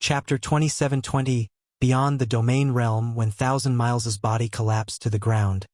Chapter 2720, Beyond the Domain Realm. When Thousand Miles' body collapsed to the ground,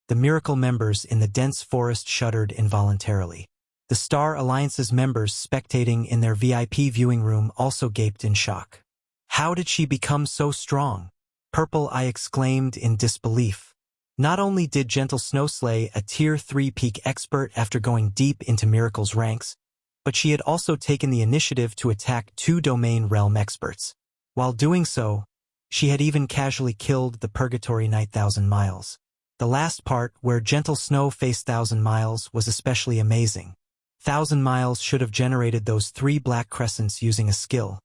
the Miracle members in the dense forest shuddered involuntarily. The Star Alliance's members spectating in their VIP viewing room also gaped in shock. How did she become so strong? Purple Eye exclaimed in disbelief. Not only did Gentle Snow slay a Tier 3 peak expert after going deep into Miracle's ranks, but she had also taken the initiative to attack 2 Domain Realm experts. While doing so, she had even casually killed the Purgatory Knight Thousand Miles. The last part, where Gentle Snow faced Thousand Miles, was especially amazing. Thousand Miles should have generated those 3 black crescents using a skill.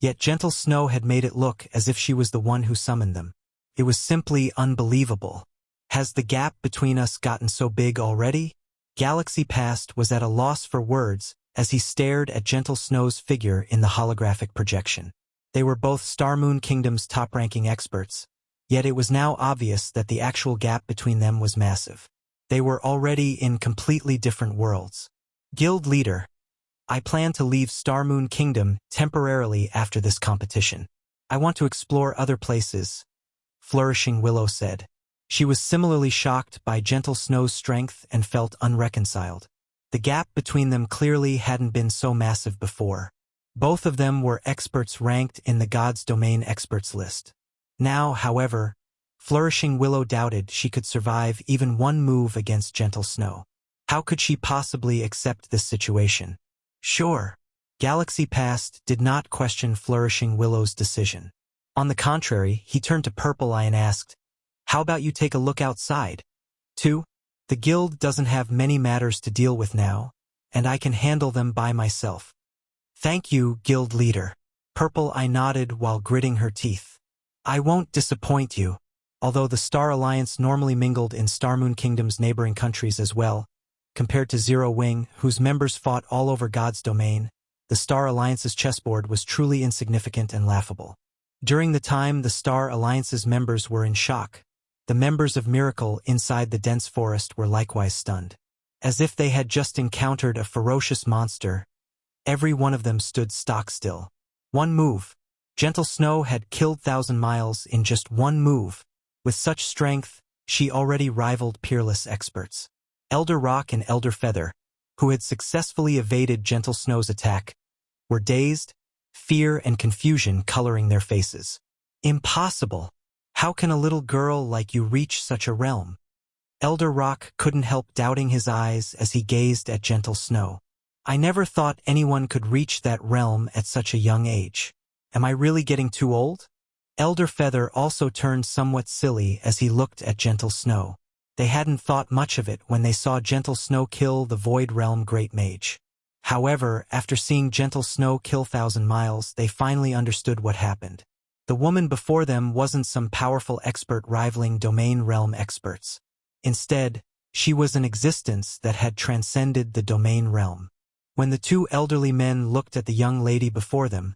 Yet Gentle Snow had made it look as if she was the one who summoned them. It was simply unbelievable. Has the gap between us gotten so big already? Galaxy Past was at a loss for words as he stared at Gentle Snow's figure in the holographic projection. They were both Star Moon Kingdom's top-ranking experts, yet it was now obvious that the actual gap between them was massive. They were already in completely different worlds. Guild Leader, I plan to leave Star Moon Kingdom temporarily after this competition. I want to explore other places, Flourishing Willow said. She was similarly shocked by Gentle Snow's strength and felt unreconciled. The gap between them clearly hadn't been so massive before. Both of them were experts ranked in the God's Domain experts list. Now, however, Flourishing Willow doubted she could survive even one move against Gentle Snow. How could she possibly accept this situation? Sure. Galaxy Past did not question Flourishing Willow's decision. On the contrary, he turned to Purple Eye and asked, "How about you take a look outside? 2. The guild doesn't have many matters to deal with now, and I can handle them by myself." "Thank you, Guild Leader." Purple Eye nodded while gritting her teeth. "I won't disappoint you." Although the Star Alliance normally mingled in Star Moon Kingdom's neighboring countries as well, compared to Zero Wing, whose members fought all over God's domain, the Star Alliance's chessboard was truly insignificant and laughable. During the time the Star Alliance's members were in shock, the members of Miracle inside the dense forest were likewise stunned. As if they had just encountered a ferocious monster, every one of them stood stock still. One move. Gentle Snow had killed Thousand Miles in just one move. With such strength, she already rivaled peerless experts. Elder Rock and Elder Feather, who had successfully evaded Gentle Snow's attack, were dazed, fear and confusion coloring their faces. Impossible! How can a little girl like you reach such a realm? Elder Rock couldn't help doubting his eyes as he gazed at Gentle Snow. I never thought anyone could reach that realm at such a young age. Am I really getting too old? Elder Feather also turned somewhat silly as he looked at Gentle Snow. They hadn't thought much of it when they saw Gentle Snow kill the Void Realm Great Mage. However, after seeing Gentle Snow kill Thousand Miles, they finally understood what happened. The woman before them wasn't some powerful expert rivaling Domain Realm experts. Instead, she was an existence that had transcended the Domain Realm. When the 2 elderly men looked at the young lady before them,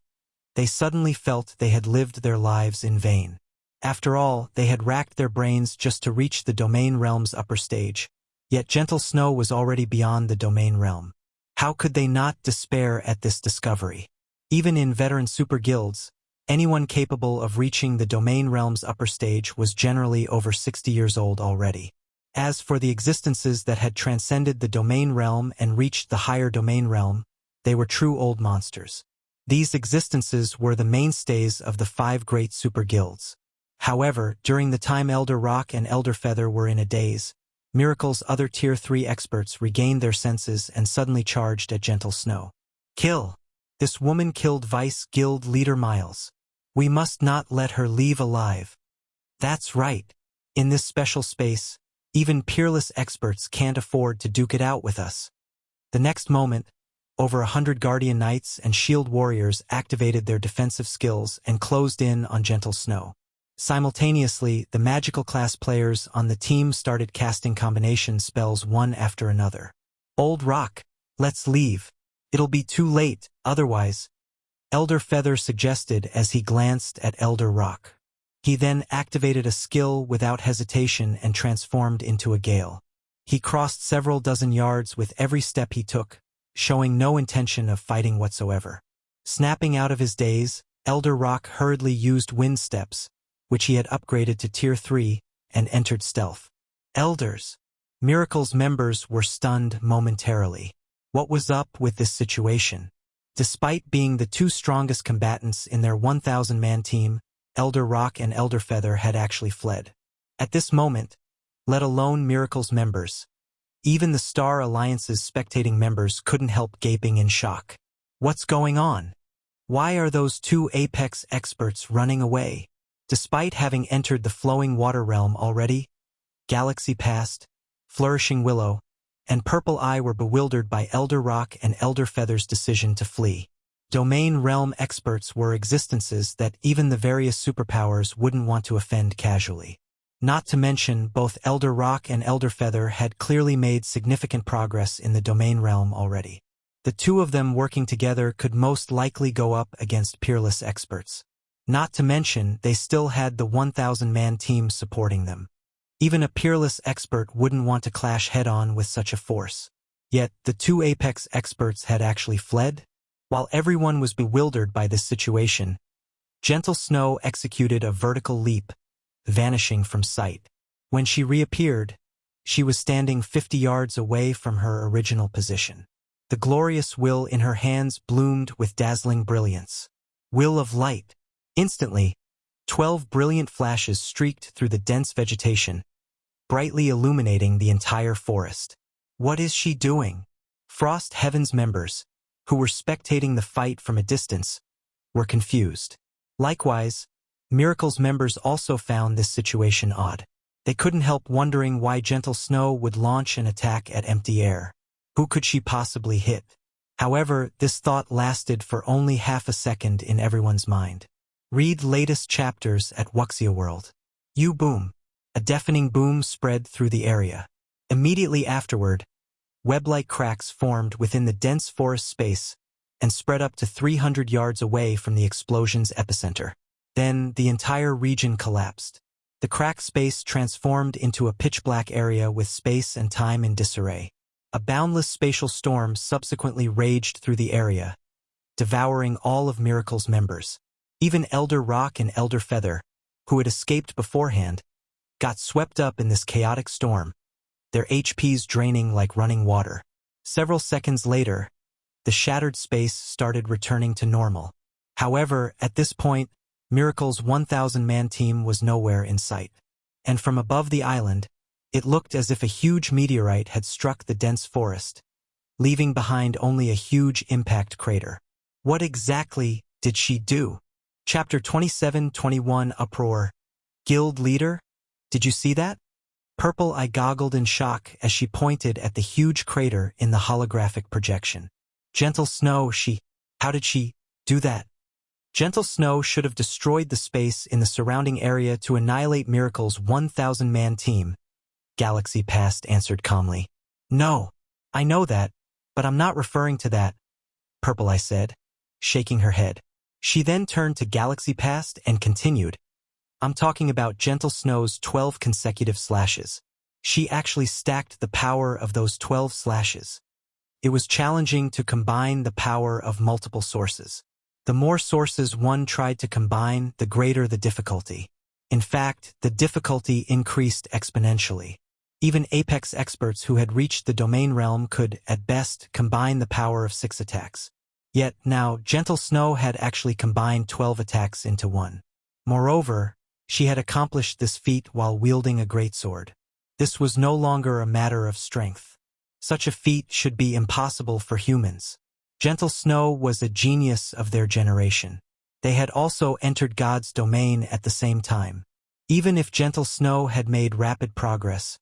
they suddenly felt they had lived their lives in vain. After all, they had racked their brains just to reach the Domain Realm's upper stage, yet Gentle Snow was already beyond the Domain Realm. How could they not despair at this discovery? Even in veteran super guilds, anyone capable of reaching the Domain Realm's upper stage was generally over 60 years old already. As for the existences that had transcended the Domain Realm and reached the higher Domain Realm, they were true old monsters. These existences were the mainstays of the 5 great super guilds. However, during the time Elder Rock and Elder Feather were in a daze, Miracle's other Tier 3 experts regained their senses and suddenly charged at Gentle Snow. Kill! This woman killed Vice Guild Leader Miles. We must not let her leave alive. That's right. In this special space, even peerless experts can't afford to duke it out with us. The next moment, over 100 Guardian Knights and Shield Warriors activated their defensive skills and closed in on Gentle Snow. Simultaneously, the magical class players on the team started casting combination spells one after another. Old Rock, let's leave. It'll be too late, otherwise, Elder Feather suggested as he glanced at Elder Rock. He then activated a skill without hesitation and transformed into a gale. He crossed several dozen yards with every step he took, showing no intention of fighting whatsoever. Snapping out of his daze, Elder Rock hurriedly used wind steps, which he had upgraded to Tier 3, and entered stealth. Elders. Miracle's members were stunned momentarily. What was up with this situation? Despite being the two strongest combatants in their 1,000-man team, Elder Rock and Elder Feather had actually fled. At this moment, let alone Miracle's members, even the Star Alliance's spectating members couldn't help gaping in shock. What's going on? Why are those two Apex experts running away? Despite having entered the flowing water realm already, Galaxy Past, Flourishing Willow, and Purple Eye were bewildered by Elder Rock and Elder Feather's decision to flee. Domain realm experts were existences that even the various superpowers wouldn't want to offend casually. Not to mention, both Elder Rock and Elder Feather had clearly made significant progress in the domain realm already. The two of them working together could most likely go up against peerless experts. Not to mention, they still had the 1,000-man team supporting them. Even a peerless expert wouldn't want to clash head-on with such a force. Yet, the two Apex experts had actually fled? While everyone was bewildered by this situation, Gentle Snow executed a vertical leap, vanishing from sight. When she reappeared, she was standing 50 yards away from her original position. The glorious will in her hands bloomed with dazzling brilliance. Will of light. Instantly, 12 brilliant flashes streaked through the dense vegetation, brightly illuminating the entire forest. What is she doing? Frost Heaven's members, who were spectating the fight from a distance, were confused. Likewise, Miracle's members also found this situation odd. They couldn't help wondering why Gentle Snow would launch an attack at empty air. Who could she possibly hit? However, this thought lasted for only half a second in everyone's mind. Read latest chapters at Wuxia World. U-boom. A deafening boom spread through the area. Immediately afterward, web-like cracks formed within the dense forest space and spread up to 300 yards away from the explosion's epicenter. Then, the entire region collapsed. The cracked space transformed into a pitch-black area with space and time in disarray. A boundless spatial storm subsequently raged through the area, devouring all of Miracle's members. Even Elder Rock and Elder Feather, who had escaped beforehand, got swept up in this chaotic storm, their HPs draining like running water. Several seconds later, the shattered space started returning to normal. However, at this point, Miracle's 1,000-man team was nowhere in sight. And from above the island, it looked as if a huge meteorite had struck the dense forest, leaving behind only a huge impact crater. What exactly did she do? Chapter 27-21 Uproar. Guild Leader? Did you see that? Purple Eye goggled in shock as she pointed at the huge crater in the holographic projection. Gentle Snow, how did she do that? Gentle Snow should have destroyed the space in the surrounding area to annihilate Miracle's 1,000-man team. Galaxy Past answered calmly. No, I know that, but I'm not referring to that, Purple Eye said, shaking her head. She then turned to Galaxy Past and continued. I'm talking about Gentle Snow's 12 consecutive slashes. She actually stacked the power of those 12 slashes. It was challenging to combine the power of multiple sources. The more sources one tried to combine, the greater the difficulty. In fact, the difficulty increased exponentially. Even Apex experts who had reached the domain realm could, at best, combine the power of 6 attacks. Yet now, Gentle Snow had actually combined 12 attacks into one. Moreover, she had accomplished this feat while wielding a greatsword. This was no longer a matter of strength. Such a feat should be impossible for humans. Gentle Snow was a genius of their generation. They had also entered God's domain at the same time. Even if Gentle Snow had made rapid progress,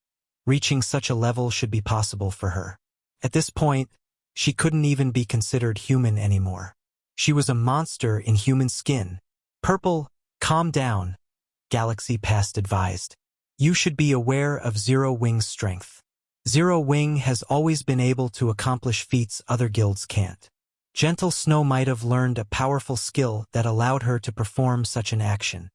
reaching such a level should be possible for her. At this point, she couldn't even be considered human anymore. She was a monster in human skin. Purple, calm down, Galaxy Past advised. You should be aware of Zero Wing's strength. Zero Wing has always been able to accomplish feats other guilds can't. Gentle Snow might have learned a powerful skill that allowed her to perform such an action.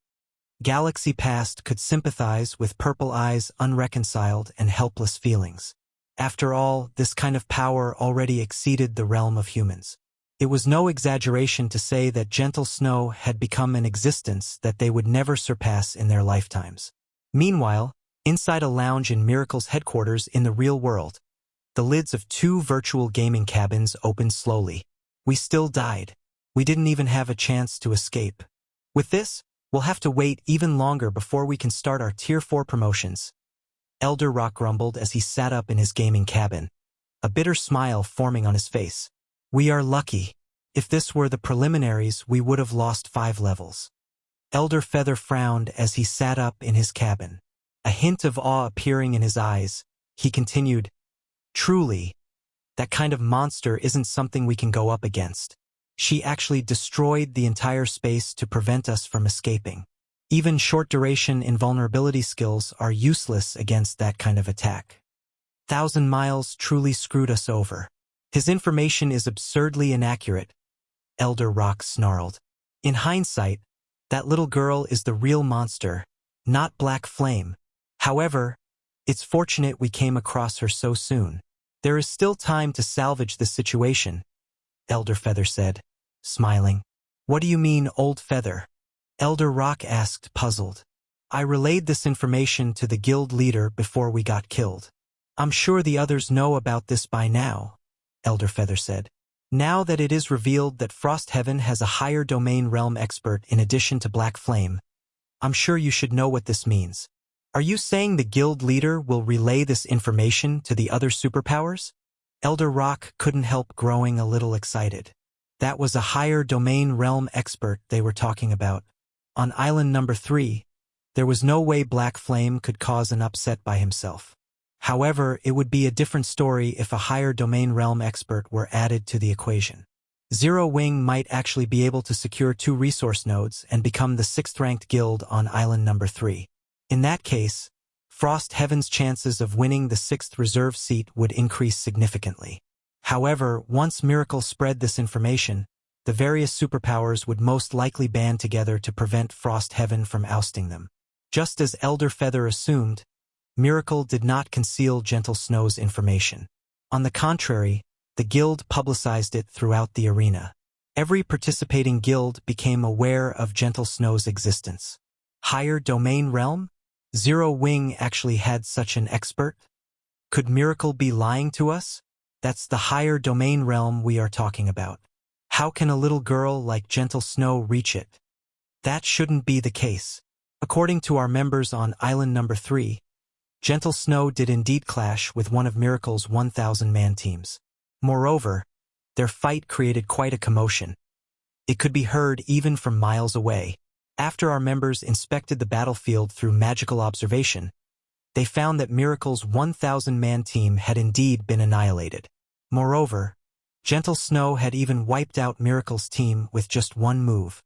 Galaxy Past could sympathize with Purple Eye's unreconciled and helpless feelings. After all, this kind of power already exceeded the realm of humans. It was no exaggeration to say that gentle snow had become an existence that they would never surpass in their lifetimes. Meanwhile, inside a lounge in Miracle's headquarters in the real world, the lids of 2 virtual gaming cabins opened slowly. We still died. We didn't even have a chance to escape. With this, we'll have to wait even longer before we can start our Tier 4 promotions. Elder Rock grumbled as he sat up in his gaming cabin, a bitter smile forming on his face. We are lucky. If this were the preliminaries, we would have lost 5 levels. Elder Feather frowned as he sat up in his cabin. A hint of awe appearing in his eyes, he continued, Truly, that kind of monster isn't something we can go up against. She actually destroyed the entire space to prevent us from escaping. Even short-duration invulnerability skills are useless against that kind of attack. 1,000 miles truly screwed us over. His information is absurdly inaccurate, Elder Rock snarled. In hindsight, that little girl is the real monster, not Black Flame. However, it's fortunate we came across her so soon. There is still time to salvage the situation, Elder Feather said, smiling. What do you mean, Old Feather? Elder Rock asked, puzzled. I relayed this information to the guild leader before we got killed. I'm sure the others know about this by now, Elder Feather said. Now that it is revealed that Frostheaven has a higher domain realm expert in addition to Black Flame, I'm sure you should know what this means. Are you saying the guild leader will relay this information to the other superpowers? Elder Rock couldn't help growing a little excited. That was a higher domain realm expert they were talking about. On Island number 3, there was no way Black Flame could cause an upset by himself. However, it would be a different story if a higher domain realm expert were added to the equation. Zero Wing might actually be able to secure 2 resource nodes and become the 6th-ranked guild on Island number 3. In that case, Frostheaven's chances of winning the 6th reserve seat would increase significantly. However, once Miracle spread this information, the various superpowers would most likely band together to prevent Frostheaven from ousting them. Just as Elder Feather assumed, Miracle did not conceal Gentle Snow's information. On the contrary, the guild publicized it throughout the arena. Every participating guild became aware of Gentle Snow's existence. Higher domain realm? Zero Wing actually had such an expert? Could Miracle be lying to us? That's the higher domain realm we are talking about. How can a little girl like Gentle Snow reach it? That shouldn't be the case. According to our members on Island number 3, Gentle Snow did indeed clash with one of Miracle's 1,000-man teams. Moreover, their fight created quite a commotion. It could be heard even from miles away. After our members inspected the battlefield through magical observation, they found that Miracle's 1,000-man team had indeed been annihilated. Moreover, Gentle Snow had even wiped out Miracle's team with just one move.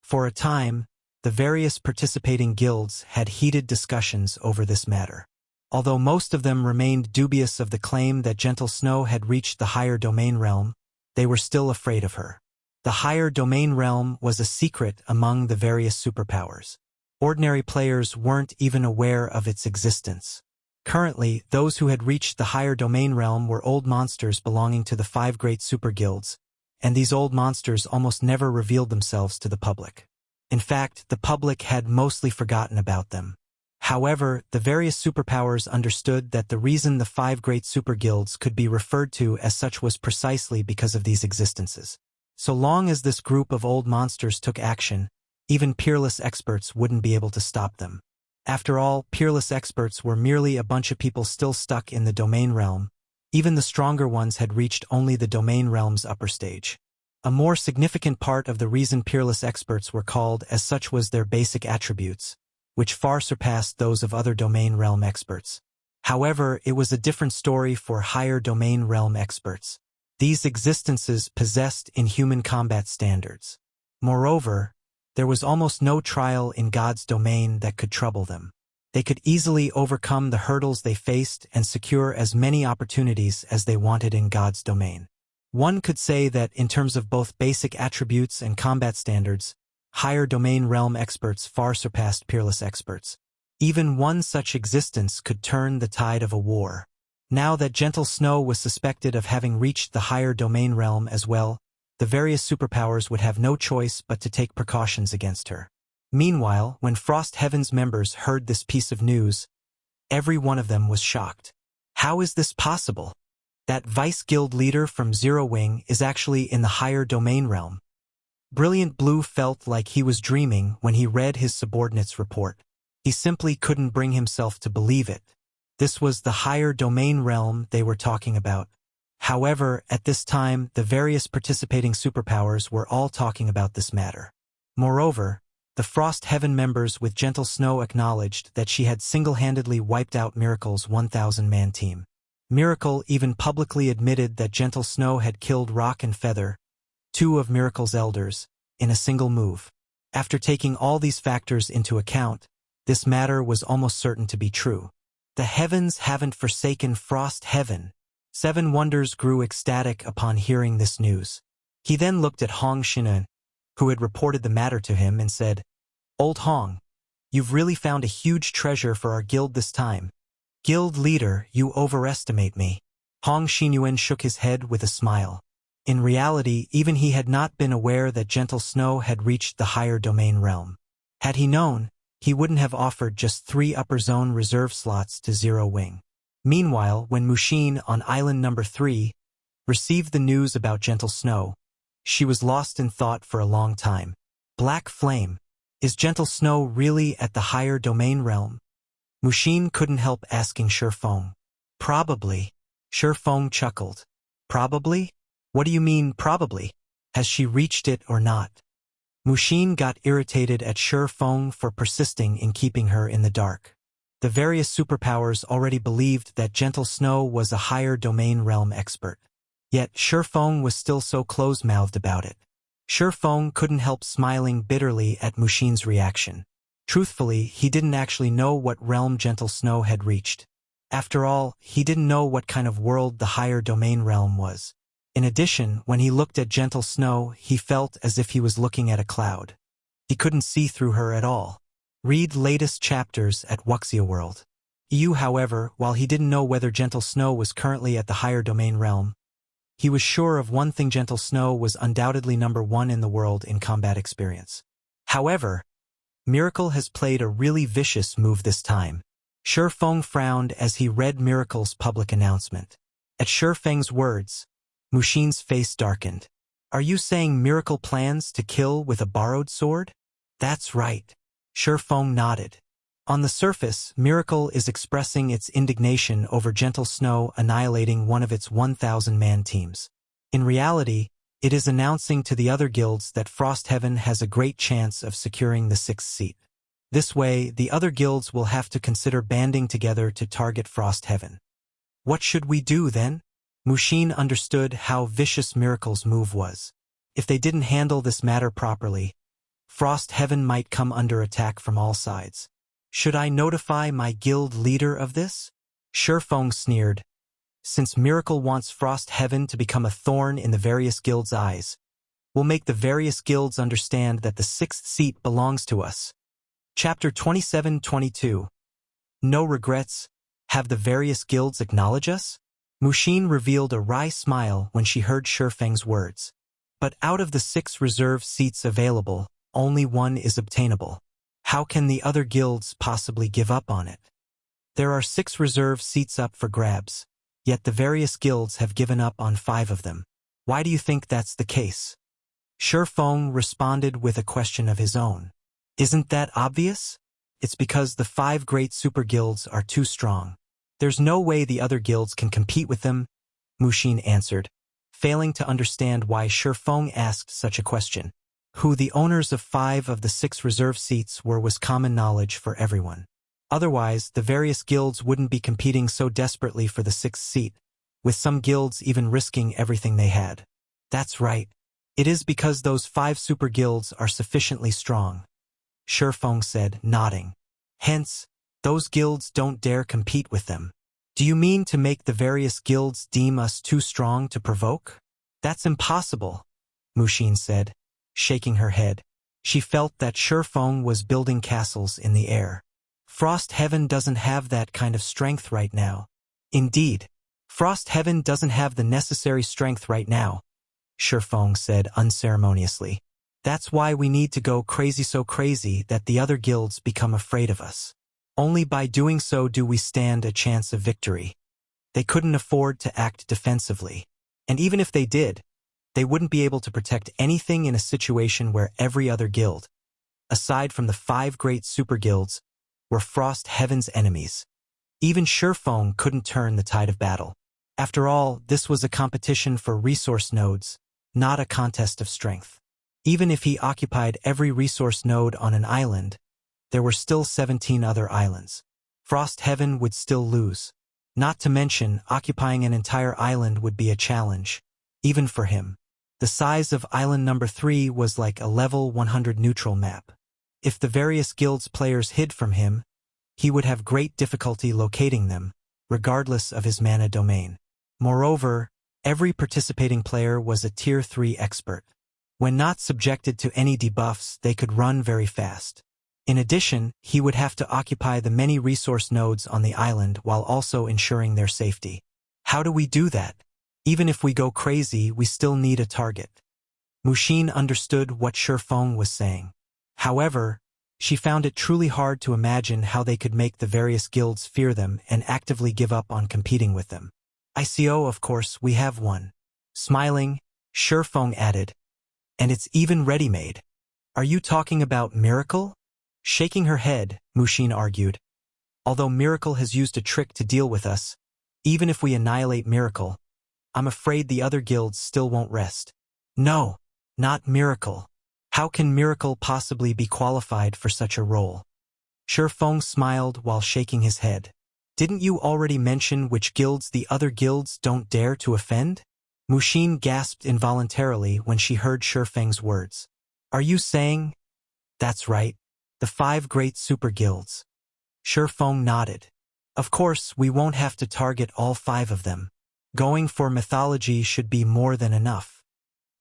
For a time, the various participating guilds had heated discussions over this matter. Although most of them remained dubious of the claim that Gentle Snow had reached the higher domain realm, they were still afraid of her. The higher domain realm was a secret among the various superpowers. Ordinary players weren't even aware of its existence. Currently, those who had reached the higher domain realm were old monsters belonging to the 5 great super guilds, and these old monsters almost never revealed themselves to the public. In fact, the public had mostly forgotten about them. However, the various superpowers understood that the reason the 5 great super guilds could be referred to as such was precisely because of these existences. So long as this group of old monsters took action, even peerless experts wouldn't be able to stop them. After all, peerless experts were merely a bunch of people still stuck in the domain realm. Even the stronger ones had reached only the domain realm's upper stage. A more significant part of the reason peerless experts were called as such was their basic attributes, which far surpassed those of other domain realm experts. However, it was a different story for higher domain realm experts. These existences possessed inhuman combat standards. Moreover, there was almost no trial in God's domain that could trouble them. They could easily overcome the hurdles they faced and secure as many opportunities as they wanted in God's domain. One could say that in terms of both basic attributes and combat standards, higher domain realm experts far surpassed peerless experts. Even one such existence could turn the tide of a war. Now that Gentle Snow was suspected of having reached the higher domain realm as well, the various superpowers would have no choice but to take precautions against her. Meanwhile, when Frost Heaven's members heard this piece of news, every one of them was shocked. How is this possible? That Vice Guild leader from Zero Wing is actually in the higher domain realm. Brilliant Blue felt like he was dreaming when he read his subordinate's report. He simply couldn't bring himself to believe it. This was the higher domain realm they were talking about. However, at this time, the various participating superpowers were all talking about this matter. Moreover, the Frost Heaven members with Gentle Snow acknowledged that she had single-handedly wiped out Miracle's 1,000-man team. Miracle even publicly admitted that Gentle Snow had killed Rock and Feather, two of Miracle's elders, in a single move. After taking all these factors into account, this matter was almost certain to be true. The heavens haven't forsaken Frost Heaven. Seven Wonders grew ecstatic upon hearing this news. He then looked at Hong Shinan, who had reported the matter to him, and said, "Old Hong, you've really found a huge treasure for our guild this time. Guild leader, you overestimate me." Hong Shinyuan shook his head with a smile. In reality, even he had not been aware that Gentle Snow had reached the higher domain realm. Had he known, he wouldn't have offered just 3 upper zone reserve slots to Zero Wing. Meanwhile, when Mushin on Island number 3 received the news about Gentle Snow, she was lost in thought for a long time. Black Flame. Is Gentle Snow really at the higher domain realm? Mushin couldn't help asking Shi Feng. Probably. Shi Feng chuckled. Probably? What do you mean, probably? Has she reached it or not? Mushin got irritated at Shi Feng for persisting in keeping her in the dark. The various superpowers already believed that Gentle Snow was a higher domain realm expert. Yet Shi Feng was still so close-mouthed about it. Shi Feng couldn't help smiling bitterly at Mushin's reaction. Truthfully, he didn't actually know what realm Gentle Snow had reached. After all, he didn't know what kind of world the higher domain realm was. In addition, when he looked at Gentle Snow, he felt as if he was looking at a cloud. He couldn't see through her at all. Read latest chapters at Wuxia World. Yu, however, while he didn't know whether Gentle Snow was currently at the higher domain realm, he was sure of one thing: Gentle Snow was undoubtedly number 1 in the world in combat experience. However, Miracle has played a really vicious move this time. Shi Feng frowned as he read Miracle's public announcement. At Shi Feng's words, Mushin's face darkened. Are you saying Miracle plans to kill with a borrowed sword? That's right. Shi Feng nodded. On the surface, Miracle is expressing its indignation over Gentle Snow annihilating one of its 1,000-man teams. In reality, it is announcing to the other guilds that Frost Heaven has a great chance of securing the 6th seat. This way, the other guilds will have to consider banding together to target Frost Heaven. What should we do then? Mushin understood how vicious Miracle's move was. If they didn't handle this matter properly, Frost Heaven might come under attack from all sides. Should I notify my guild leader of this? Shi Feng sneered. Since Miracle wants Frost Heaven to become a thorn in the various guilds' eyes, we'll make the various guilds understand that the 6th seat belongs to us. Chapter 27-22. No regrets. Have the various guilds acknowledge us? Mushin revealed a wry smile when she heard Shi Feng's words. But out of the 6 reserve seats available, only 1 is obtainable. How can the other guilds possibly give up on it? There are 6 reserve seats up for grabs, yet the various guilds have given up on 5 of them. Why do you think that's the case? Shi Feng responded with a question of his own. Isn't that obvious? It's because the 5 great super guilds are too strong. There's no way the other guilds can compete with them, Mushin answered, failing to understand why Shi Feng asked such a question. Who the owners of 5 of the 6 reserve seats were was common knowledge for everyone. Otherwise, the various guilds wouldn't be competing so desperately for the 6th seat, with some guilds even risking everything they had. That's right. It is because those 5 super guilds are sufficiently strong, Shi Feng said, nodding. Hence, those guilds don't dare compete with them. Do you mean to make the various guilds deem us too strong to provoke? That's impossible, Mushin said, shaking her head. She felt that Shi Feng was building castles in the air. Frost Heaven doesn't have that kind of strength right now. Indeed, Frost Heaven doesn't have the necessary strength right now, Shi Feng said unceremoniously. That's why we need to go crazy, so crazy that the other guilds become afraid of us. Only by doing so do we stand a chance of victory. They couldn't afford to act defensively. And even if they did, they wouldn't be able to protect anything in a situation where every other guild, aside from the 5 great super guilds, were Frost Heaven's enemies. Even Shi Feng couldn't turn the tide of battle. After all, this was a competition for resource nodes, not a contest of strength. Even if he occupied every resource node on an island, there were still 17 other islands. Frost Heaven would still lose. Not to mention, occupying an entire island would be a challenge, even for him. The size of island number 3 was like a level 100 neutral map. If the various guilds' players hid from him, he would have great difficulty locating them, regardless of his mana domain. Moreover, every participating player was a Tier 3 expert. When not subjected to any debuffs, they could run very fast. In addition, he would have to occupy the many resource nodes on the island while also ensuring their safety. How do we do that? Even if we go crazy, we still need a target. Mushin understood what Shi Feng was saying. However, she found it truly hard to imagine how they could make the various guilds fear them and actively give up on competing with them. ICO, of course, we have one. Smiling, Shi Feng added. And it's even ready-made. Are you talking about Miracle? Shaking her head, Mushin argued. Although Miracle has used a trick to deal with us, even if we annihilate Miracle, I'm afraid the other guilds still won't rest. No, not Miracle. How can Miracle possibly be qualified for such a role? Shi Feng smiled while shaking his head. Didn't you already mention which guilds the other guilds don't dare to offend? Mushin gasped involuntarily when she heard Shi Feng's words. Are you saying? That's right. The 5 great super guilds. Shi Feng nodded. Of course, we won't have to target all 5 of them. Going for mythology should be more than enough.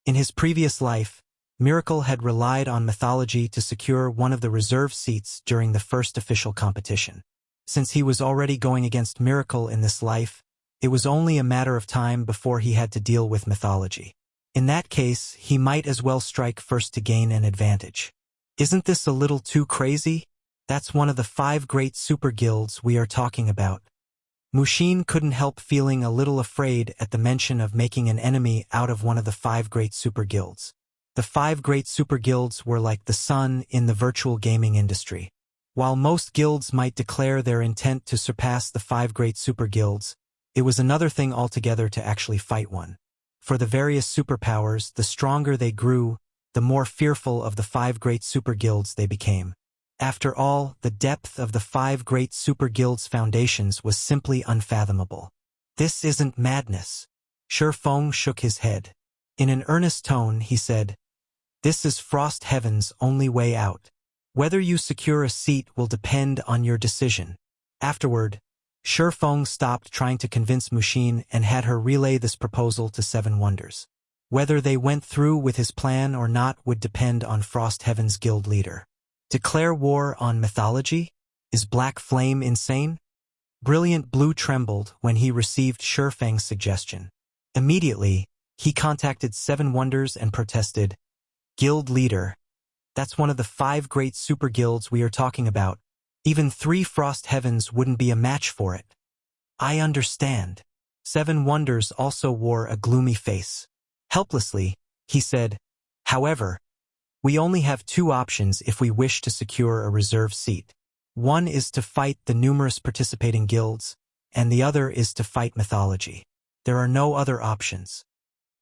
In his previous life, Miracle had relied on mythology to secure one of the reserve seats during the first official competition. Since he was already going against Miracle in this life, it was only a matter of time before he had to deal with mythology. In that case, he might as well strike first to gain an advantage. Isn't this a little too crazy? That's one of the 5 great super guilds we are talking about. Mushin couldn't help feeling a little afraid at the mention of making an enemy out of one of the 5 great super guilds. The 5 great super guilds were like the sun in the virtual gaming industry. While most guilds might declare their intent to surpass the 5 great super guilds, it was another thing altogether to actually fight one. For the various superpowers, the stronger they grew, the more fearful of the 5 great super guilds they became. After all, the depth of the 5 great super guilds' foundations was simply unfathomable. This isn't madness. Shi Feng shook his head. In an earnest tone, he said, This is Frost Heaven's only way out. Whether you secure a seat will depend on your decision. Afterward, Shi Feng stopped trying to convince Mushin and had her relay this proposal to 7 Wonders. Whether they went through with his plan or not would depend on Frost Heaven's guild leader. Declare war on mythology? Is Black Flame insane? Brilliant Blue trembled when he received Shi Feng's suggestion. Immediately, he contacted 7 Wonders and protested, Guild leader. That's one of the 5 great super guilds we are talking about. Even 3 Frost Heavens wouldn't be a match for it. I understand. 7 Wonders also wore a gloomy face. Helplessly, he said, However, we only have 2 options if we wish to secure a reserve seat. One is to fight the numerous participating guilds, and the other is to fight mythology. There are no other options.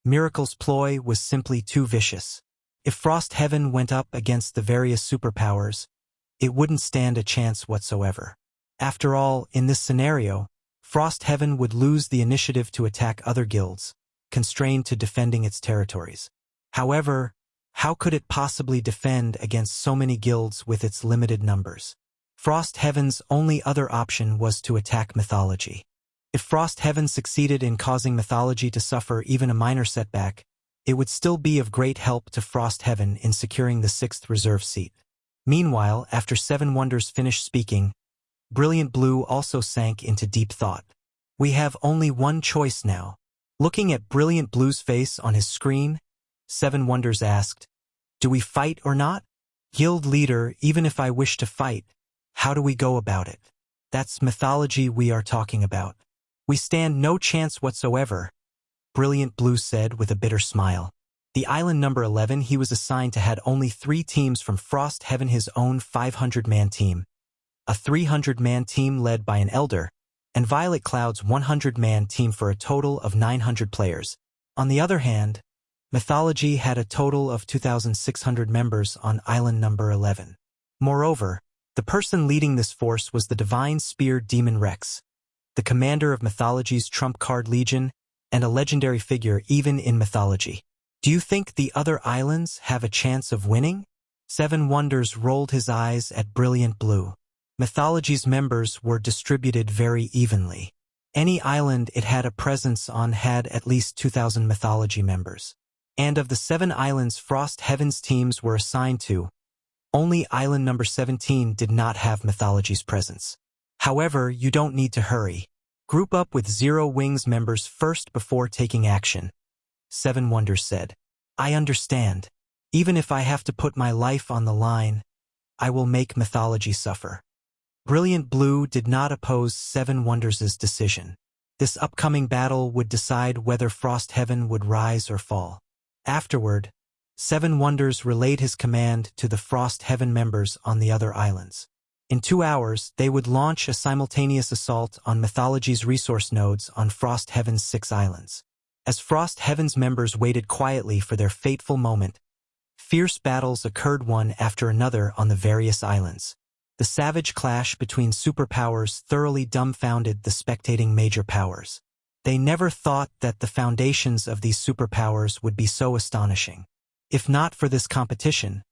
Miracle's ploy was simply too vicious. If Frost Heaven went up against the various superpowers, it wouldn't stand a chance whatsoever. After all, in this scenario, Frost Heaven would lose the initiative to attack other guilds, constrained to defending its territories. However, how could it possibly defend against so many guilds with its limited numbers? Frost Heaven's only other option was to attack mythology. If Frost Heaven succeeded in causing mythology to suffer even a minor setback, it would still be of great help to Frost Heaven in securing the 6th reserve seat. Meanwhile, after 7 Wonders finished speaking, Brilliant Blue also sank into deep thought. We have only one choice now. Looking at Brilliant Blue's face on his screen, Seven Wonders asked. Do we fight or not? Guild leader, even if I wish to fight, how do we go about it? That's mythology we are talking about. We stand no chance whatsoever, Brilliant Blue said with a bitter smile. The island number 11 he was assigned to had only 3 teams from Frost Heaven, his own 500-man team, a 300-man team led by an elder, and Violet Cloud's 100-man team for a total of 900 players. On the other hand, Mythology had a total of 2,600 members on island number 11. Moreover, the person leading this force was the Divine Spear Demon Rex, the commander of Mythology's trump card Legion, and a legendary figure even in Mythology. Do you think the other islands have a chance of winning? Seven Wonders rolled his eyes at Brilliant Blue. Mythology's members were distributed very evenly. Any island it had a presence on had at least 2,000 Mythology members. And of the 7 islands Frost Heaven's teams were assigned to, only island number 17 did not have Mythology's presence. However, you don't need to hurry. Group up with Zero Wings members first before taking action, Seven Wonders said. I understand. Even if I have to put my life on the line, I will make Mythology suffer. Brilliant Blue did not oppose Seven Wonders' decision. This upcoming battle would decide whether Frost Heaven would rise or fall. Afterward, Seven Wonders relayed his command to the Frost Heaven members on the other islands. In 2 hours, they would launch a simultaneous assault on Mythology's resource nodes on Frost Heaven's 6 islands. As Frost Heaven's members waited quietly for their fateful moment, fierce battles occurred one after another on the various islands. The savage clash between superpowers thoroughly dumbfounded the spectating major powers. They never thought that the foundations of these superpowers would be so astonishing. If not for this competition,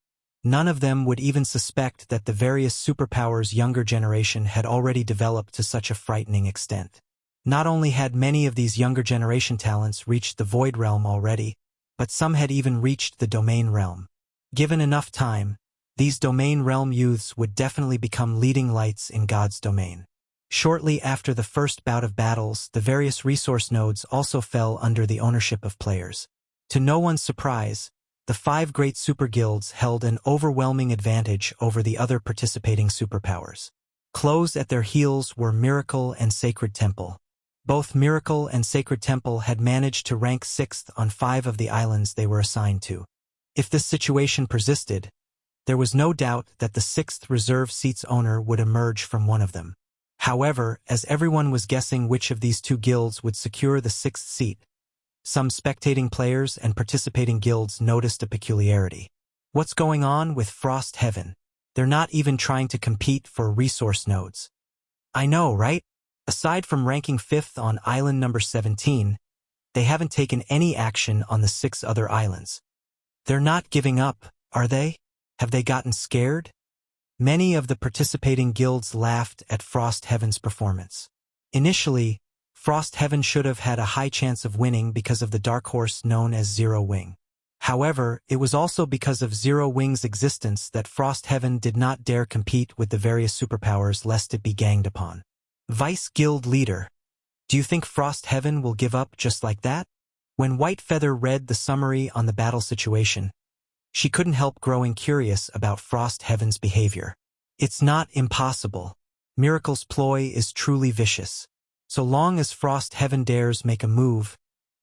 none of them would even suspect that the various superpowers' younger generation had already developed to such a frightening extent. Not only had many of these younger generation talents reached the Void Realm already, but some had even reached the Domain Realm. Given enough time, these Domain Realm youths would definitely become leading lights in God's domain. Shortly after the first bout of battles, the various resource nodes also fell under the ownership of players. To no one's surprise, the 5 great super guilds held an overwhelming advantage over the other participating superpowers. Close at their heels were Miracle and Sacred Temple. Both Miracle and Sacred Temple had managed to rank 6th on 5 of the islands they were assigned to. If this situation persisted, there was no doubt that the 6th reserve seat's owner would emerge from one of them. However, as everyone was guessing which of these 2 guilds would secure the 6th seat, some spectating players and participating guilds noticed a peculiarity. What's going on with Frost Heaven? They're not even trying to compete for resource nodes. I know, right? Aside from ranking 5th on island number 17, they haven't taken any action on the 6 other islands. They're not giving up, are they? Have they gotten scared? Many of the participating guilds laughed at Frost Heaven's performance. Initially, Frost Heaven should have had a high chance of winning because of the dark horse known as Zero Wing. However, it was also because of Zero Wing's existence that Frost Heaven did not dare compete with the various superpowers lest it be ganged upon. Vice Guild Leader, do you think Frost Heaven will give up just like that? When Whitefeather read the summary on the battle situation, she couldn't help growing curious about Frost Heaven's behavior. It's not impossible. Miracle's ploy is truly vicious. So long as Frost Heaven dares make a move,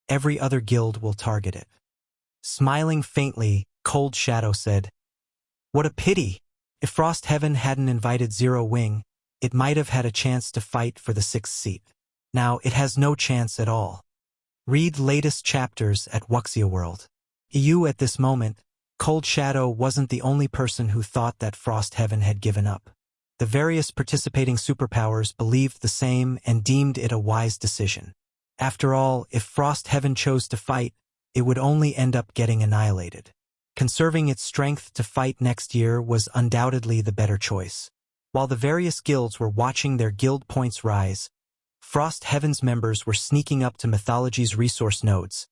every other guild will target it. Smiling faintly, Cold Shadow said, What a pity! If Frost Heaven hadn't invited Zero Wing, it might have had a chance to fight for the 6th seat. Now it has no chance at all. Read latest chapters at Wuxia World. At this moment, Cold Shadow wasn't the only person who thought that Frost Heaven had given up. The various participating superpowers believed the same and deemed it a wise decision. After all, if Frost Heaven chose to fight, it would only end up getting annihilated. Conserving its strength to fight next year was undoubtedly the better choice. While the various guilds were watching their guild points rise, Frost Heaven's members were sneaking up to Mythology's resource nodes,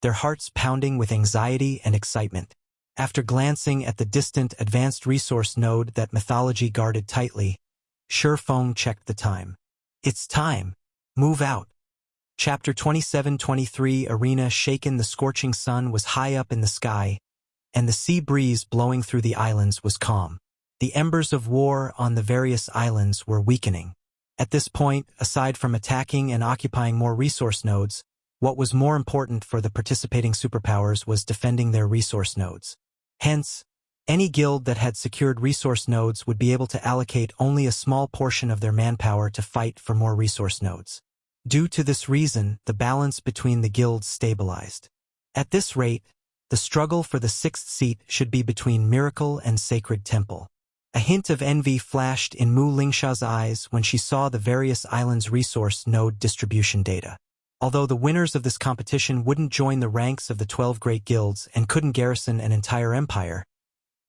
their hearts pounding with anxiety and excitement. After glancing at the distant advanced resource node that Mythology guarded tightly, Shi Feng checked the time. It's time. Move out. Chapter 27-23 Arena shaken. The scorching sun was high up in the sky, and the sea breeze blowing through the islands was calm. The embers of war on the various islands were weakening. At this point, aside from attacking and occupying more resource nodes, what was more important for the participating superpowers was defending their resource nodes. Hence, any guild that had secured resource nodes would be able to allocate only a small portion of their manpower to fight for more resource nodes. Due to this reason, the balance between the guilds stabilized. At this rate, the struggle for the 6th seat should be between Miracle and Sacred Temple. A hint of envy flashed in Mu Lingsha's eyes when she saw the various islands' resource node distribution data. Although the winners of this competition wouldn't join the ranks of the 12 great guilds and couldn't garrison an entire empire,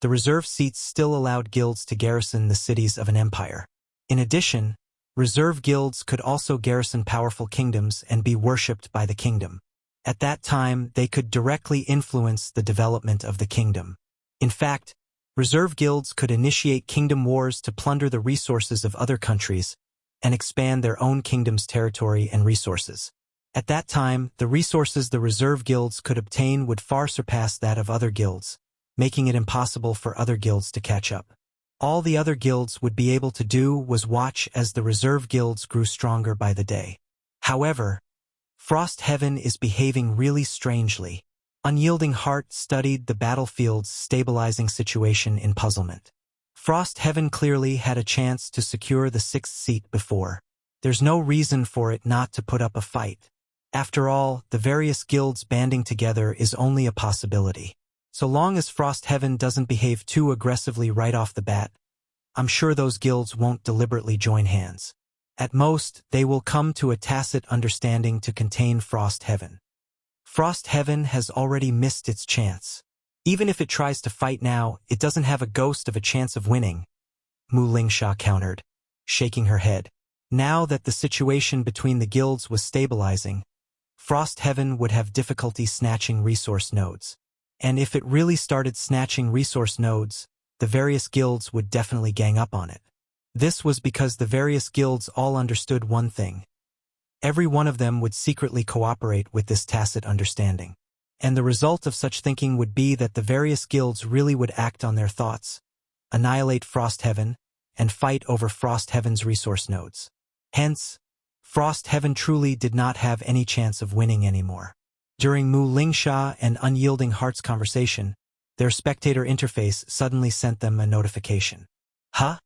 the reserve seats still allowed guilds to garrison the cities of an empire. In addition, reserve guilds could also garrison powerful kingdoms and be worshipped by the kingdom. At that time, they could directly influence the development of the kingdom. In fact, reserve guilds could initiate kingdom wars to plunder the resources of other countries and expand their own kingdom's territory and resources. At that time, the resources the reserve guilds could obtain would far surpass that of other guilds, making it impossible for other guilds to catch up. All the other guilds would be able to do was watch as the reserve guilds grew stronger by the day. However, Frost Heaven is behaving really strangely. Unyielding Heart studied the battlefield's stabilizing situation in puzzlement. Frost Heaven clearly had a chance to secure the 6th seat before. There's no reason for it not to put up a fight. After all, the various guilds banding together is only a possibility. So long as Frost Heaven doesn't behave too aggressively right off the bat, I'm sure those guilds won't deliberately join hands. At most, they will come to a tacit understanding to contain Frost Heaven. Frost Heaven has already missed its chance. Even if it tries to fight now, it doesn't have a ghost of a chance of winning, Mu Lingsha countered, shaking her head. Now that the situation between the guilds was stabilizing, Frost Heaven would have difficulty snatching resource nodes. And if it really started snatching resource nodes, the various guilds would definitely gang up on it. This was because the various guilds all understood one thing. Every one of them would secretly cooperate with this tacit understanding. And the result of such thinking would be that the various guilds really would act on their thoughts, annihilate Frost Heaven, and fight over Frost Heaven's resource nodes. Hence, Frost Heaven truly did not have any chance of winning anymore. During Mu Lingsha and Unyielding Heart's conversation, their spectator interface suddenly sent them a notification. Huh?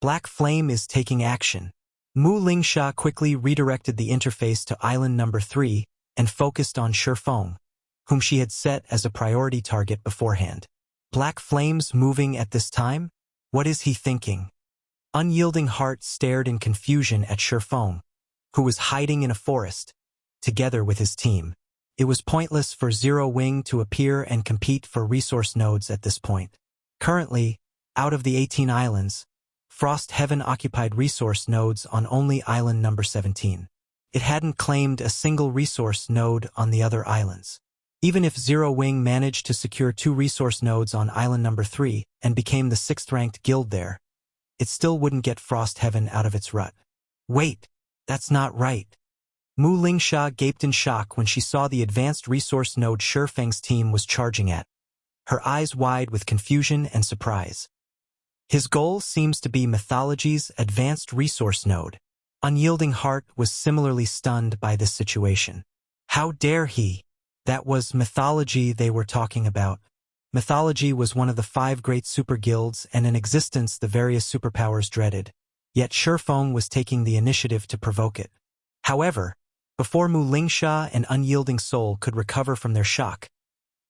Black Flame is taking action. Mu Lingsha quickly redirected the interface to Island number 3 and focused on Shi Feng, whom she had set as a priority target beforehand. Black Flame's moving at this time? What is he thinking? Unyielding Heart stared in confusion at Shi Feng, who was hiding in a forest, together with his team. It was pointless for Zero Wing to appear and compete for resource nodes at this point. Currently, out of the 18 islands, Frost Heaven occupied resource nodes on only island number 17. It hadn't claimed a single resource node on the other islands. Even if Zero Wing managed to secure 2 resource nodes on island number 3 and became the 6th-ranked guild there, it still wouldn't get Frost Heaven out of its rut. Wait, that's not right. Mu Lingsha gaped in shock when she saw the advanced resource node Shi Feng's team was charging at, her eyes wide with confusion and surprise. His goal seems to be Mythology's advanced resource node. Unyielding Heart was similarly stunned by this situation. How dare he? That was Mythology they were talking about. Mythology was one of the 5 great super guilds and an existence the various superpowers dreaded. Yet Shi Feng was taking the initiative to provoke it. However, before Mu Lingsha and Unyielding Soul could recover from their shock,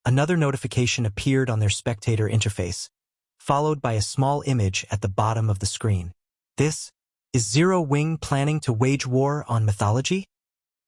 another notification appeared on their spectator interface, followed by a small image at the bottom of the screen. This is Zero Wing planning to wage war on Mythology?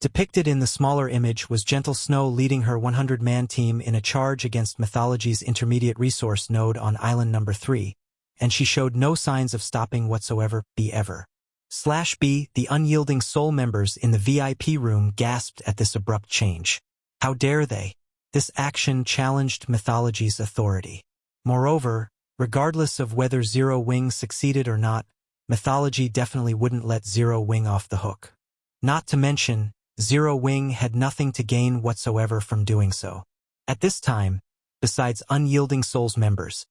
Depicted in the smaller image was Gentle Snow leading her 100-man team in a charge against Mythology's intermediate resource node on island number 3, and she showed no signs of stopping whatsoever, ever. /B, the Unyielding Soul members in the VIP room gasped at this abrupt change. How dare they? This action challenged Mythology's authority. Moreover, regardless of whether Zero Wing succeeded or not, Mythology definitely wouldn't let Zero Wing off the hook. Not to mention, Zero Wing had nothing to gain whatsoever from doing so. At this time, besides unyielding Souls members,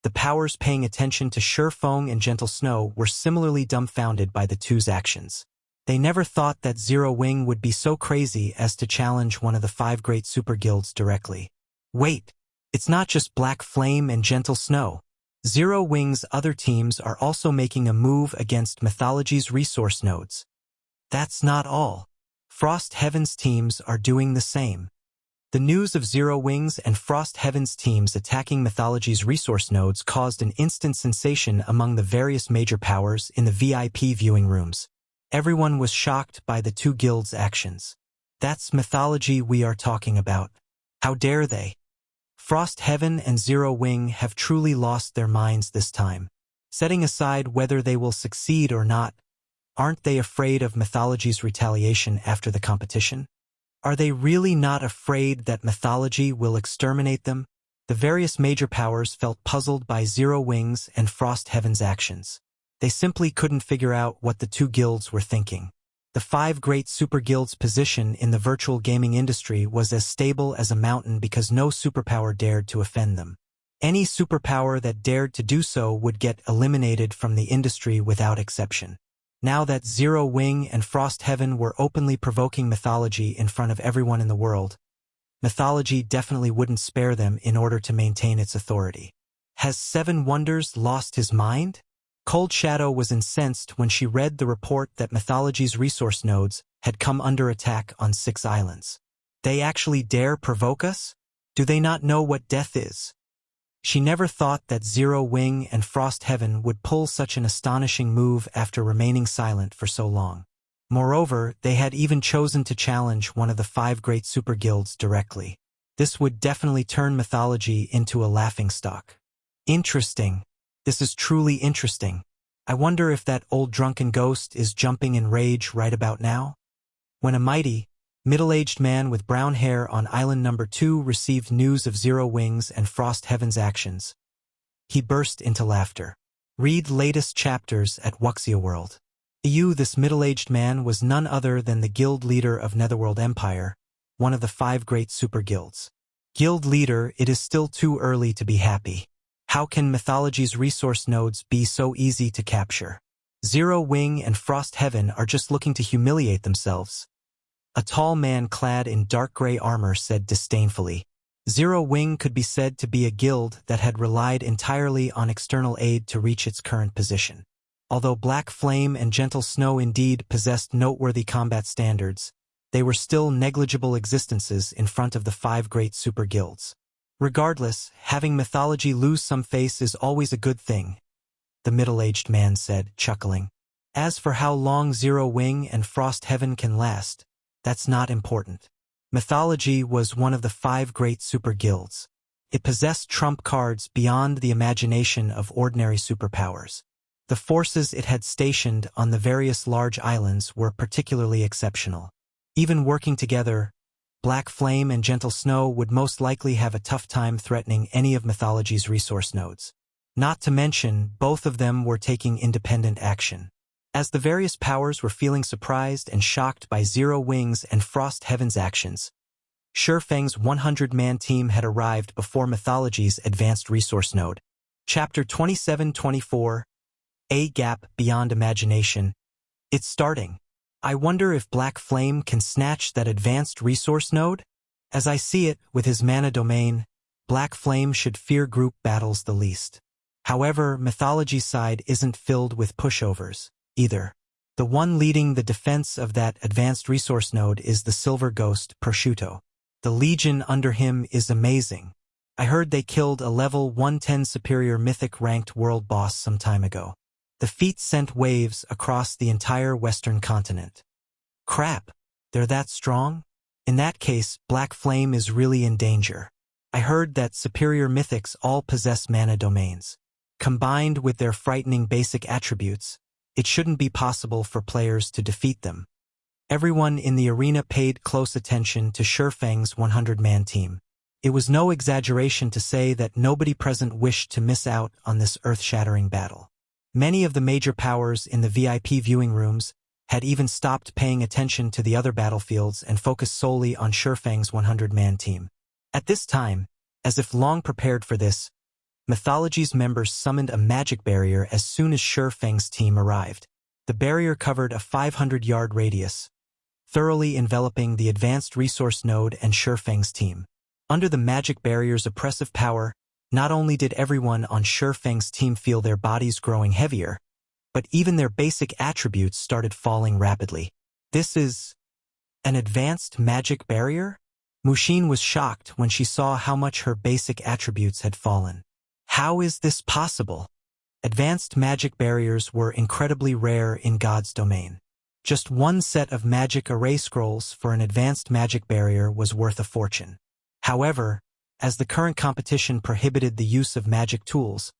the powers paying attention to Shi Feng and Gentle Snow were similarly dumbfounded by the two's actions. They never thought that Zero Wing would be so crazy as to challenge one of the 5 great super guilds directly. Wait, it's not just Black Flame and Gentle Snow. Zero Wing's other teams are also making a move against Mythology's resource nodes. That's not all. Frost Heaven's teams are doing the same. The news of Zero Wing's and Frost Heaven's teams attacking Mythology's resource nodes caused an instant sensation among the various major powers in the VIP viewing rooms. Everyone was shocked by the 2 guilds' actions. That's Mythology we are talking about. How dare they? Frost Heaven and Zero Wing have truly lost their minds this time. Setting aside whether they will succeed or not, aren't they afraid of Mythology's retaliation after the competition? Are they really not afraid that Mythology will exterminate them? The various major powers felt puzzled by Zero Wing's and Frost Heaven's actions. They simply couldn't figure out what the 2 guilds were thinking. The 5 great super guilds' position in the virtual gaming industry was as stable as a mountain because no superpower dared to offend them. Any superpower that dared to do so would get eliminated from the industry without exception. Now that Zero Wing and Frost Heaven were openly provoking Mythology in front of everyone in the world, Mythology definitely wouldn't spare them in order to maintain its authority. Has Seven Wonders lost his mind? Cold Shadow was incensed when she read the report that Mythology's resource nodes had come under attack on 6 islands. They actually dare provoke us? Do they not know what death is? She never thought that Zero Wing and Frost Heaven would pull such an astonishing move after remaining silent for so long. Moreover, they had even chosen to challenge one of the 5 great super guilds directly. This would definitely turn Mythology into a laughingstock. Interesting. This is truly interesting. I wonder if that old drunken ghost is jumping in rage right about now? When a mighty, middle-aged man with brown hair on island number 2 received news of Zero Wing's and Frost Heaven's actions, he burst into laughter. Read latest chapters at Wuxia World. This middle-aged man was none other than the guild leader of Netherworld Empire, one of the 5 great super guilds. Guild leader, it is still too early to be happy. How can Mythology's resource nodes be so easy to capture? Zero Wing and Frost Heaven are just looking to humiliate themselves. A tall man clad in dark gray armor said disdainfully. Zero Wing could be said to be a guild that had relied entirely on external aid to reach its current position. Although Black Flame and Gentle Snow indeed possessed noteworthy combat standards, they were still negligible existences in front of the 5 great super guilds. Regardless, having Mythology lose some face is always a good thing, the middle-aged man said, chuckling. As for how long Zero Wing and Frost Heaven can last, that's not important. Mythology was one of the 5 great super guilds. It possessed trump cards beyond the imagination of ordinary superpowers. The forces it had stationed on the various large islands were particularly exceptional. Even working together, Black Flame and Gentle Snow would most likely have a tough time threatening any of Mythology's resource nodes. Not to mention, both of them were taking independent action. As the various powers were feeling surprised and shocked by Zero Wing's and Frost Heaven's actions, Shi Feng's 100-man team had arrived before Mythology's advanced resource node. Chapter 27-24, A Gap Beyond Imagination. It's starting. I wonder if Black Flame can snatch that advanced resource node? As I see it, with his mana domain, Black Flame should fear group battles the least. However, Mythology's side isn't filled with pushovers, either. The one leading the defense of that advanced resource node is the Silver Ghost, Prosciutto. The legion under him is amazing. I heard they killed a level 110 superior mythic-ranked world boss some time ago. The feat sent waves across the entire Western continent. Crap, they're that strong? In that case, Black Flame is really in danger. I heard that superior mythics all possess mana domains. Combined with their frightening basic attributes, it shouldn't be possible for players to defeat them. Everyone in the arena paid close attention to Shi Feng's 100-man team. It was no exaggeration to say that nobody present wished to miss out on this earth-shattering battle. Many of the major powers in the VIP viewing rooms had even stopped paying attention to the other battlefields and focused solely on Shi Feng's 100-man team. At this time, as if long prepared for this, Mythology's members summoned a magic barrier as soon as Shi Feng's team arrived. The barrier covered a 500-yard radius, thoroughly enveloping the advanced resource node and Shi Feng's team. Under the magic barrier's oppressive power, not only did everyone on Shi Feng's team feel their bodies growing heavier, but even their basic attributes started falling rapidly. This is an advanced magic barrier? Mushin was shocked when she saw how much her basic attributes had fallen. How is this possible? Advanced magic barriers were incredibly rare in God's domain. Just one set of magic array scrolls for an advanced magic barrier was worth a fortune. However, as the current competition prohibited the use of magic tools,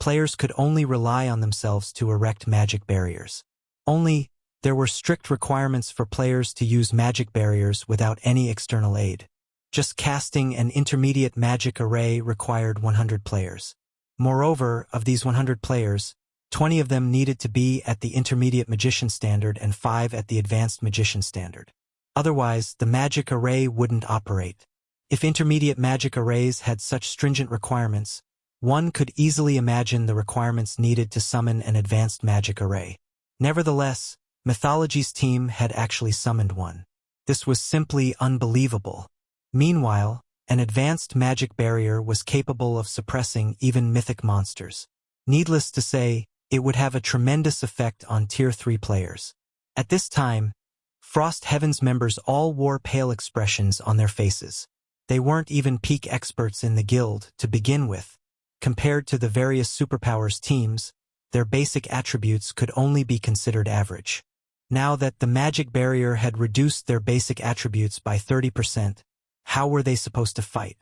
players could only rely on themselves to erect magic barriers. Only, there were strict requirements for players to use magic barriers without any external aid. Just casting an intermediate magic array required 100 players. Moreover, of these 100 players, 20 of them needed to be at the intermediate magician standard and 5 at the advanced magician standard. Otherwise, the magic array wouldn't operate. If intermediate magic arrays had such stringent requirements, one could easily imagine the requirements needed to summon an advanced magic array. Nevertheless, Mythology's team had actually summoned one. This was simply unbelievable. Meanwhile, an advanced magic barrier was capable of suppressing even mythic monsters. Needless to say, it would have a tremendous effect on Tier 3 players. At this time, Frost Heaven's members all wore pale expressions on their faces. They weren't even peak experts in the guild to begin with. Compared to the various superpowers teams, their basic attributes could only be considered average. Now that the magic barrier had reduced their basic attributes by 30%, how were they supposed to fight?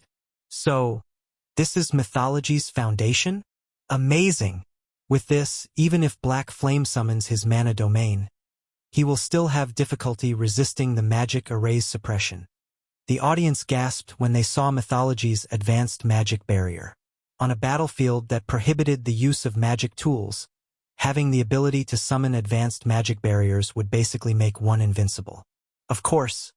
So, this is Mythology's foundation? Amazing! With this, even if Black Flame summons his mana domain, he will still have difficulty resisting the magic array's suppression. The audience gasped when they saw Mythology's advanced magic barrier. On a battlefield that prohibited the use of magic tools, having the ability to summon advanced magic barriers would basically make one invincible. Of course,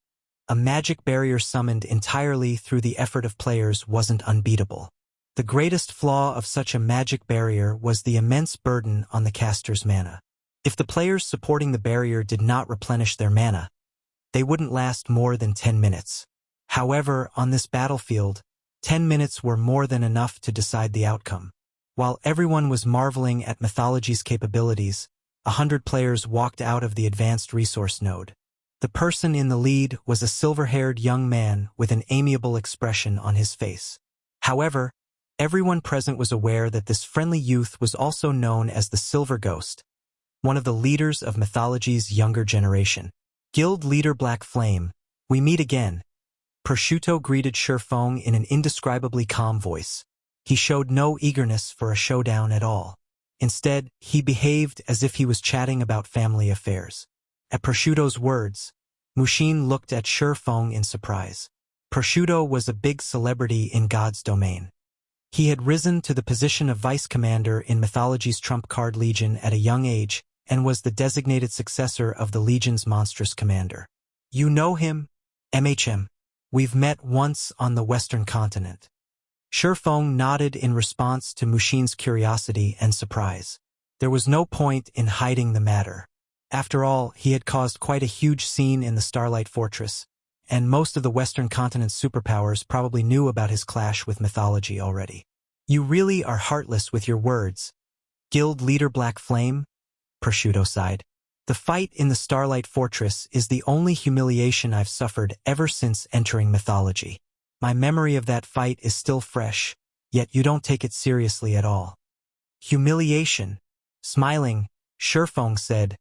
a magic barrier summoned entirely through the effort of players wasn't unbeatable. The greatest flaw of such a magic barrier was the immense burden on the caster's mana. If the players supporting the barrier did not replenish their mana, they wouldn't last more than 10 minutes. However, on this battlefield, 10 minutes were more than enough to decide the outcome. While everyone was marveling at Mythology's capabilities, 100 players walked out of the advanced resource node. The person in the lead was a silver-haired young man with an amiable expression on his face. However, everyone present was aware that this friendly youth was also known as the Silver Ghost, one of the leaders of Mythology's younger generation. Guild leader Black Flame, we meet again. Prosciutto greeted Shi Feng in an indescribably calm voice. He showed no eagerness for a showdown at all. Instead, he behaved as if he was chatting about family affairs. At Prosciutto's words, Mushin looked at Shi Feng in surprise. Prosciutto was a big celebrity in God's domain. He had risen to the position of vice commander in Mythology's trump card Legion at a young age and was the designated successor of the Legion's monstrous commander. You know him? MHM. We've met once on the Western continent. Shi Feng nodded in response to Mushin's curiosity and surprise. There was no point in hiding the matter. After all, he had caused quite a huge scene in the Starlight Fortress, and most of the Western continent's superpowers probably knew about his clash with Mythology already. You really are heartless with your words. Guild leader Black Flame? Prosciutto sighed. The fight in the Starlight Fortress is the only humiliation I've suffered ever since entering Mythology. My memory of that fight is still fresh, yet you don't take it seriously at all. Humiliation. Smiling, Shi Feng said,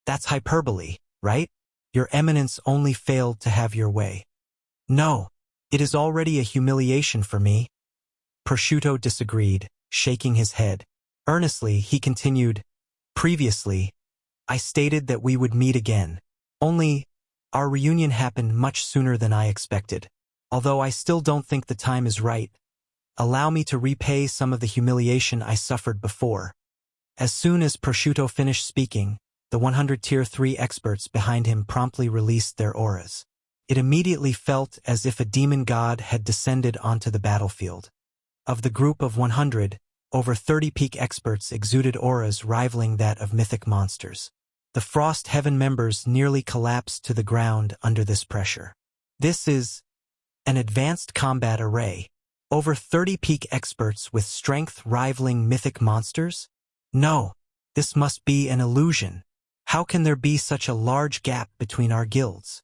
That's hyperbole, right? Your Eminence only failed to have your way. No, it is already a humiliation for me. Prosciutto disagreed, shaking his head. Earnestly, he continued, Previously, I stated that we would meet again. Only, our reunion happened much sooner than I expected. Although I still don't think the time is right, allow me to repay some of the humiliation I suffered before. As soon as Prosciutto finished speaking, the 100 Tier 3 experts behind him promptly released their auras. It immediately felt as if a demon god had descended onto the battlefield. Of the group of 100, over 30 peak experts exuded auras rivaling that of mythic monsters. The Frost Heaven members nearly collapsed to the ground under this pressure. This is an advanced combat array. Over 30 peak experts with strength rivaling mythic monsters? No, this must be an illusion. How can there be such a large gap between our guilds?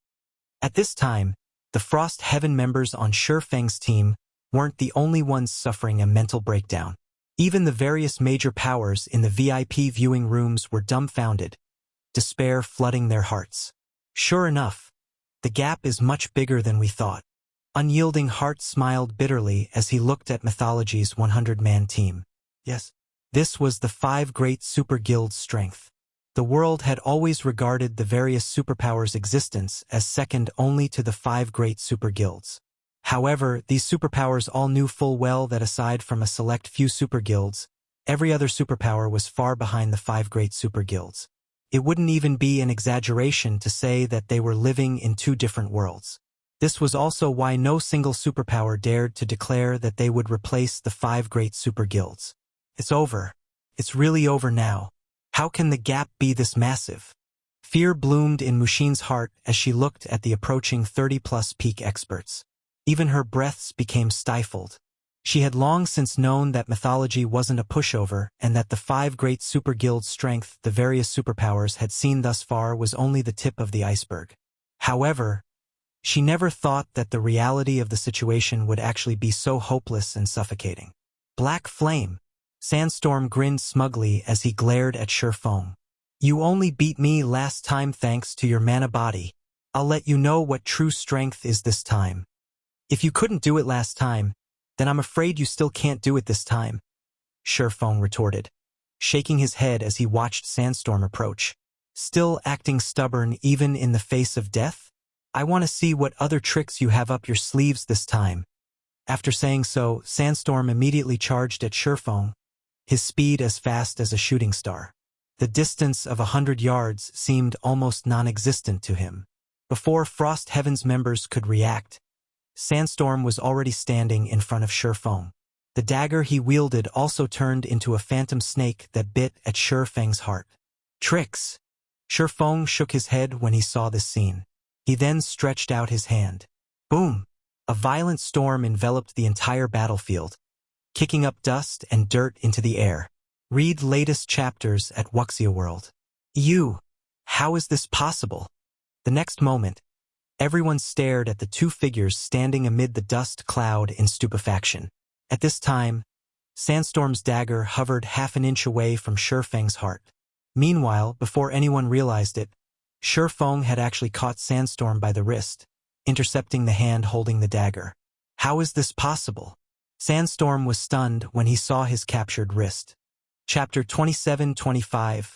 At this time, the Frost Heaven members on Shi Feng's team weren't the only ones suffering a mental breakdown. Even the various major powers in the VIP viewing rooms were dumbfounded, despair flooding their hearts. Sure enough, the gap is much bigger than we thought. Unyielding Heart smiled bitterly as he looked at Mythology's 100-man team. Yes, this was the 5 great super guilds' strength. The world had always regarded the various superpowers' existence as second only to the 5 great super guilds. However, these superpowers all knew full well that aside from a select few super guilds, every other superpower was far behind the 5 great super guilds. It wouldn't even be an exaggeration to say that they were living in 2 different worlds. This was also why no single superpower dared to declare that they would replace the 5 great super guilds. It's over. It's really over now. How can the gap be this massive? Fear bloomed in Mushin's heart as she looked at the approaching 30-plus peak experts. Even her breaths became stifled. She had long since known that Mythology wasn't a pushover and that the 5 great super guilds' strength the various superpowers had seen thus far was only the tip of the iceberg. However, she never thought that the reality of the situation would actually be so hopeless and suffocating. Black Flame. Sandstorm grinned smugly as he glared at Shi Feng. You only beat me last time thanks to your mana body. I'll let you know what true strength is this time. If you couldn't do it last time, then I'm afraid you still can't do it this time, Shi Feng retorted, shaking his head as he watched Sandstorm approach. Still acting stubborn even in the face of death? I want to see what other tricks you have up your sleeves this time. After saying so, Sandstorm immediately charged at Shi Feng, his speed as fast as a shooting star. The distance of 100 yards seemed almost non-existent to him. Before Frost Heaven's members could react, Sandstorm was already standing in front of Shi Feng. The dagger he wielded also turned into a phantom snake that bit at Shi Feng's heart. Tricks! Shi Feng shook his head when he saw this scene. He then stretched out his hand. Boom! A violent storm enveloped the entire battlefield, kicking up dust and dirt into the air. Read latest chapters at Wuxia World. How is this possible? The next moment, everyone stared at the 2 figures standing amid the dust cloud in stupefaction. At this time, Sandstorm's dagger hovered half an inch away from Shi Feng's heart. Meanwhile, before anyone realized it, Shi Feng had actually caught Sandstorm by the wrist, intercepting the hand holding the dagger. How is this possible? Sandstorm was stunned when he saw his captured wrist. Chapter 27-25.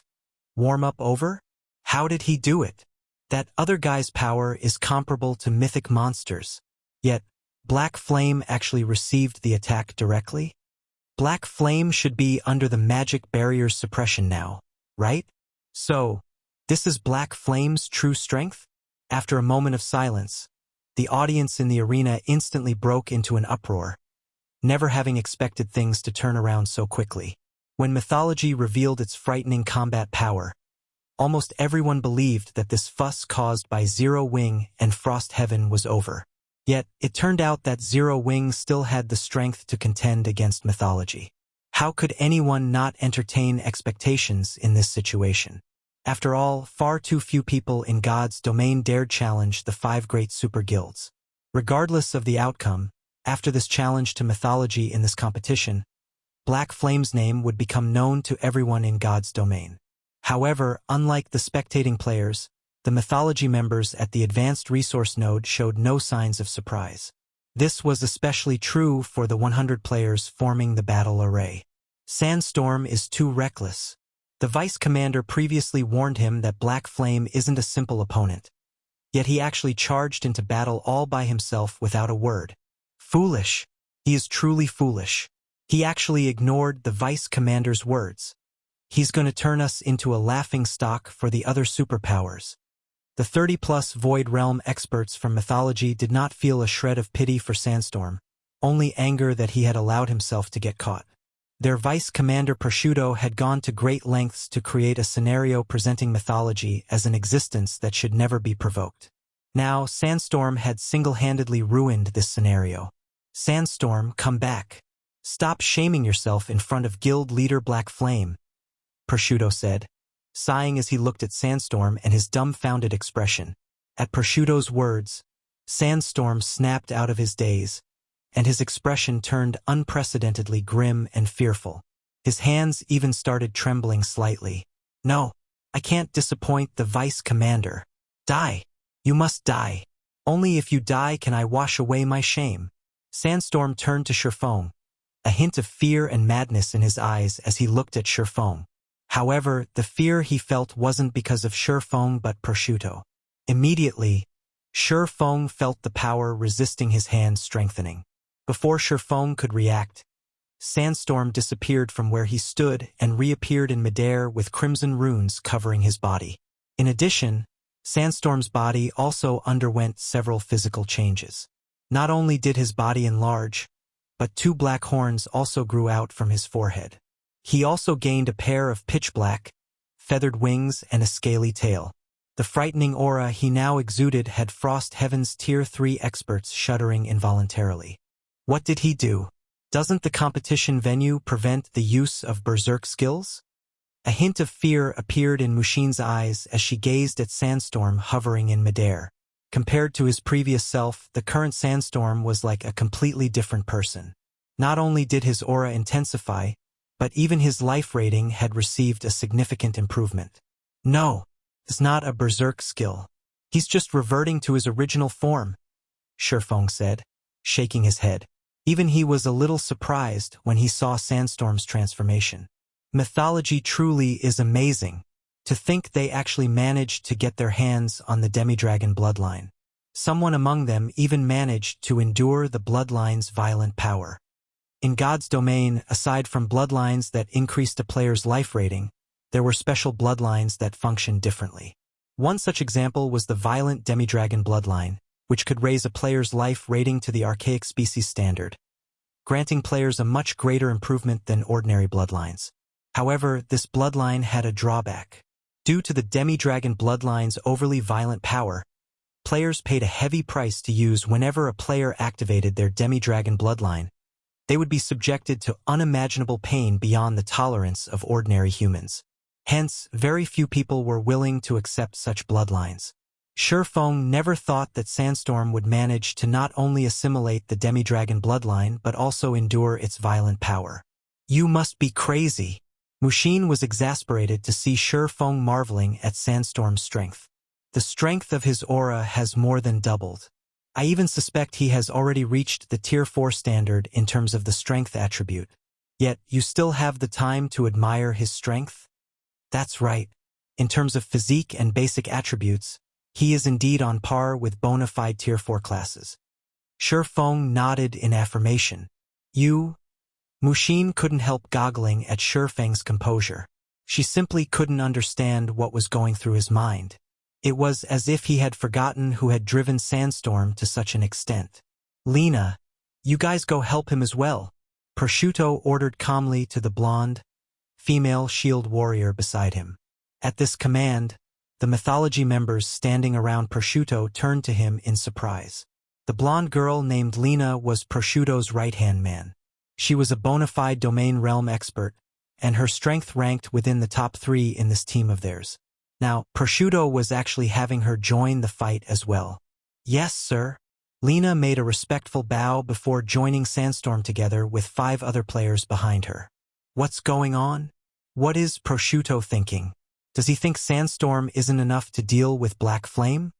Warm-up over? How did he do it? That other guy's power is comparable to mythic monsters. Yet, Black Flame actually received the attack directly? Black Flame should be under the magic barrier's suppression now, right? So, this is Black Flame's true strength? After a moment of silence, the audience in the arena instantly broke into an uproar, never having expected things to turn around so quickly. When Mythology revealed its frightening combat power, almost everyone believed that this fuss caused by Zero Wing and Frost Heaven was over. Yet, it turned out that Zero Wing still had the strength to contend against Mythology. How could anyone not entertain expectations in this situation? After all, far too few people in God's domain dared challenge the 5 great super guilds. Regardless of the outcome, after this challenge to Mythology in this competition, Black Flame's name would become known to everyone in God's domain. However, unlike the spectating players, the Mythology members at the Advanced Resource Node showed no signs of surprise. This was especially true for the 100 players forming the battle array. Sandstorm is too reckless. The Vice Commander previously warned him that Black Flame isn't a simple opponent. Yet he actually charged into battle all by himself without a word. Foolish. He is truly foolish. He actually ignored the Vice Commander's words. He's gonna turn us into a laughing stock for the other superpowers. The 30-plus Void Realm experts from mythology did not feel a shred of pity for Sandstorm, only anger that he had allowed himself to get caught. Their Vice Commander Prosciutto had gone to great lengths to create a scenario presenting mythology as an existence that should never be provoked. Now, Sandstorm had single-handedly ruined this scenario. Sandstorm, come back. Stop shaming yourself in front of Guild Leader Black Flame, Prosciutto said, sighing as he looked at Sandstorm and his dumbfounded expression. At Prosciutto's words, Sandstorm snapped out of his daze, and his expression turned unprecedentedly grim and fearful. His hands even started trembling slightly. No, I can't disappoint the Vice Commander. Die. You must die. Only if you die can I wash away my shame. Sandstorm turned to Shi Feng, a hint of fear and madness in his eyes as he looked at Shi Feng. However, the fear he felt wasn't because of Shi Feng but Prosciutto. Immediately, Shi Feng felt the power resisting his hand strengthening. Before Shi Feng could react, Sandstorm disappeared from where he stood and reappeared in midair with crimson runes covering his body. In addition, Sandstorm's body also underwent several physical changes. Not only did his body enlarge, but 2 black horns also grew out from his forehead. He also gained a pair of pitch-black, feathered wings and a scaly tail. The frightening aura he now exuded had Frost Heaven's Tier 3 experts shuddering involuntarily. What did he do? Doesn't the competition venue prevent the use of berserk skills? A hint of fear appeared in Mushin's eyes as she gazed at Sandstorm hovering in midair. Compared to his previous self, the current Sandstorm was like a completely different person. Not only did his aura intensify, but even his life rating had received a significant improvement. No, it's not a berserk skill. He's just reverting to his original form, Shi Feng said, shaking his head. Even he was a little surprised when he saw Sandstorm's transformation. Mythology truly is amazing. To think they actually managed to get their hands on the demi-dragon bloodline. Someone among them even managed to endure the bloodline's violent power. In God's domain, aside from bloodlines that increased a player's life rating, there were special bloodlines that functioned differently. One such example was the violent demi-dragon bloodline, which could raise a player's life rating to the archaic species standard, granting players a much greater improvement than ordinary bloodlines. However, this bloodline had a drawback. Due to the demi-dragon bloodline's overly violent power, players paid a heavy price to use whenever a player activated their demi-dragon bloodline. They would be subjected to unimaginable pain beyond the tolerance of ordinary humans. Hence, very few people were willing to accept such bloodlines. Shi Feng never thought that Sandstorm would manage to not only assimilate the demi-dragon bloodline but also endure its violent power. You must be crazy. Mushin was exasperated to see Shi Feng marveling at Sandstorm's strength. The strength of his aura has more than doubled. I even suspect he has already reached the Tier 4 standard in terms of the strength attribute. Yet, you still have the time to admire his strength? That's right. In terms of physique and basic attributes, he is indeed on par with bona fide Tier 4 classes. Shi Feng nodded in affirmation. Mushin couldn't help goggling at Shi Feng's composure. She simply couldn't understand what was going through his mind. It was as if he had forgotten who had driven Sandstorm to such an extent. Lena, you guys go help him as well, Prosciutto ordered calmly to the blonde, female shield warrior beside him. At this command, the mythology members standing around Prosciutto turned to him in surprise. The blonde girl named Lena was Prosciutto's right-hand man. She was a bona fide domain realm expert, and her strength ranked within the top 3 in this team of theirs. Now, Prosciutto was actually having her join the fight as well. Yes, sir. Lena made a respectful bow before joining Sandstorm together with 5 other players behind her. What's going on? What is Prosciutto thinking? Does he think Sandstorm isn't enough to deal with Black Flame?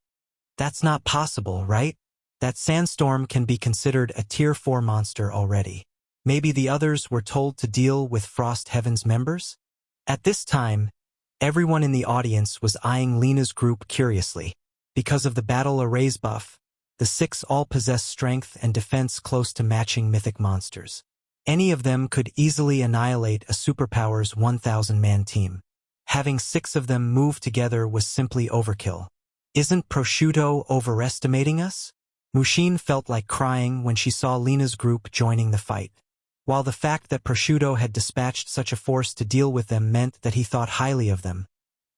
That's not possible, right? That Sandstorm can be considered a Tier 4 monster already. Maybe the others were told to deal with Frost Heaven's members? At this time, everyone in the audience was eyeing Lena's group curiously. Because of the battle arrays buff, the 6 all possess strength and defense close to matching mythic monsters. Any of them could easily annihilate a superpower's 1,000-man team. Having 6 of them move together was simply overkill. Isn't Prosciutto overestimating us? Mushin felt like crying when she saw Lena's group joining the fight. While the fact that Prosciutto had dispatched such a force to deal with them meant that he thought highly of them,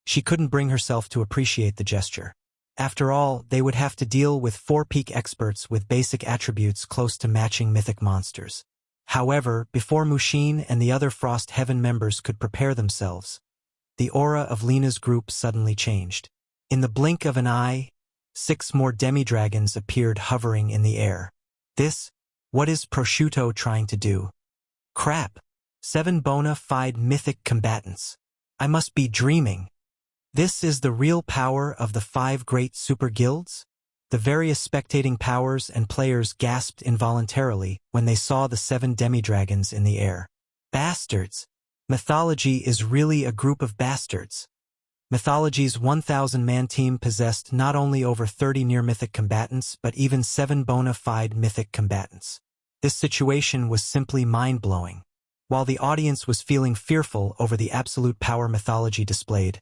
she couldn't bring herself to appreciate the gesture. After all, they would have to deal with 4 peak experts with basic attributes close to matching mythic monsters. However, before Mushin and the other Frost Heaven members could prepare themselves, the aura of Lena's group suddenly changed. In the blink of an eye, 6 more demi-dragons appeared hovering in the air. What is Prosciutto trying to do? Crap! 7 bona fide mythic combatants. I must be dreaming. This is the real power of the 5 great super guilds? The various spectating powers and players gasped involuntarily when they saw the 7 demi-dragons in the air. Bastards! Mythology is really a group of bastards. Mythology's 1,000-man team possessed not only over 30 near-mythic combatants but even 7 bona fide mythic combatants. This situation was simply mind-blowing. While the audience was feeling fearful over the absolute power Mythology displayed,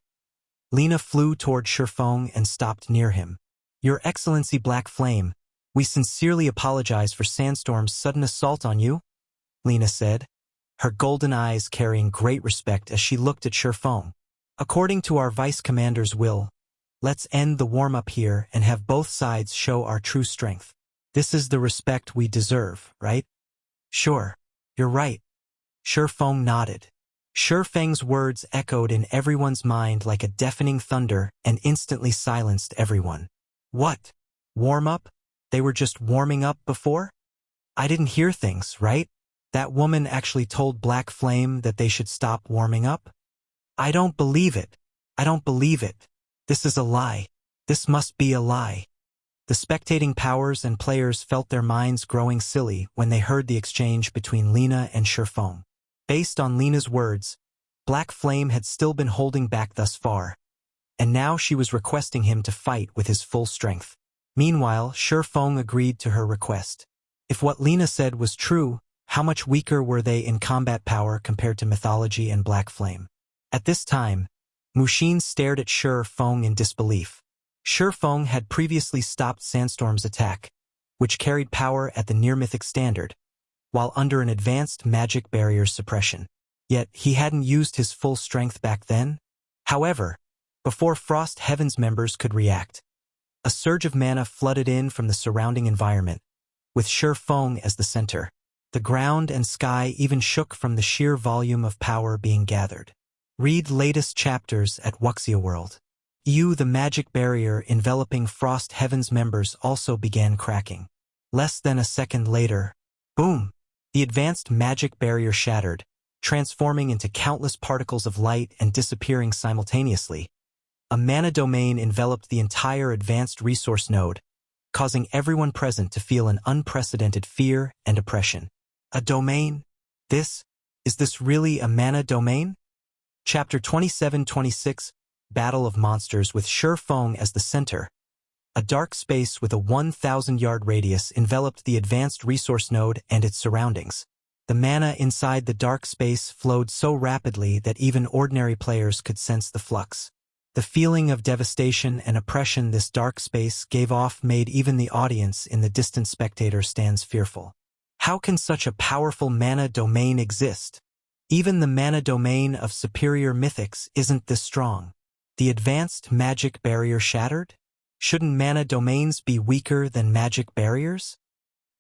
Lena flew toward Shi Feng and stopped near him. Your Excellency Black Flame, we sincerely apologize for Sandstorm's sudden assault on you, Lena said, her golden eyes carrying great respect as she looked at Shi Feng. According to our Vice Commander's will, let's end the warm-up here and have both sides show our true strength. This is the respect we deserve, right? Sure, you're right. Shi Feng nodded. Shi Feng's words echoed in everyone's mind like a deafening thunder and instantly silenced everyone. What? Warm up? They were just warming up before? I didn't hear things, right? That woman actually told Black Flame that they should stop warming up? I don't believe it. I don't believe it. This is a lie. This must be a lie. The spectating powers and players felt their minds growing silly when they heard the exchange between Lena and Shi Feng. Based on Lena's words, Black Flame had still been holding back thus far, and now she was requesting him to fight with his full strength. Meanwhile, Shi Feng agreed to her request. If what Lena said was true, how much weaker were they in combat power compared to Mythology and Black Flame? At this time, Mushin stared at Shi Feng in disbelief. Shi Feng had previously stopped Sandstorm's attack, which carried power at the near-mythic standard, while under an advanced magic barrier suppression. Yet he hadn't used his full strength back then. However, before Frost Heaven's members could react, a surge of mana flooded in from the surrounding environment, with Shi Feng as the center. The ground and sky even shook from the sheer volume of power being gathered. Read latest chapters at Wuxia World. The magic barrier enveloping Frost Heaven's members also began cracking. Less than a second later, boom! The advanced magic barrier shattered, transforming into countless particles of light and disappearing simultaneously. A mana domain enveloped the entire advanced resource node, causing everyone present to feel an unprecedented fear and oppression. A domain? Is this really a mana domain? Chapter 27-26, Battle of Monsters with Shi Feng as the center. A dark space with a 1,000-yard radius enveloped the advanced resource node and its surroundings. The mana inside the dark space flowed so rapidly that even ordinary players could sense the flux. The feeling of devastation and oppression this dark space gave off made even the audience in the distant spectator stands fearful. How can such a powerful mana domain exist? Even the mana domain of superior mythics isn't this strong. The advanced magic barrier shattered? Shouldn't mana domains be weaker than magic barriers?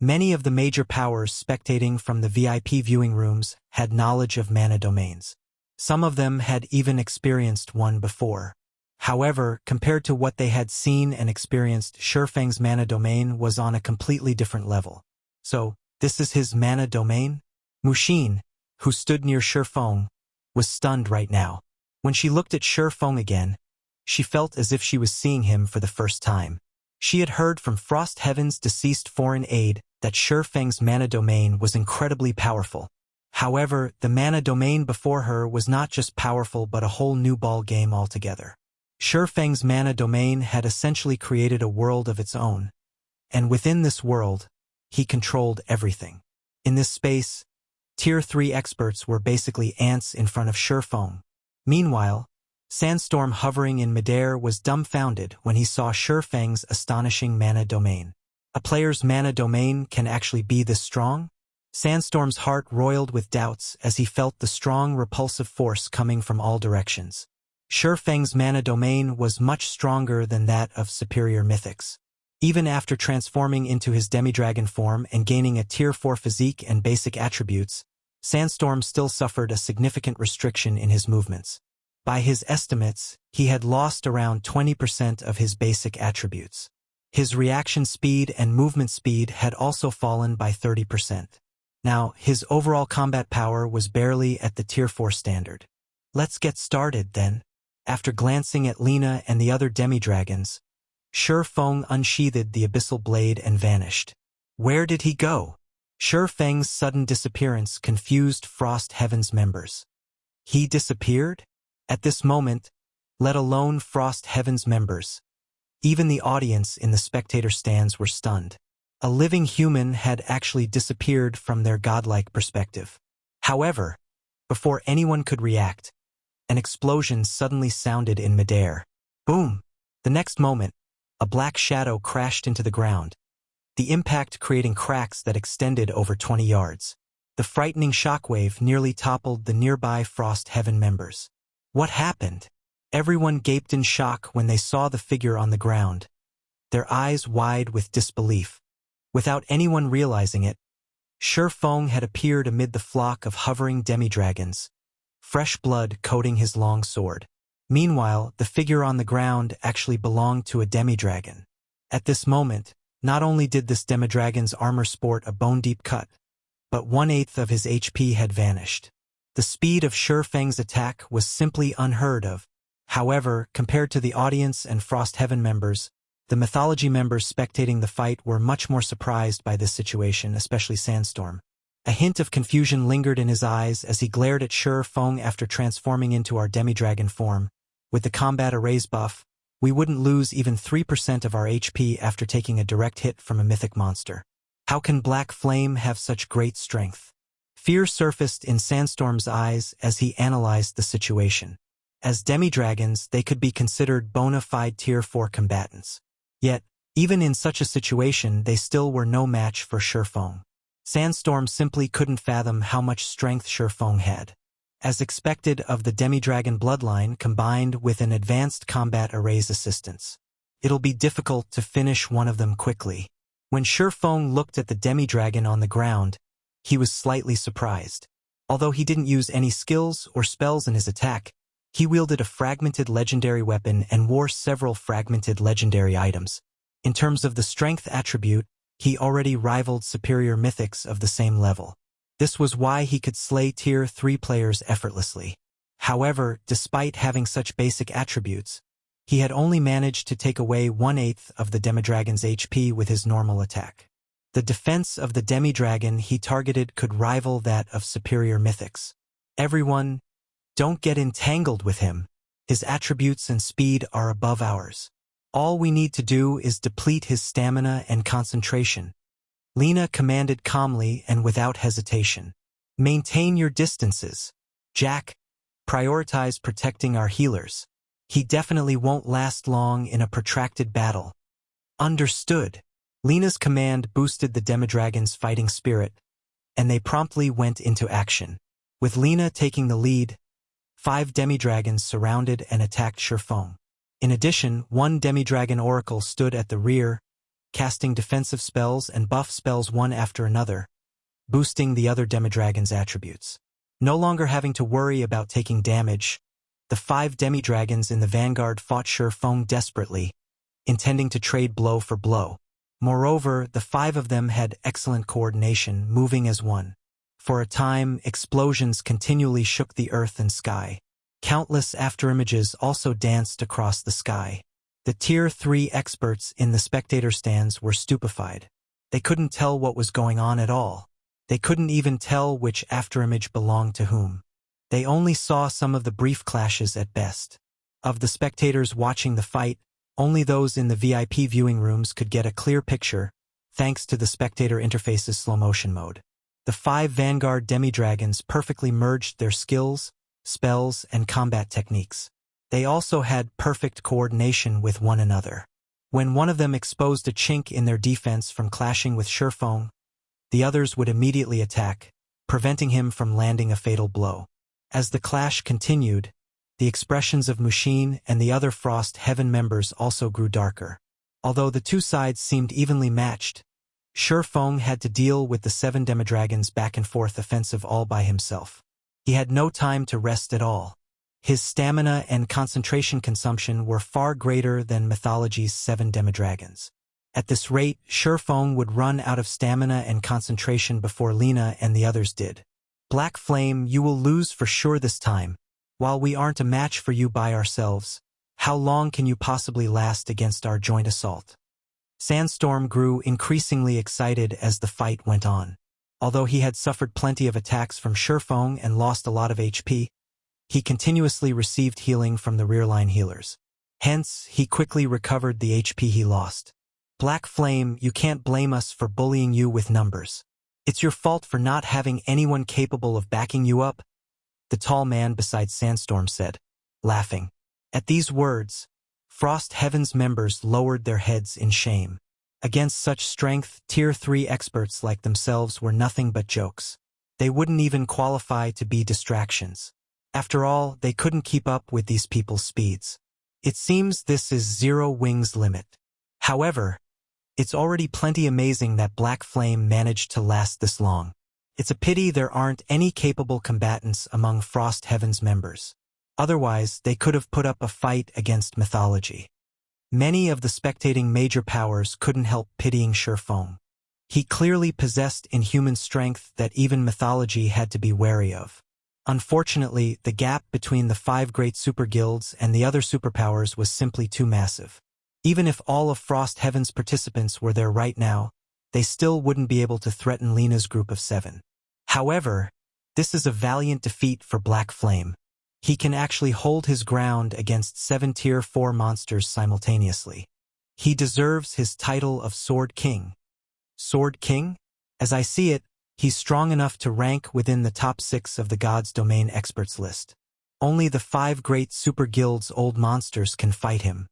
Many of the major powers spectating from the VIP viewing rooms had knowledge of mana domains. Some of them had even experienced one before. However, compared to what they had seen and experienced, Shi Feng's mana domain was on a completely different level. So, this is his mana domain? Mushin, who stood near Shi Feng, was stunned right now. When she looked at Shi Feng again, she felt as if she was seeing him for the first time. She had heard from Frost Heaven's deceased foreign aide that Shi Feng's mana domain was incredibly powerful. However, the mana domain before her was not just powerful but a whole new ball game altogether. Shi Feng's mana domain had essentially created a world of its own, and within this world, he controlled everything. In this space, Tier 3 experts were basically ants in front of Shi Feng. Meanwhile, Sandstorm hovering in midair was dumbfounded when he saw Shi Feng's astonishing mana domain. A player's mana domain can actually be this strong? Sandstorm's heart roiled with doubts as he felt the strong repulsive force coming from all directions. Shi Feng's mana domain was much stronger than that of superior mythics. Even after transforming into his demi-dragon form and gaining a Tier 4 physique and basic attributes, Sandstorm still suffered a significant restriction in his movements. By his estimates, he had lost around 20% of his basic attributes. His reaction speed and movement speed had also fallen by 30%. Now, his overall combat power was barely at the Tier 4 standard. Let's get started, then. After glancing at Lina and the other demi-dragons, Shi Feng unsheathed the abyssal blade and vanished. Where did he go? Shi Feng's sudden disappearance confused Frost Heaven's members. He disappeared? At this moment, let alone Frost Heaven's members, even the audience in the spectator stands were stunned. A living human had actually disappeared from their godlike perspective. However, before anyone could react, an explosion suddenly sounded in midair. Boom! The next moment, a black shadow crashed into the ground, the impact creating cracks that extended over 20 yards. The frightening shockwave nearly toppled the nearby Frost Heaven members. What happened? Everyone gaped in shock when they saw the figure on the ground, their eyes wide with disbelief. Without anyone realizing it, Shi Feng had appeared amid the flock of hovering demi-dragons, fresh blood coating his long sword. Meanwhile, the figure on the ground actually belonged to a demi-dragon. At this moment, not only did this demi-dragon's armor sport a bone-deep cut, but 1/8 of his HP had vanished. The speed of Shi Feng's attack was simply unheard of. However, compared to the audience and Frost Heaven members, the mythology members spectating the fight were much more surprised by this situation, especially Sandstorm. A hint of confusion lingered in his eyes as he glared at Shi Feng after transforming into our demi-dragon form. With the combat erase buff, we wouldn't lose even 3% of our HP after taking a direct hit from a mythic monster. How can Black Flame have such great strength? Fear surfaced in Sandstorm's eyes as he analyzed the situation. As demi-dragons, they could be considered bona fide Tier 4 combatants. Yet, even in such a situation, they still were no match for Shi Feng. Sandstorm simply couldn't fathom how much strength Shi Feng had. As expected of the demi-dragon bloodline combined with an advanced combat erase assistance, it'll be difficult to finish one of them quickly. When Shi Feng looked at the demi-dragon on the ground, he was slightly surprised. Although he didn't use any skills or spells in his attack, he wielded a fragmented legendary weapon and wore several fragmented legendary items. In terms of the strength attribute, he already rivaled superior mythics of the same level. This was why he could slay Tier 3 players effortlessly. However, despite having such basic attributes, he had only managed to take away 1/8 of the demi-dragon's HP with his normal attack. The defense of the demi-dragon he targeted could rival that of superior mythics. Everyone, don't get entangled with him. His attributes and speed are above ours. All we need to do is deplete his stamina and concentration. Lina commanded calmly and without hesitation. Maintain your distances. Jack, prioritize protecting our healers. He definitely won't last long in a protracted battle. Understood. Lina's command boosted the demi-dragon's fighting spirit, and they promptly went into action. With Lina taking the lead, 5 demi-dragons surrounded and attacked Shi Feng. In addition, 1 demi-dragon oracle stood at the rear, casting defensive spells and buff spells one after another, boosting the other demi-dragon's attributes. No longer having to worry about taking damage, the 5 demi-dragons in the vanguard fought Shi Feng desperately, intending to trade blow for blow. Moreover, the 5 of them had excellent coordination, moving as one. For a time, explosions continually shook the earth and sky. Countless afterimages also danced across the sky. The Tier 3 experts in the spectator stands were stupefied. They couldn't tell what was going on at all. They couldn't even tell which afterimage belonged to whom. They only saw some of the brief clashes at best. Of the spectators watching the fight, only those in the VIP viewing rooms could get a clear picture, thanks to the spectator interface's slow-motion mode. The 5 Vanguard demi-dragons perfectly merged their skills, spells, and combat techniques. They also had perfect coordination with one another. When one of them exposed a chink in their defense from clashing with Shi Feng, the others would immediately attack, preventing him from landing a fatal blow. As the clash continued, the expressions of Mushin and the other Frost Heaven members also grew darker. Although the two sides seemed evenly matched, Shi Feng had to deal with the 7 demi-dragons back and forth offensive all by himself. He had no time to rest at all. His stamina and concentration consumption were far greater than mythology's 7 demi-dragons. At this rate, Shi Feng would run out of stamina and concentration before Lina and the others did. Black Flame, you will lose for sure this time. While we aren't a match for you by ourselves, how long can you possibly last against our joint assault? Sandstorm grew increasingly excited as the fight went on. Although he had suffered plenty of attacks from Shi Feng and lost a lot of HP, he continuously received healing from the rear-line healers. Hence, he quickly recovered the HP he lost. Black Flame, you can't blame us for bullying you with numbers. It's your fault for not having anyone capable of backing you up, the tall man beside Sandstorm said, laughing. At these words, Frost Heaven's members lowered their heads in shame. Against such strength, Tier 3 experts like themselves were nothing but jokes. They wouldn't even qualify to be distractions. After all, they couldn't keep up with these people's speeds. It seems this is Zero Wing's limit. However, it's already plenty amazing that Black Flame managed to last this long. It's a pity there aren't any capable combatants among Frost Heaven's members. Otherwise, they could have put up a fight against mythology. Many of the spectating major powers couldn't help pitying Shi Feng. He clearly possessed inhuman strength that even mythology had to be wary of. Unfortunately, the gap between the 5 great super guilds and the other superpowers was simply too massive. Even if all of Frost Heaven's participants were there right now, they still wouldn't be able to threaten Lina's group of 7. However, this is a valiant defeat for Black Flame. He can actually hold his ground against 7 Tier 4 monsters simultaneously. He deserves his title of Sword King. Sword King? As I see it, he's strong enough to rank within the top 6 of the God's Domain experts list. Only the 5 great super guilds' old monsters can fight him.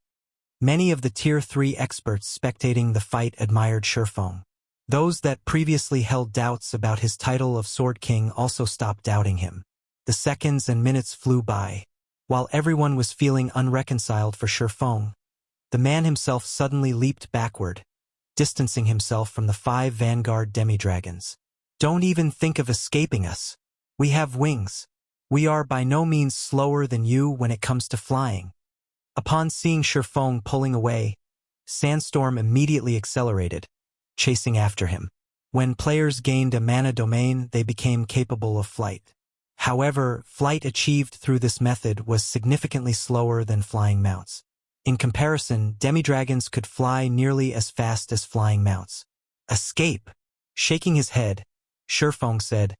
Many of the Tier 3 experts spectating the fight admired Shi Feng. Those that previously held doubts about his title of Sword King also stopped doubting him. The seconds and minutes flew by. While everyone was feeling unreconciled for Shi Feng, the man himself suddenly leaped backward, distancing himself from the 5 Vanguard demi-dragons. Don't even think of escaping us. We have wings. We are by no means slower than you when it comes to flying. Upon seeing Shi Feng pulling away, Sandstorm immediately accelerated, chasing after him. When players gained a mana domain, they became capable of flight. However, flight achieved through this method was significantly slower than flying mounts. In comparison, demi-dragons could fly nearly as fast as flying mounts. Escape! Shaking his head, Shi Feng said,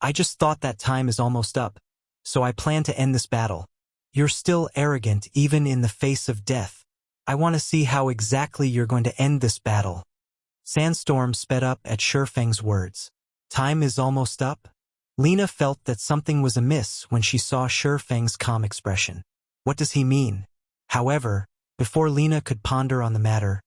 I just thought that time is almost up, so I plan to end this battle. You're still arrogant even in the face of death. I want to see how exactly you're going to end this battle. Sandstorm sped up at Shi Feng's words. Time is almost up? Lina felt that something was amiss when she saw Shi Feng's calm expression. What does he mean? However, before Lina could ponder on the matter,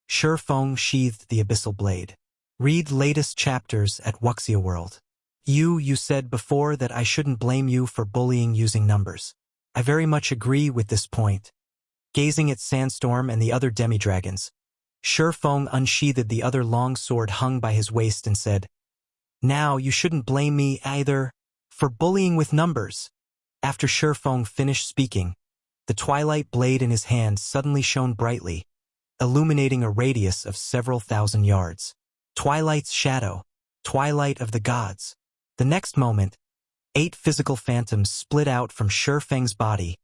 Shi Feng sheathed the abyssal blade. Read latest chapters at Wuxia World. You said before that I shouldn't blame you for bullying using numbers. I very much agree with this point. Gazing at Sandstorm and the other demi-dragons, Shi Feng unsheathed the other long sword hung by his waist and said, Now you shouldn't blame me either for bullying with numbers. After Shi Feng finished speaking, the twilight blade in his hand suddenly shone brightly, illuminating a radius of several thousand yards. Twilight's shadow, twilight of the gods. The next moment, 8 physical phantoms split out from Shi Feng's body,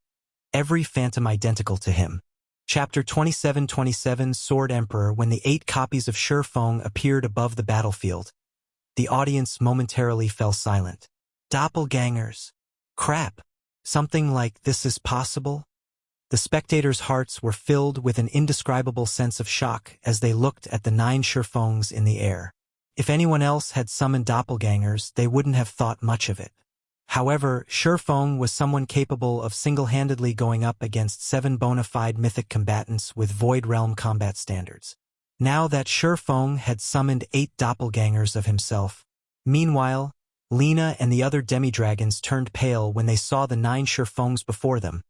every phantom identical to him. Chapter 2727 Sword Emperor. When the 8 copies of Shi Feng appeared above the battlefield, the audience momentarily fell silent. Doppelgangers. Crap. Something like this is possible? The spectators' hearts were filled with an indescribable sense of shock as they looked at the 9 Shi Fengs in the air. If anyone else had summoned doppelgangers, they wouldn't have thought much of it. However, Shi Feng was someone capable of single-handedly going up against 7 bona fide mythic combatants with Void Realm combat standards. Now that Shi Feng had summoned 8 doppelgangers of himself. Meanwhile, Lina and the other demi-dragons turned pale when they saw the 9 Shi Fengs before them,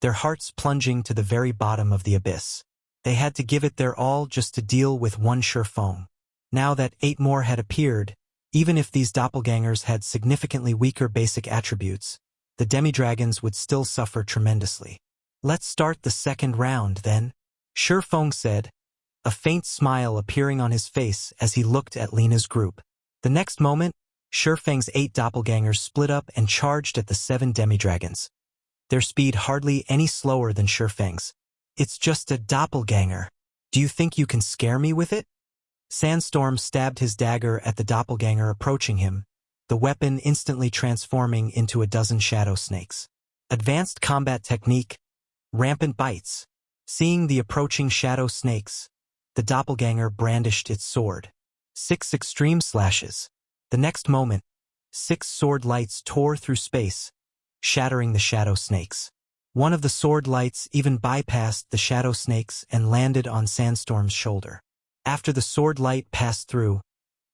their hearts plunging to the very bottom of the abyss. They had to give it their all just to deal with 1 Shi Feng. Now that 8 more had appeared, even if these doppelgangers had significantly weaker basic attributes, the demi-dragons would still suffer tremendously. "Let's start the second round, then," Shi Feng said, a faint smile appearing on his face as he looked at Lina's group. The next moment, Shi Feng's 8 doppelgangers split up and charged at the 7 demi-dragons. Their speed hardly any slower than Shi Feng's. "It's just a doppelganger. Do you think you can scare me with it?" Sandstorm stabbed his dagger at the doppelganger approaching him, the weapon instantly transforming into a dozen shadow snakes. Advanced combat technique, rampant bites. Seeing the approaching shadow snakes, the doppelganger brandished its sword. 6 extreme slashes. The next moment, 6 sword lights tore through space, shattering the shadow snakes. One of the sword lights even bypassed the shadow snakes and landed on Sandstorm's shoulder. After the sword light passed through,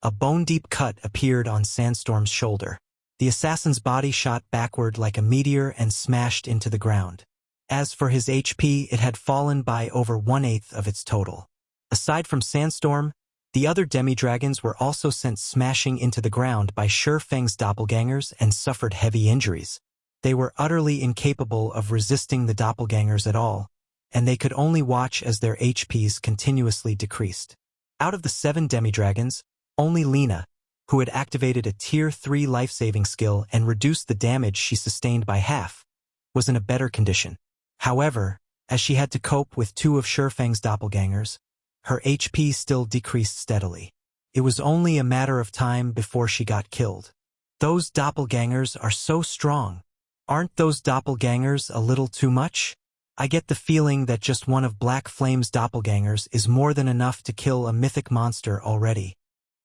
a bone-deep cut appeared on Sandstorm's shoulder. The assassin's body shot backward like a meteor and smashed into the ground. As for his HP, it had fallen by over 1/8 of its total. Aside from Sandstorm, the other demi-dragons were also sent smashing into the ground by Shi Feng's doppelgangers and suffered heavy injuries. They were utterly incapable of resisting the doppelgangers at all, and they could only watch as their HPs continuously decreased. Out of the 7 demi-dragons, only Lina, who had activated a Tier 3 life-saving skill and reduced the damage she sustained by half, was in a better condition. However, as she had to cope with 2 of Shi Feng's doppelgangers, her HP still decreased steadily. It was only a matter of time before she got killed. "Those doppelgangers are so strong. Aren't those doppelgangers a little too much? I get the feeling that just one of Black Flame's doppelgangers is more than enough to kill a mythic monster already."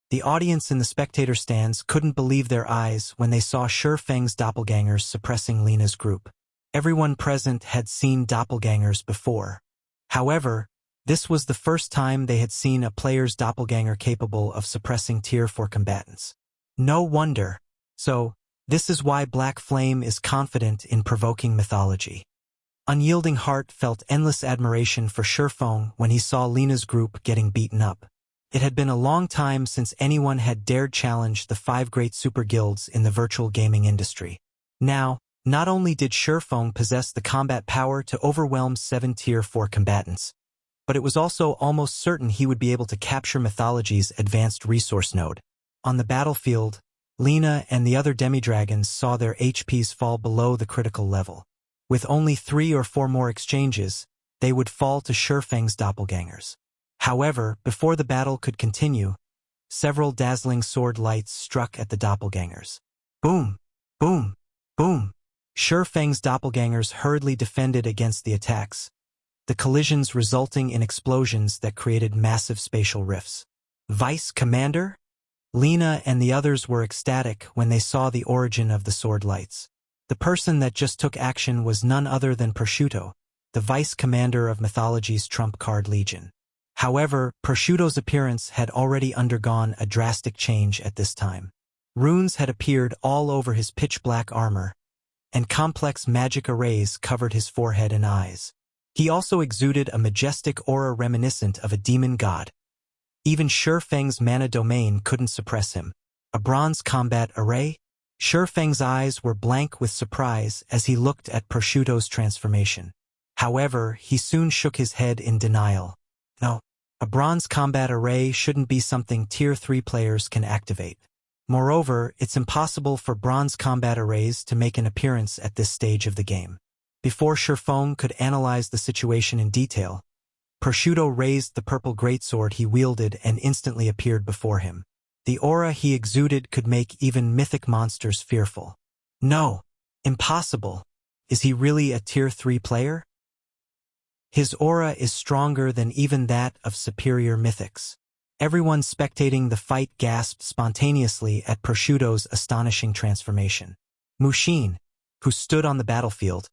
The audience in the spectator stands couldn't believe their eyes when they saw Shi Feng's doppelgangers suppressing Lina's group. Everyone present had seen doppelgangers before. However, this was the first time they had seen a player's doppelganger capable of suppressing Tier 4 combatants. No wonder. So, this is why Black Flame is confident in provoking mythology. Unyielding Heart felt endless admiration for Shi Feng when he saw Lina's group getting beaten up. It had been a long time since anyone had dared challenge the 5 great super guilds in the virtual gaming industry. Now, not only did Shi Feng possess the combat power to overwhelm 7 Tier 4 combatants, but it was also almost certain he would be able to capture mythology's advanced resource node. On the battlefield, Lina and the other demi-dragons saw their HPs fall below the critical level. With only 3 or 4 more exchanges, they would fall to Shi Feng's doppelgangers. However, before the battle could continue, several dazzling sword lights struck at the doppelgangers. Boom! Boom! Boom! Shi Feng's doppelgangers hurriedly defended against the attacks, the collisions resulting in explosions that created massive spatial rifts. "Vice Commander?" Lina and the others were ecstatic when they saw the origin of the sword lights. The person that just took action was none other than Prosciutto, the vice commander of mythology's trump card legion. However, Prosciutto's appearance had already undergone a drastic change at this time. Runes had appeared all over his pitch-black armor, and complex magic arrays covered his forehead and eyes. He also exuded a majestic aura reminiscent of a demon god. Even Shi Feng's mana domain couldn't suppress him. A bronze combat array? Shi Feng's eyes were blank with surprise as he looked at Prosciutto's transformation. However, he soon shook his head in denial. No, a bronze combat array shouldn't be something Tier 3 players can activate. Moreover, it's impossible for bronze combat arrays to make an appearance at this stage of the game. Before Shi Feng could analyze the situation in detail, Prosciutto raised the purple greatsword he wielded and instantly appeared before him. The aura he exuded could make even mythic monsters fearful. No, impossible. Is he really a Tier 3 player? His aura is stronger than even that of superior mythics. Everyone spectating the fight gasped spontaneously at Prosciutto's astonishing transformation. Mushin, who stood on the battlefield,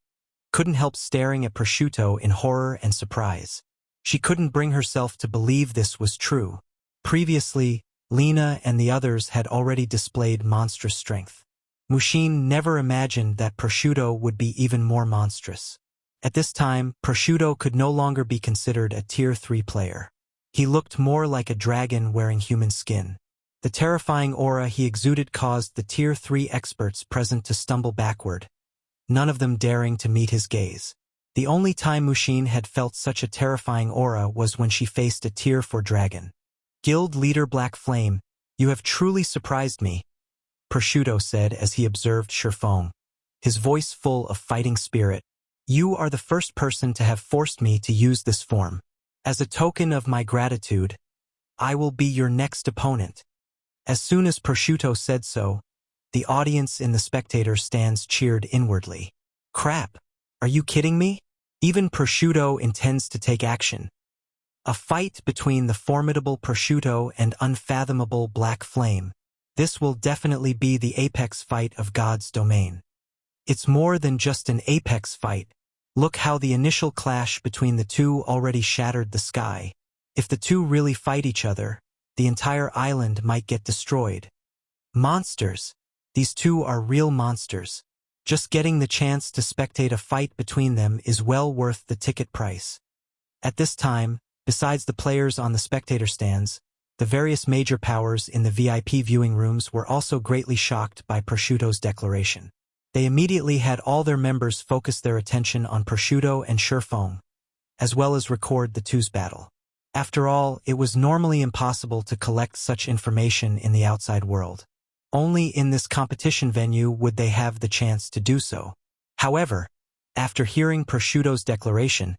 couldn't help staring at Prosciutto in horror and surprise. She couldn't bring herself to believe this was true. Previously, Lena and the others had already displayed monstrous strength. Mushin never imagined that Prosciutto would be even more monstrous. At this time, Prosciutto could no longer be considered a Tier 3 player. He looked more like a dragon wearing human skin. The terrifying aura he exuded caused the Tier 3 experts present to stumble backward, none of them daring to meet his gaze. The only time Mushin had felt such a terrifying aura was when she faced a Tier 4 dragon. Guild leader Black Flame, you have truly surprised me, Prosciutto said as he observed Shi Feng, his voice full of fighting spirit. You are the first person to have forced me to use this form. As a token of my gratitude, I will be your next opponent. As soon as Prosciutto said so, the audience in the spectator stands cheered inwardly. Crap, are you kidding me? Even Prosciutto intends to take action. A fight between the formidable Prosciutto and unfathomable Black Flame. This will definitely be the apex fight of God's domain. It's more than just an apex fight. Look how the initial clash between the two already shattered the sky. If the two really fight each other, the entire island might get destroyed. Monsters. These two are real monsters. Just getting the chance to spectate a fight between them is well worth the ticket price. At this time, besides the players on the spectator stands, the various major powers in the VIP viewing rooms were also greatly shocked by Prosciutto's declaration. They immediately had all their members focus their attention on Prosciutto and Shi Feng, as well as record the two's battle. After all, it was normally impossible to collect such information in the outside world. Only in this competition venue would they have the chance to do so. However, after hearing Prosciutto's declaration,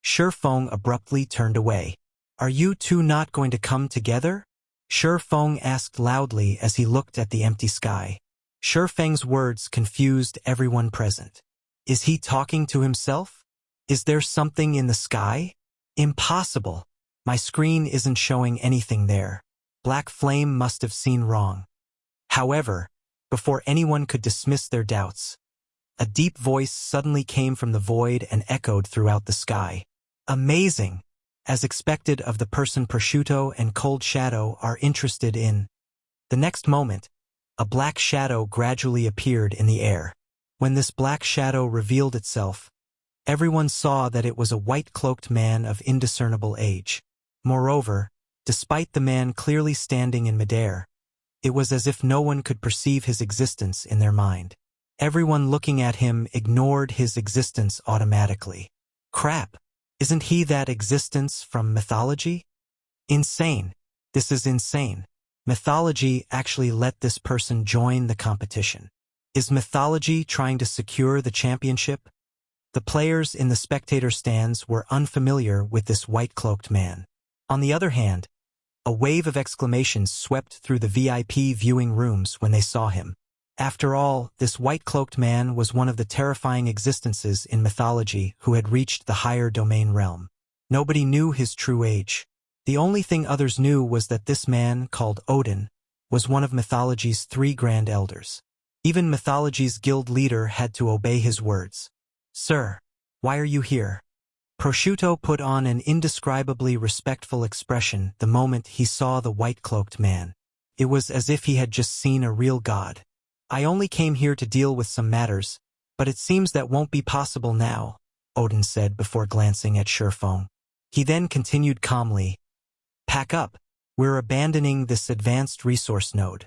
Shi Feng abruptly turned away. Are you two not going to come together? Shi Feng asked loudly as he looked at the empty sky. Shi Feng's words confused everyone present. Is he talking to himself? Is there something in the sky? Impossible. My screen isn't showing anything there. Black Flame must have seen wrong. However, before anyone could dismiss their doubts, a deep voice suddenly came from the void and echoed throughout the sky. Amazing! As expected of the person Prosciutto and Cold Shadow are interested in. The next moment, a black shadow gradually appeared in the air. When this black shadow revealed itself, everyone saw that it was a white-cloaked man of indiscernible age. Moreover, despite the man clearly standing in midair, it was as if no one could perceive his existence in their mind. Everyone looking at him ignored his existence automatically. Crap! Isn't he that existence from mythology? Insane! This is insane. Mythology actually let this person join the competition. Is mythology trying to secure the championship? The players in the spectator stands were unfamiliar with this white-cloaked man. On the other hand, a wave of exclamations swept through the VIP viewing rooms when they saw him. After all, this white-cloaked man was one of the terrifying existences in mythology who had reached the higher domain realm. Nobody knew his true age. The only thing others knew was that this man, called Odin, was one of mythology's 3 grand elders. Even mythology's guild leader had to obey his words. Sir, why are you here? Prosciutto put on an indescribably respectful expression the moment he saw the white-cloaked man. It was as if he had just seen a real god. I only came here to deal with some matters, but it seems that won't be possible now, Odin said before glancing at Shi Feng. He then continued calmly, Pack up, we're abandoning this advanced resource node.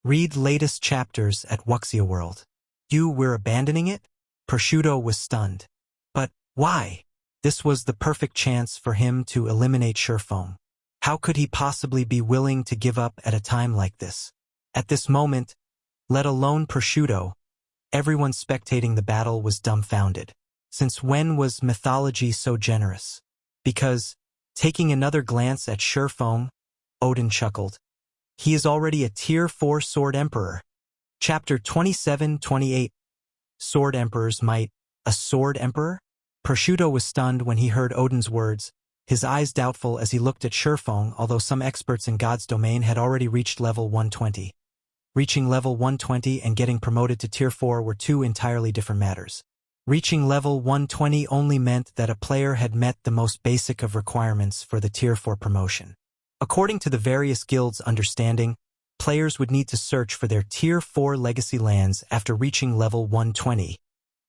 Read latest chapters at Wuxia World. We're abandoning it? Prosciutto was stunned. But why? This was the perfect chance for him to eliminate Shi Feng. How could he possibly be willing to give up at a time like this? At this moment, let alone Prosciutto, everyone spectating the battle was dumbfounded. Since when was mythology so generous? Because, taking another glance at Shi Feng, Odin chuckled. He is already a Tier 4 Sword Emperor. Chapter 27-28. Sword Emperor's Might. A Sword Emperor? Prosciutto was stunned when he heard Odin's words, his eyes doubtful as he looked at Shi Feng, although some experts in God's domain had already reached level 120. Reaching level 120 and getting promoted to Tier 4 were two entirely different matters. Reaching level 120 only meant that a player had met the most basic of requirements for the Tier 4 promotion. According to the various guilds' understanding, players would need to search for their Tier 4 legacy lands after reaching level 120,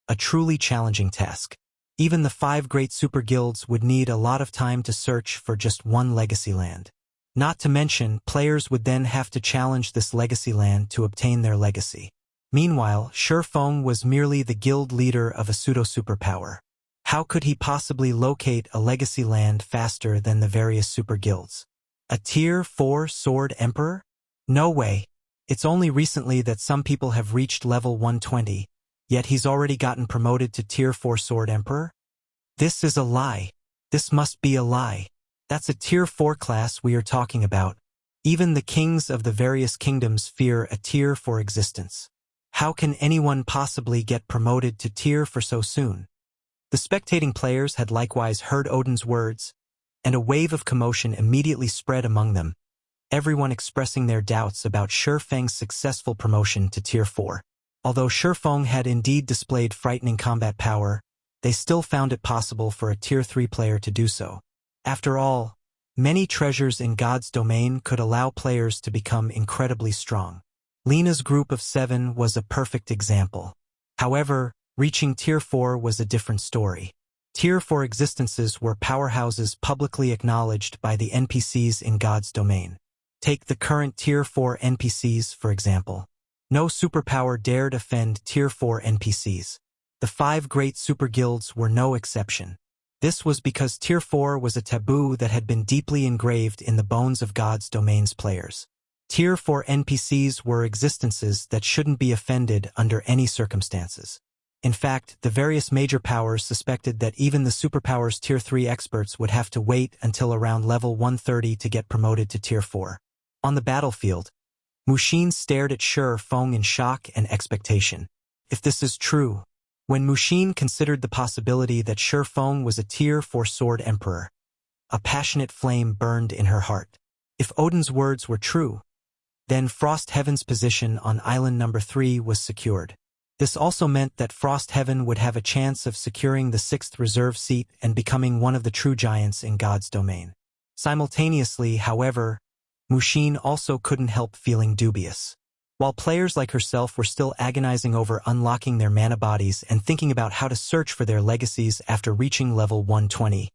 a truly challenging task. Even the 5 great super guilds would need a lot of time to search for just one legacy land. Not to mention, players would then have to challenge this legacy land to obtain their legacy. Meanwhile, Shi Feng was merely the guild leader of a pseudo-superpower. How could he possibly locate a legacy land faster than the various super guilds? A Tier 4 Sword Emperor? No way. It's only recently that some people have reached level 120, yet he's already gotten promoted to Tier 4 Sword Emperor? This is a lie. This must be a lie. That's a Tier 4 class we are talking about. Even the kings of the various kingdoms fear a Tier 4 existence. How can anyone possibly get promoted to Tier 4 so soon? The spectating players had likewise heard Odin's words, and a wave of commotion immediately spread among them, everyone expressing their doubts about Shi Feng's successful promotion to Tier 4. Although Shi Feng had indeed displayed frightening combat power, they still found it possible for a Tier 3 player to do so. After all, many treasures in God's domain could allow players to become incredibly strong. Lena's group of 7 was a perfect example. However, reaching Tier 4 was a different story. Tier 4 existences were powerhouses publicly acknowledged by the NPCs in God's domain. Take the current Tier 4 NPCs, for example. No superpower dared offend Tier 4 NPCs. The 5 great super guilds were no exception. This was because Tier 4 was a taboo that had been deeply engraved in the bones of God's domain's players. Tier 4 NPCs were existences that shouldn't be offended under any circumstances. In fact, the various major powers suspected that even the superpowers Tier 3 experts would have to wait until around level 130 to get promoted to Tier 4. On the battlefield, Mushin stared at Shi Feng in shock and expectation. If this is true, when Mushin considered the possibility that Shi Feng was a Tier 4 Sword Emperor, a passionate flame burned in her heart. If Odin's words were true, then Frost Heaven's position on Island number 3 was secured. This also meant that Frost Heaven would have a chance of securing the 6th reserve seat and becoming one of the true giants in God's domain. Simultaneously, however, Mushin also couldn't help feeling dubious. While players like herself were still agonizing over unlocking their mana bodies and thinking about how to search for their legacies after reaching level 120,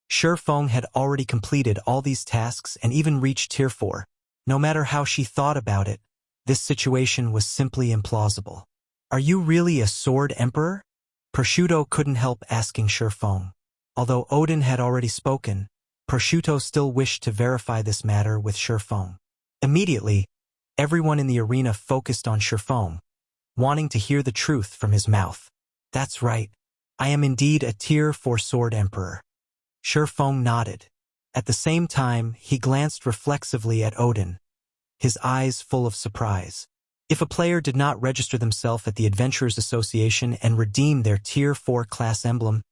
Shi Feng had already completed all these tasks and even reached Tier 4. No matter how she thought about it, this situation was simply implausible. Are you really a Sword Emperor? Prosciutto couldn't help asking Shi Feng. Although Odin had already spoken, Prosciutto still wished to verify this matter with Shi Feng. Immediately, everyone in the arena focused on Shi Feng, wanting to hear the truth from his mouth. That's right. I am indeed a Tier 4 Sword Emperor. Shi Feng nodded. At the same time, he glanced reflexively at Odin, his eyes full of surprise. If a player did not register themselves at the Adventurers Association and redeem their Tier 4 class emblem,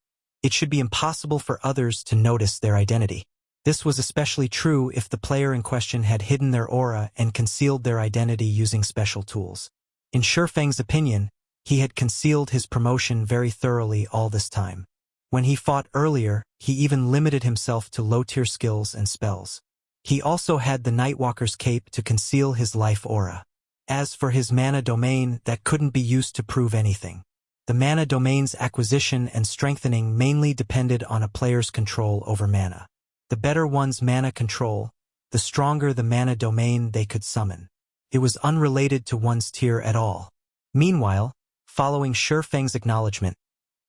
it should be impossible for others to notice their identity. This was especially true if the player in question had hidden their aura and concealed their identity using special tools. In Shi Feng's opinion, he had concealed his promotion very thoroughly all this time. When he fought earlier, he even limited himself to low-tier skills and spells. He also had the Nightwalker's cape to conceal his life aura. As for his mana domain, that couldn't be used to prove anything. The mana domain's acquisition and strengthening mainly depended on a player's control over mana. The better one's mana control, the stronger the mana domain they could summon. It was unrelated to one's tier at all. Meanwhile, following Shi Feng's acknowledgement,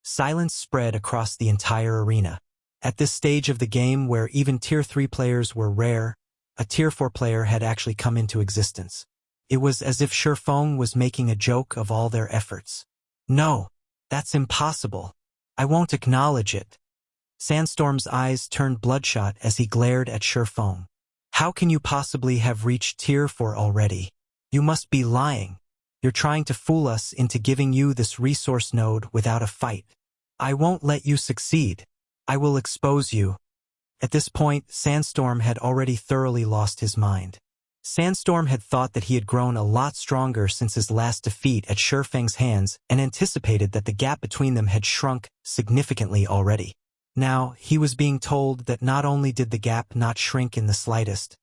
silence spread across the entire arena. At this stage of the game where even Tier 3 players were rare, a Tier 4 player had actually come into existence. It was as if Shi Feng was making a joke of all their efforts. No, that's impossible. I won't acknowledge it. Sandstorm's eyes turned bloodshot as he glared at Shi Feng. How can you possibly have reached Tier 4 already? You must be lying. You're trying to fool us into giving you this resource node without a fight. I won't let you succeed. I will expose you. At this point, Sandstorm had already thoroughly lost his mind. Sandstorm had thought that he had grown a lot stronger since his last defeat at Shi Feng's hands and anticipated that the gap between them had shrunk significantly already. Now, he was being told that not only did the gap not shrink in the slightest,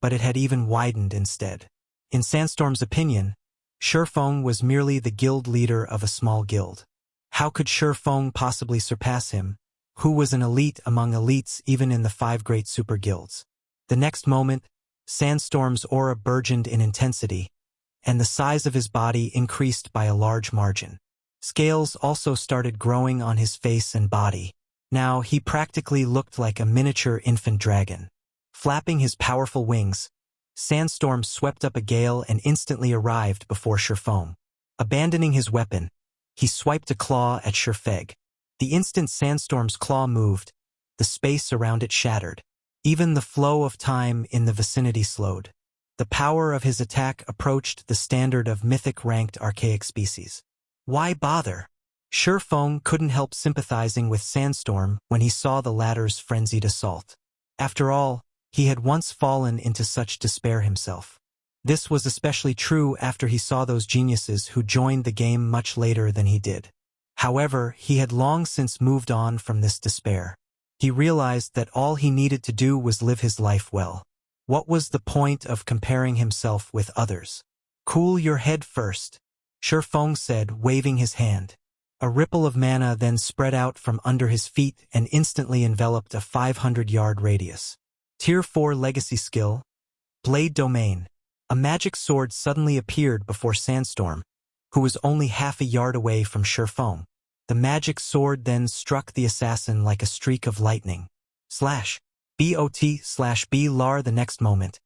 but it had even widened instead. In Sandstorm's opinion, Shi Feng was merely the guild leader of a small guild. How could Shi Feng possibly surpass him, who was an elite among elites even in the 5 great super guilds? The next moment, Sandstorm's aura burgeoned in intensity, and the size of his body increased by a large margin. Scales also started growing on his face and body. Now he practically looked like a miniature infant dragon. Flapping his powerful wings, Sandstorm swept up a gale and instantly arrived before Shi Feng. Abandoning his weapon, he swiped a claw at Shi Feng. The instant Sandstorm's claw moved, the space around it shattered. Even the flow of time in the vicinity slowed. The power of his attack approached the standard of mythic-ranked archaic species. Why bother? Shi Feng couldn't help sympathizing with Sandstorm when he saw the latter's frenzied assault. After all, he had once fallen into such despair himself. This was especially true after he saw those geniuses who joined the game much later than he did. However, he had long since moved on from this despair. He realized that all he needed to do was live his life well. What was the point of comparing himself with others? Cool your head first, Shi Feng said, waving his hand. A ripple of mana then spread out from under his feet and instantly enveloped a 500-yard radius. Tier 4 Legacy Skill, Blade Domain. A magic sword suddenly appeared before Sandstorm, who was only half a yard away from Shi Feng. The magic sword then struck the assassin like a streak of lightning. /BOT/B-LAR. The next moment,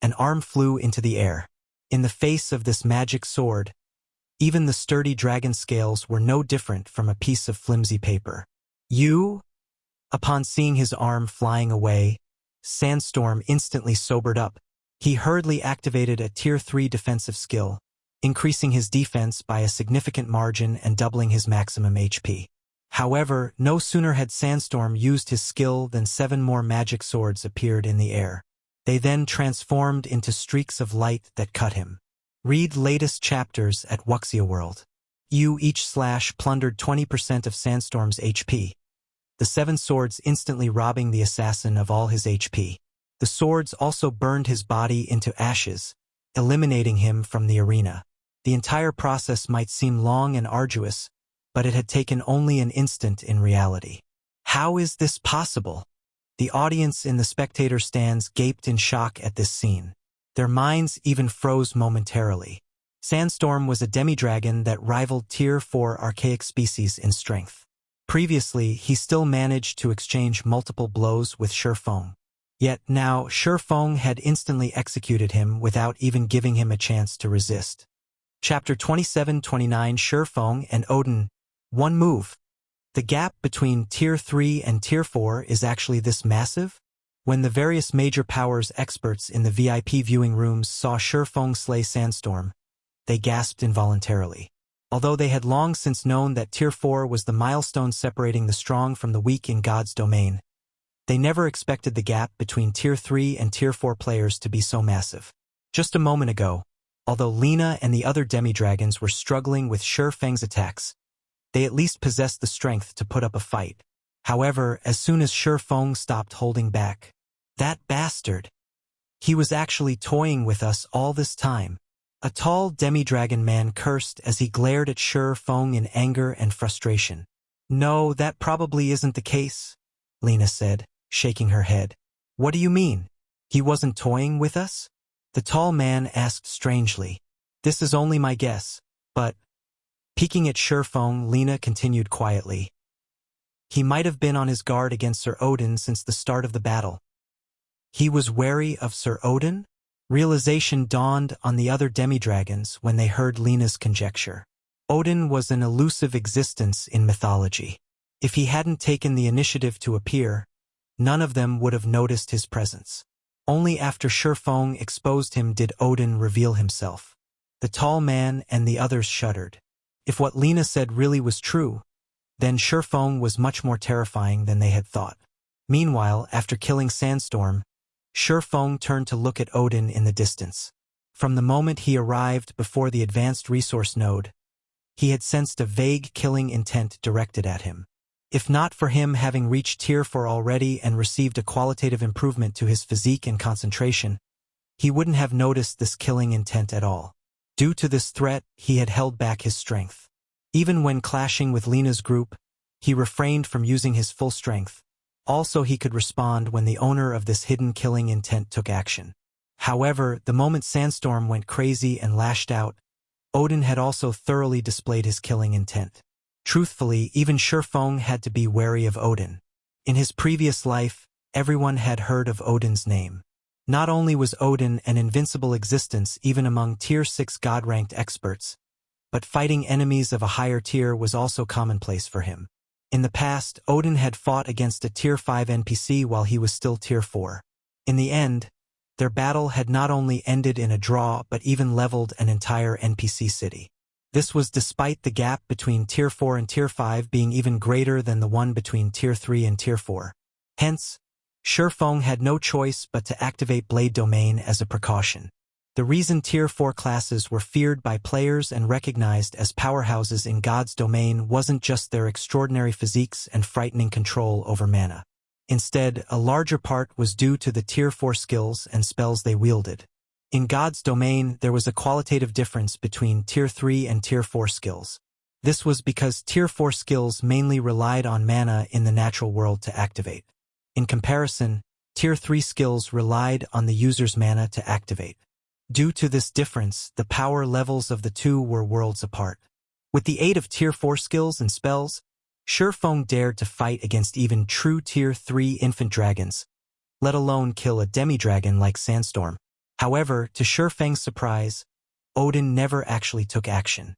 an arm flew into the air. In the face of this magic sword, even the sturdy dragon scales were no different from a piece of flimsy paper. You? Upon seeing his arm flying away, Sandstorm instantly sobered up. He hurriedly activated a Tier 3 defensive skill, increasing his defense by a significant margin and doubling his maximum HP. However, no sooner had Sandstorm used his skill than 7 more magic swords appeared in the air. They then transformed into streaks of light that cut him. Read latest chapters at Wuxia World. You each plundered 20% of Sandstorm's HP. The 7 swords instantly robbing the assassin of all his HP. The swords also burned his body into ashes, eliminating him from the arena. The entire process might seem long and arduous, but it had taken only an instant in reality. How is this possible? The audience in the spectator stands gaped in shock at this scene. Their minds even froze momentarily. Sandstorm was a demi-dragon that rivaled Tier 4 archaic species in strength. Previously, he still managed to exchange multiple blows with Shi Feng. Yet now, Shi Feng had instantly executed him without even giving him a chance to resist. Chapter 27-29 Shi Feng and Odin. One move. The gap between Tier 3 and Tier 4 is actually this massive? When the various major powers experts in the VIP viewing rooms saw Shi Feng slay Sandstorm, they gasped involuntarily. Although they had long since known that Tier 4 was the milestone separating the strong from the weak in God's domain, they never expected the gap between Tier 3 and Tier 4 players to be so massive. Just a moment ago, although Lina and the other demi-dragons were struggling with Shi Feng's attacks, they at least possessed the strength to put up a fight. However, as soon as Shi Feng stopped holding back, that bastard! He was actually toying with us all this time. A tall demi-dragon man cursed as he glared at Shi Feng in anger and frustration. No, that probably isn't the case, Lina said, shaking her head. What do you mean? He wasn't toying with us? The tall man asked strangely. This is only my guess, but... Peeking at Shi Feng, Lina continued quietly. He might have been on his guard against Sir Odin since the start of the battle. He was wary of Sir Odin? Realization dawned on the other demi-dragons when they heard Lina's conjecture. Odin was an elusive existence in mythology. If he hadn't taken the initiative to appear, none of them would have noticed his presence. Only after Shi Feng exposed him did Odin reveal himself. The tall man and the others shuddered. If what Lina said really was true, then Shi Feng was much more terrifying than they had thought. Meanwhile, after killing Sandstorm, Shi Feng turned to look at Odin in the distance. From the moment he arrived before the advanced resource node, he had sensed a vague killing intent directed at him. If not for him having reached Tier 4 already and received a qualitative improvement to his physique and concentration, he wouldn't have noticed this killing intent at all. Due to this threat, he had held back his strength. Even when clashing with Lena's group, he refrained from using his full strength. Also, he could respond when the owner of this hidden killing intent took action. However, the moment Sandstorm went crazy and lashed out, Odin had also thoroughly displayed his killing intent. Truthfully, even Shi Feng had to be wary of Odin. In his previous life, everyone had heard of Odin's name. Not only was Odin an invincible existence even among Tier 6 God-ranked experts, but fighting enemies of a higher tier was also commonplace for him. In the past, Odin had fought against a Tier 5 NPC while he was still Tier 4. In the end, their battle had not only ended in a draw but even leveled an entire NPC city. This was despite the gap between Tier 4 and Tier 5 being even greater than the one between Tier 3 and Tier 4. Hence, Shi Feng had no choice but to activate Blade Domain as a precaution. The reason Tier 4 classes were feared by players and recognized as powerhouses in God's domain wasn't just their extraordinary physiques and frightening control over mana. Instead, a larger part was due to the Tier 4 skills and spells they wielded. In God's domain, there was a qualitative difference between Tier 3 and Tier 4 skills. This was because Tier 4 skills mainly relied on mana in the natural world to activate. In comparison, Tier 3 skills relied on the user's mana to activate. Due to this difference, the power levels of the two were worlds apart. With the aid of Tier 4 skills and spells, Shi Feng dared to fight against even true Tier 3 infant dragons, let alone kill a demi-dragon like Sandstorm. However, to Shi Feng's surprise, Odin never actually took action.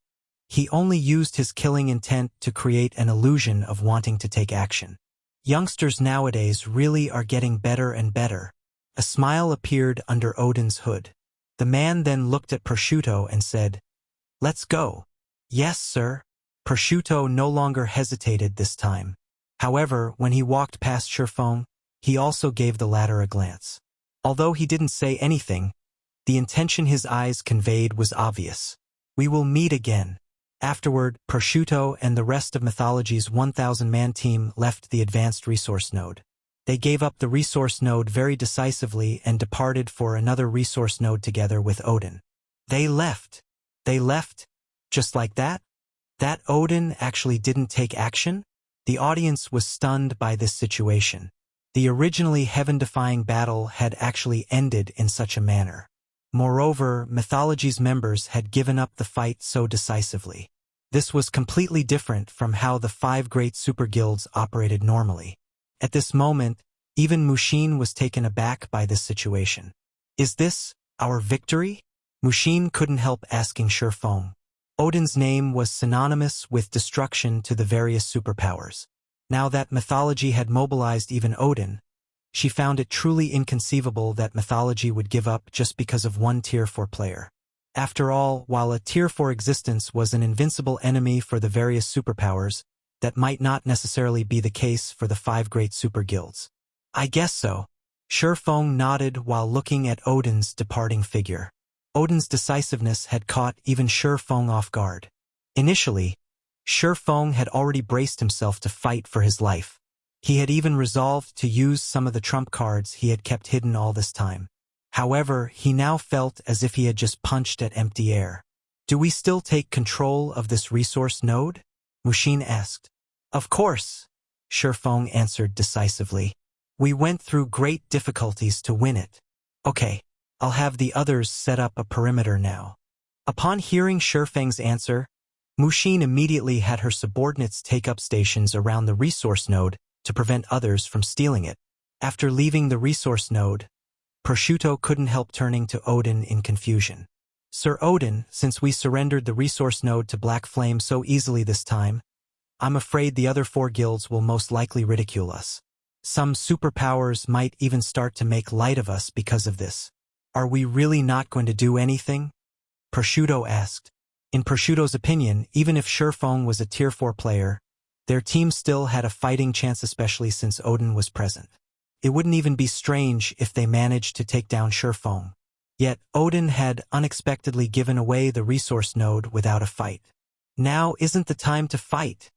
He only used his killing intent to create an illusion of wanting to take action. Youngsters nowadays really are getting better and better. A smile appeared under Odin's hood. The man then looked at Prosciutto and said, "Let's go." "Yes, sir." Prosciutto no longer hesitated this time. However, when he walked past Shi Feng, he also gave the latter a glance. Although he didn't say anything, the intention his eyes conveyed was obvious. "We will meet again." Afterward, Prosciutto and the rest of Mythology's 1,000-man team left the advanced resource node. They gave up the resource node very decisively and departed for another resource node together with Odin. They left. They left? Just like that? That Odin actually didn't take action? The audience was stunned by this situation. The originally heaven-defying battle had actually ended in such a manner. Moreover, Mythology's members had given up the fight so decisively. This was completely different from how the 5 great super guilds operated normally. At this moment, even Mushin was taken aback by this situation. "Is this our victory?" Mushin couldn't help asking Shi Feng. Odin's name was synonymous with destruction to the various superpowers. Now that Mythology had mobilized even Odin, she found it truly inconceivable that Mythology would give up just because of one Tier 4 player. After all, while a Tier 4 existence was an invincible enemy for the various superpowers, that might not necessarily be the case for the 5 great super guilds. "I guess so." Shi Feng nodded while looking at Odin's departing figure. Odin's decisiveness had caught even Shi Feng off guard. Initially, Shi Feng had already braced himself to fight for his life. He had even resolved to use some of the trump cards he had kept hidden all this time. However, he now felt as if he had just punched at empty air. "Do we still take control of this resource node?" Mushin asked. "Of course," Shi Feng answered decisively. "We went through great difficulties to win it." "Okay, I'll have the others set up a perimeter now." Upon hearing Shi Feng's answer, Mushin immediately had her subordinates take up stations around the resource node to prevent others from stealing it. After leaving the resource node, Prosciutto couldn't help turning to Odin in confusion. "Sir Odin, since we surrendered the resource node to Black Flame so easily this time, I'm afraid the other 4 guilds will most likely ridicule us. Some superpowers might even start to make light of us because of this. Are we really not going to do anything?" Prosciutto asked. In Prosciutto's opinion, even if Shi Feng was a Tier 4 player, their team still had a fighting chance, especially since Odin was present. It wouldn't even be strange if they managed to take down Shi Feng. Yet Odin had unexpectedly given away the resource node without a fight. Now isn't the time to fight,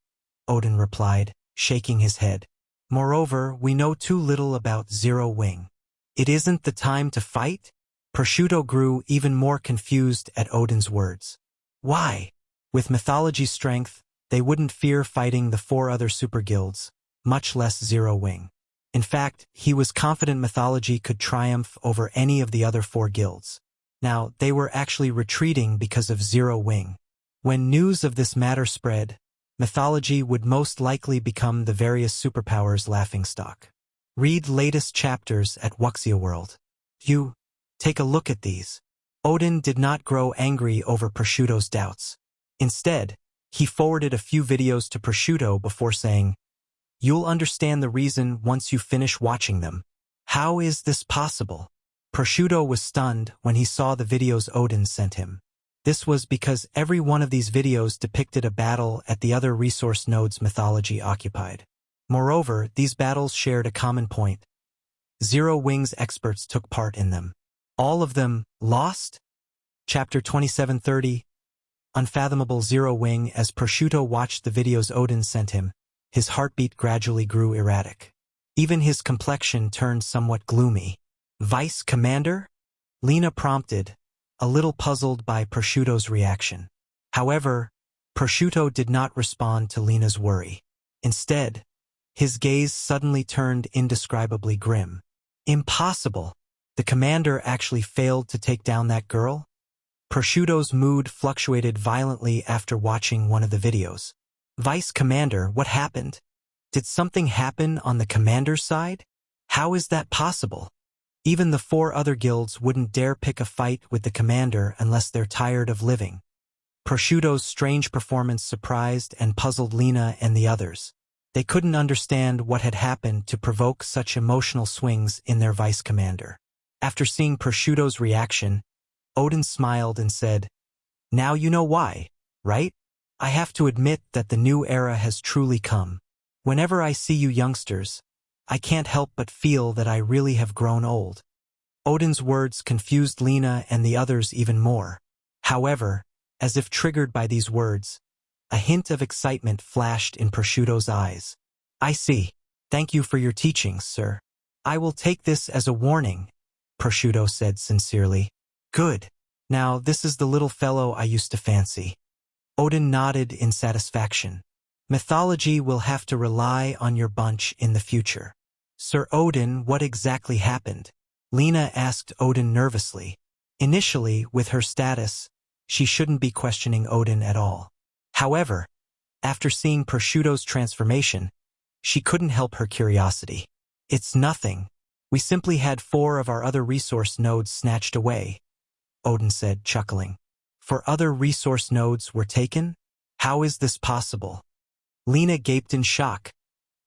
Odin replied, shaking his head. Moreover, we know too little about Zero Wing. It isn't the time to fight? Prosciutto grew even more confused at Odin's words. Why? With mythology's strength, they wouldn't fear fighting the 4 other super guilds, much less Zero Wing. In fact, he was confident mythology could triumph over any of the other 4 guilds. Now, they were actually retreating because of Zero Wing. When news of this matter spread, mythology would most likely become the various superpowers' laughingstock. Read latest chapters at Wuxia World. Take a look at these. Odin did not grow angry over Prosciutto's doubts. Instead, he forwarded a few videos to Prosciutto before saying, "You'll understand the reason once you finish watching them." How is this possible? Prosciutto was stunned when he saw the videos Odin sent him. This was because every one of these videos depicted a battle at the other resource nodes mythology occupied. Moreover, these battles shared a common point. Zero Wing's experts took part in them. All of them lost? Chapter 2730, Unfathomable. Zero Wing. As Prosciutto watched the videos Odin sent him, his heartbeat gradually grew erratic. Even his complexion turned somewhat gloomy. Vice Commander? Lena prompted, a little puzzled by Prosciutto's reaction. However, Prosciutto did not respond to Lena's worry. Instead, his gaze suddenly turned indescribably grim. Impossible! The commander actually failed to take down that girl? Prosciutto's mood fluctuated violently after watching one of the videos. Vice Commander, what happened? Did something happen on the commander's side? How is that possible? Even the 4 other guilds wouldn't dare pick a fight with the commander unless they're tired of living. Prosciutto's strange performance surprised and puzzled Lena and the others. They couldn't understand what had happened to provoke such emotional swings in their vice commander. After seeing Prosciutto's reaction, Odin smiled and said, "Now you know why, right? I have to admit that the new era has truly come. Whenever I see you youngsters, I can't help but feel that I really have grown old." Odin's words confused Lena and the others even more. However, as if triggered by these words, a hint of excitement flashed in Prosciutto's eyes. "I see. Thank you for your teachings, sir. I will take this as a warning," Prosciutto said sincerely. "Good. Now this is the little fellow I used to fancy." Odin nodded in satisfaction. "Mythology will have to rely on your bunch in the future." "Sir Odin, what exactly happened?" Lena asked Odin nervously. Initially, with her status, she shouldn't be questioning Odin at all. However, after seeing Prosciutto's transformation, she couldn't help her curiosity. "It's nothing. We simply had 4 of our other resource nodes snatched away," Odin said, chuckling. "4 other resource nodes were taken? How is this possible?" Lena gaped in shock,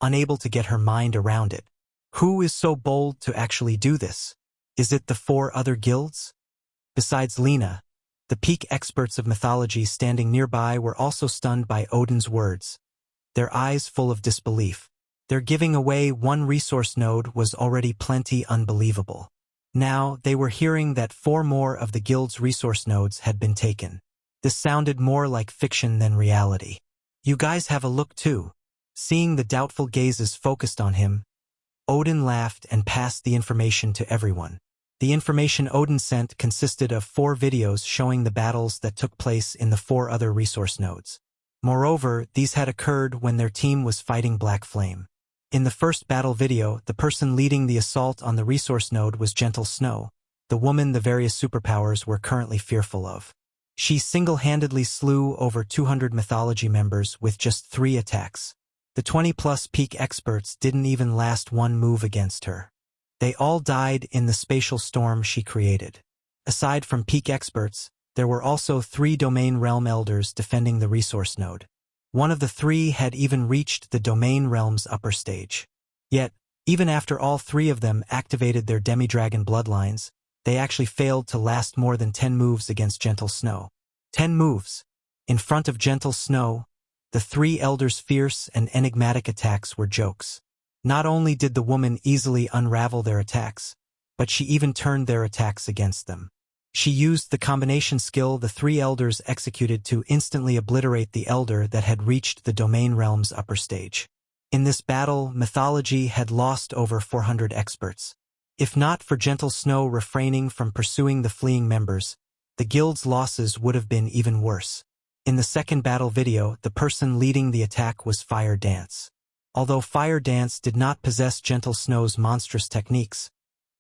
unable to get her mind around it. Who is so bold to actually do this? Is it the 4 other guilds? Besides Lena, the peak experts of mythology standing nearby were also stunned by Odin's words, their eyes full of disbelief. Their giving away 1 resource node was already plenty unbelievable. Now they were hearing that 4 more of the guild's resource nodes had been taken. This sounded more like fiction than reality. "You guys have a look too." Seeing the doubtful gazes focused on him, Odin laughed and passed the information to everyone. The information Odin sent consisted of 4 videos showing the battles that took place in the 4 other resource nodes. Moreover, these had occurred when their team was fighting Black Flame. In the first battle video, the person leading the assault on the resource node was Gentle Snow, the woman the various superpowers were currently fearful of. She single-handedly slew over 200 mythology members with just 3 attacks. The 20-plus peak experts didn't even last 1 move against her. They all died in the spatial storm she created. Aside from peak experts, there were also 3 domain realm elders defending the resource node. One of the 3 had even reached the domain realm's upper stage. Yet, even after all 3 of them activated their demi-dragon bloodlines, they actually failed to last more than 10 moves against Gentle Snow. 10 moves. In front of Gentle Snow, the 3 elders' fierce and enigmatic attacks were jokes. Not only did the woman easily unravel their attacks, but she even turned their attacks against them. She used the combination skill the three elders executed to instantly obliterate the elder that had reached the domain realm's upper stage. In this battle, mythology had lost over 400 experts. If not for Gentle Snow refraining from pursuing the fleeing members, the guild's losses would have been even worse. In the second battle video, the person leading the attack was Fire Dance. Although Fire Dance did not possess Gentle Snow's monstrous techniques,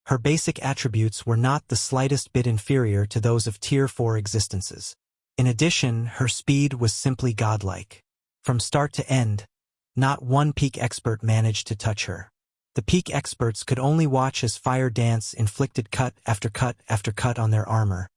her basic attributes were not the slightest bit inferior to those of Tier 4 existences. In addition, her speed was simply godlike. From start to end, not one peak expert managed to touch her. The peak experts could only watch as Fire Dance inflicted cut after cut after cut on their armor,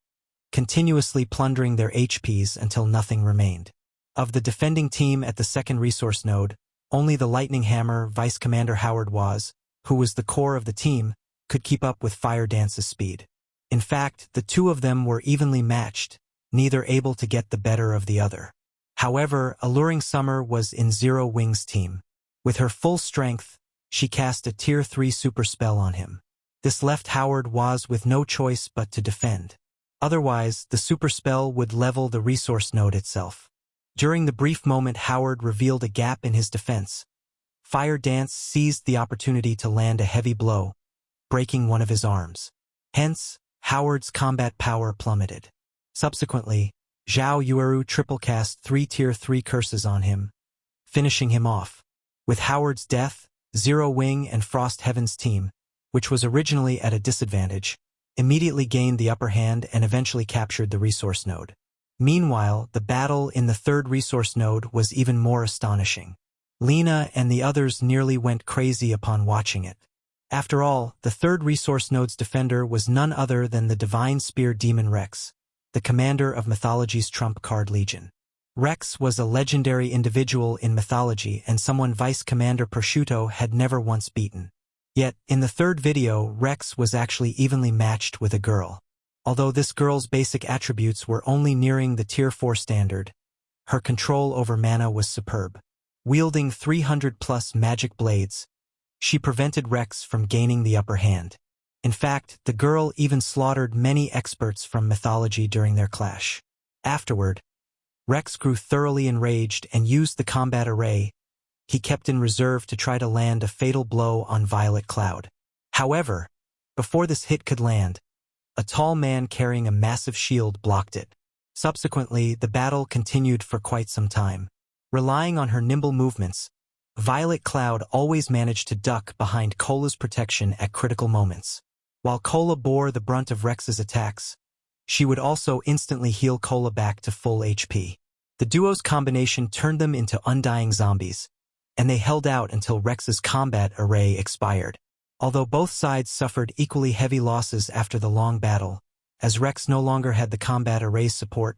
continuously plundering their HPs until nothing remained. Of the defending team at the second resource node, only the Lightning Hammer Vice Commander Howard was, who was the core of the team, could keep up with Fire Dance's speed. In fact, the two of them were evenly matched, neither able to get the better of the other. However, Alluring Summer was in Zero Wing's team. With her full strength, she cast a Tier 3 super spell on him. This left Howard Waz with no choice but to defend. Otherwise, the super spell would level the resource node itself. During the brief moment Howard revealed a gap in his defense, Fire Dance seized the opportunity to land a heavy blow, breaking one of his arms. Hence, Howard's combat power plummeted. Subsequently, Zhao Yueru triple cast 3 Tier 3 curses on him, finishing him off. With Howard's death, Zero Wing and Frost Heaven's team, which was originally at a disadvantage, immediately gained the upper hand and eventually captured the resource node. Meanwhile, the battle in the third resource node was even more astonishing. Lena and the others nearly went crazy upon watching it. After all, the third resource node's defender was none other than the Divine Spear Demon Rex, the commander of mythology's trump card legion. Rex was a legendary individual in mythology and someone Vice Commander Prosciutto had never once beaten. Yet, in the third video, Rex was actually evenly matched with a girl. Although this girl's basic attributes were only nearing the Tier 4 standard, her control over mana was superb. Wielding 300+ magic blades, she prevented Rex from gaining the upper hand. In fact, the girl even slaughtered many experts from mythology during their clash. Afterward, Rex grew thoroughly enraged and used the combat array he kept in reserve to try to land a fatal blow on Violet Cloud. However, before this hit could land, a tall man carrying a massive shield blocked it. Subsequently, the battle continued for quite some time. Relying on her nimble movements, Violet Cloud always managed to duck behind Cola's protection at critical moments. While Cola bore the brunt of Rex's attacks, she would also instantly heal Cola back to full HP. The duo's combination turned them into undying zombies, and they held out until Rex's combat array expired. Although both sides suffered equally heavy losses after the long battle, as Rex no longer had the combat array's support,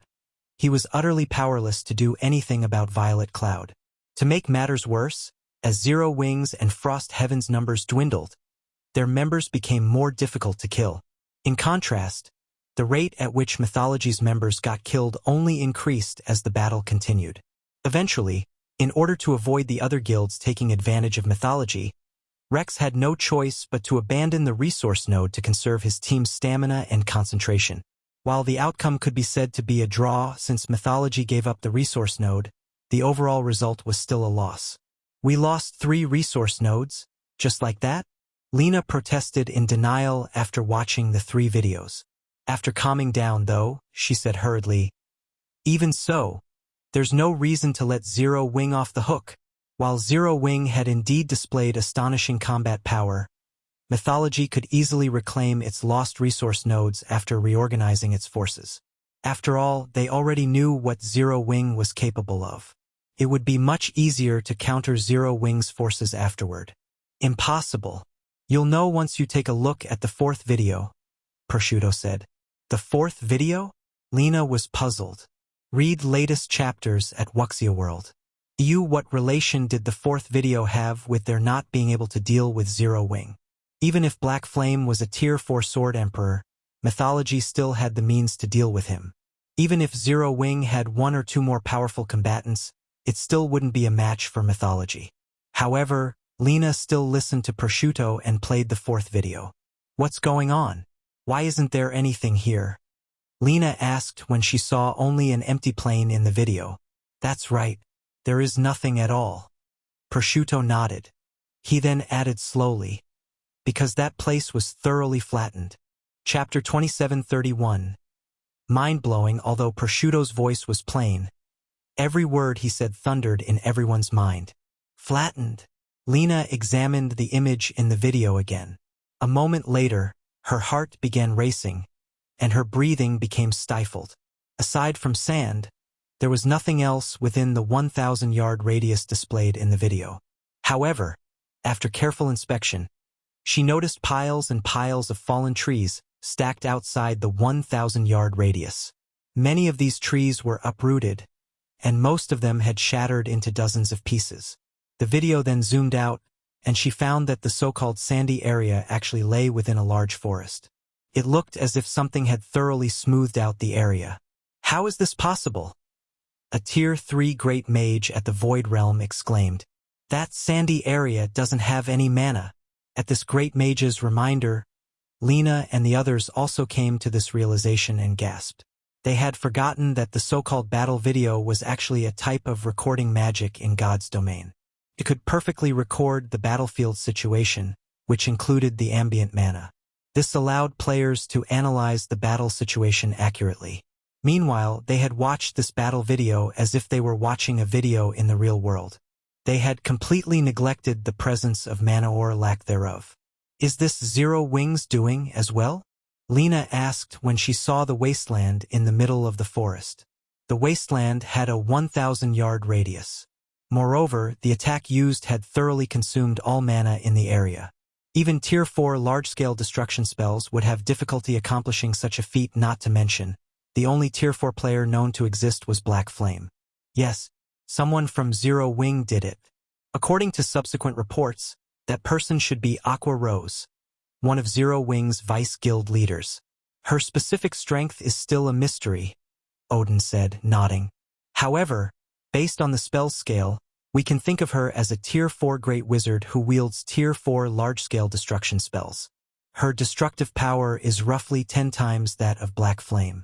he was utterly powerless to do anything about Violet Cloud. To make matters worse, as Zero Wings and Frost Heaven's numbers dwindled, their members became more difficult to kill. In contrast, the rate at which mythology's members got killed only increased as the battle continued. Eventually, in order to avoid the other guilds taking advantage of mythology, Rex had no choice but to abandon the resource node to conserve his team's stamina and concentration. While the outcome could be said to be a draw since mythology gave up the resource node, the overall result was still a loss. "We lost 3 resource nodes, just like that?" Lena protested in denial after watching the 3 videos. After calming down, though, she said hurriedly, "Even so, there's no reason to let Zero Wing off the hook." While Zero Wing had indeed displayed astonishing combat power, mythology could easily reclaim its lost resource nodes after reorganizing its forces. After all, they already knew what Zero Wing was capable of. It would be much easier to counter Zero Wing's forces afterward. "Impossible. You'll know once you take a look at the 4th video," Prosciutto said. "The 4th video?" Lena was puzzled. Read latest chapters at Wuxia World. What relation did the 4th video have with their not being able to deal with Zero Wing? Even if Black Flame was a Tier 4 Sword Emperor, mythology still had the means to deal with him. Even if Zero Wing had 1 or 2 more powerful combatants, it still wouldn't be a match for mythology. However, Lena still listened to Prosciutto and played the fourth video. What's going on? Why isn't there anything here? Lena asked when she saw only an empty plane in the video. That's right. There is nothing at all. Prosciutto nodded. He then added slowly, because that place was thoroughly flattened. Chapter 27:31. Mind-blowing. Although Prosciutto's voice was plain, every word he said thundered in everyone's mind. Flattened. Lena examined the image in the video again. A moment later, her heart began racing, and her breathing became stifled. Aside from sand, there was nothing else within the 1,000-yard radius displayed in the video. However, after careful inspection, she noticed piles and piles of fallen trees stacked outside the 1,000-yard radius. Many of these trees were uprooted, and most of them had shattered into dozens of pieces. The video then zoomed out, and she found that the so-called sandy area actually lay within a large forest. It looked as if something had thoroughly smoothed out the area. How is this possible? A Tier 3 Great Mage at the Void Realm exclaimed. That sandy area doesn't have any mana. At this Great Mage's reminder, Lena and the others also came to this realization and gasped. They had forgotten that the so-called battle video was actually a type of recording magic in God's domain. It could perfectly record the battlefield situation, which included the ambient mana. This allowed players to analyze the battle situation accurately. Meanwhile, they had watched this battle video as if they were watching a video in the real world. They had completely neglected the presence of mana or lack thereof. Is this Zero Wings doing as well? Lena asked when she saw the wasteland in the middle of the forest. The wasteland had a 1,000-yard radius. Moreover, the attack used had thoroughly consumed all mana in the area. Even Tier 4 large-scale destruction spells would have difficulty accomplishing such a feat, not to mention, the only Tier 4 player known to exist was Black Flame. Yes, someone from Zero Wing did it. According to subsequent reports, that person should be Aqua Rose, one of Zero Wing's Vice Guild leaders. Her specific strength is still a mystery, Odin said, nodding. However, based on the spell scale, we can think of her as a Tier 4 Great Wizard who wields Tier 4 large-scale destruction spells. Her destructive power is roughly 10 times that of Black Flame.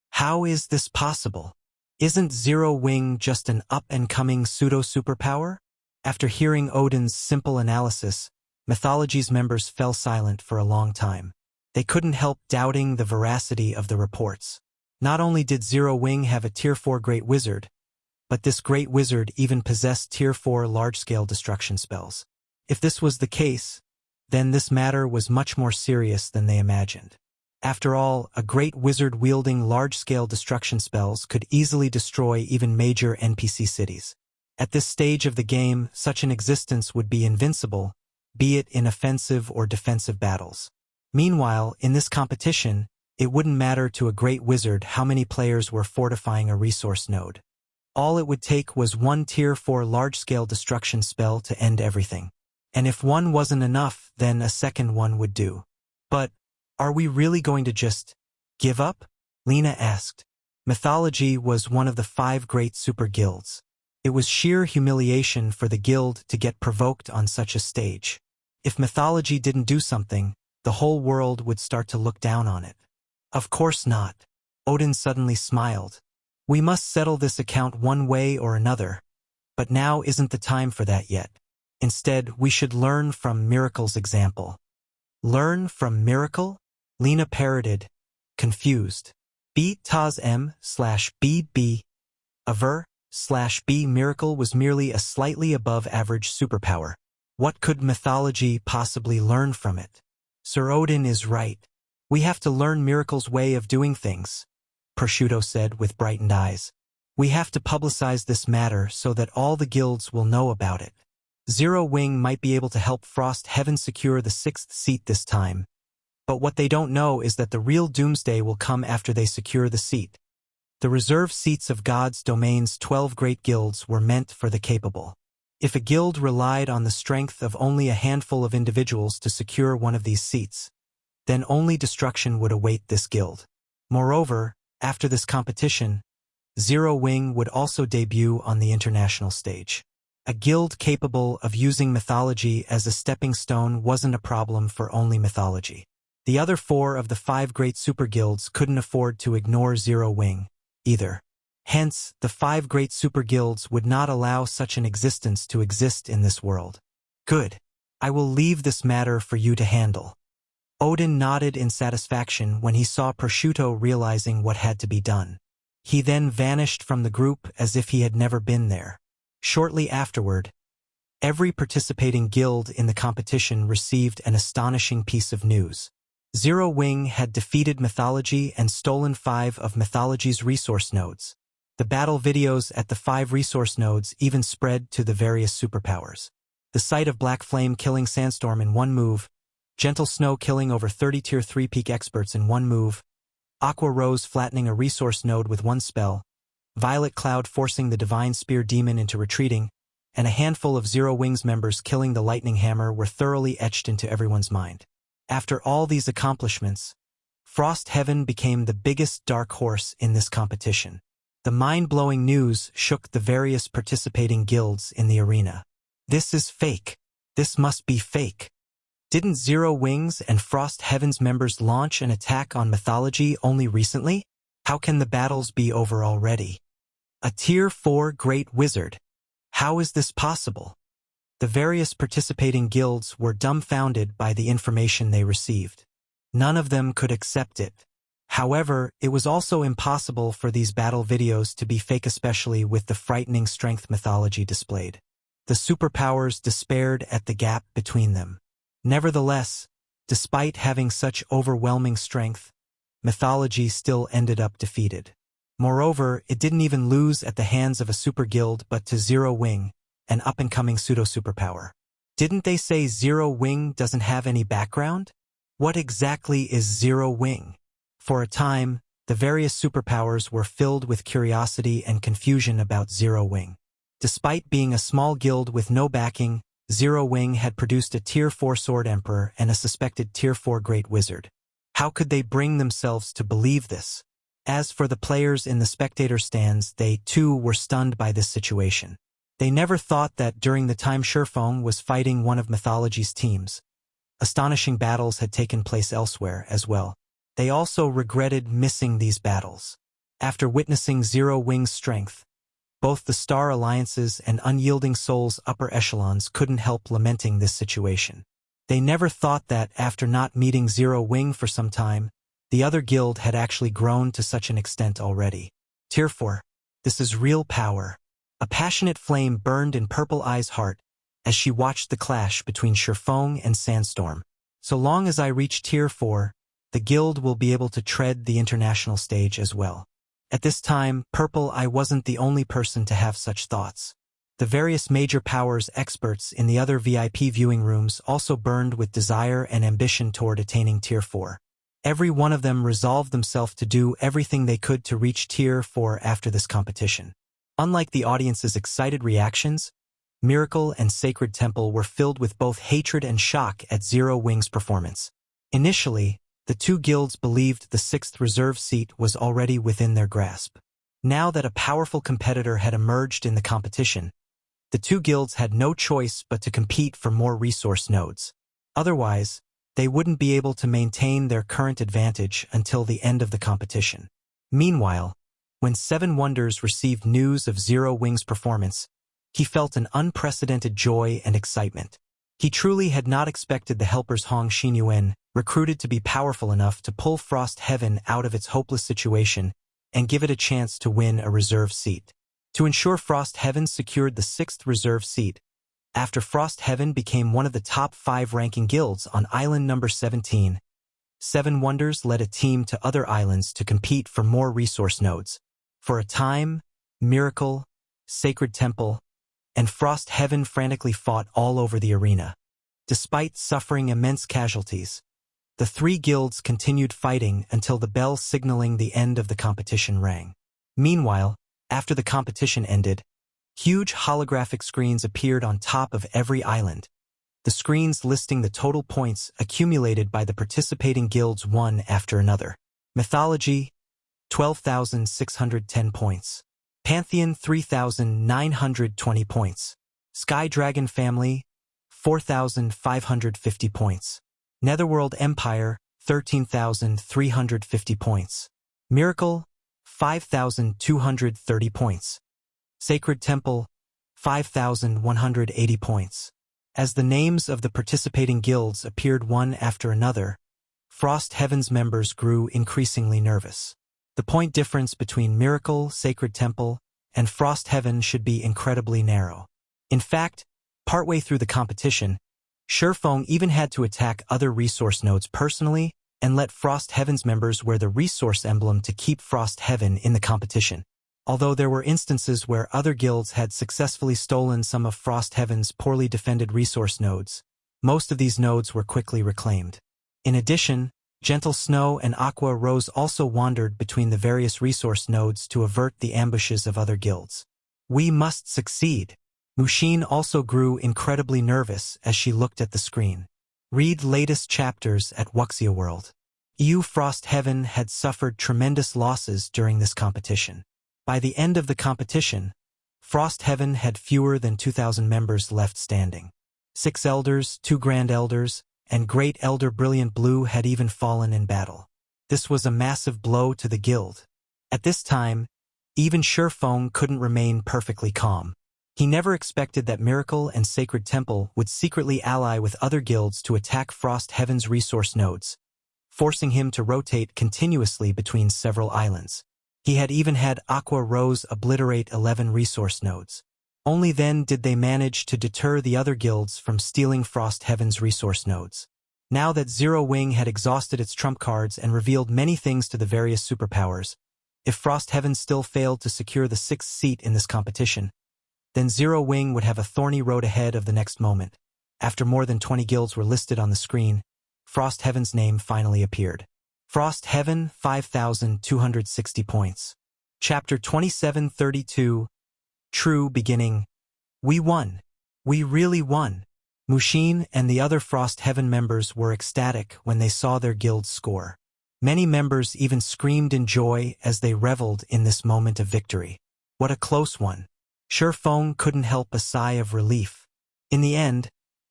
How is this possible? Isn't Zero Wing just an up-and-coming pseudo-superpower? After hearing Odin's simple analysis, Mythology's members fell silent for a long time. They couldn't help doubting the veracity of the reports. Not only did Zero Wing have a Tier 4 Great Wizard, but this Great Wizard even possessed Tier 4 large-scale destruction spells. If this was the case, then this matter was much more serious than they imagined. After all, a Great Wizard wielding large-scale destruction spells could easily destroy even major NPC cities. At this stage of the game, such an existence would be invincible, be it in offensive or defensive battles. Meanwhile, in this competition, it wouldn't matter to a Great Wizard how many players were fortifying a resource node. All it would take was one Tier 4 large-scale destruction spell to end everything. And if one wasn't enough, then a second one would do. But, are we really going to just give up? Lena asked. Mythology was one of the 5 great super guilds. It was sheer humiliation for the guild to get provoked on such a stage. If Mythology didn't do something, the whole world would start to look down on it. Of course not. Odin suddenly smiled. We must settle this account one way or another, but now isn't the time for that yet. Instead, we should learn from Miracle's example. Learn from Miracle? Lena parroted, confused. B-Taz-M/BB. Aver/B Miracle was merely a slightly above average superpower. What could Mythology possibly learn from it? Sir Odin is right. We have to learn Miracle's way of doing things, Prosciutto said with brightened eyes. We have to publicize this matter so that all the guilds will know about it. Zero Wing might be able to help Frost Heaven secure the 6th seat this time, but what they don't know is that the real doomsday will come after they secure the seat. The reserve seats of God's domain's 12 great guilds were meant for the capable. If a guild relied on the strength of only a handful of individuals to secure one of these seats, then only destruction would await this guild. Moreover, after this competition, Zero Wing would also debut on the international stage. A guild capable of using mythology as a stepping stone wasn't a problem for only mythology. The other 4 of the 5 great superguilds couldn't afford to ignore Zero Wing, either. Hence, the 5 great superguilds would not allow such an existence to exist in this world. Good. I will leave this matter for you to handle. Odin nodded in satisfaction when he saw Prosciutto realizing what had to be done. He then vanished from the group as if he had never been there. Shortly afterward, every participating guild in the competition received an astonishing piece of news. Zero Wing had defeated mythology and stolen 5 of mythology's resource nodes. The battle videos at the 5 resource nodes even spread to the various superpowers. The sight of Black Flame killing Sandstorm in one move, Gentle Snow killing over 30 Tier 3 peak experts in one move, Aqua Rose flattening a resource node with one spell, Violet Cloud forcing the Divine Spear Demon into retreating, and a handful of Zero Wings members killing the Lightning Hammer were thoroughly etched into everyone's mind. After all these accomplishments, Frost Heaven became the biggest dark horse in this competition. The mind-blowing news shook the various participating guilds in the arena. This is fake. This must be fake. Didn't Zero Wings and Frost Heaven's members launch an attack on mythology only recently? How can the battles be over already? A Tier 4 Great Wizard. How is this possible? The various participating guilds were dumbfounded by the information they received. None of them could accept it. However, it was also impossible for these battle videos to be fake, especially with the frightening strength mythology displayed. The superpowers despaired at the gap between them. Nevertheless, despite having such overwhelming strength, mythology still ended up defeated. Moreover, it didn't even lose at the hands of a super guild but to Zero Wing, an up-and-coming pseudo-superpower. Didn't they say Zero Wing doesn't have any background? What exactly is Zero Wing? For a time, the various superpowers were filled with curiosity and confusion about Zero Wing. Despite being a small guild with no backing, Zero Wing had produced a Tier 4 Sword Emperor and a suspected Tier 4 Great Wizard. How could they bring themselves to believe this? As for the players in the spectator stands, they too were stunned by this situation. They never thought that during the time Shi Feng was fighting one of mythology's teams, astonishing battles had taken place elsewhere as well. They also regretted missing these battles. After witnessing Zero Wing's strength, both the Star Alliances and Unyielding Souls upper echelons couldn't help lamenting this situation. They never thought that, after not meeting Zero Wing for some time, the other guild had actually grown to such an extent already. Tier 4. This is real power. A passionate flame burned in Purple Eye's heart as she watched the clash between Shi Feng and Sandstorm. So long as I reach Tier 4, the guild will be able to tread the international stage as well. At this time, Purple Eye wasn't the only person to have such thoughts. The various major powers experts in the other VIP viewing rooms also burned with desire and ambition toward attaining Tier 4. Every one of them resolved themselves to do everything they could to reach Tier 4 after this competition. Unlike the audience's excited reactions, Miracle and Sacred Temple were filled with both hatred and shock at Zero Wing's performance. Initially, the two guilds believed the 6th reserve seat was already within their grasp. Now that a powerful competitor had emerged in the competition, the two guilds had no choice but to compete for more resource nodes. Otherwise, they wouldn't be able to maintain their current advantage until the end of the competition. Meanwhile, when Seven Wonders received news of Zero Wing's performance, he felt an unprecedented joy and excitement. He truly had not expected the helpers Hong Xinyuan recruited to be powerful enough to pull Frost Heaven out of its hopeless situation and give it a chance to win a reserve seat. To ensure Frost Heaven secured the 6th reserve seat, after Frost Heaven became one of the top 5 ranking guilds on island number 17, Seven Wonders led a team to other islands to compete for more resource nodes. For a time, Miracle, Sacred Temple, and Frost Heaven frantically fought all over the arena. Despite suffering immense casualties, the 3 guilds continued fighting until the bell signaling the end of the competition rang. Meanwhile, after the competition ended, huge holographic screens appeared on top of every island. The screens listing the total points accumulated by the participating guilds one after another. Mythology, 12,610 points. Pantheon, 3,920 points. Sky Dragon Family, 4,550 points. Netherworld Empire, 13,350 points. Miracle, 5,230 points. Sacred Temple, 5,180 points. As the names of the participating guilds appeared one after another, Frost Heaven's members grew increasingly nervous. The point difference between Miracle, Sacred Temple, and Frost Heaven should be incredibly narrow. In fact, partway through the competition, Shi Feng even had to attack other resource nodes personally and let Frost Heaven's members wear the resource emblem to keep Frost Heaven in the competition. Although there were instances where other guilds had successfully stolen some of Frost Heaven's poorly defended resource nodes, most of these nodes were quickly reclaimed. In addition, Gentle Snow and Aqua Rose also wandered between the various resource nodes to avert the ambushes of other guilds. We must succeed. Mushin also grew incredibly nervous as she looked at the screen. Read latest chapters at Wuxia World. Frost Heaven had suffered tremendous losses during this competition. By the end of the competition, Frost Heaven had fewer than 2,000 members left standing. 6 elders, 2 grand elders, and Great Elder Brilliant Blue had even fallen in battle. This was a massive blow to the guild. At this time, even Shi Feng couldn't remain perfectly calm. He never expected that Miracle and Sacred Temple would secretly ally with other guilds to attack Frost Heaven's resource nodes, forcing him to rotate continuously between several islands. He had even had Aqua Rose obliterate 11 resource nodes. Only then did they manage to deter the other guilds from stealing Frost Heaven's resource nodes. Now that Zero Wing had exhausted its trump cards and revealed many things to the various superpowers, if Frost Heaven still failed to secure the 6th seat in this competition, then Zero Wing would have a thorny road ahead of the next moment. After more than 20 guilds were listed on the screen, Frost Heaven's name finally appeared. Frost Heaven, 5,260 points. Chapter 2732, True Beginning. We won. We really won. Mushin and the other Frost Heaven members were ecstatic when they saw their guild's score. Many members even screamed in joy as they reveled in this moment of victory. What a close one. Shi Feng couldn't help a sigh of relief. In the end,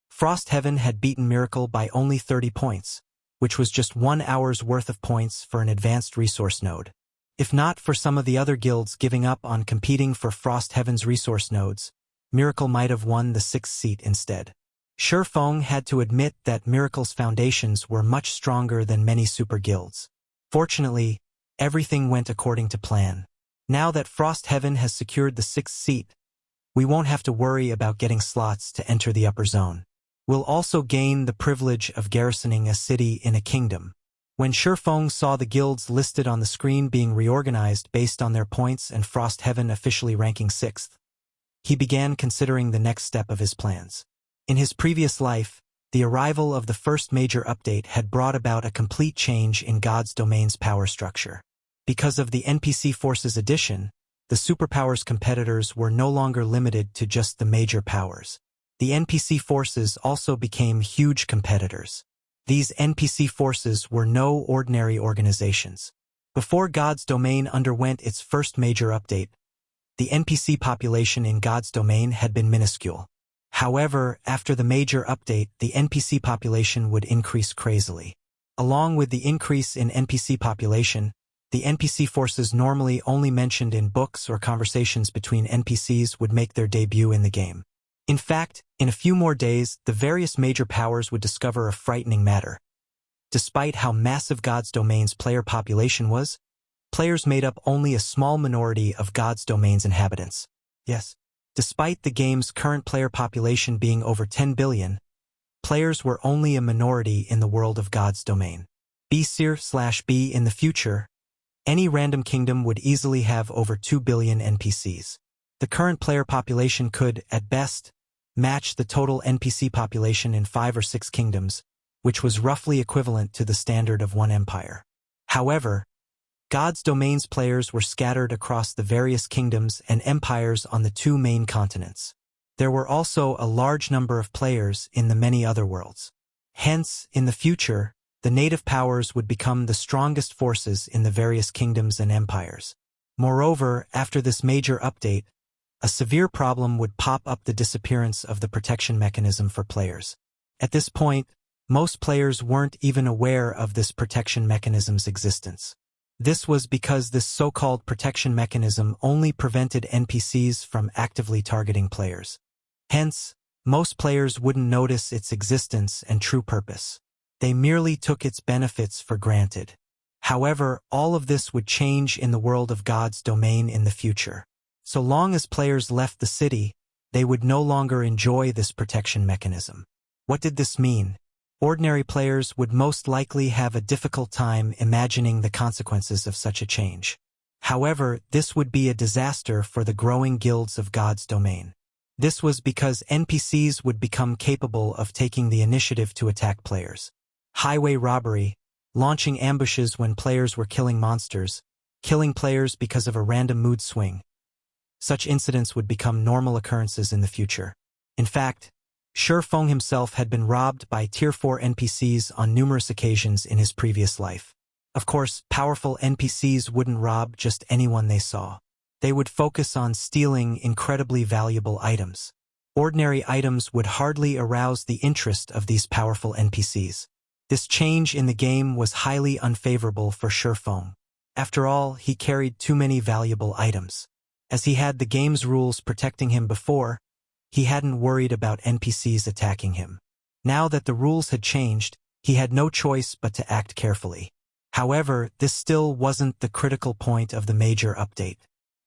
Frost Heaven had beaten Miracle by only 30 points, which was just 1 hour's worth of points for an advanced resource node. If not for some of the other guilds giving up on competing for Frost Heaven's resource nodes, Miracle might have won the 6th seat instead. Shi Feng had to admit that Miracle's foundations were much stronger than many super guilds. Fortunately, everything went according to plan. Now that Frost Heaven has secured the 6th seat, we won't have to worry about getting slots to enter the upper zone. We'll also gain the privilege of garrisoning a city in a kingdom. When Shi Feng saw the guilds listed on the screen being reorganized based on their points and Frost Heaven officially ranking 6th, he began considering the next step of his plans. In his previous life, the arrival of the first major update had brought about a complete change in God's domain's power structure. Because of the NPC Forces addition, the superpowers competitors were no longer limited to just the major powers. The NPC Forces also became huge competitors. These NPC Forces were no ordinary organizations. Before God's domain underwent its first major update, the NPC population in God's domain had been minuscule. However, after the major update, the NPC population would increase crazily. Along with the increase in NPC population, the NPC forces normally only mentioned in books or conversations between NPCs would make their debut in the game. In fact, in a few more days, the various major powers would discover a frightening matter. Despite how massive God's domain's player population was, players made up only a small minority of God's domain's inhabitants. Yes, despite the game's current player population being over 10 billion, players were only a minority in the world of God's domain. B/B in the future, any random kingdom would easily have over 2 billion NPCs. The current player population could, at best, match the total NPC population in 5 or 6 kingdoms, which was roughly equivalent to the standard of one empire. However, God's domain's players were scattered across the various kingdoms and empires on the 2 main continents. There were also a large number of players in the many other worlds. Hence, in the future, the native powers would become the strongest forces in the various kingdoms and empires. Moreover, after this major update, a severe problem would pop up: the disappearance of the protection mechanism for players. At this point, most players weren't even aware of this protection mechanism's existence. This was because this so-called protection mechanism only prevented NPCs from actively targeting players. Hence, most players wouldn't notice its existence and true purpose. They merely took its benefits for granted. However, all of this would change in the world of God's domain in the future. So long as players left the city, they would no longer enjoy this protection mechanism. What did this mean? Ordinary players would most likely have a difficult time imagining the consequences of such a change. However, this would be a disaster for the growing guilds of God's domain. This was because NPCs would become capable of taking the initiative to attack players. Highway robbery, launching ambushes when players were killing monsters, killing players because of a random mood swing. Such incidents would become normal occurrences in the future. In fact, Shi Feng himself had been robbed by Tier 4 NPCs on numerous occasions in his previous life. Of course, powerful NPCs wouldn't rob just anyone they saw. They would focus on stealing incredibly valuable items. Ordinary items would hardly arouse the interest of these powerful NPCs. This change in the game was highly unfavorable for Shi Feng. After all, he carried too many valuable items. As he had the game's rules protecting him before, he hadn't worried about NPCs attacking him. Now that the rules had changed, he had no choice but to act carefully. However, this still wasn't the critical point of the major update.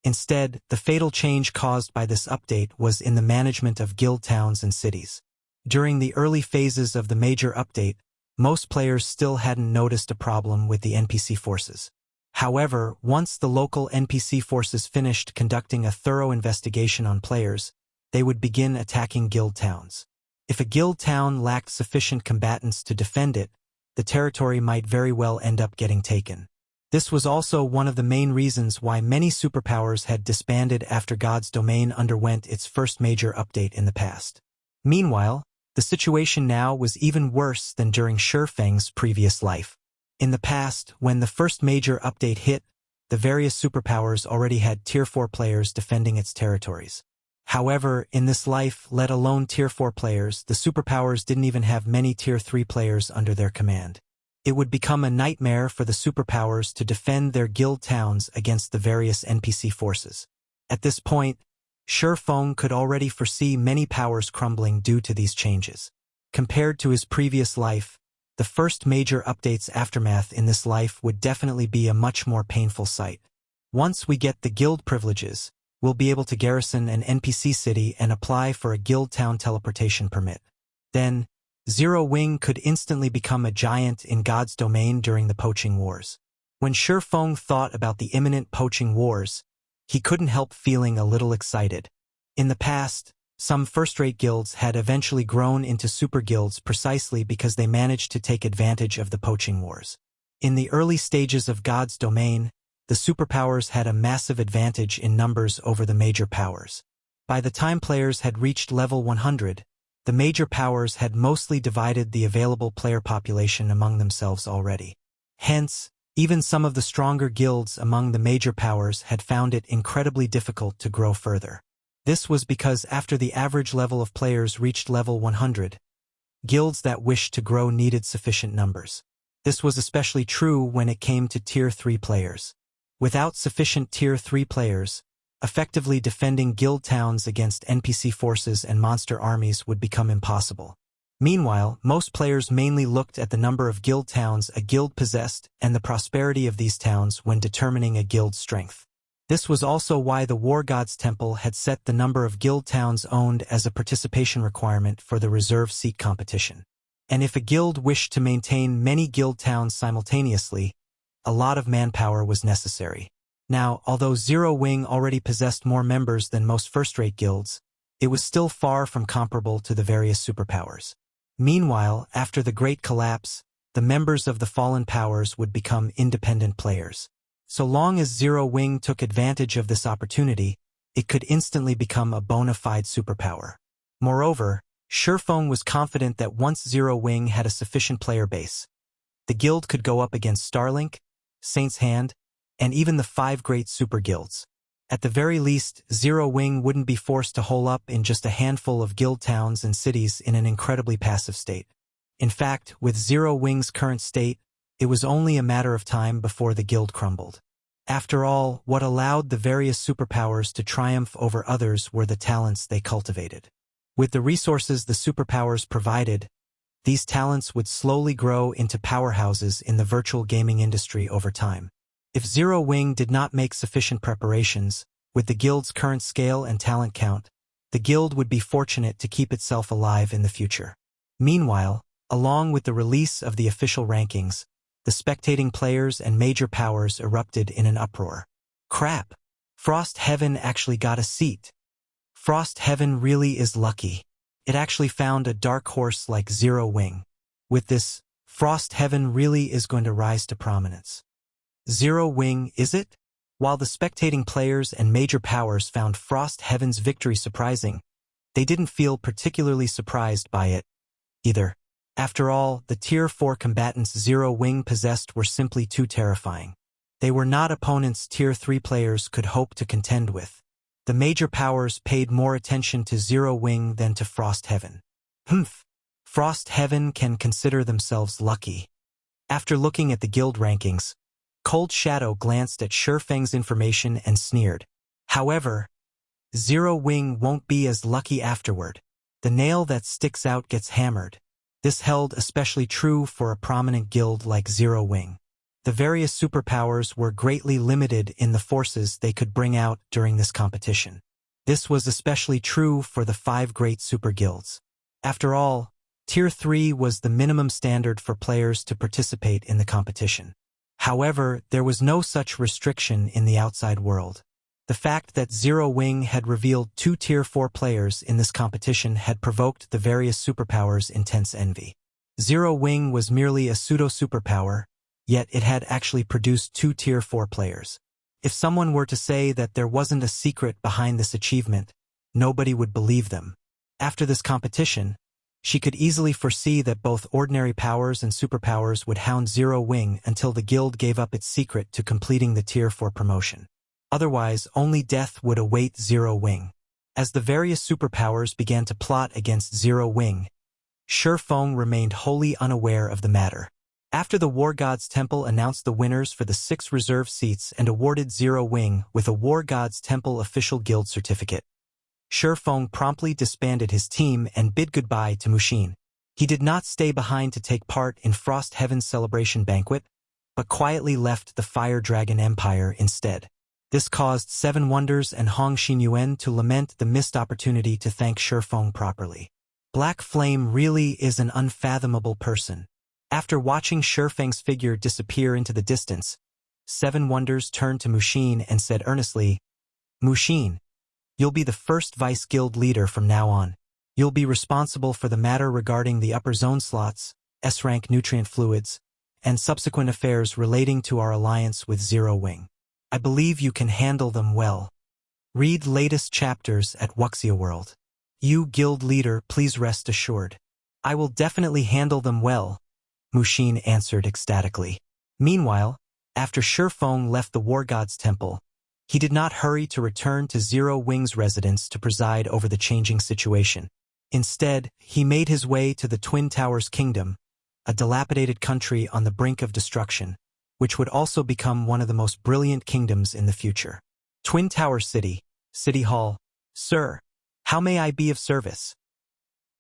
Instead, the fatal change caused by this update was in the management of guild towns and cities. During the early phases of the major update, most players still hadn't noticed a problem with the NPC forces. However, once the local NPC forces finished conducting a thorough investigation on players, they would begin attacking guild towns. If a guild town lacked sufficient combatants to defend it, the territory might very well end up getting taken. This was also one of the main reasons why many superpowers had disbanded after God's domain underwent its first major update in the past. Meanwhile, the situation now was even worse than during Shi Feng's previous life. In the past, when the first major update hit, the various superpowers already had Tier 4 players defending its territories. However, in this life, let alone Tier 4 players, the superpowers didn't even have many Tier 3 players under their command. It would become a nightmare for the superpowers to defend their guild towns against the various NPC forces. At this point, Shi Feng could already foresee many powers crumbling due to these changes. Compared to his previous life, the first major update's aftermath in this life would definitely be a much more painful sight. Once we get the guild privileges, we'll be able to garrison an NPC city and apply for a guild town teleportation permit. Then, Zero Wing could instantly become a giant in God's domain during the poaching wars. When Shi Feng thought about the imminent poaching wars, he couldn't help feeling a little excited. In the past, some first-rate guilds had eventually grown into super guilds precisely because they managed to take advantage of the poaching wars. In the early stages of God's domain, the superpowers had a massive advantage in numbers over the major powers. By the time players had reached level 100, the major powers had mostly divided the available player population among themselves already. Hence, even some of the stronger guilds among the major powers had found it incredibly difficult to grow further. This was because after the average level of players reached level 100, guilds that wished to grow needed sufficient numbers. This was especially true when it came to Tier 3 players. Without sufficient Tier 3 players, effectively defending guild towns against NPC forces and monster armies would become impossible. Meanwhile, most players mainly looked at the number of guild towns a guild possessed and the prosperity of these towns when determining a guild's strength. This was also why the War God's Temple had set the number of guild towns owned as a participation requirement for the reserve seat competition. And if a guild wished to maintain many guild towns simultaneously, a lot of manpower was necessary. Now, although Zero Wing already possessed more members than most first-rate guilds, it was still far from comparable to the various superpowers. Meanwhile, after the Great Collapse, the members of the fallen powers would become independent players. So long as Zero Wing took advantage of this opportunity, it could instantly become a bona fide superpower. Moreover, Shi Feng was confident that once Zero Wing had a sufficient player base, the guild could go up against Starlink, Saint's Hand, and even the 5 great super guilds. At the very least, Zero Wing wouldn't be forced to hole up in just a handful of guild towns and cities in an incredibly passive state. In fact, with Zero Wing's current state, it was only a matter of time before the guild crumbled. After all, what allowed the various superpowers to triumph over others were the talents they cultivated. With the resources the superpowers provided, these talents would slowly grow into powerhouses in the virtual gaming industry over time. If Zero Wing did not make sufficient preparations, with the guild's current scale and talent count, the guild would be fortunate to keep itself alive in the future. Meanwhile, along with the release of the official rankings, the spectating players and major powers erupted in an uproar. Crap! Frost Heaven actually got a seat. Frost Heaven really is lucky. It actually found a dark horse like Zero Wing. With this, Frost Heaven really is going to rise to prominence. Zero Wing, is it? While the spectating players and major powers found Frost Heaven's victory surprising, they didn't feel particularly surprised by it either. After all, the Tier 4 combatants Zero Wing possessed were simply too terrifying. They were not opponents Tier 3 players could hope to contend with. The major powers paid more attention to Zero Wing than to Frost Heaven. Frost Heaven can consider themselves lucky. After looking at the guild rankings, Cold Shadow glanced at Shi Feng's information and sneered. However, Zero Wing won't be as lucky afterward. The nail that sticks out gets hammered. This held especially true for a prominent guild like Zero Wing. The various superpowers were greatly limited in the forces they could bring out during this competition. This was especially true for the 5 great super guilds. After all, Tier 3 was the minimum standard for players to participate in the competition. However, there was no such restriction in the outside world. The fact that Zero Wing had revealed 2 Tier 4 players in this competition had provoked the various superpowers' intense envy. Zero Wing was merely a pseudo-superpower, yet it had actually produced 2 Tier 4 players. If someone were to say that there wasn't a secret behind this achievement, nobody would believe them. After this competition, she could easily foresee that both ordinary powers and superpowers would hound Zero Wing until the guild gave up its secret to completing the Tier 4 promotion. Otherwise, only death would await Zero Wing. As the various superpowers began to plot against Zero Wing, Shi Feng remained wholly unaware of the matter. After the War God's Temple announced the winners for the 6 reserve seats and awarded Zero Wing with a War God's Temple official guild certificate, Shi Feng promptly disbanded his team and bid goodbye to Mushin. He did not stay behind to take part in Frost Heaven's celebration banquet, but quietly left the Fire Dragon Empire instead. This caused 7 Wonders and Hong Xinyuan to lament the missed opportunity to thank Shi Feng properly. Black Flame really is an unfathomable person. After watching Shi Feng's figure disappear into the distance, 7 Wonders turned to Mushin and said earnestly, "Mushin, you'll be the first Vice Guild leader from now on. You'll be responsible for the matter regarding the upper zone slots, S-rank nutrient fluids, and subsequent affairs relating to our alliance with Zero Wing. I believe you can handle them well. Read latest chapters at Wuxia World. You, guild leader, please rest assured. I will definitely handle them well," Mushin answered ecstatically. Meanwhile, after Shi Feng left the War God's Temple, he did not hurry to return to Zero Wing's residence to preside over the changing situation. Instead, he made his way to the Twin Towers Kingdom, a dilapidated country on the brink of destruction, which would also become one of the most brilliant kingdoms in the future. Twin Tower City, City Hall. "Sir, how may I be of service?"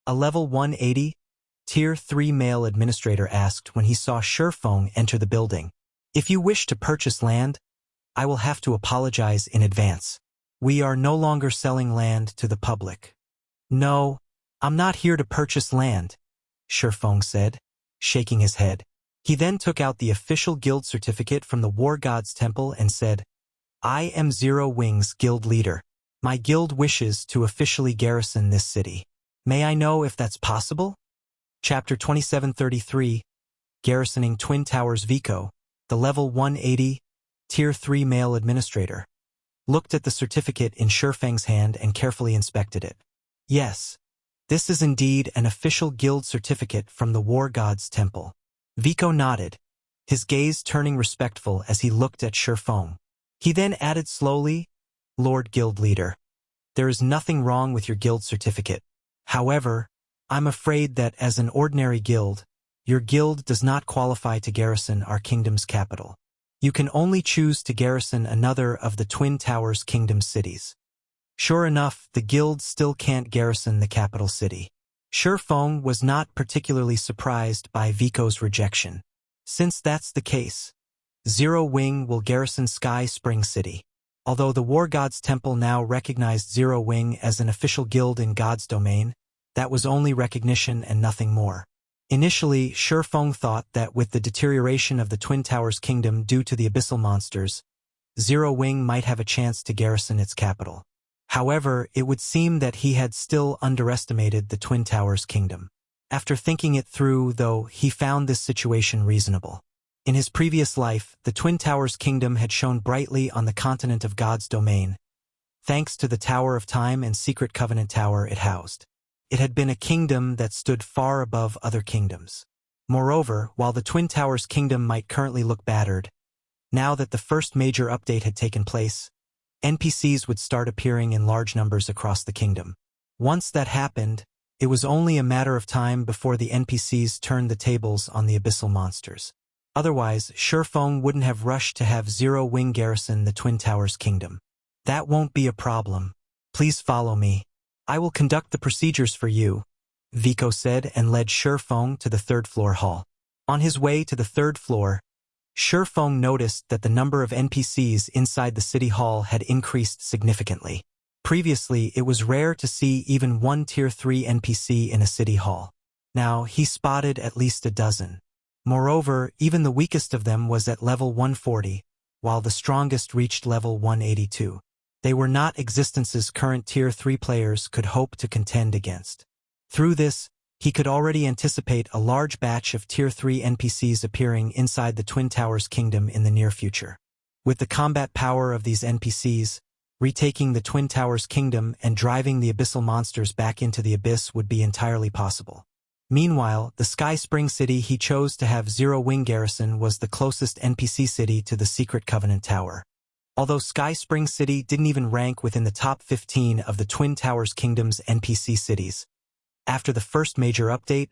A level 180, Tier 3 male administrator asked when he saw Shi Feng enter the building. "If you wish to purchase land, I will have to apologize in advance. We are no longer selling land to the public." "No, I'm not here to purchase land," Shi Feng said, shaking his head. He then took out the official guild certificate from the War God's Temple and said, "I am Zero Wing's guild leader. My guild wishes to officially garrison this city. May I know if that's possible?" Chapter 2733, Garrisoning Twin Towers. Vico, the level 180, Tier 3 male administrator, looked at the certificate in Shi Feng's hand and carefully inspected it. "Yes, this is indeed an official guild certificate from the War God's Temple." Vico nodded, his gaze turning respectful as he looked at Shi Feng. He then added slowly, Lord Guild Leader. There is nothing wrong with your guild certificate. However, I'm afraid that as an ordinary guild, your guild does not qualify to garrison our kingdom's capital. You can only choose to garrison another of the Twin Towers' kingdom cities. Sure enough, the guild still can't garrison the capital city. Shi Feng was not particularly surprised by Vico's rejection. Since that's the case, Zero Wing will garrison Sky Spring City. Although the War God's Temple now recognized Zero Wing as an official guild in God's domain, that was only recognition and nothing more. Initially, Shi Feng thought that with the deterioration of the Twin Towers kingdom due to the abyssal monsters, Zero Wing might have a chance to garrison its capital. However, it would seem that he had still underestimated the Twin Towers kingdom. After thinking it through, though, he found this situation reasonable. In his previous life, the Twin Towers kingdom had shone brightly on the continent of God's domain, thanks to the Tower of Time and Secret Covenant Tower it housed. It had been a kingdom that stood far above other kingdoms. Moreover, while the Twin Towers kingdom might currently look battered, now that the first major update had taken place, NPCs would start appearing in large numbers across the kingdom. Once that happened, it was only a matter of time before the NPCs turned the tables on the abyssal monsters. Otherwise, Shi Feng wouldn't have rushed to have Zero Wing garrison the Twin Towers kingdom. That won't be a problem. Please follow me. I will conduct the procedures for you, Vico said and led Shi Feng to the third-floor hall. On his way to the third floor, Shi Feng noticed that the number of NPCs inside the city hall had increased significantly. Previously, it was rare to see even one Tier 3 NPC in a city hall. Now, he spotted at least a dozen. Moreover, even the weakest of them was at level 140, while the strongest reached level 182. They were not existence's current Tier 3 players could hope to contend against. Through this, he could already anticipate a large batch of Tier 3 NPCs appearing inside the Twin Towers kingdom in the near future. With the combat power of these NPCs, retaking the Twin Towers kingdom and driving the abyssal monsters back into the abyss would be entirely possible. Meanwhile, the Sky Spring City he chose to have Zero Wing garrison was the closest NPC city to the Secret Covenant Tower. Although Sky Spring City didn't even rank within the top 15 of the Twin Towers Kingdom's NPC cities, after the first major update,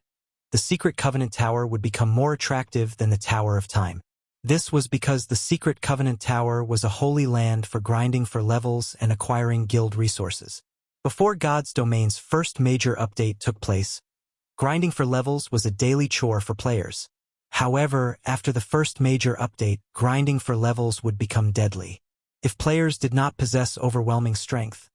the Secret Covenant Tower would become more attractive than the Tower of Time. This was because the Secret Covenant Tower was a holy land for grinding for levels and acquiring guild resources. Before God's Domain's first major update took place, grinding for levels was a daily chore for players. However, after the first major update, grinding for levels would become deadly. If players did not possess overwhelming strength,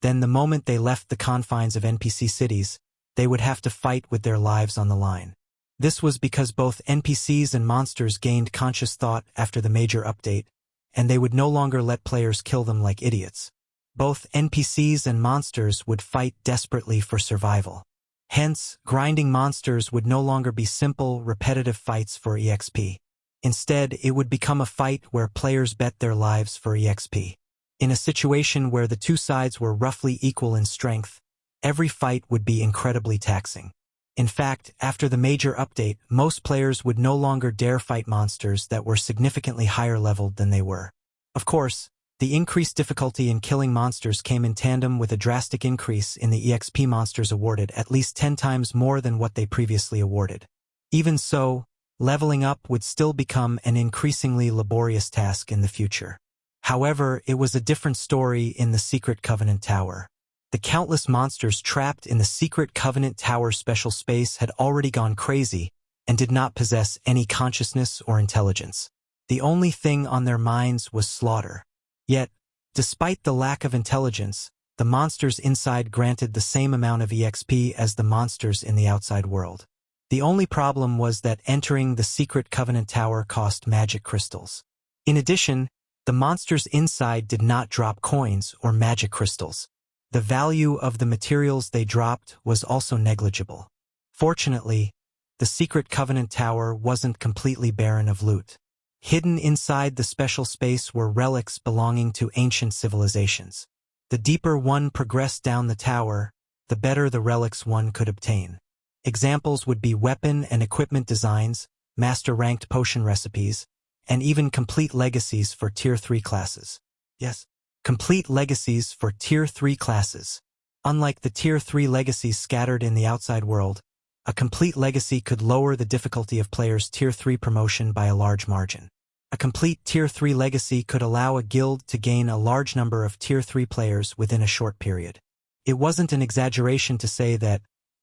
then the moment they left the confines of NPC cities, they would have to fight with their lives on the line. This was because both NPCs and monsters gained conscious thought after the major update, and they would no longer let players kill them like idiots. Both NPCs and monsters would fight desperately for survival. Hence, grinding monsters would no longer be simple, repetitive fights for EXP. Instead, it would become a fight where players bet their lives for EXP. In a situation where the two sides were roughly equal in strength, every fight would be incredibly taxing. In fact, after the major update, most players would no longer dare fight monsters that were significantly higher leveled than they were. Of course, the increased difficulty in killing monsters came in tandem with a drastic increase in the EXP monsters awarded, at least 10 times more than what they previously awarded. Even so, leveling up would still become an increasingly laborious task in the future. However, it was a different story in the Secret Covenant Tower. The countless monsters trapped in the Secret Covenant Tower special space had already gone crazy and did not possess any consciousness or intelligence. The only thing on their minds was slaughter. Yet, despite the lack of intelligence, the monsters inside granted the same amount of EXP as the monsters in the outside world. The only problem was that entering the Secret Covenant Tower cost magic crystals. In addition, the monsters inside did not drop coins or magic crystals. The value of the materials they dropped was also negligible. Fortunately, the Secret Covenant Tower wasn't completely barren of loot. Hidden inside the special space were relics belonging to ancient civilizations. The deeper one progressed down the tower, the better the relics one could obtain. Examples would be weapon and equipment designs, master-ranked potion recipes, and even complete legacies for Tier 3 classes. Yes. Complete legacies for Tier 3 classes. Unlike the Tier 3 legacies scattered in the outside world, a complete legacy could lower the difficulty of players' Tier 3 promotion by a large margin. A complete Tier 3 legacy could allow a guild to gain a large number of Tier 3 players within a short period. It wasn't an exaggeration to say that,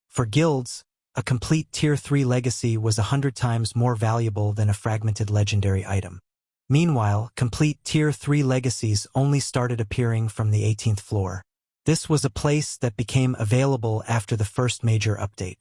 for guilds, a complete Tier 3 legacy was 100 times more valuable than a fragmented legendary item. Meanwhile, complete Tier 3 legacies only started appearing from the 18th floor. This was a place that became available after the first major update.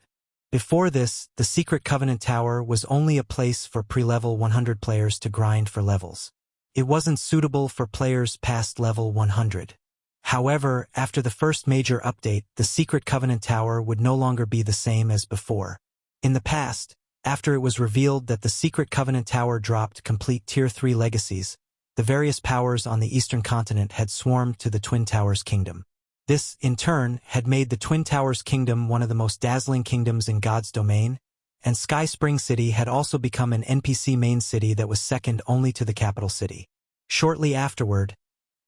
Before this, the Secret Covenant Tower was only a place for pre-level 100 players to grind for levels. It wasn't suitable for players past level 100. However, after the first major update, the Secret Covenant Tower would no longer be the same as before. In the past, after it was revealed that the Secret Covenant Tower dropped complete Tier 3 legacies, the various powers on the Eastern Continent had swarmed to the Twin Towers Kingdom. This, in turn, had made the Twin Towers Kingdom one of the most dazzling kingdoms in God's domain, and Sky Spring City had also become an NPC main city that was second only to the capital city. Shortly afterward,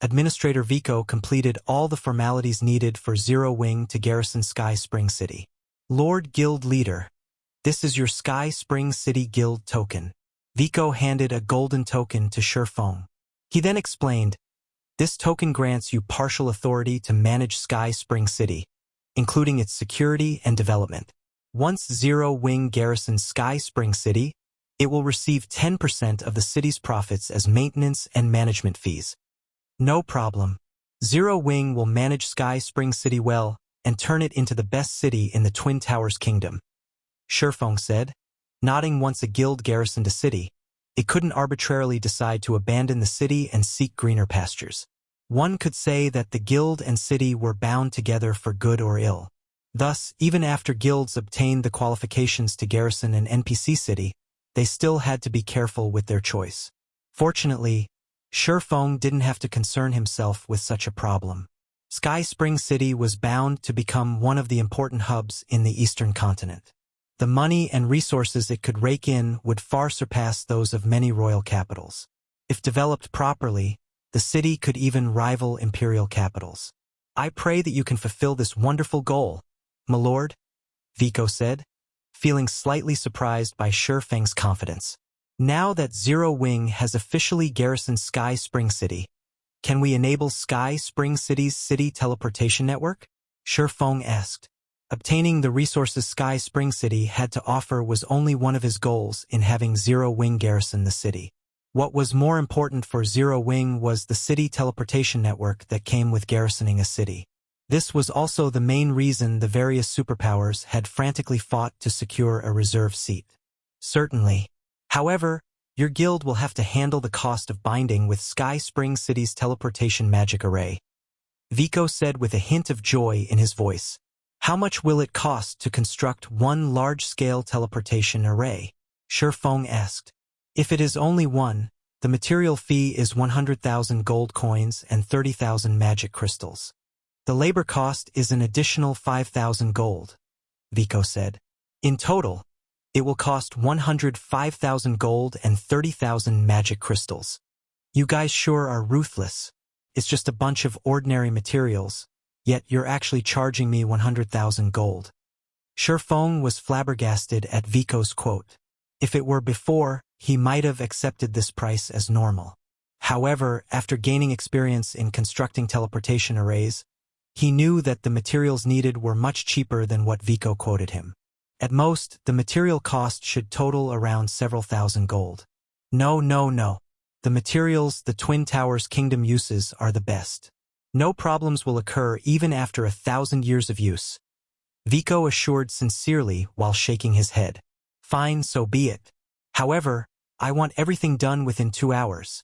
Administrator Vico completed all the formalities needed for Zero Wing to garrison Sky Spring City. Lord Guild Leader, this is your Sky Spring City Guild token. Vico handed a golden token to Shi Feng. He then explained, this token grants you partial authority to manage Sky Spring City, including its security and development. Once Zero Wing garrisons Sky Spring City, it will receive 10% of the city's profits as maintenance and management fees. No problem. Zero Wing will manage Sky Spring City well and turn it into the best city in the Twin Towers Kingdom. Shi Feng said, nodding. Once a guild garrisoned a city, it couldn't arbitrarily decide to abandon the city and seek greener pastures. One could say that the guild and city were bound together for good or ill. Thus, even after guilds obtained the qualifications to garrison an NPC city, they still had to be careful with their choice. Fortunately, Shi Feng didn't have to concern himself with such a problem. Sky Spring City was bound to become one of the important hubs in the Eastern Continent. The money and resources it could rake in would far surpass those of many royal capitals. If developed properly, the city could even rival imperial capitals. I pray that you can fulfill this wonderful goal, my lord, Vico said, feeling slightly surprised by Shi Feng's confidence. Now that Zero Wing has officially garrisoned Sky Spring City, can we enable Sky Spring City's city teleportation network? Shi Feng asked. Obtaining the resources Sky Spring City had to offer was only one of his goals in having Zero Wing garrison the city. What was more important for Zero Wing was the city teleportation network that came with garrisoning a city. This was also the main reason the various superpowers had frantically fought to secure a reserve seat. Certainly. However, your guild will have to handle the cost of binding with Sky Spring City's teleportation magic array, Vico said with a hint of joy in his voice. How much will it cost to construct one large-scale teleportation array? Shi Feng asked. If it is only one, the material fee is 100,000 gold coins and 30,000 magic crystals. The labor cost is an additional 5,000 gold, Vico said. In total, it will cost 105,000 gold and 30,000 magic crystals. You guys sure are ruthless. It's just a bunch of ordinary materials, yet you're actually charging me 100,000 gold. Shi Feng was flabbergasted at Vico's quote. If it were before, he might have accepted this price as normal. However, after gaining experience in constructing teleportation arrays, he knew that the materials needed were much cheaper than what Vico quoted him. At most, the material cost should total around several thousand gold. No. The materials the Twin Towers Kingdom uses are the best. No problems will occur even after 1,000 years of use, Vico assured sincerely while shaking his head. Fine, so be it. However, I want everything done within 2 hours,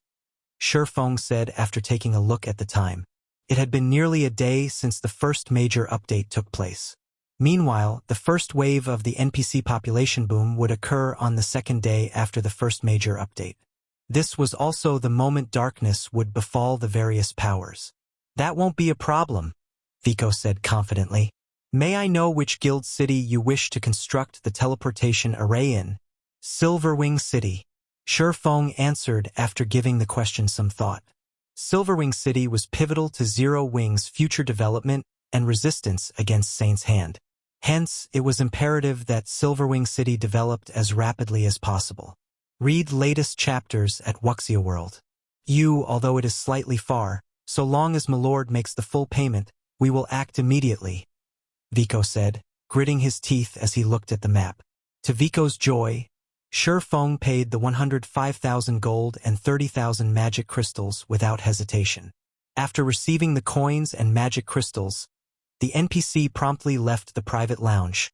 Shi Feng said after taking a look at the time. It had been nearly a day since the first major update took place. Meanwhile, the first wave of the NPC population boom would occur on the second day after the first major update. This was also the moment darkness would befall the various powers. That won't be a problem, Vico said confidently. May I know which guild city you wish to construct the teleportation array in? Silverwing City, Shi Feng answered after giving the question some thought. Silverwing City was pivotal to Zero Wing's future development and resistance against Saint's hand. Hence, it was imperative that Silverwing City developed as rapidly as possible. Read latest chapters at Wuxia World. Although it is slightly far, so long as Milord makes the full payment, we will act immediately, Vico said, gritting his teeth as he looked at the map. To Vico's joy, Shi Feng paid the 105,000 gold and 30,000 magic crystals without hesitation. After receiving the coins and magic crystals, the NPC promptly left the private lounge,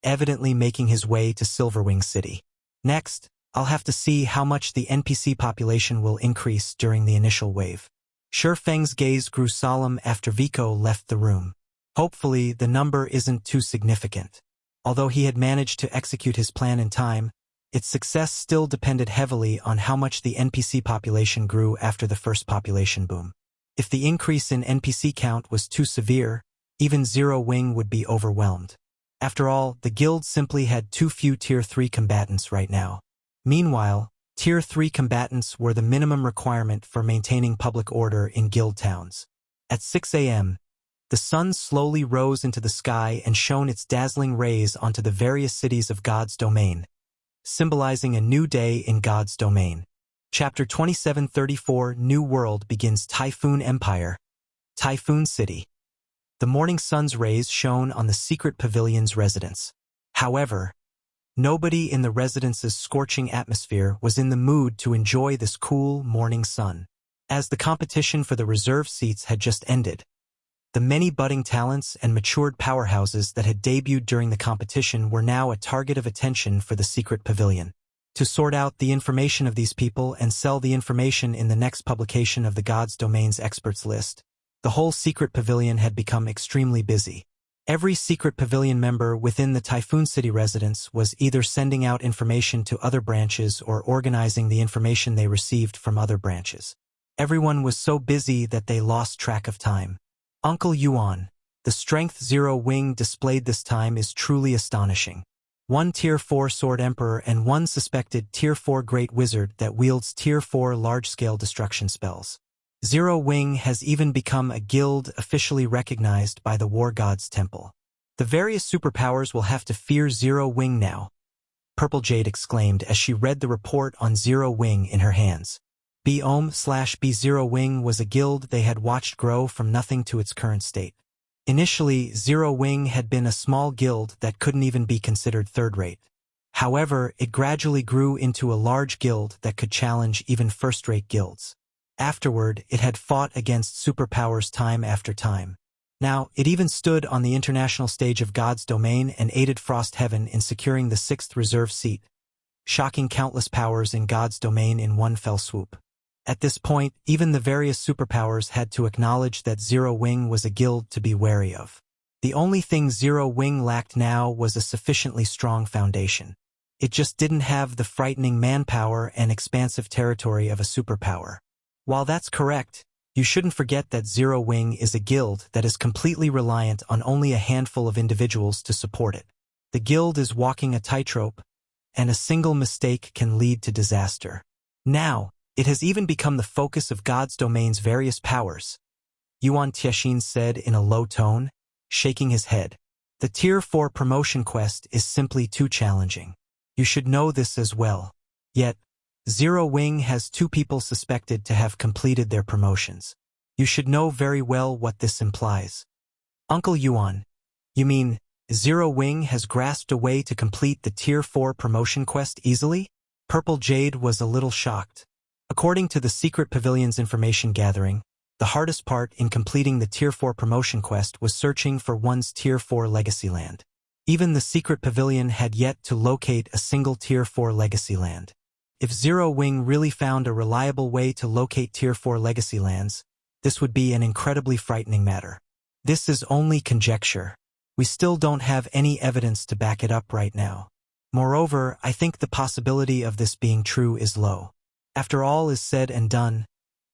evidently making his way to Silverwing City. Next, I'll have to see how much the NPC population will increase during the initial wave. Shi Feng's gaze grew solemn after Vico left the room. Hopefully, the number isn't too significant. Although he had managed to execute his plan in time, its success still depended heavily on how much the NPC population grew after the first population boom. If the increase in NPC count was too severe, even Zero Wing would be overwhelmed. After all, the guild simply had too few Tier 3 combatants right now. Meanwhile, Tier 3 combatants were the minimum requirement for maintaining public order in guild towns. At 6 a.m., the sun slowly rose into the sky and shone its dazzling rays onto the various cities of God's domain, symbolizing a new day in God's domain. Chapter 2734 New World begins. Typhoon Empire, Typhoon City. The morning sun's rays shone on the secret pavilion's residence. However, nobody in the residence's scorching atmosphere was in the mood to enjoy this cool morning sun. As the competition for the reserve seats had just ended, the many budding talents and matured powerhouses that had debuted during the competition were now a target of attention for the secret pavilion. To sort out the information of these people and sell the information in the next publication of the God's Domain's experts list, the whole secret pavilion had become extremely busy. Every secret pavilion member within the Typhoon City residence was either sending out information to other branches or organizing the information they received from other branches. Everyone was so busy that they lost track of time. Uncle Yuan, the strength Zero Wing displayed this time is truly astonishing. One Tier 4 Sword Emperor and one suspected Tier 4 Great Wizard that wields Tier 4 large-scale destruction spells. Zero Wing has even become a guild officially recognized by the War God's Temple. The various superpowers will have to fear Zero Wing now, Purple Jade exclaimed as she read the report on Zero Wing in her hands. B-B Zero Wing was a guild they had watched grow from nothing to its current state. Initially, Zero Wing had been a small guild that couldn't even be considered third-rate. However, it gradually grew into a large guild that could challenge even first-rate guilds. Afterward, it had fought against superpowers time after time. Now, it even stood on the international stage of God's Domain and aided Frost Heaven in securing the 6th reserve seat, shocking countless powers in God's Domain in one fell swoop. At this point, even the various superpowers had to acknowledge that Zero Wing was a guild to be wary of. The only thing Zero Wing lacked now was a sufficiently strong foundation. It just didn't have the frightening manpower and expansive territory of a superpower. While that's correct, you shouldn't forget that Zero Wing is a guild that is completely reliant on only a handful of individuals to support it. The guild is walking a tightrope, and a single mistake can lead to disaster. Now, it has even become the focus of God's Domain's various powers, Yuan Tiexin said in a low tone, shaking his head. The Tier 4 promotion quest is simply too challenging. You should know this as well. Yet, Zero Wing has 2 people suspected to have completed their promotions. You should know very well what this implies. Uncle Yuan, you mean Zero Wing has grasped a way to complete the Tier 4 promotion quest easily? Purple Jade was a little shocked. According to the Secret Pavilion's information gathering, the hardest part in completing the Tier 4 promotion quest was searching for one's Tier 4 legacy land. Even the Secret Pavilion had yet to locate a single Tier 4 legacy land. If Zero Wing really found a reliable way to locate Tier 4 legacy lands, this would be an incredibly frightening matter. This is only conjecture. We still don't have any evidence to back it up right now. Moreover, I think the possibility of this being true is low. After all is said and done,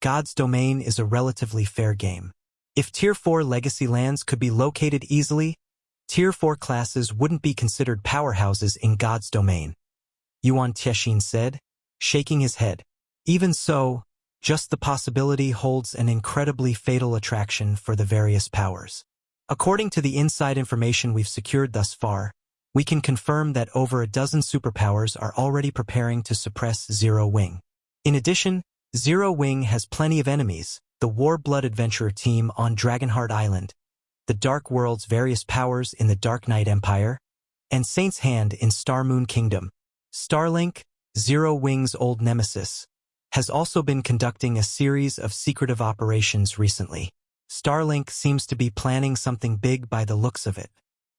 God's Domain is a relatively fair game. If Tier 4 legacy lands could be located easily, Tier 4 classes wouldn't be considered powerhouses in God's Domain, Yuan Tiexin said, shaking his head. Even so, Just the possibility holds an incredibly fatal attraction for the various powers. According to the inside information we've secured thus far, we can confirm that over a dozen superpowers are already preparing to suppress Zero Wing. In addition, Zero Wing has plenty of enemies: the War-Blood adventurer team on Dragonheart Island, the Dark World's various powers in the Dark Knight Empire, and Saint's Hand in Star Moon Kingdom. Starlink, Zero Wing's old nemesis, has also been conducting a series of secretive operations recently. Starlink seems to be planning something big by the looks of it.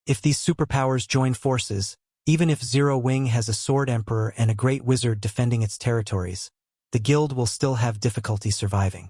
If these superpowers join forces, even if Zero Wing has a Sword Emperor and a Great Wizard defending its territories, the guild will still have difficulty surviving.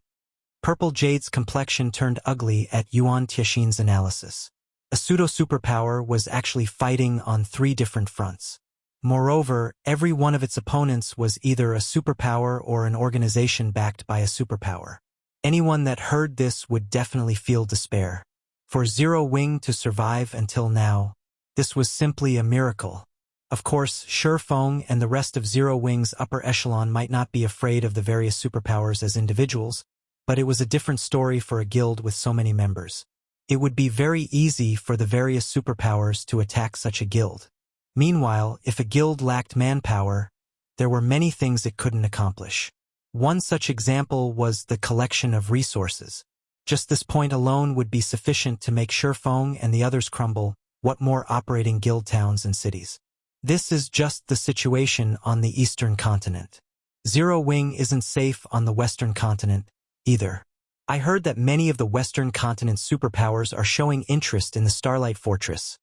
Purple Jade's complexion turned ugly at Yuan Tiexin's analysis. A pseudo-superpower was actually fighting on 3 different fronts. Moreover, every one of its opponents was either a superpower or an organization backed by a superpower. Anyone that heard this would definitely feel despair. For Zero Wing to survive until now, this was simply a miracle. Of course, Shi Feng and the rest of Zero Wing's upper echelon might not be afraid of the various superpowers as individuals, but it was a different story for a guild with so many members. It would be very easy for the various superpowers to attack such a guild. Meanwhile, if a guild lacked manpower, there were many things it couldn't accomplish. One such example was the collection of resources. Just this point alone would be sufficient to make Shi Feng and the others crumble. What more operating guild towns and cities? This is just the situation on the eastern continent. Zero Wing isn't safe on the western continent either. I heard that many of the western continent's superpowers are showing interest in the Starlight Fortress,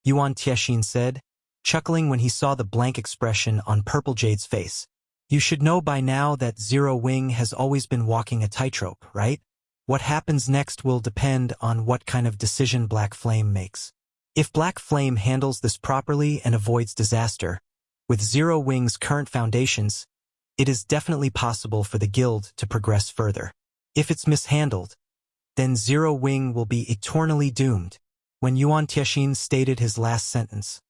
Yuan Tiexin said, chuckling when he saw the blank expression on Purple Jade's face. You should know by now that Zero Wing has always been walking a tightrope, right? What happens next will depend on what kind of decision Black Flame makes. If Black Flame handles this properly and avoids disaster, with Zero Wing's current foundations, it is definitely possible for the guild to progress further. If it's mishandled, then Zero Wing will be eternally doomed. When Yuan Tiexin stated his last sentence,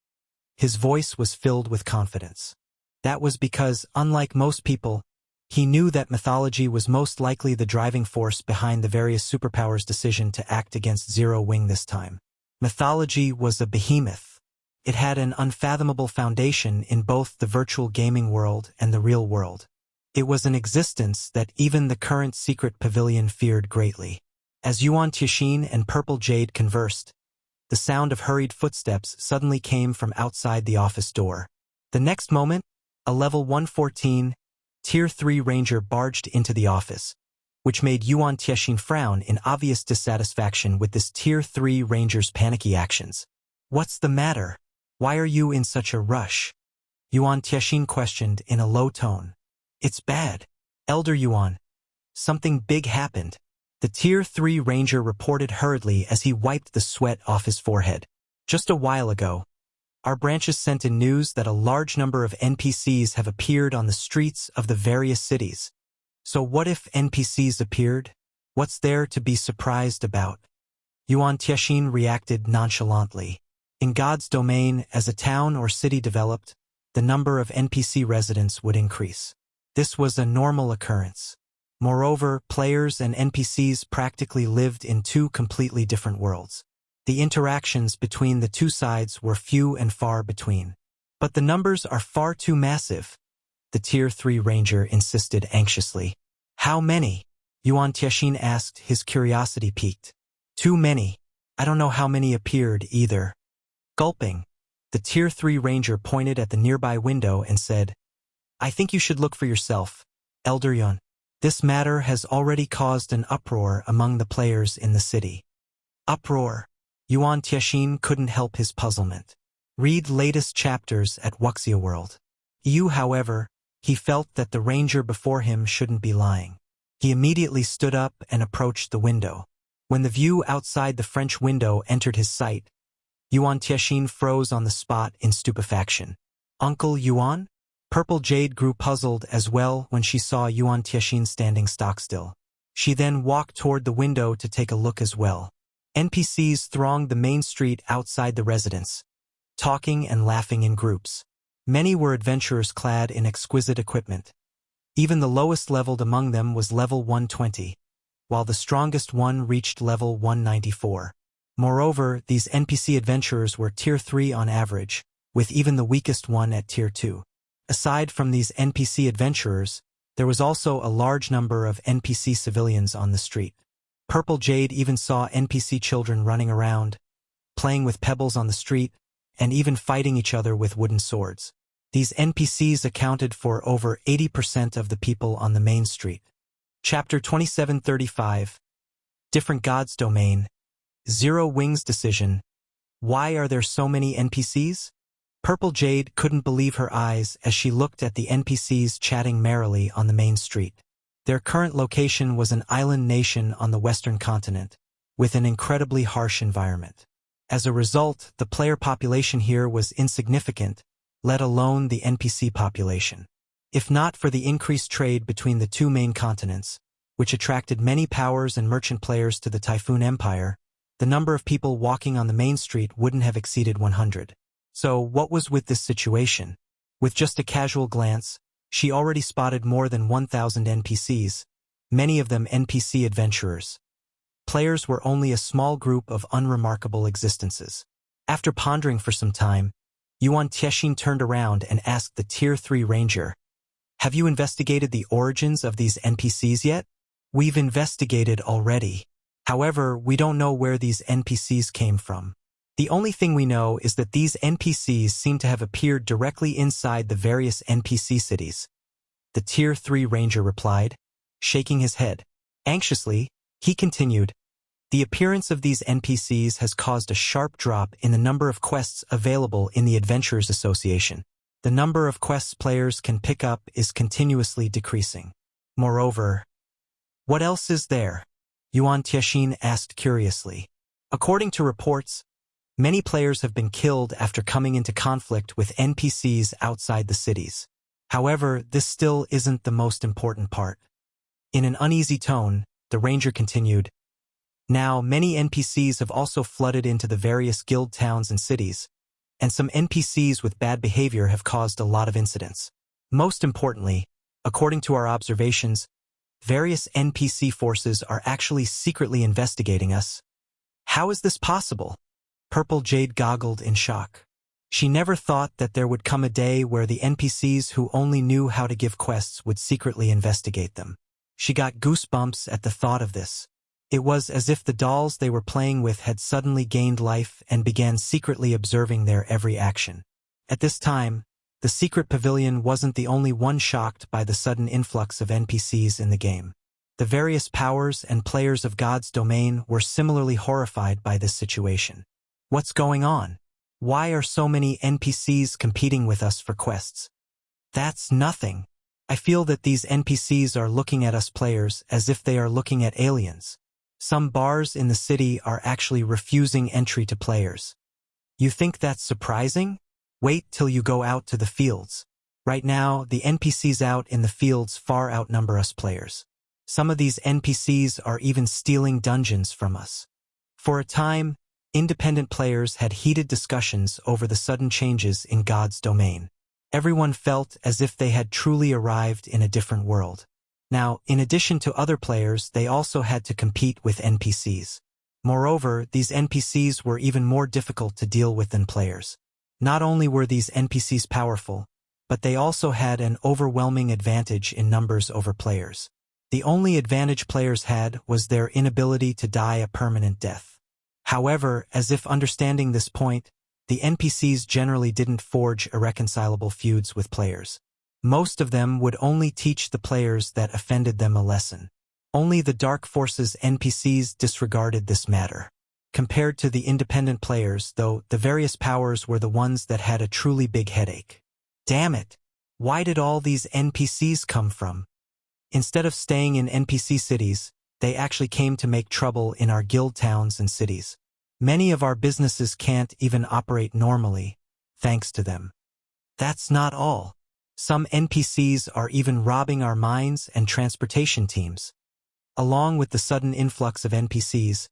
his voice was filled with confidence. That was because, unlike most people, he knew that mythology was most likely the driving force behind the various superpowers' decision to act against Zero Wing this time. Mythology was a behemoth. It had an unfathomable foundation in both the virtual gaming world and the real world. It was an existence that even the current secret pavilion feared greatly. As Yuan Tiexin and Purple Jade conversed, the sound of hurried footsteps suddenly came from outside the office door. The next moment, a level 114, Tier 3 ranger barged into the office, which made Yuan Tiexin frown in obvious dissatisfaction with this Tier 3 ranger's panicky actions. What's the matter? Why are you in such a rush? Yuan Tiexin questioned in a low tone. It's bad, Elder Yuan. Something big happened. The Tier 3 ranger reported hurriedly as he wiped the sweat off his forehead. Just a while ago, our branches sent in news that a large number of NPCs have appeared on the streets of the various cities. So what if NPCs appeared? What's there to be surprised about? Yuan Tiexin reacted nonchalantly. In God's domain, as a town or city developed, the number of NPC residents would increase. This was a normal occurrence. Moreover, players and NPCs practically lived in 2 completely different worlds. The interactions between the 2 sides were few and far between. But the numbers are far too massive, the Tier 3 ranger insisted anxiously. How many? Yuan Tiexin asked, his curiosity piqued. Too many. I don't know how many appeared either. Gulping, the Tier 3 ranger pointed at the nearby window and said, I think you should look for yourself, Elder Yuan. This matter has already caused an uproar among the players in the city. Uproar. Yuan Tiexin couldn't help his puzzlement. Read latest chapters at Wuxia World. However, he felt that the ranger before him shouldn't be lying. He immediately stood up and approached the window. When the view outside the French window entered his sight, Yuan Tiexin froze on the spot in stupefaction. Uncle Yuan? Purple Jade grew puzzled as well when she saw Yuan Tiexin standing stock-still. She then walked toward the window to take a look as well. NPCs thronged the main street outside the residence, talking and laughing in groups. Many were adventurers clad in exquisite equipment. Even the lowest leveled among them was level 120, while the strongest one reached level 194. Moreover, these NPC adventurers were Tier 3 on average, with even the weakest one at Tier 2. Aside from these NPC adventurers, there was also a large number of NPC civilians on the street. Purple Jade even saw NPC children running around, playing with pebbles on the street, and even fighting each other with wooden swords. These NPCs accounted for over 80% of the people on the main street. Chapter 2735. Different Gods Domain. Zero Wings Decision. Why are there so many NPCs? Purple Jade couldn't believe her eyes as she looked at the NPCs chatting merrily on the main street. Their current location was an island nation on the western continent, with an incredibly harsh environment. As a result, the player population here was insignificant, let alone the NPC population. If not for the increased trade between the two main continents, which attracted many powers and merchant players to the Typhoon Empire, the number of people walking on the main street wouldn't have exceeded 100. So what was with this situation? With just a casual glance, she already spotted more than 1,000 NPCs, many of them NPC adventurers. Players were only a small group of unremarkable existences. After pondering for some time, Yuan Tiexin turned around and asked the Tier 3 ranger, "Have you investigated the origins of these NPCs yet?" "We've investigated already. However, we don't know where these NPCs came from. The only thing we know is that these NPCs seem to have appeared directly inside the various NPC cities," the Tier 3 ranger replied, shaking his head. Anxiously, he continued, "The appearance of these NPCs has caused a sharp drop in the number of quests available in the Adventurers Association. The number of quests players can pick up is continuously decreasing. Moreover, what else is there?" Yuan Tiexin asked curiously. According to reports, many players have been killed after coming into conflict with NPCs outside the cities. However, this still isn't the most important part. In an uneasy tone, the ranger continued, "Now, many NPCs have also flooded into the various guild towns and cities, and some NPCs with bad behavior have caused a lot of incidents. Most importantly, according to our observations, various NPC forces are actually secretly investigating us." "How is this possible?" Purple Jade goggled in shock. She never thought that there would come a day where the NPCs who only knew how to give quests would secretly investigate them. She got goosebumps at the thought of this. It was as if the dolls they were playing with had suddenly gained life and began secretly observing their every action. At this time, the secret pavilion wasn't the only one shocked by the sudden influx of NPCs in the game. The various powers and players of God's domain were similarly horrified by this situation. "What's going on? Why are so many NPCs competing with us for quests?" "That's nothing. I feel that these NPCs are looking at us players as if they are looking at aliens. Some bars in the city are actually refusing entry to players." "You think that's surprising? Wait till you go out to the fields. Right now, the NPCs out in the fields far outnumber us players. Some of these NPCs are even stealing dungeons from us." For a time, independent players had heated discussions over the sudden changes in God's domain. Everyone felt as if they had truly arrived in a different world. Now, in addition to other players, they also had to compete with NPCs. Moreover, these NPCs were even more difficult to deal with than players. Not only were these NPCs powerful, but they also had an overwhelming advantage in numbers over players. The only advantage players had was their inability to die a permanent death. However, as if understanding this point, the NPCs generally didn't forge irreconcilable feuds with players. Most of them would only teach the players that offended them a lesson. Only the Dark Forces NPCs disregarded this matter. Compared to the independent players, though, the various powers were the ones that had a truly big headache. Damn it! Why did all these NPCs come from? Instead of staying in NPC cities, they actually came to make trouble in our guild towns and cities. Many of our businesses can't even operate normally, thanks to them. That's not all. Some NPCs are even robbing our mines and transportation teams. Along with the sudden influx of NPCs,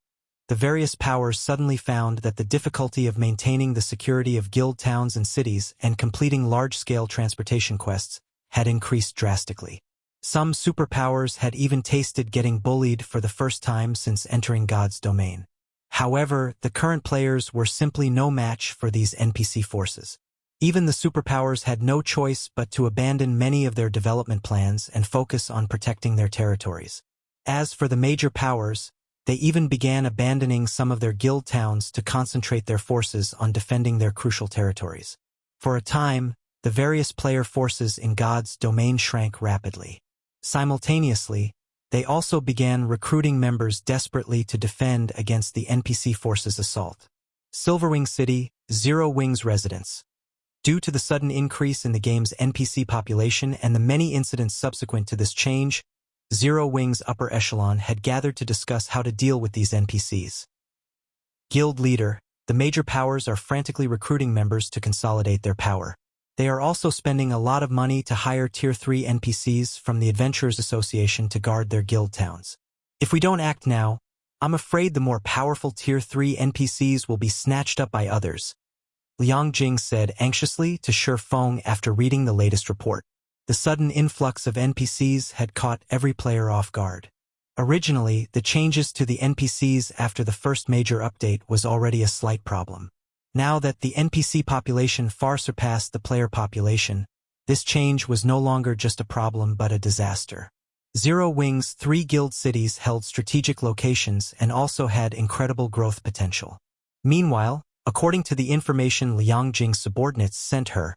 the various powers suddenly found that the difficulty of maintaining the security of guild towns and cities and completing large-scale transportation quests had increased drastically. Some superpowers had even tasted getting bullied for the first time since entering God's domain. However, the current players were simply no match for these NPC forces. Even the superpowers had no choice but to abandon many of their development plans and focus on protecting their territories. As for the major powers, they even began abandoning some of their guild towns to concentrate their forces on defending their crucial territories. For a time, the various player forces in God's domain shrank rapidly. Simultaneously, they also began recruiting members desperately to defend against the NPC forces' assault. Silverwing City, Zero Wing's residence. Due to the sudden increase in the game's NPC population and the many incidents subsequent to this change, Zero Wing's upper echelon had gathered to discuss how to deal with these NPCs. Guild Leader, the major powers are frantically recruiting members to consolidate their power. They are also spending a lot of money to hire Tier 3 NPCs from the Adventurers Association to guard their guild towns. If we don't act now, I'm afraid the more powerful Tier 3 NPCs will be snatched up by others, Liang Jing said anxiously to Shi Feng after reading the latest report. The sudden influx of NPCs had caught every player off guard. Originally, the changes to the NPCs after the first major update was already a slight problem. Now that the NPC population far surpassed the player population, this change was no longer just a problem but a disaster. Zero Wing's 3 guild cities held strategic locations and also had incredible growth potential. Meanwhile, according to the information Liang Jing's subordinates sent her,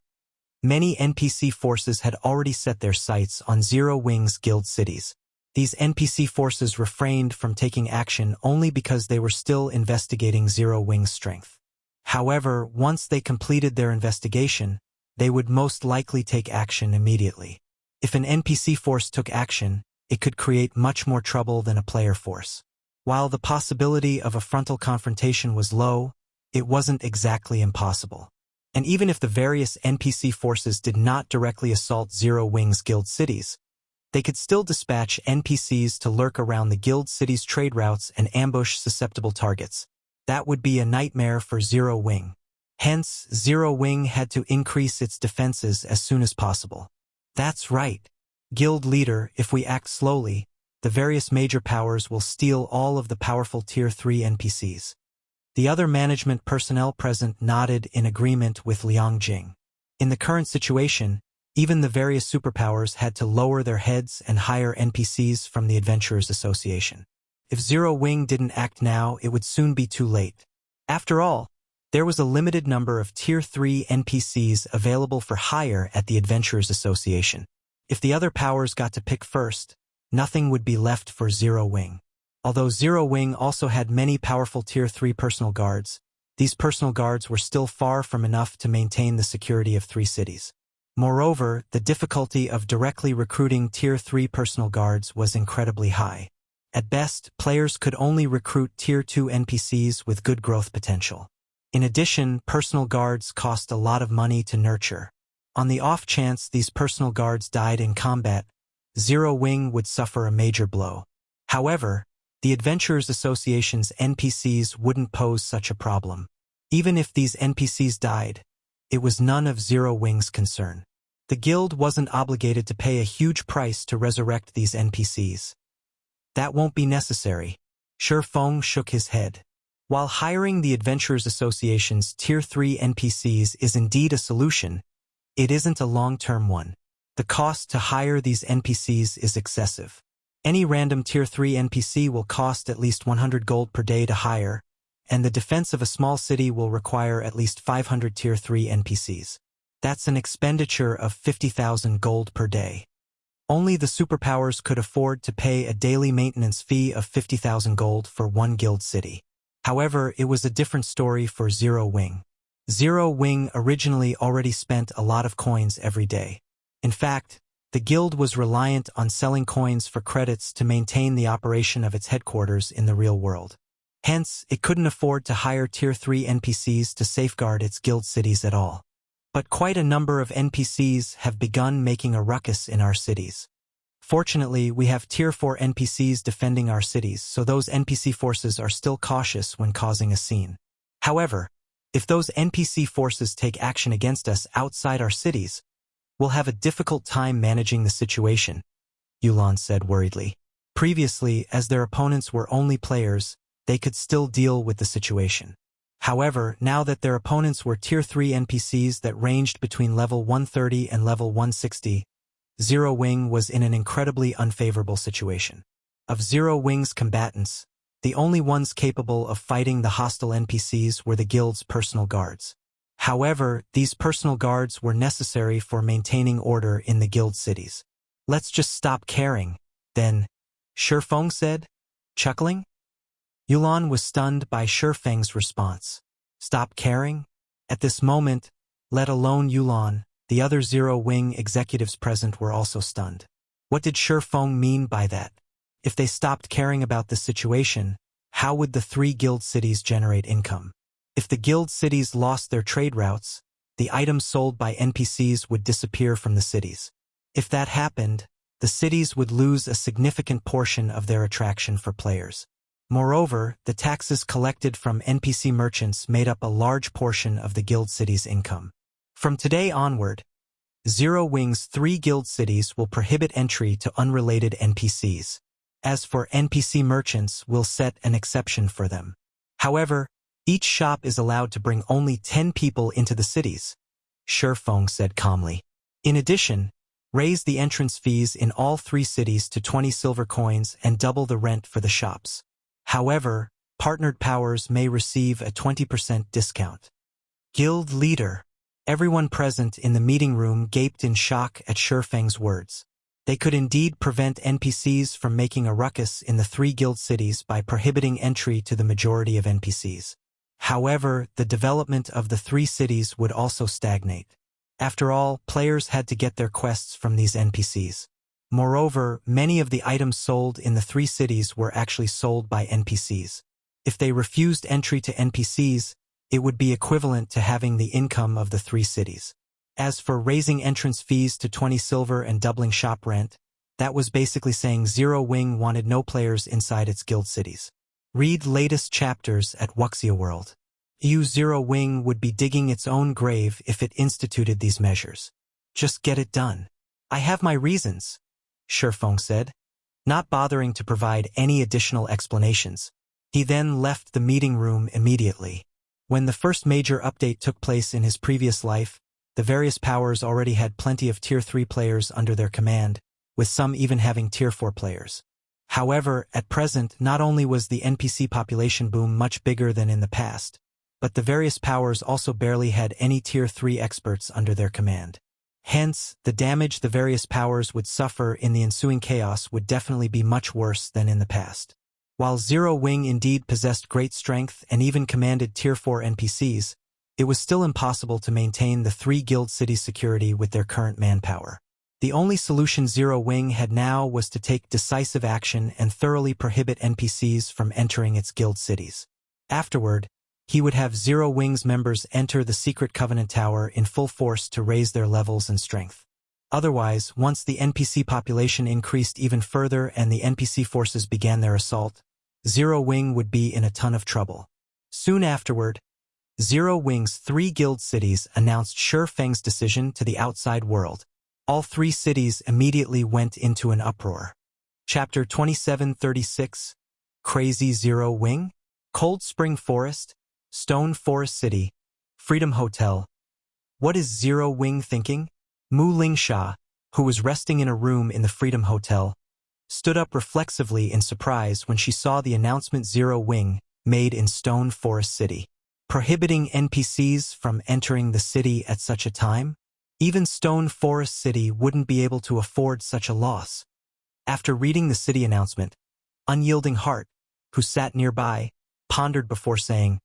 many NPC forces had already set their sights on Zero Wing's guild cities. These NPC forces refrained from taking action only because they were still investigating Zero Wing's strength. However, once they completed their investigation, they would most likely take action immediately. If an NPC force took action, it could create much more trouble than a player force. While the possibility of a frontal confrontation was low, it wasn't exactly impossible. And even if the various NPC forces did not directly assault Zero Wing's guild cities, they could still dispatch NPCs to lurk around the guild city's trade routes and ambush susceptible targets. That would be a nightmare for Zero Wing. Hence, Zero Wing had to increase its defenses as soon as possible. That's right. Guild Leader, if we act slowly, the various major powers will steal all of the powerful Tier 3 NPCs. The other management personnel present nodded in agreement with Liang Jing. In the current situation, even the various superpowers had to lower their heads and hire NPCs from the Adventurers Association. If Zero Wing didn't act now, it would soon be too late. After all, there was a limited number of Tier 3 NPCs available for hire at the Adventurers Association. If the other powers got to pick first, nothing would be left for Zero Wing. Although Zero Wing also had many powerful Tier 3 personal guards, these personal guards were still far from enough to maintain the security of 3 cities. Moreover, the difficulty of directly recruiting Tier 3 personal guards was incredibly high. At best, players could only recruit Tier 2 NPCs with good growth potential. In addition, personal guards cost a lot of money to nurture. On the off chance these personal guards died in combat, Zero Wing would suffer a major blow. However, the Adventurers Association's NPCs wouldn't pose such a problem. Even if these NPCs died, it was none of Zero Wing's concern. The guild wasn't obligated to pay a huge price to resurrect these NPCs. That won't be necessary. Shi Feng shook his head. While hiring the Adventurers Association's Tier 3 NPCs is indeed a solution, it isn't a long-term one. The cost to hire these NPCs is excessive. Any random Tier 3 NPC will cost at least 100 gold per day to hire, and the defense of a small city will require at least 500 Tier 3 NPCs. That's an expenditure of 50,000 gold per day. Only the superpowers could afford to pay a daily maintenance fee of 50,000 gold for one guild city. However, it was a different story for Zero Wing. Zero Wing originally already spent a lot of coins every day. In fact, the guild was reliant on selling coins for credits to maintain the operation of its headquarters in the real world. Hence, it couldn't afford to hire Tier 3 NPCs to safeguard its guild cities at all. But quite a number of NPCs have begun making a ruckus in our cities. Fortunately, we have Tier 4 NPCs defending our cities, so those NPC forces are still cautious when causing a scene. However, if those NPC forces take action against us outside our cities, we'll have a difficult time managing the situation. Yulan said worriedly. Previously, as their opponents were only players, they could still deal with the situation. However, now that their opponents were Tier 3 NPCs that ranged between level 130 and level 160, Zero Wing was in an incredibly unfavorable situation. Of Zero Wing's combatants, the only ones capable of fighting the hostile NPCs were the guild's personal guards. However, these personal guards were necessary for maintaining order in the guild cities. "Let's just stop caring, then," Shi Feng said, chuckling. Yulan was stunned by Shi Feng's response. Stop caring? At this moment, let alone Yulan, the other Zero Wing executives present were also stunned. What did Shi Feng mean by that? If they stopped caring about the situation, how would the 3 guild cities generate income? If the guild cities lost their trade routes, the items sold by NPCs would disappear from the cities. If that happened, the cities would lose a significant portion of their attraction for players. Moreover, the taxes collected from NPC merchants made up a large portion of the guild city's income. From today onward, Zero Wing's 3 guild cities will prohibit entry to unrelated NPCs. As for NPC merchants, we'll set an exception for them. However, each shop is allowed to bring only 10 people into the cities, Shi Feng said calmly. In addition, raise the entrance fees in all 3 cities to 20 silver coins and double the rent for the shops. However, partnered powers may receive a 20% discount. Guild leader. Everyone present in the meeting room gaped in shock at Shi Feng's words. They could indeed prevent NPCs from making a ruckus in the 3 guild cities by prohibiting entry to the majority of NPCs. However, the development of the 3 cities would also stagnate. After all, players had to get their quests from these NPCs. Moreover, many of the items sold in the 3 cities were actually sold by NPCs. If they refused entry to NPCs, it would be equivalent to having the income of the 3 cities. As for raising entrance fees to 20 silver and doubling shop rent, that was basically saying Zero Wing wanted no players inside its guild cities. Read latest chapters at Wuxia World. Zero Wing would be digging its own grave if it instituted these measures. Just get it done. I have my reasons, Shi Feng said, not bothering to provide any additional explanations. He then left the meeting room immediately. When the first major update took place in his previous life, the various powers already had plenty of Tier 3 players under their command, with some even having Tier 4 players. However, at present, not only was the NPC population boom much bigger than in the past, but the various powers also barely had any Tier 3 experts under their command. Hence, the damage the various powers would suffer in the ensuing chaos would definitely be much worse than in the past. While Zero Wing indeed possessed great strength and even commanded Tier 4 NPCs, it was still impossible to maintain the 3 guild cities' security with their current manpower. The only solution Zero Wing had now was to take decisive action and thoroughly prohibit NPCs from entering its guild cities. Afterward, he would have Zero Wing's members enter the secret Covenant Tower in full force to raise their levels and strength. Otherwise, once the NPC population increased even further and the NPC forces began their assault, Zero Wing would be in a ton of trouble. Soon afterward, Zero Wing's 3 guild cities announced Shi Feng's decision to the outside world. All 3 cities immediately went into an uproar. Chapter 2736, Crazy Zero Wing? Cold Spring Forest, Stone Forest City, Freedom Hotel. What is Zero Wing thinking? Mu Lingsha, who was resting in a room in the Freedom Hotel, stood up reflexively in surprise when she saw the announcement Zero Wing made in Stone Forest City. Prohibiting NPCs from entering the city at such a time? Even Stone Forest City wouldn't be able to afford such a loss. After reading the city announcement, Unyielding Heart, who sat nearby, pondered before saying,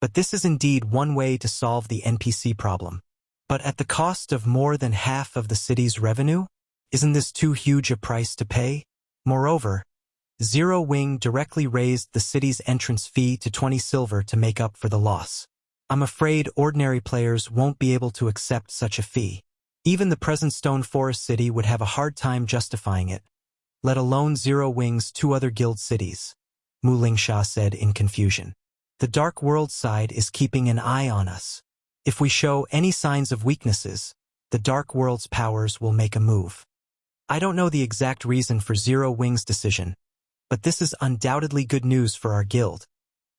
"But this is indeed one way to solve the NPC problem. But at the cost of more than half of the city's revenue? Isn't this too huge a price to pay?" Moreover, Zero Wing directly raised the city's entrance fee to 20 silver to make up for the loss. I'm afraid ordinary players won't be able to accept such a fee. Even the present Stone Forest City would have a hard time justifying it, let alone Zero Wing's 2 other guild cities, Mu Lingsha said in confusion. The Dark World side is keeping an eye on us. If we show any signs of weaknesses, the Dark World's powers will make a move. I don't know the exact reason for Zero Wing's decision, but this is undoubtedly good news for our guild,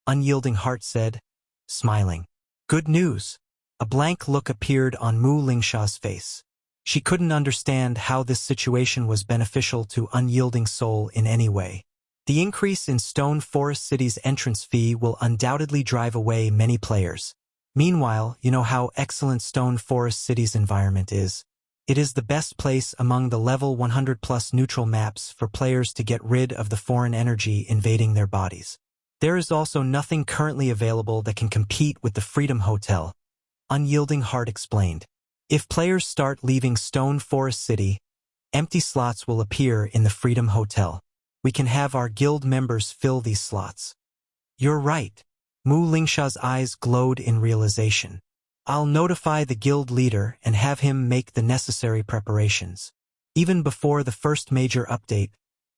Unyielding Heart said, smiling. Good news. A blank look appeared on Mu Lingsha's face. She couldn't understand how this situation was beneficial to Unyielding Soul in any way. The increase in Stone Forest City's entrance fee will undoubtedly drive away many players. Meanwhile, you know how excellent Stone Forest City's environment is. It is the best place among the level 100+ neutral maps for players to get rid of the foreign energy invading their bodies. There is also nothing currently available that can compete with the Freedom Hotel, Unyielding Heart explained. If players start leaving Stone Forest City, empty slots will appear in the Freedom Hotel. We can have our guild members fill these slots. You're right. Mu Lingsha's eyes glowed in realization. I'll notify the guild leader and have him make the necessary preparations. Even before the first major update,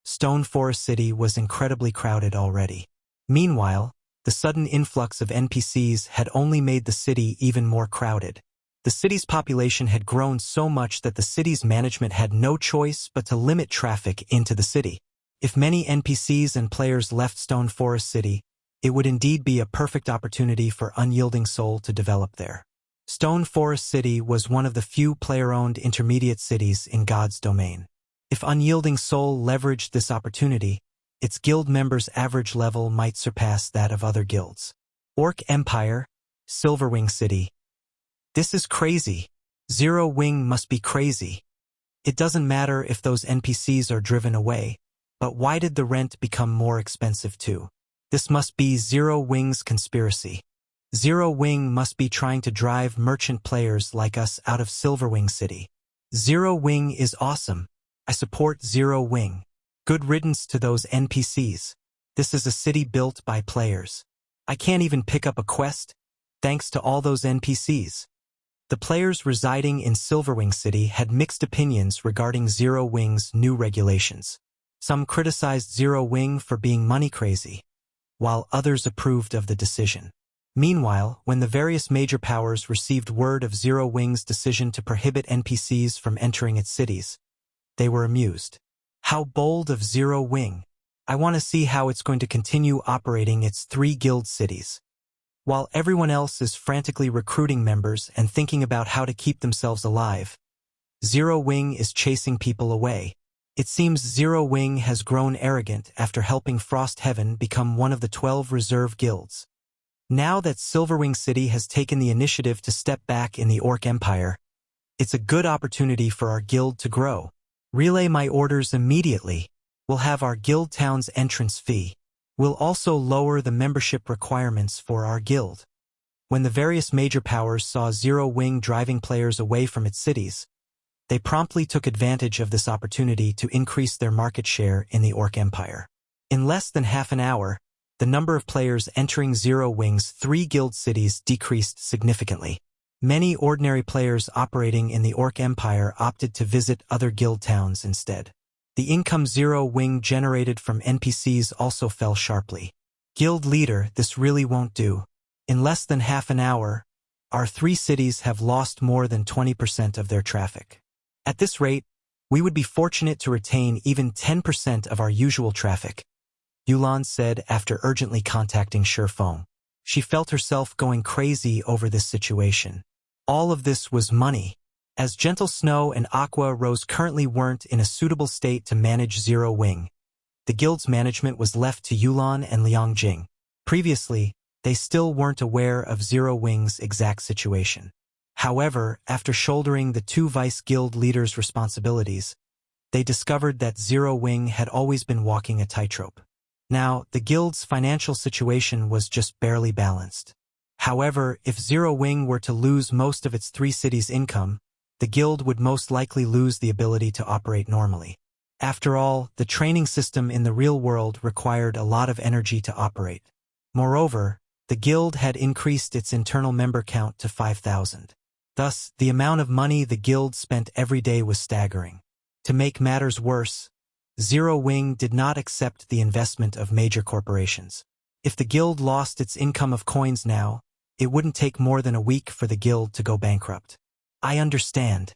Stone Forest City was incredibly crowded already. Meanwhile, the sudden influx of NPCs had only made the city even more crowded. The city's population had grown so much that the city's management had no choice but to limit traffic into the city. If many NPCs and players left Stone Forest City, it would indeed be a perfect opportunity for Unyielding Soul to develop there. Stone Forest City was one of the few player-owned intermediate cities in God's domain. If Unyielding Soul leveraged this opportunity, its guild members' average level might surpass that of other guilds. Orc Empire, Silverwing City. This is crazy. Zero Wing must be crazy. It doesn't matter if those NPCs are driven away, but why did the rent become more expensive too? This must be Zero Wing's conspiracy. Zero Wing must be trying to drive merchant players like us out of Silverwing City. Zero Wing is awesome. I support Zero Wing. Good riddance to those NPCs. This is a city built by players. I can't even pick up a quest, thanks to all those NPCs. The players residing in Silverwing City had mixed opinions regarding Zero Wing's new regulations. Some criticized Zero Wing for being money crazy, while others approved of the decision. Meanwhile, when the various major powers received word of Zero Wing's decision to prohibit NPCs from entering its cities, they were amused. How bold of Zero Wing! I want to see how it's going to continue operating its 3 guild cities. While everyone else is frantically recruiting members and thinking about how to keep themselves alive, Zero Wing is chasing people away. It seems Zero Wing has grown arrogant after helping Frost Heaven become one of the 12 reserve guilds. Now that Silverwing City has taken the initiative to step back in the Orc Empire, it's a good opportunity for our guild to grow. Relay my orders immediately. We'll have our guild town's entrance fee. We'll also lower the membership requirements for our guild. When the various major powers saw Zero Wing driving players away from its cities, they promptly took advantage of this opportunity to increase their market share in the Orc Empire. In less than half an hour, the number of players entering Zero Wing's 3 guild cities decreased significantly. Many ordinary players operating in the Orc Empire opted to visit other guild towns instead. The income Zero Wing generated from NPCs also fell sharply. Guild leader, this really won't do. In less than half an hour, our 3 cities have lost more than 20% of their traffic. At this rate, we would be fortunate to retain even 10% of our usual traffic, Yulan said after urgently contacting Shi Feng. She felt herself going crazy over this situation. All of this was money. As Gentle Snow and Aqua Rose currently weren't in a suitable state to manage Zero Wing, the guild's management was left to Yulan and Liang Jing. Previously, they still weren't aware of Zero Wing's exact situation. However, after shouldering the 2 vice guild leaders' responsibilities, they discovered that Zero Wing had always been walking a tightrope. Now, the guild's financial situation was just barely balanced. However, if Zero Wing were to lose most of its 3 cities' income, the guild would most likely lose the ability to operate normally. After all, the training system in the real world required a lot of energy to operate. Moreover, the guild had increased its internal member count to 5,000. Thus, the amount of money the guild spent every day was staggering. To make matters worse, Zero Wing did not accept the investment of major corporations. If the guild lost its income of coins now, it wouldn't take more than a week for the guild to go bankrupt. I understand.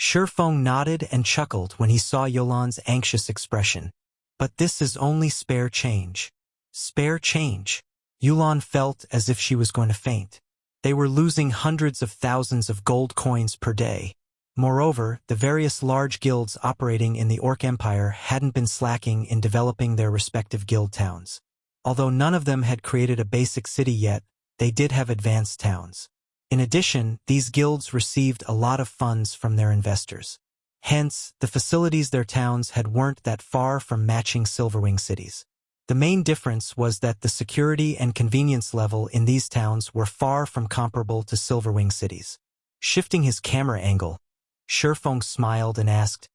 Shi Feng nodded and chuckled when he saw Yolan's anxious expression. But this is only spare change. Spare change. Yulan felt as if she was going to faint. They were losing hundreds of thousands of gold coins per day. Moreover, the various large guilds operating in the Orc Empire hadn't been slacking in developing their respective guild towns. Although none of them had created a basic city yet, they did have advanced towns. In addition, these guilds received a lot of funds from their investors. Hence, the facilities their towns had weren't that far from matching Silverwing cities. The main difference was that the security and convenience level in these towns were far from comparable to Silverwing cities. Shifting his camera angle, Shi Feng smiled and asked,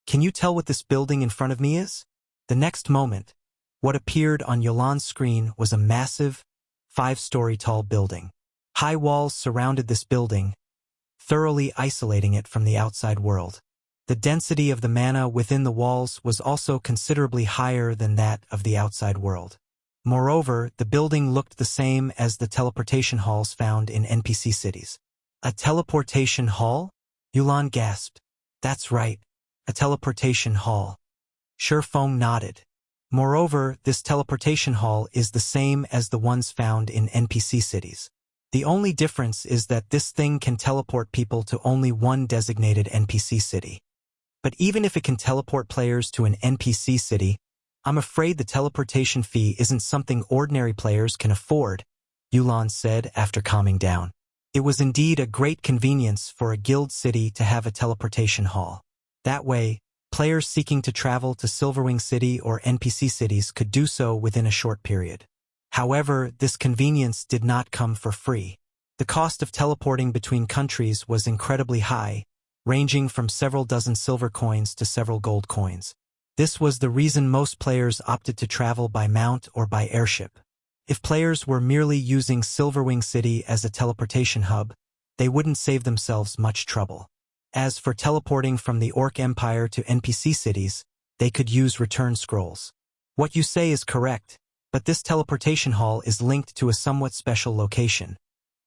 "Can you tell what this building in front of me is?" The next moment, what appeared on Yolan's screen was a massive, 5-story tall building. High walls surrounded this building, thoroughly isolating it from the outside world. The density of the mana within the walls was also considerably higher than that of the outside world. Moreover, the building looked the same as the teleportation halls found in NPC cities. A teleportation hall? Yulan gasped. That's right, a teleportation hall. Shi Feng nodded. Moreover, this teleportation hall is the same as the ones found in NPC cities. The only difference is that this thing can teleport people to only one designated NPC city. But even if it can teleport players to an NPC city, I'm afraid the teleportation fee isn't something ordinary players can afford, Yulan said after calming down. It was indeed a great convenience for a guild city to have a teleportation hall. That way, players seeking to travel to Silverwing City or NPC cities could do so within a short period. However, this convenience did not come for free. The cost of teleporting between countries was incredibly high, ranging from several dozen silver coins to several gold coins. This was the reason most players opted to travel by mount or by airship. If players were merely using Silverwing City as a teleportation hub, they wouldn't save themselves much trouble. As for teleporting from the Orc Empire to NPC cities, they could use return scrolls. What you say is correct, but this teleportation hall is linked to a somewhat special location,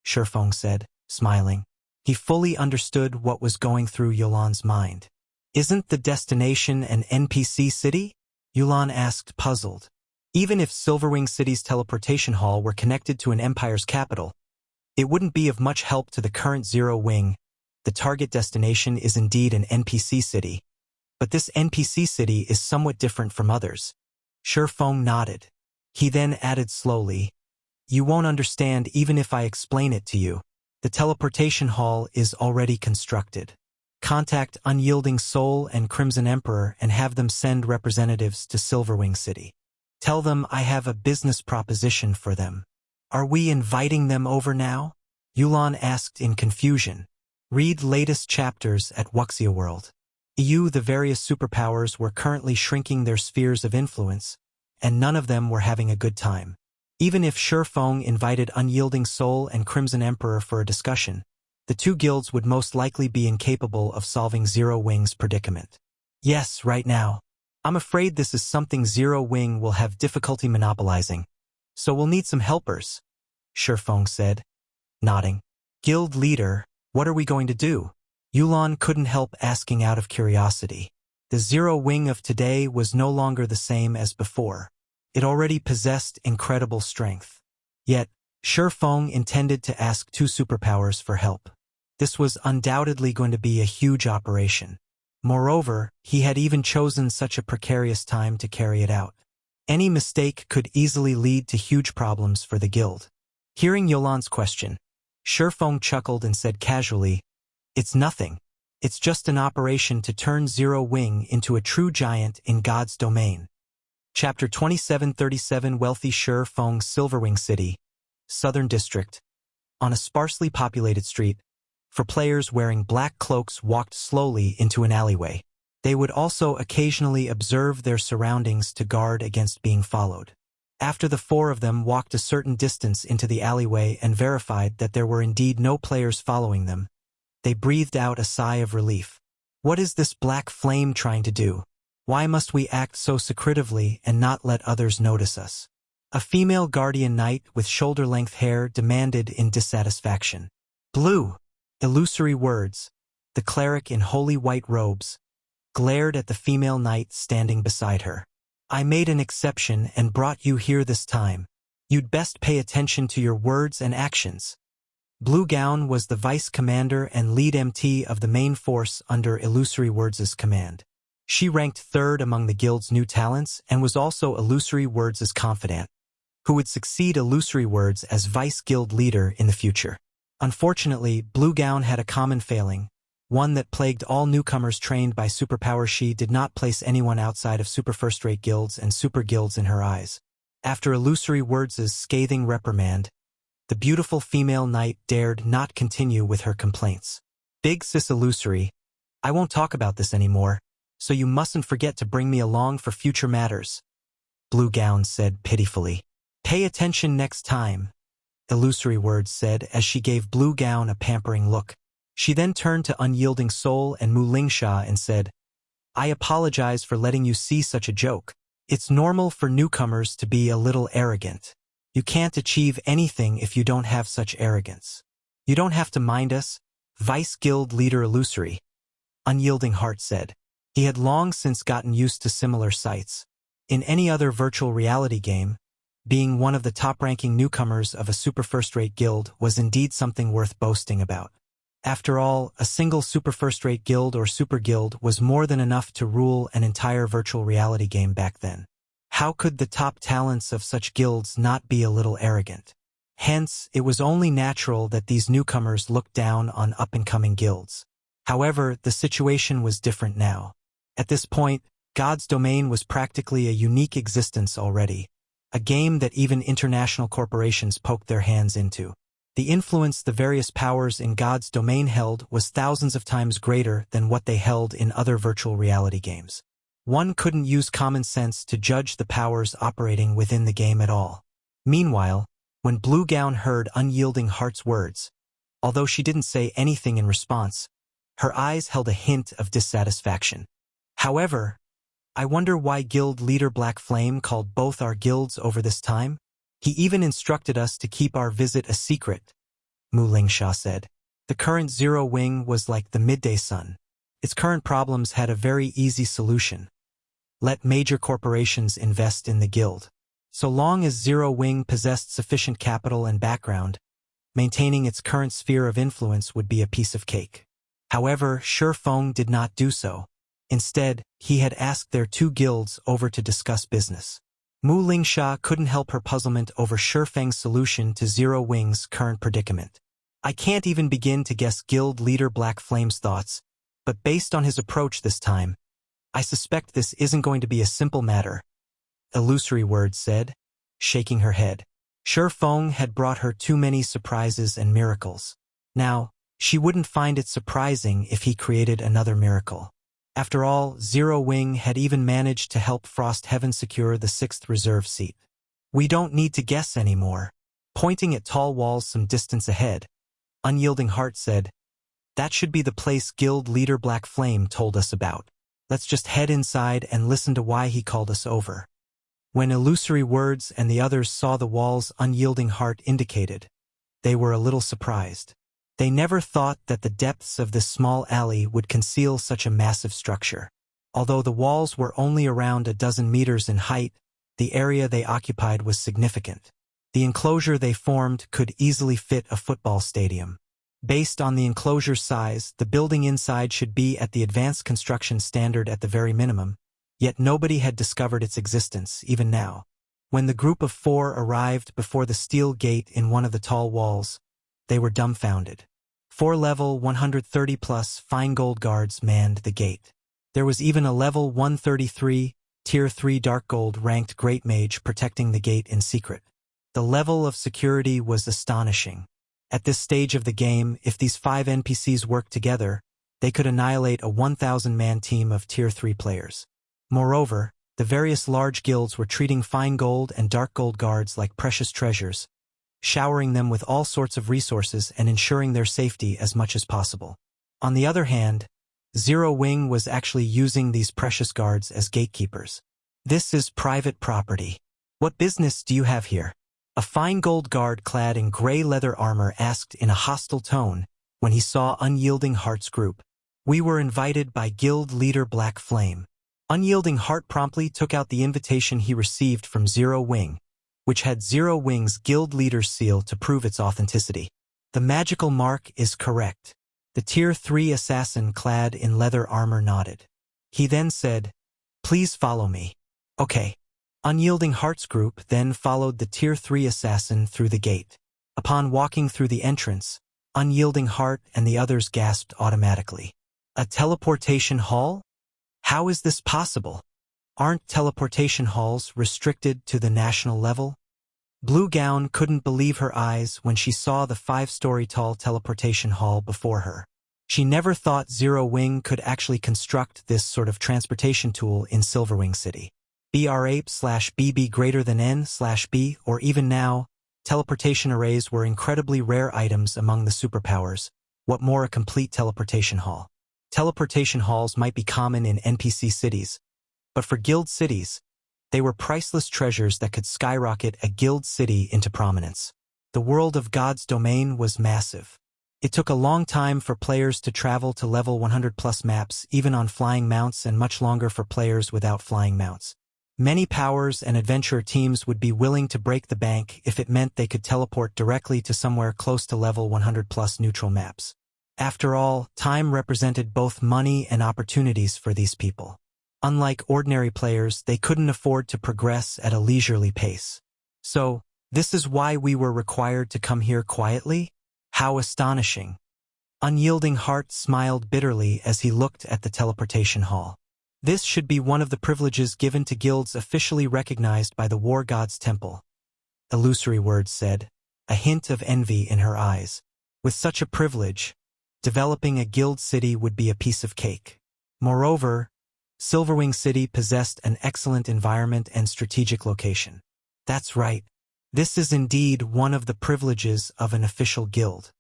Shi Feng said, smiling. He fully understood what was going through Yolan's mind. Isn't the destination an NPC city? Yulan asked, puzzled. Even if Silverwing City's teleportation hall were connected to an empire's capital, it wouldn't be of much help to the current Zero Wing. The target destination is indeed an NPC city, but this NPC city is somewhat different from others. Shi Feng nodded. He then added slowly, "You won't understand even if I explain it to you. The teleportation hall is already constructed. Contact Unyielding Soul and Crimson Emperor and have them send representatives to Silverwing City. Tell them I have a business proposition for them." "Are we inviting them over now?" Yulan asked in confusion. Read latest chapters at Wuxia World. The various superpowers were currently shrinking their spheres of influence, and none of them were having a good time. Even if Shi Feng invited Unyielding Soul and Crimson Emperor for a discussion, the two guilds would most likely be incapable of solving Zero Wing's predicament. Yes, right now. I'm afraid this is something Zero Wing will have difficulty monopolizing, so we'll need some helpers, Shi Feng said, nodding. Guild leader, what are we going to do? Yulan couldn't help asking out of curiosity. The Zero Wing of today was no longer the same as before. It already possessed incredible strength. Yet, Shi Feng intended to ask two superpowers for help. This was undoubtedly going to be a huge operation. Moreover, he had even chosen such a precarious time to carry it out. Any mistake could easily lead to huge problems for the guild. Hearing Yolan's question, Shi Feng chuckled and said casually, "It's nothing. It's just an operation to turn Zero Wing into a true giant in God's domain." Chapter 2737 Wealthy Shi Feng Silverwing City, Southern District. On a sparsely populated street, four players wearing black cloaks walked slowly into an alleyway. They would also occasionally observe their surroundings to guard against being followed. After the four of them walked a certain distance into the alleyway and verified that there were indeed no players following them, they breathed out a sigh of relief. What is this black flame trying to do? Why must we act so secretively and not let others notice us? A female guardian knight with shoulder-length hair demanded in dissatisfaction. Blue. Illusory words. The cleric in holy white robes glared at the female knight standing beside her. I made an exception and brought you here this time. You'd best pay attention to your words and actions. Blue Gown was the vice commander and lead MT of the main force under Illusory Words' command. She ranked third among the guild's new talents and was also Illusory Words' confidant, who would succeed Illusory Words as vice guild leader in the future. Unfortunately, Blue Gown had a common failing, one that plagued all newcomers trained by superpower. She did not place anyone outside of super first-rate guilds and super guilds in her eyes. After Illusory Words' scathing reprimand, the beautiful female knight dared not continue with her complaints. Big sis Illusory, I won't talk about this anymore, so you mustn't forget to bring me along for future matters, Blue Gown said pitifully. Pay attention next time, Illusory Words said as she gave Blue Gown a pampering look. She then turned to Unyielding Soul and Mu Lingsha and said, I apologize for letting you see such a joke. It's normal for newcomers to be a little arrogant. You can't achieve anything if you don't have such arrogance. You don't have to mind us, Vice Guild Leader Illusory, Unyielding Heart said. He had long since gotten used to similar sights. In any other virtual reality game, being one of the top-ranking newcomers of a super first-rate guild was indeed something worth boasting about. After all, a single super first-rate guild or super guild was more than enough to rule an entire virtual reality game back then. How could the top talents of such guilds not be a little arrogant? Hence, it was only natural that these newcomers looked down on up-and-coming guilds. However, the situation was different now. At this point, God's Domain was practically a unique existence already, a game that even international corporations poked their hands into. The influence the various powers in God's Domain held was thousands of times greater than what they held in other virtual reality games. One couldn't use common sense to judge the powers operating within the game at all. Meanwhile, when Blue Gown heard Unyielding Heart's words, although she didn't say anything in response, her eyes held a hint of dissatisfaction. However, I wonder why Guild Leader Black Flame called both our guilds over this time? He even instructed us to keep our visit a secret, Mu Lingsha said. The current Zero Wing was like the midday sun. Its current problems had a very easy solution. Let major corporations invest in the guild. So long as Zero Wing possessed sufficient capital and background, maintaining its current sphere of influence would be a piece of cake. However, Shi Feng did not do so. Instead, he had asked their two guilds over to discuss business. Mu Lingsha couldn't help her puzzlement over Shi Feng's solution to Zero Wing's current predicament. I can't even begin to guess Guild Leader Black Flame's thoughts, but based on his approach this time, I suspect this isn't going to be a simple matter, Illusory Words said, shaking her head. Shi Feng had brought her too many surprises and miracles. Now, she wouldn't find it surprising if he created another miracle. After all, Zero Wing had even managed to help Frost Heaven secure the 6th reserve seat. We don't need to guess anymore. Pointing at tall walls some distance ahead, Unyielding Heart said, That should be the place Guild Leader Black Flame told us about. Let's just head inside and listen to why he called us over. When Illusory Words and the others saw the walls Unyielding Heart indicated, they were a little surprised. They never thought that the depths of this small alley would conceal such a massive structure. Although the walls were only around a dozen meters in height, the area they occupied was significant. The enclosure they formed could easily fit a football stadium. Based on the enclosure's size, the building inside should be at the advanced construction standard at the very minimum, yet nobody had discovered its existence, even now. When the group of 4 arrived before the steel gate in one of the tall walls, they were dumbfounded. 4 level 130+ fine gold guards manned the gate. There was even a level 133, tier 3 dark gold ranked great mage protecting the gate in secret. The level of security was astonishing. At this stage of the game, if these 5 NPCs worked together, they could annihilate a 1,000-man team of tier 3 players. Moreover, the various large guilds were treating fine gold and dark gold guards like precious treasures, showering them with all sorts of resources and ensuring their safety as much as possible. On the other hand, Zero Wing was actually using these precious guards as gatekeepers. This is private property. What business do you have here? A fine gold guard clad in gray leather armor asked in a hostile tone when he saw Unyielding Heart's group. We were invited by guild leader Black Flame. Unyielding Heart promptly took out the invitation he received from Zero Wing, which had Zero Wing's guild leader's seal to prove its authenticity. The magical mark is correct. The Tier 3 assassin clad in leather armor nodded. He then said, "Please follow me." Okay. Unyielding Heart's group then followed the Tier 3 assassin through the gate. Upon walking through the entrance, Unyielding Heart and the others gasped automatically. A teleportation hall? How is this possible? Aren't teleportation halls restricted to the national level? Blue Gown couldn't believe her eyes when she saw the 5-story tall teleportation hall before her. She never thought Zero Wing could actually construct this sort of transportation tool in Silverwing City. BR8/BB greater than N/B, or even now, teleportation arrays were incredibly rare items among the superpowers. What more a complete teleportation hall? Teleportation halls might be common in NPC cities, but for guild cities, they were priceless treasures that could skyrocket a guild city into prominence. The world of God's domain was massive. It took a long time for players to travel to level 100+ maps, even on flying mounts, and much longer for players without flying mounts. Many powers and adventure teams would be willing to break the bank if it meant they could teleport directly to somewhere close to level 100+ neutral maps. After all, time represented both money and opportunities for these people. Unlike ordinary players, they couldn't afford to progress at a leisurely pace. So, this is why we were required to come here quietly? How astonishing. Unyielding Heart smiled bitterly as he looked at the teleportation hall. This should be one of the privileges given to guilds officially recognized by the War God's Temple. Illusory Words said, a hint of envy in her eyes. With such a privilege, developing a guild city would be a piece of cake. Moreover, Silverwing City possessed an excellent environment and strategic location. That's right. This is indeed one of the privileges of an official guild.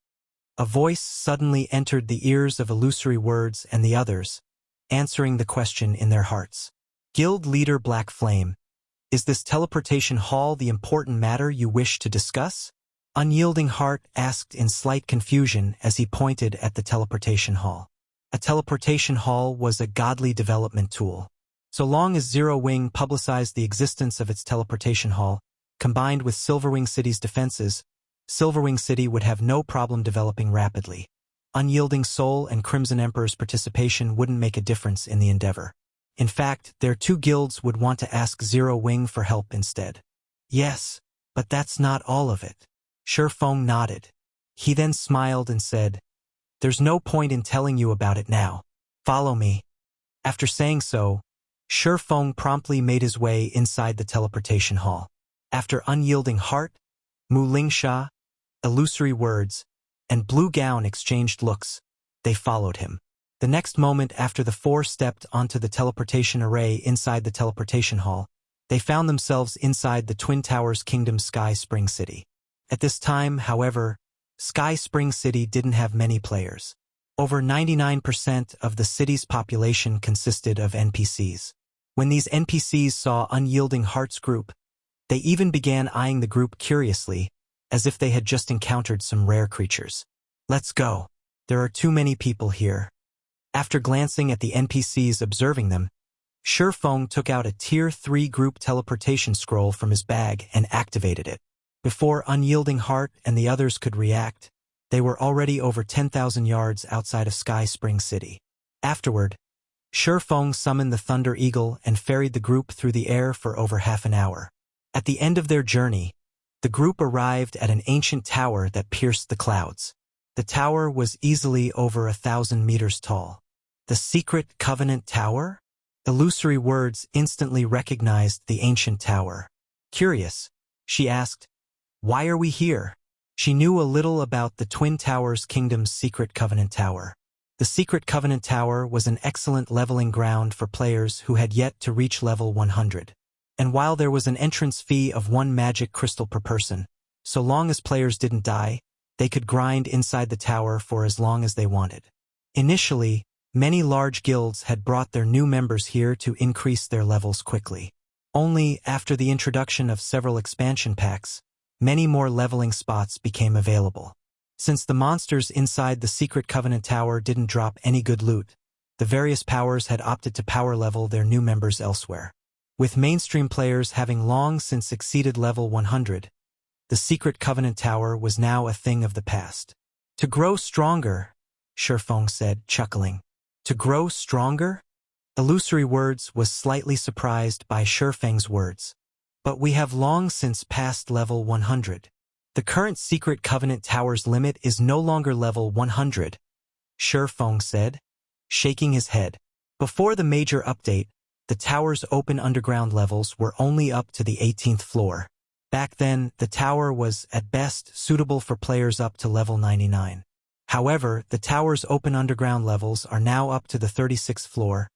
A voice suddenly entered the ears of Illusory Words and the others, answering the question in their hearts. Guild leader Black Flame, is this teleportation hall the important matter you wish to discuss? Unyielding Heart asked in slight confusion as he pointed at the teleportation hall. A teleportation hall was a godly development tool. So long as Zero Wing publicized the existence of its teleportation hall, combined with Silverwing City's defenses, Silverwing City would have no problem developing rapidly. Unyielding Soul and Crimson Emperor's participation wouldn't make a difference in the endeavor. In fact, their two guilds would want to ask Zero Wing for help instead. Yes, but that's not all of it. Shi Feng nodded. He then smiled and said, "There's no point in telling you about it now. Follow me." After saying so, Shi Feng promptly made his way inside the teleportation hall. After Unyielding Heart, Mu Lingsha, Illusory Words, and Blue Gown exchanged looks, they followed him. The next moment after the four stepped onto the teleportation array inside the teleportation hall, they found themselves inside the Twin Towers Kingdom's Sky Spring City. At this time, however, Sky Spring City didn't have many players. Over 99% of the city's population consisted of NPCs. When these NPCs saw Unyielding Heart's group, they even began eyeing the group curiously, as if they had just encountered some rare creatures. "Let's go. There are too many people here." After glancing at the NPCs observing them, Shi Feng took out a Tier 3 group teleportation scroll from his bag and activated it. Before Unyielding Heart and the others could react, they were already over 10,000 yards outside of Sky Spring City. Afterward, Shi Feng summoned the Thunder Eagle and ferried the group through the air for over half an hour. At the end of their journey, the group arrived at an ancient tower that pierced the clouds. The tower was easily over 1,000 meters tall. The Secret Covenant Tower? Illusory Words instantly recognized the ancient tower. Curious, she asked, "Why are we here?" She knew a little about the Twin Towers Kingdom's Secret Covenant Tower. The Secret Covenant Tower was an excellent leveling ground for players who had yet to reach level 100. And while there was an entrance fee of 1 magic crystal per person, so long as players didn't die, they could grind inside the tower for as long as they wanted. Initially, many large guilds had brought their new members here to increase their levels quickly. Only after the introduction of several expansion packs, many more leveling spots became available. Since the monsters inside the Secret Covenant Tower didn't drop any good loot, the various powers had opted to power level their new members elsewhere. With mainstream players having long since exceeded level 100, the Secret Covenant Tower was now a thing of the past. To grow stronger, Shi Feng said, chuckling. To grow stronger? Illusory Words was slightly surprised by Shi Feng's words. But we have long since passed level 100. The current Secret Covenant Tower's limit is no longer level 100, Shi Feng said, shaking his head. Before the major update, the tower's open underground levels were only up to the 18th floor. Back then, the tower was, at best, suitable for players up to level 99. However, the tower's open underground levels are now up to the 36th floor,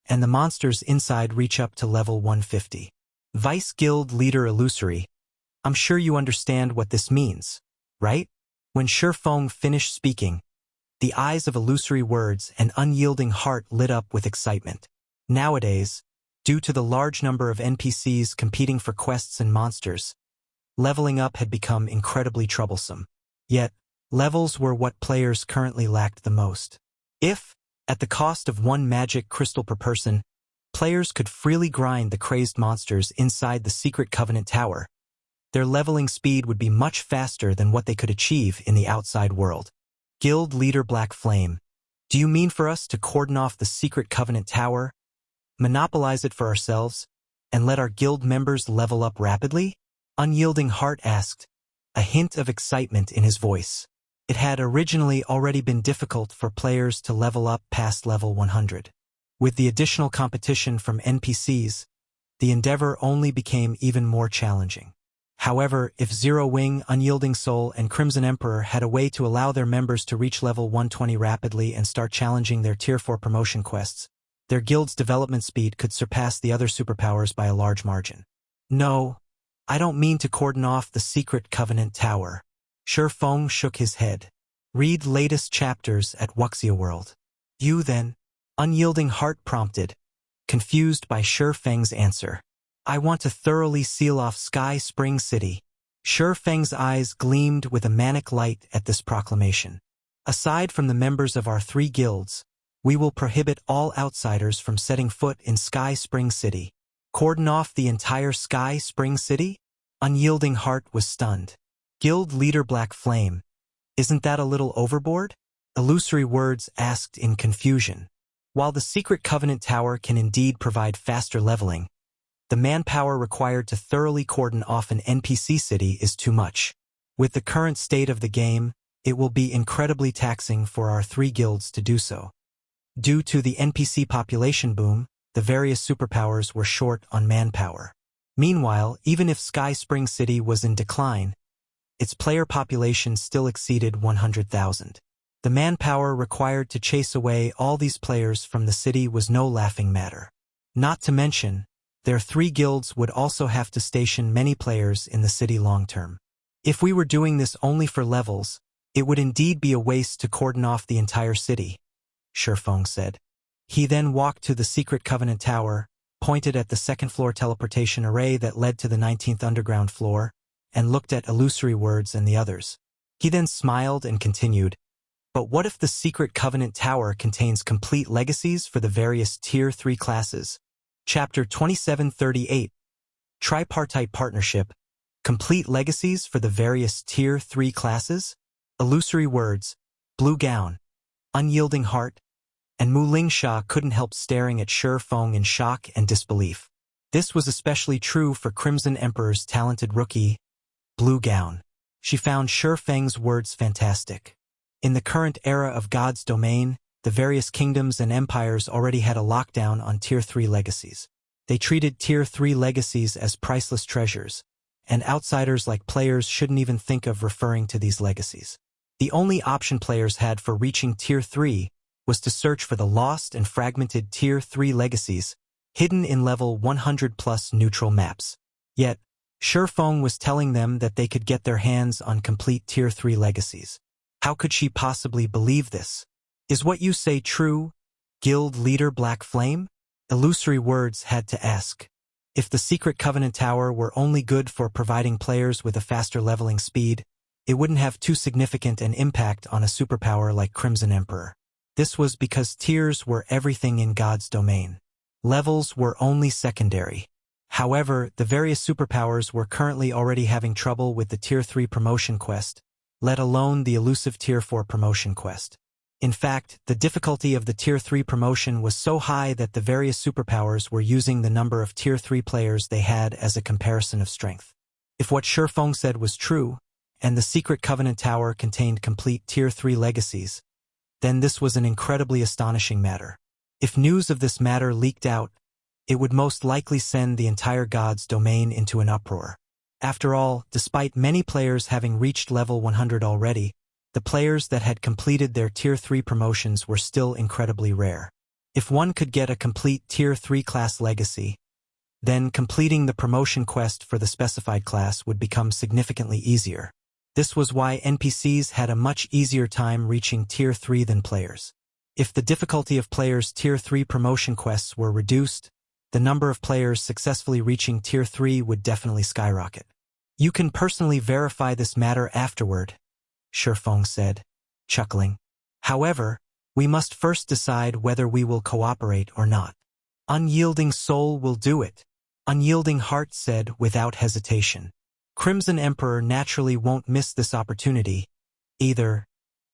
and the monsters inside reach up to level 150. Vice Guild Leader Illusory, I'm sure you understand what this means, right? When Shi Feng finished speaking, the eyes of Illusory Words and Unyielding Heart lit up with excitement. Nowadays, due to the large number of NPCs competing for quests and monsters, leveling up had become incredibly troublesome. Yet, levels were what players currently lacked the most. If, at the cost of 1 magic crystal per person, players could freely grind the crazed monsters inside the Secret Covenant Tower, their leveling speed would be much faster than what they could achieve in the outside world. Guild Leader Black Flame, do you mean for us to cordon off the Secret Covenant Tower, monopolize it for ourselves, and let our guild members level up rapidly? Unyielding Heart asked, a hint of excitement in his voice. It had originally already been difficult for players to level up past level 100. With the additional competition from NPCs, the endeavor only became even more challenging. However, if Zero Wing, Unyielding Soul, and Crimson Emperor had a way to allow their members to reach level 120 rapidly and start challenging their Tier 4 promotion quests, their guild's development speed could surpass the other superpowers by a large margin. No, I don't mean to cordon off the Secret Covenant Tower. Shi Feng shook his head. Read latest chapters at Wuxia World. You then, Unyielding Heart prompted, confused by Shi Feng's answer. I want to thoroughly seal off Sky Spring City. Shi Feng's eyes gleamed with a manic light at this proclamation. Aside from the members of our 3 guilds, we will prohibit all outsiders from setting foot in Sky Spring City. Cordon off the entire Sky Spring City? Unyielding Heart was stunned. Guild Leader Black Flame, isn't that a little overboard? Illusory Words asked in confusion. While the Secret Covenant Tower can indeed provide faster leveling, the manpower required to thoroughly cordon off an NPC city is too much. With the current state of the game, it will be incredibly taxing for our 3 guilds to do so. Due to the NPC population boom, the various superpowers were short on manpower. Meanwhile, even if Sky Spring City was in decline, its player population still exceeded 100,000. The manpower required to chase away all these players from the city was no laughing matter. Not to mention, their 3 guilds would also have to station many players in the city long-term. If we were doing this only for levels, it would indeed be a waste to cordon off the entire city, Shi Feng said. He then walked to the Secret Covenant Tower, pointed at the 2nd floor teleportation array that led to the 19th underground floor, and looked at Illusory Words and the others. He then smiled and continued, but what if the Secret Covenant Tower contains complete legacies for the various Tier 3 classes? Chapter 2738, Tripartite Partnership, Complete Legacies for the various Tier 3 classes? Illusory Words, Blue Gown, Unyielding Heart, and Mu Lingsha couldn't help staring at Shi Feng in shock and disbelief. This was especially true for Crimson Emperor's talented rookie, Blue Gown. She found Shi Feng's words fantastic. In the current era of God's domain, the various kingdoms and empires already had a lockdown on Tier 3 legacies. They treated Tier 3 legacies as priceless treasures, and outsiders like players shouldn't even think of referring to these legacies. The only option players had for reaching Tier 3 was to search for the lost and fragmented Tier 3 legacies, hidden in level 100+ neutral maps. Yet, Shi Feng was telling them that they could get their hands on complete Tier 3 legacies. How could she possibly believe this? Is what you say true, Guild Leader Black Flame? Illusory Words had to ask. If the Secret Covenant Tower were only good for providing players with a faster leveling speed, it wouldn't have too significant an impact on a superpower like Crimson Emperor. This was because tiers were everything in God's domain. Levels were only secondary. However, the various superpowers were currently already having trouble with the Tier 3 promotion quest, let alone the elusive Tier 4 promotion quest. In fact, the difficulty of the Tier 3 promotion was so high that the various superpowers were using the number of Tier 3 players they had as a comparison of strength. If what Shi Feng said was true, and the Secret Covenant Tower contained complete Tier 3 legacies, then this was an incredibly astonishing matter. If news of this matter leaked out, it would most likely send the entire God's domain into an uproar. After all, despite many players having reached level 100 already, the players that had completed their Tier 3 promotions were still incredibly rare. If one could get a complete Tier 3 class legacy, then completing the promotion quest for the specified class would become significantly easier. This was why NPCs had a much easier time reaching Tier 3 than players. If the difficulty of players' Tier 3 promotion quests were reduced, the number of players successfully reaching Tier 3 would definitely skyrocket. You can personally verify this matter afterward, Shi Feng said, chuckling. However, we must first decide whether we will cooperate or not. Unyielding Soul will do it, Unyielding Heart said without hesitation. Crimson Emperor naturally won't miss this opportunity, either,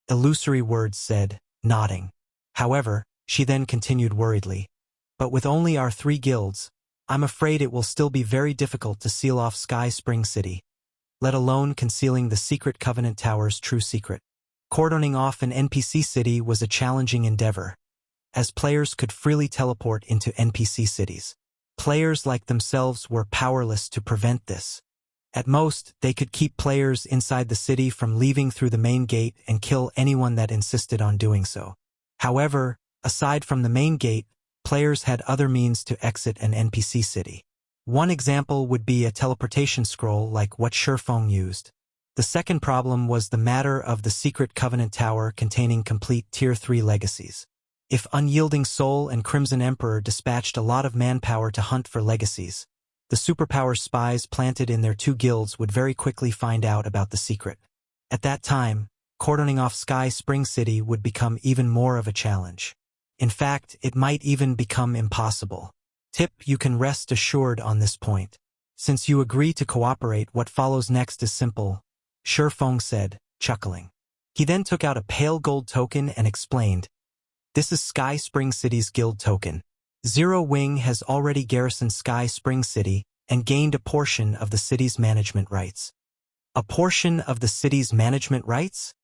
Illusory Words said, nodding. However, she then continued worriedly. But with only our 3 guilds, I'm afraid it will still be very difficult to seal off Sky Spring City, let alone concealing the Secret Covenant Tower's true secret. Cordoning off an NPC city was a challenging endeavor, as players could freely teleport into NPC cities. Players like themselves were powerless to prevent this. At most, they could keep players inside the city from leaving through the main gate and kill anyone that insisted on doing so. However, aside from the main gate, players had other means to exit an NPC city. One example would be a teleportation scroll like what Shi Feng used. The second problem was the matter of the Secret Covenant Tower containing complete Tier 3 legacies. If Unyielding Soul and Crimson Emperor dispatched a lot of manpower to hunt for legacies, the superpower spies planted in their 2 guilds would very quickly find out about the secret. At that time, cordoning off Sky Spring City would become even more of a challenge. In fact, it might even become impossible. Tip: you can rest assured on this point. Since you agree to cooperate, what follows next is simple, Shi Feng said, chuckling. He then took out a pale gold token and explained, "This is Sky Spring City's guild token. Zero Wing has already garrisoned Sky Spring City and gained a portion of the city's management rights." A portion of the city's management rights?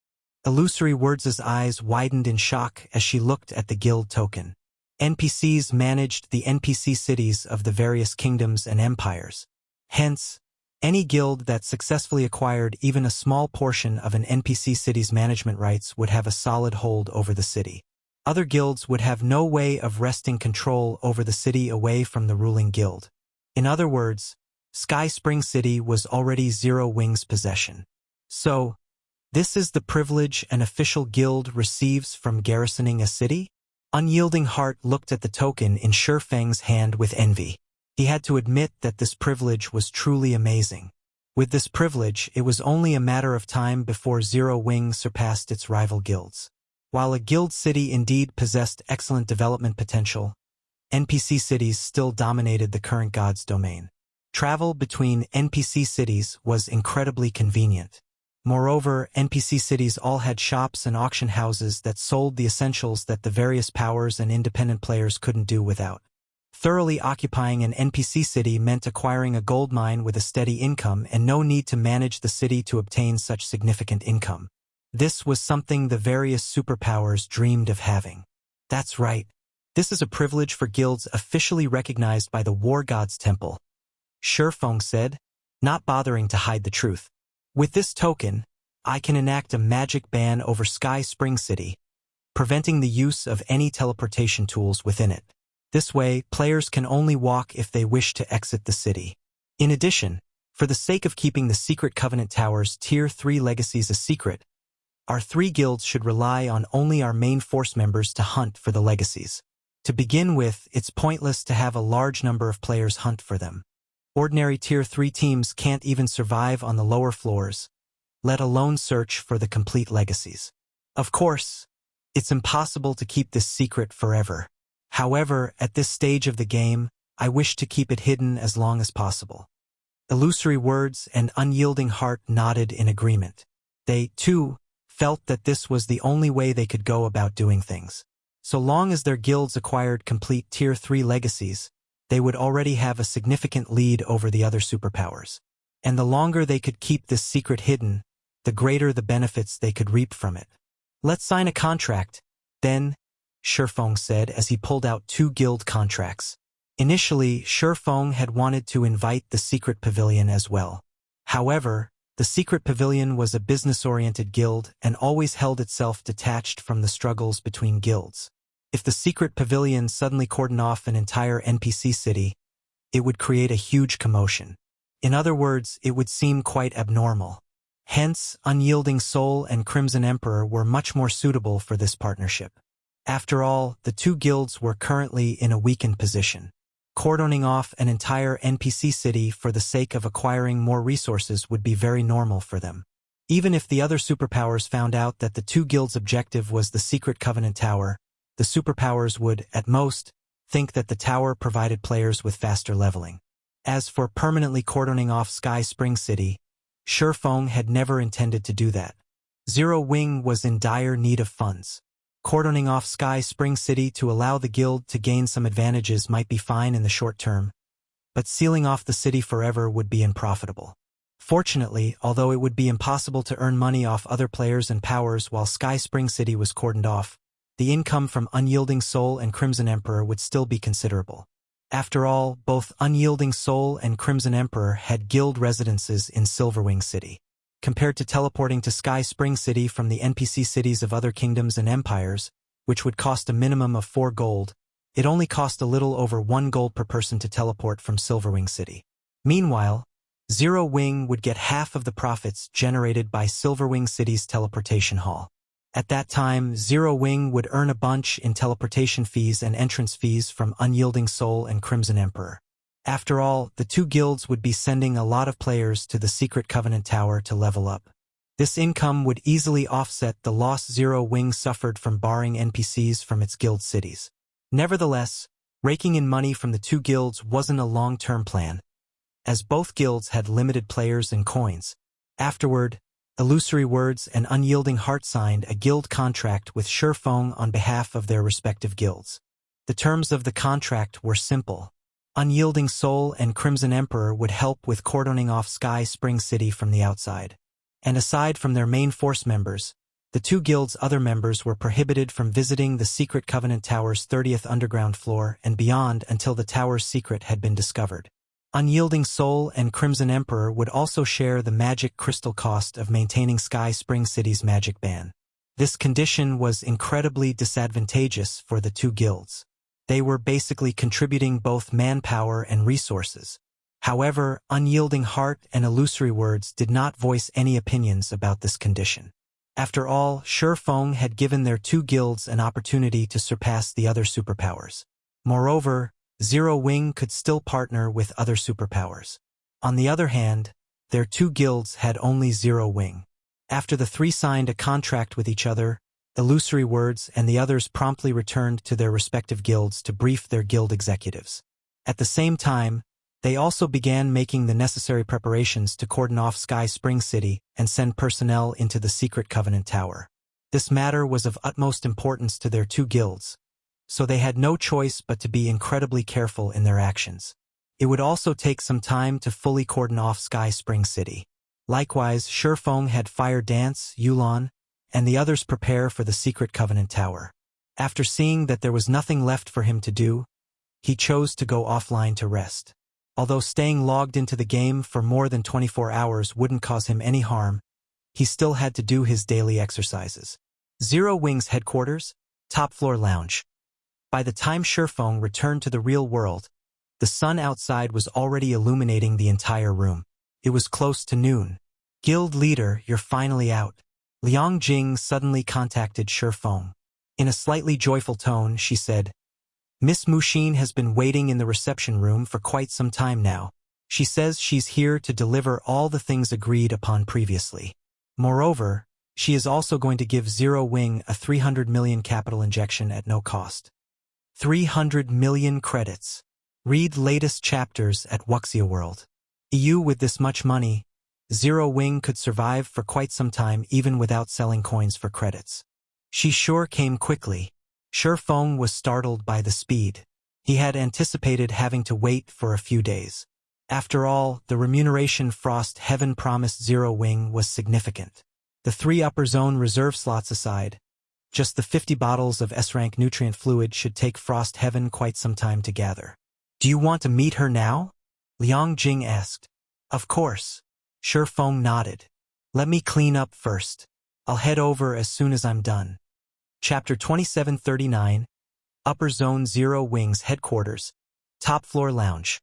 Illusory Words' eyes widened in shock as she looked at the guild token. NPCs managed the NPC cities of the various kingdoms and empires. Hence, any guild that successfully acquired even a small portion of an NPC city's management rights would have a solid hold over the city. Other guilds would have no way of wresting control over the city away from the ruling guild. In other words, Sky Spring City was already Zero Wing's possession. So, this is the privilege an official guild receives from garrisoning a city? Unyielding Heart looked at the token in Shi Feng's hand with envy. He had to admit that this privilege was truly amazing. With this privilege, it was only a matter of time before Zero Wing surpassed its rival guilds. While a guild city indeed possessed excellent development potential, NPC cities still dominated the current God's domain. Travel between NPC cities was incredibly convenient. Moreover, NPC cities all had shops and auction houses that sold the essentials that the various powers and independent players couldn't do without. Thoroughly occupying an NPC city meant acquiring a gold mine with a steady income and no need to manage the city to obtain such significant income. This was something the various superpowers dreamed of having. That's right. This is a privilege for guilds officially recognized by the War God's Temple, Shi Feng said, not bothering to hide the truth. With this token, I can enact a magic ban over Sky Spring City, preventing the use of any teleportation tools within it. This way, players can only walk if they wish to exit the city. In addition, for the sake of keeping the Secret Covenant Tower's Tier 3 legacies a secret, our 3 guilds should rely on only our main force members to hunt for the legacies. To begin with, it's pointless to have a large number of players hunt for them. Ordinary Tier 3 teams can't even survive on the lower floors, let alone search for the complete legacies. Of course, It's impossible to keep this secret forever. However, at this stage of the game, I wish to keep it hidden as long as possible." Illusory Words and Unyielding Heart nodded in agreement. They, too, felt that this was the only way they could go about doing things. So long as their guilds acquired complete Tier 3 legacies, they would already have a significant lead over the other superpowers. And the longer they could keep this secret hidden, the greater the benefits they could reap from it. "Let's sign a contract, then," Shi Feng said as he pulled out 2 guild contracts. Initially, Shi Feng had wanted to invite the Secret Pavilion as well. However, the Secret Pavilion was a business-oriented guild and always held itself detached from the struggles between guilds. If the Secret Pavilion suddenly cordoned off an entire NPC city, it would create a huge commotion. In other words, it would seem quite abnormal. Hence, Unyielding Soul and Crimson Emperor were much more suitable for this partnership. After all, the 2 guilds were currently in a weakened position. Cordoning off an entire NPC city for the sake of acquiring more resources would be very normal for them. Even if the other superpowers found out that the 2 guilds' objective was the Secret Covenant Tower, the superpowers would, at most, think that the tower provided players with faster leveling. As for permanently cordoning off Sky Spring City, Shi Feng had never intended to do that. Zero Wing was in dire need of funds. Cordoning off Sky Spring City to allow the guild to gain some advantages might be fine in the short term, but sealing off the city forever would be unprofitable. Fortunately, although it would be impossible to earn money off other players and powers while Sky Spring City was cordoned off, the income from Unyielding Soul and Crimson Emperor would still be considerable. After all, both Unyielding Soul and Crimson Emperor had guild residences in Silverwing City. Compared to teleporting to Sky Spring City from the NPC cities of other kingdoms and empires, which would cost a minimum of 4 gold, it only cost a little over 1 gold per person to teleport from Silverwing City. Meanwhile, Zero Wing would get half of the profits generated by Silverwing City's teleportation hall. At that time, Zero Wing would earn a bunch in teleportation fees and entrance fees from Unyielding Soul and Crimson Emperor. After all, the 2 guilds would be sending a lot of players to the Secret Covenant Tower to level up. This income would easily offset the loss Zero Wing suffered from barring NPCs from its guild cities. Nevertheless, raking in money from the 2 guilds wasn't a long-term plan, as both guilds had limited players and coins. Afterward, Illusory Words and Unyielding Heart signed a guild contract with Shi Feng on behalf of their respective guilds. The terms of the contract were simple. Unyielding Soul and Crimson Emperor would help with cordoning off Sky Spring City from the outside. And aside from their main force members, the 2 guilds' other members were prohibited from visiting the Secret Covenant Tower's 30th underground floor and beyond until the tower's secret had been discovered. Unyielding Soul and Crimson Emperor would also share the magic crystal cost of maintaining Sky Spring City's magic ban. This condition was incredibly disadvantageous for the 2 guilds. They were basically contributing both manpower and resources. However, Unyielding Heart and Illusory Words did not voice any opinions about this condition. After all, Shi Feng had given their 2 guilds an opportunity to surpass the other superpowers. Moreover, Zero Wing could still partner with other superpowers. On the other hand, their 2 guilds had only Zero Wing. After the 3 signed a contract with each other, Illusory Words and the others promptly returned to their respective guilds to brief their guild executives. At the same time, they also began making the necessary preparations to cordon off Sky Spring City and send personnel into the Secret Covenant Tower. This matter was of utmost importance to their 2 guilds, so they had no choice but to be incredibly careful in their actions. It would also take some time to fully cordon off Sky Spring City. Likewise, Shi Feng had Fire Dance, Yulan, and the others prepare for the Secret Covenant Tower. After seeing that there was nothing left for him to do, he chose to go offline to rest. Although staying logged into the game for more than 24 hours wouldn't cause him any harm, he still had to do his daily exercises. Zero Wing's headquarters, top floor lounge. By the time Shi Feng returned to the real world, the sun outside was already illuminating the entire room. It was close to noon. "Guild leader, you're finally out." Liang Jing suddenly contacted Shi Feng. In a slightly joyful tone, she said, "Miss Muxin has been waiting in the reception room for quite some time now. She says she's here to deliver all the things agreed upon previously. Moreover, She is also going to give Zero Wing a 300 million capital injection at no cost. 300 million credits. Read latest chapters at Wuxia World. EU with this much money, Zero Wing could survive for quite some time even without selling coins for credits. She sure came quickly. Shi Feng was startled by the speed. He had anticipated having to wait for a few days. After all, the remuneration Frost Heaven promised Zero Wing was significant. The 3 upper zone reserve slots aside, just the 50 bottles of S-rank nutrient fluid should take Frost Heaven quite some time to gather. Do you want to meet her now? Liang Jing asked. Of course. Shi Feng nodded. Let me clean up first. I'll head over as soon as I'm done. Chapter 2739, Upper Zone Zero Wing's headquarters, top floor lounge.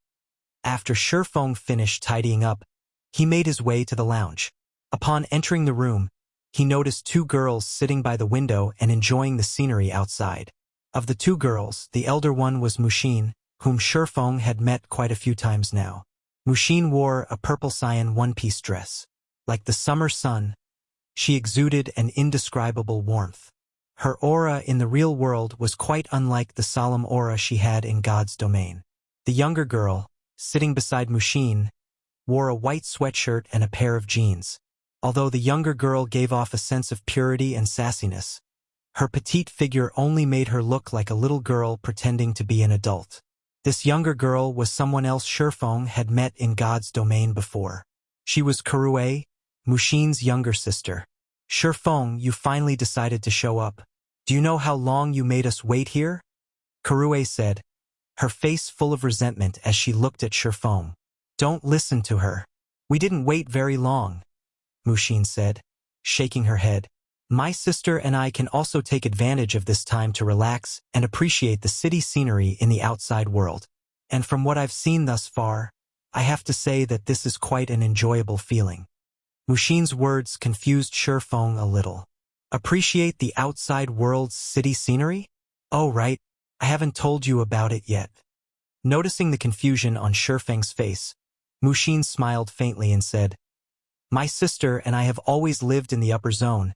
After Shi Feng finished tidying up, he made his way to the lounge. Upon entering the room, he noticed 2 girls sitting by the window and enjoying the scenery outside. Of the 2 girls, the elder one was Muxin, whom Shi Feng had met quite a few times now. Muxin wore a purple cyan one-piece dress. Like the summer sun, she exuded an indescribable warmth. Her aura in the real world was quite unlike the solemn aura she had in God's domain. The younger girl, sitting beside Muxin, wore a white sweatshirt and a pair of jeans. Although the younger girl gave off a sense of purity and sassiness, her petite figure only made her look like a little girl pretending to be an adult. This younger girl was someone else Shi Feng had met in God's domain before. She was Kurue, Muxin's younger sister. Shi Feng, you finally decided to show up. Do you know how long you made us wait here? Kurue said, her face full of resentment as she looked at Shi Feng. Don't listen to her. We didn't wait very long, Muxin said, shaking her head. My sister and I can also take advantage of this time to relax and appreciate the city scenery in the outside world. And from what I've seen thus far, I have to say that this is quite an enjoyable feeling. Muxin's words confused Shi Feng a little. Appreciate the outside world's city scenery? Oh right, I haven't told you about it yet. Noticing the confusion on Shi Feng's face, Muxin smiled faintly and said, My sister and I have always lived in the upper zone,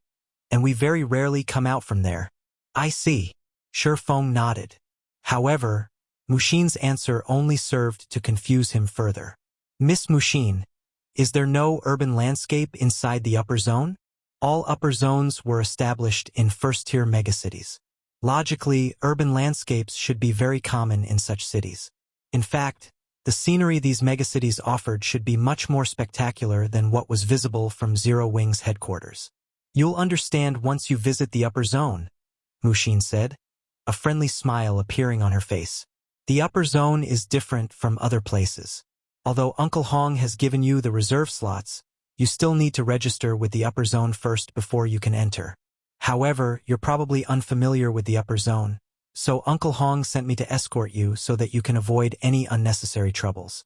and we very rarely come out from there. I see. Shi Feng nodded. However, Muxin's answer only served to confuse him further. Miss Muxin, is there no urban landscape inside the upper zone? All upper zones were established in first-tier megacities. Logically, urban landscapes should be very common in such cities. In fact, the scenery these megacities offered should be much more spectacular than what was visible from Zero Wing's headquarters. You'll understand once you visit the upper zone, Muxin said, a friendly smile appearing on her face. The upper zone is different from other places. Although Uncle Hong has given you the reserve slots, you still need to register with the upper zone first before you can enter. However, you're probably unfamiliar with the upper zone, so Uncle Hong sent me to escort you so that you can avoid any unnecessary troubles.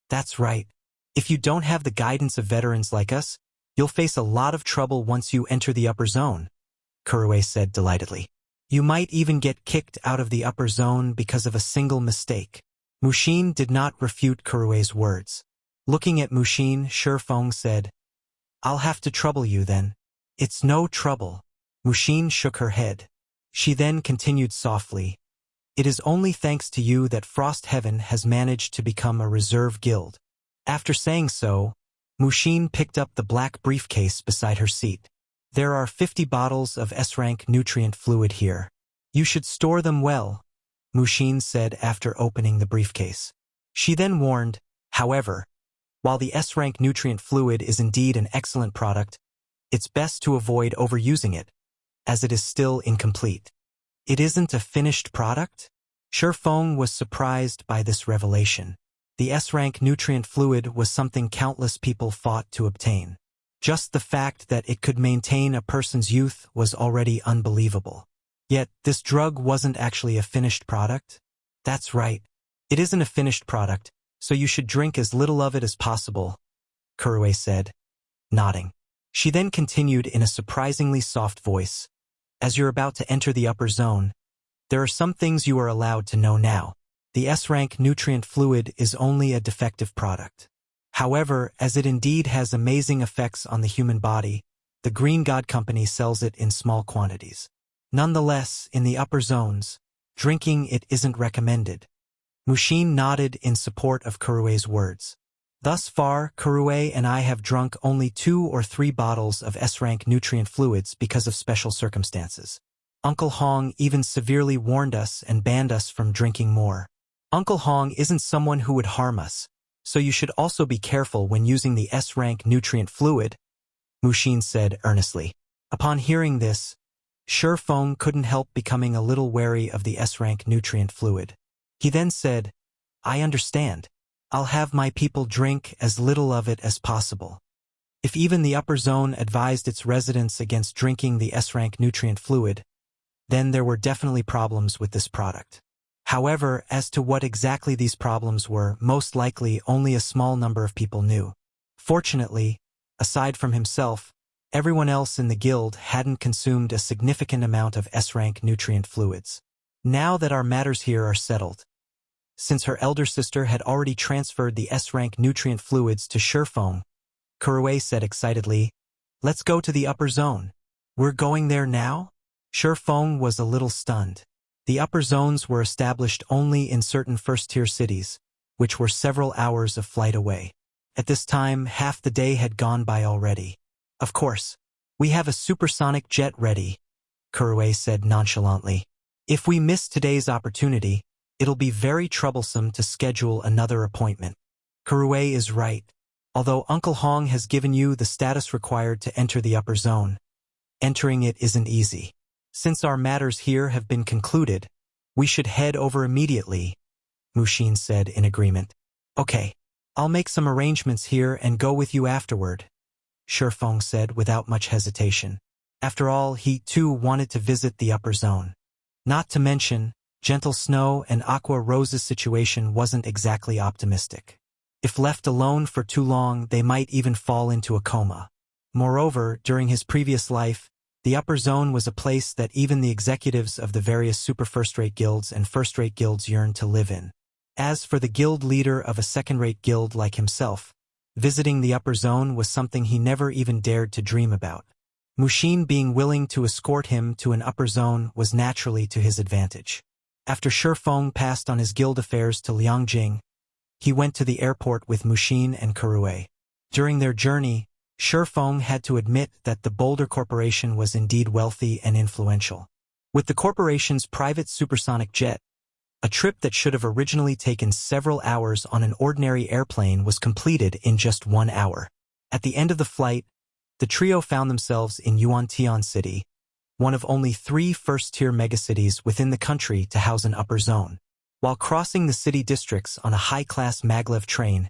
That's right. If you don't have the guidance of veterans like us, you'll face a lot of trouble once you enter the upper zone, Kurue said delightedly. You might even get kicked out of the upper zone because of a single mistake. Muxin did not refute Kurue's words. Looking at Muxin, Shi Feng said, I'll have to trouble you then. It's no trouble. Muxin shook her head. She then continued softly, It is only thanks to you that Frost Heaven has managed to become a reserve guild. After saying so, Muxin picked up the black briefcase beside her seat. There are 50 bottles of S-rank nutrient fluid here. You should store them well, Muxin said after opening the briefcase. She then warned, however, while the S-rank nutrient fluid is indeed an excellent product, it's best to avoid overusing it, as it is still incomplete. It isn't a finished product? Shi Feng was surprised by this revelation. The S-rank nutrient fluid was something countless people fought to obtain. Just the fact that it could maintain a person's youth was already unbelievable. Yet, this drug wasn't actually a finished product? That's right. It isn't a finished product, so you should drink as little of it as possible, Kurue said, nodding. She then continued in a surprisingly soft voice. As you're about to enter the upper zone, there are some things you are allowed to know now. The S-rank nutrient fluid is only a defective product. However, as it indeed has amazing effects on the human body, The Green God Company sells it in small quantities. Nonetheless, in the upper zones, drinking it isn't recommended. Mushin nodded in support of Kurue's words. Thus far, Kurue and I have drunk only 2 or 3 bottles of S-rank nutrient fluids because of special circumstances. Uncle Hong even severely warned us and banned us from drinking more. Uncle Hong isn't someone who would harm us, so you should also be careful when using the S-rank nutrient fluid, Mushin said earnestly. Upon hearing this, Shi Feng couldn't help becoming a little wary of the S-rank nutrient fluid. He then said, I understand. I'll have my people drink as little of it as possible. If even the upper zone advised its residents against drinking the S-rank nutrient fluid, then there were definitely problems with this product. However, as to what exactly these problems were, most likely only a small number of people knew. Fortunately, aside from himself, everyone else in the guild hadn't consumed a significant amount of S-rank nutrient fluids. Now that our matters here are settled, since her elder sister had already transferred the S-rank nutrient fluids to Shi Feng, Kurue said excitedly, Let's go to the upper zone. We're going there now? Shi Feng was a little stunned. The upper zones were established only in certain first-tier cities, which were several hours of flight away. At this time, half the day had gone by already. Of course, we have a supersonic jet ready, Kurue said nonchalantly. If we miss today's opportunity, it'll be very troublesome to schedule another appointment. Kurue is right. Although Uncle Hong has given you the status required to enter the upper zone, entering it isn't easy. Since our matters here have been concluded, we should head over immediately, Mushin said in agreement. Okay, I'll make some arrangements here and go with you afterward, Shi Feng said without much hesitation. After all, he too wanted to visit the upper zone. Not to mention, Gentle Snow and Aqua Rose's situation wasn't exactly optimistic. If left alone for too long, they might even fall into a coma. Moreover, during his previous life, the upper zone was a place that even the executives of the various super first-rate guilds and first-rate guilds yearned to live in. As for the guild leader of a second-rate guild like himself, visiting the upper zone was something he never even dared to dream about. Mushin being willing to escort him to an upper zone was naturally to his advantage. After Shi Feng passed on his guild affairs to Liangjing, he went to the airport with Mushin and Kurue. During their journey, Shi Feng had to admit that the Boulder Corporation was indeed wealthy and influential. With the corporation's private supersonic jet, a trip that should have originally taken several hours on an ordinary airplane was completed in just 1 hour. At the end of the flight, the trio found themselves in Yuantian City, one of only 3 first-tier megacities within the country to house an upper zone. While crossing the city districts on a high-class maglev train,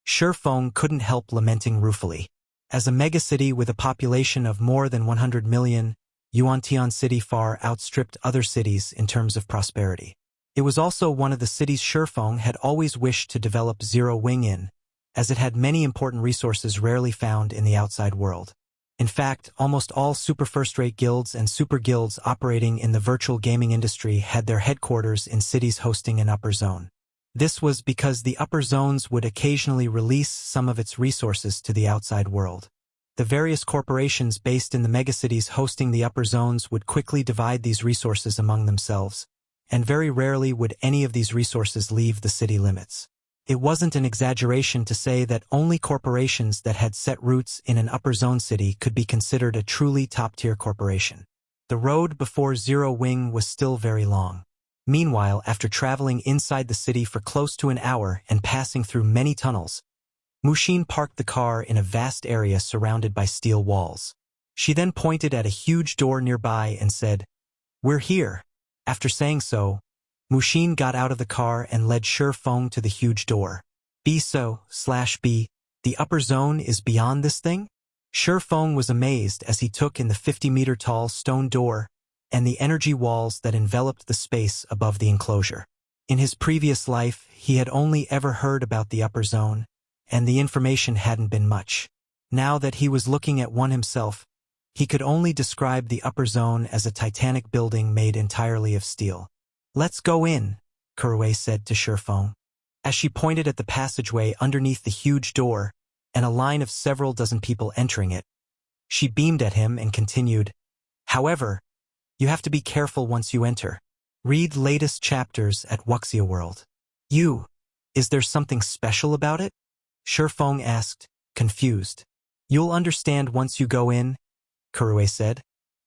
Shi Feng couldn't help lamenting ruefully. As a megacity with a population of more than 100 million, Yuantian City far outstripped other cities in terms of prosperity. It was also one of the cities Shi Feng had always wished to develop Zero Wing in, as it had many important resources rarely found in the outside world. In fact, almost all super first-rate guilds and super guilds operating in the virtual gaming industry had their headquarters in cities hosting an upper zone. This was because the upper zones would occasionally release some of its resources to the outside world. The various corporations based in the megacities hosting the upper zones would quickly divide these resources among themselves, and very rarely would any of these resources leave the city limits. It wasn't an exaggeration to say that only corporations that had set roots in an upper zone city could be considered a truly top-tier corporation. The road before Zero Wing was still very long. Meanwhile, after traveling inside the city for close to an hour and passing through many tunnels, Mushin parked the car in a vast area surrounded by steel walls. She then pointed at a huge door nearby and said, "We're here." After saying so, Mushin got out of the car and led Shi Feng to the huge door. "B the upper zone is beyond this thing?" Shi Feng was amazed as he took in the 50-meter-tall stone door and the energy walls that enveloped the space above the enclosure. In his previous life, he had only ever heard about the upper zone, and the information hadn't been much. Now that he was looking at one himself, he could only describe the upper zone as a titanic building made entirely of steel. "Let's go in," Kurue said to Shi Feng. As she pointed at the passageway underneath the huge door and a line of several dozen people entering it, She beamed at him and continued, "However, you have to be careful once you enter. Read latest chapters at Wuxia World." Is there something special about it?" Shi Feng asked, confused. "You'll understand once you go in," Kurue said,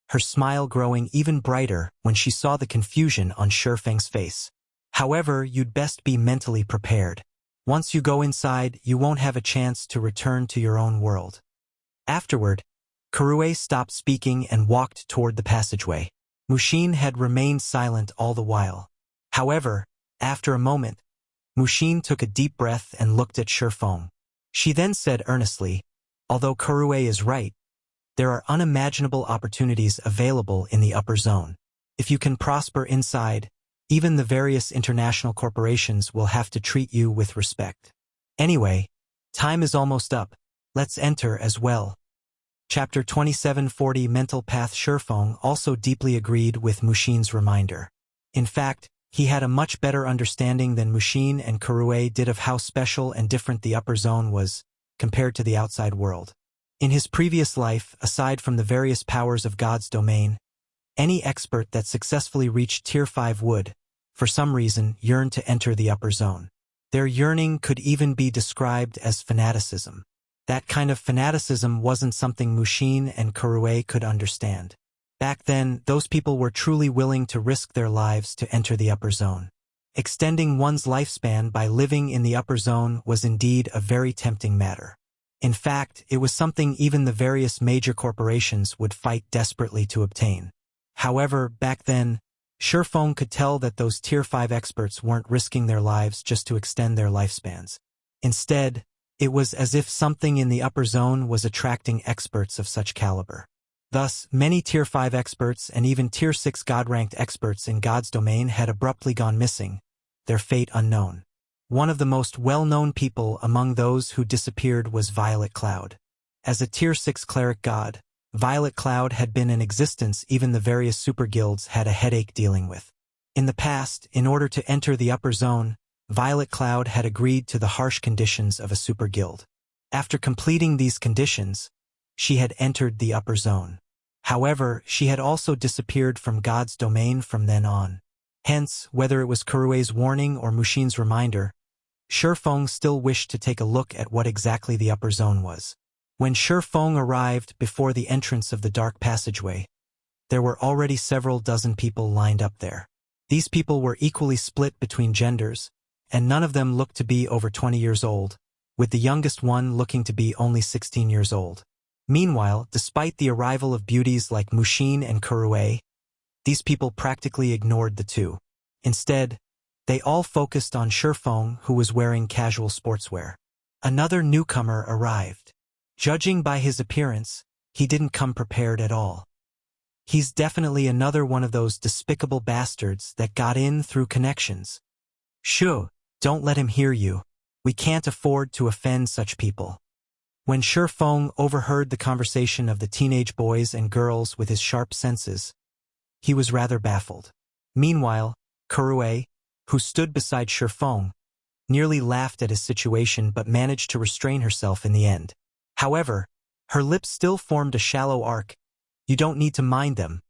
her smile growing even brighter when she saw the confusion on Shi Feng's face. "However, you'd best be mentally prepared. Once you go inside, you won't have a chance to return to your own world." Afterward, Kurue stopped speaking and walked toward the passageway. Mushin had remained silent all the while. However, after a moment, Mushin took a deep breath and looked at Shi Feng. She then said earnestly, "Although Kurue is right, there are unimaginable opportunities available in the upper zone. If you can prosper inside, even the various international corporations will have to treat you with respect. Anyway, time is almost up. Let's enter as well." Chapter 2740 Mental Path. Shi Feng also deeply agreed with Mushin's reminder. In fact, he had a much better understanding than Mushin and Kurue did of how special and different the upper zone was compared to the outside world. In his previous life, aside from the various powers of God's domain, any expert that successfully reached Tier 5 would, for some reason, yearn to enter the upper zone. Their yearning could even be described as fanaticism. That kind of fanaticism wasn't something Mushin and Kurue could understand. Back then, those people were truly willing to risk their lives to enter the upper zone. Extending one's lifespan by living in the upper zone was indeed a very tempting matter. In fact, it was something even the various major corporations would fight desperately to obtain. However, back then, Shi Feng could tell that those Tier 5 experts weren't risking their lives just to extend their lifespans. Instead, it was as if something in the upper zone was attracting experts of such caliber. Thus, many Tier 5 experts and even Tier 6 God-ranked experts in God's domain had abruptly gone missing, their fate unknown. One of the most well-known people among those who disappeared was Violet Cloud. As a Tier 6 cleric god, Violet Cloud had been in existence even the various super guilds had a headache dealing with. In the past, in order to enter the upper zone, Violet Cloud had agreed to the harsh conditions of a super guild. After completing these conditions, she had entered the upper zone. However, she had also disappeared from God's domain from then on. Hence, whether it was Kurue's warning or Mushin's reminder, Shi Feng still wished to take a look at what exactly the upper zone was. When Shi Feng arrived before the entrance of the dark passageway, there were already several dozen people lined up there. These people were equally split between genders, and none of them looked to be over 20 years old, with the youngest one looking to be only 16 years old. Meanwhile, despite the arrival of beauties like Mushin and Kurue, these people practically ignored the two. Instead, they all focused on Shi Feng, who was wearing casual sportswear. Another newcomer arrived. Judging by his appearance, he didn't come prepared at all. He's definitely another one of those despicable bastards that got in through connections. Shoo, don't let him hear you. We can't afford to offend such people. When Shi Feng overheard the conversation of the teenage boys and girls with his sharp senses, he was rather baffled. Meanwhile, Kurue, who stood beside Shi Feng, nearly laughed at his situation but managed to restrain herself in the end. However, her lips still formed a shallow arc. "You don't need to mind them,"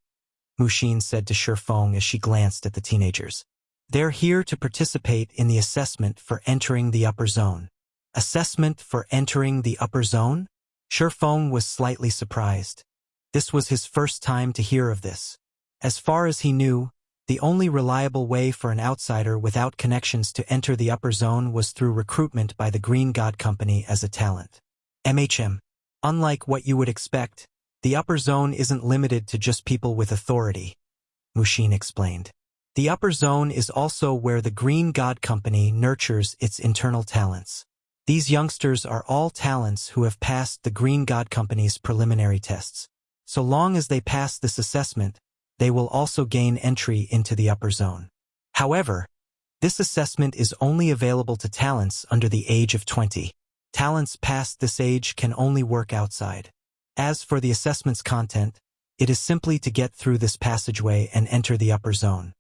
Mushin said to Shi Feng as she glanced at the teenagers. "They're here to participate in the assessment for entering the upper zone." Assessment for entering the upper zone? Shi Feng was slightly surprised. This was his first time to hear of this. As far as he knew, the only reliable way for an outsider without connections to enter the upper zone was through recruitment by the Green God Company as a talent. Unlike what you would expect, the upper zone isn't limited to just people with authority, Mushin explained. The upper zone is also where the Green God Company nurtures its internal talents. These youngsters are all talents who have passed the Green God Company's preliminary tests. So long as they pass this assessment, they will also gain entry into the upper zone. However, this assessment is only available to talents under the age of 20. Talents past this age can only work outside. As for the assessment's content, it is simply to get through this passageway and enter the upper zone.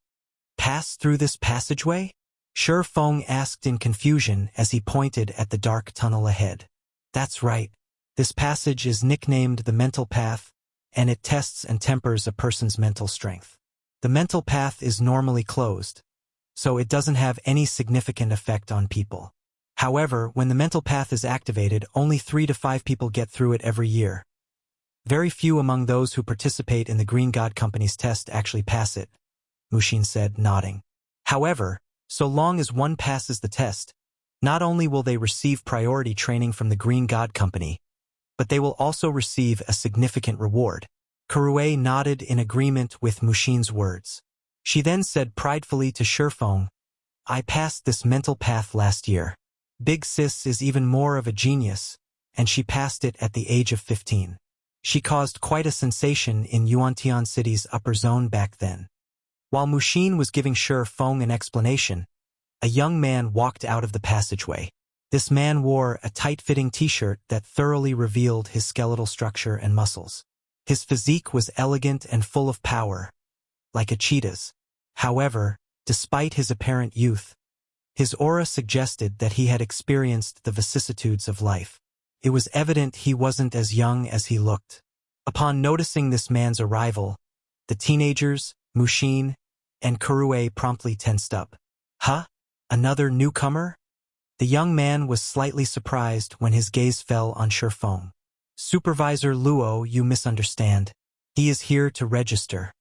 Pass through this passageway? Shi Feng asked in confusion as he pointed at the dark tunnel ahead. That's right. This passage is nicknamed the mental path, and it tests and tempers a person's mental strength. The mental path is normally closed, so it doesn't have any significant effect on people. However, when the mental path is activated, only 3 to 5 people get through it every year. Very few among those who participate in the Green God Company's test actually pass it, Mushin said, nodding. However, so long as one passes the test, not only will they receive priority training from the Green God Company, but they will also receive a significant reward. Kurue nodded in agreement with Mushin's words. She then said pridefully to Shi Feng, I passed this mental path last year. Big Sis is even more of a genius, and she passed it at the age of 15. She caused quite a sensation in Yuantian City's upper zone back then. While Mushin was giving Shi Feng an explanation, a young man walked out of the passageway. This man wore a tight-fitting t-shirt that thoroughly revealed his skeletal structure and muscles. His physique was elegant and full of power, like a cheetah's. However, despite his apparent youth, his aura suggested that he had experienced the vicissitudes of life. It was evident he wasn't as young as he looked. Upon noticing this man's arrival, the teenagers, Mushin, and Kurue promptly tensed up. Huh? Another newcomer? The young man was slightly surprised when his gaze fell on Shi Feng. Supervisor Luo, you misunderstand. He is here to register.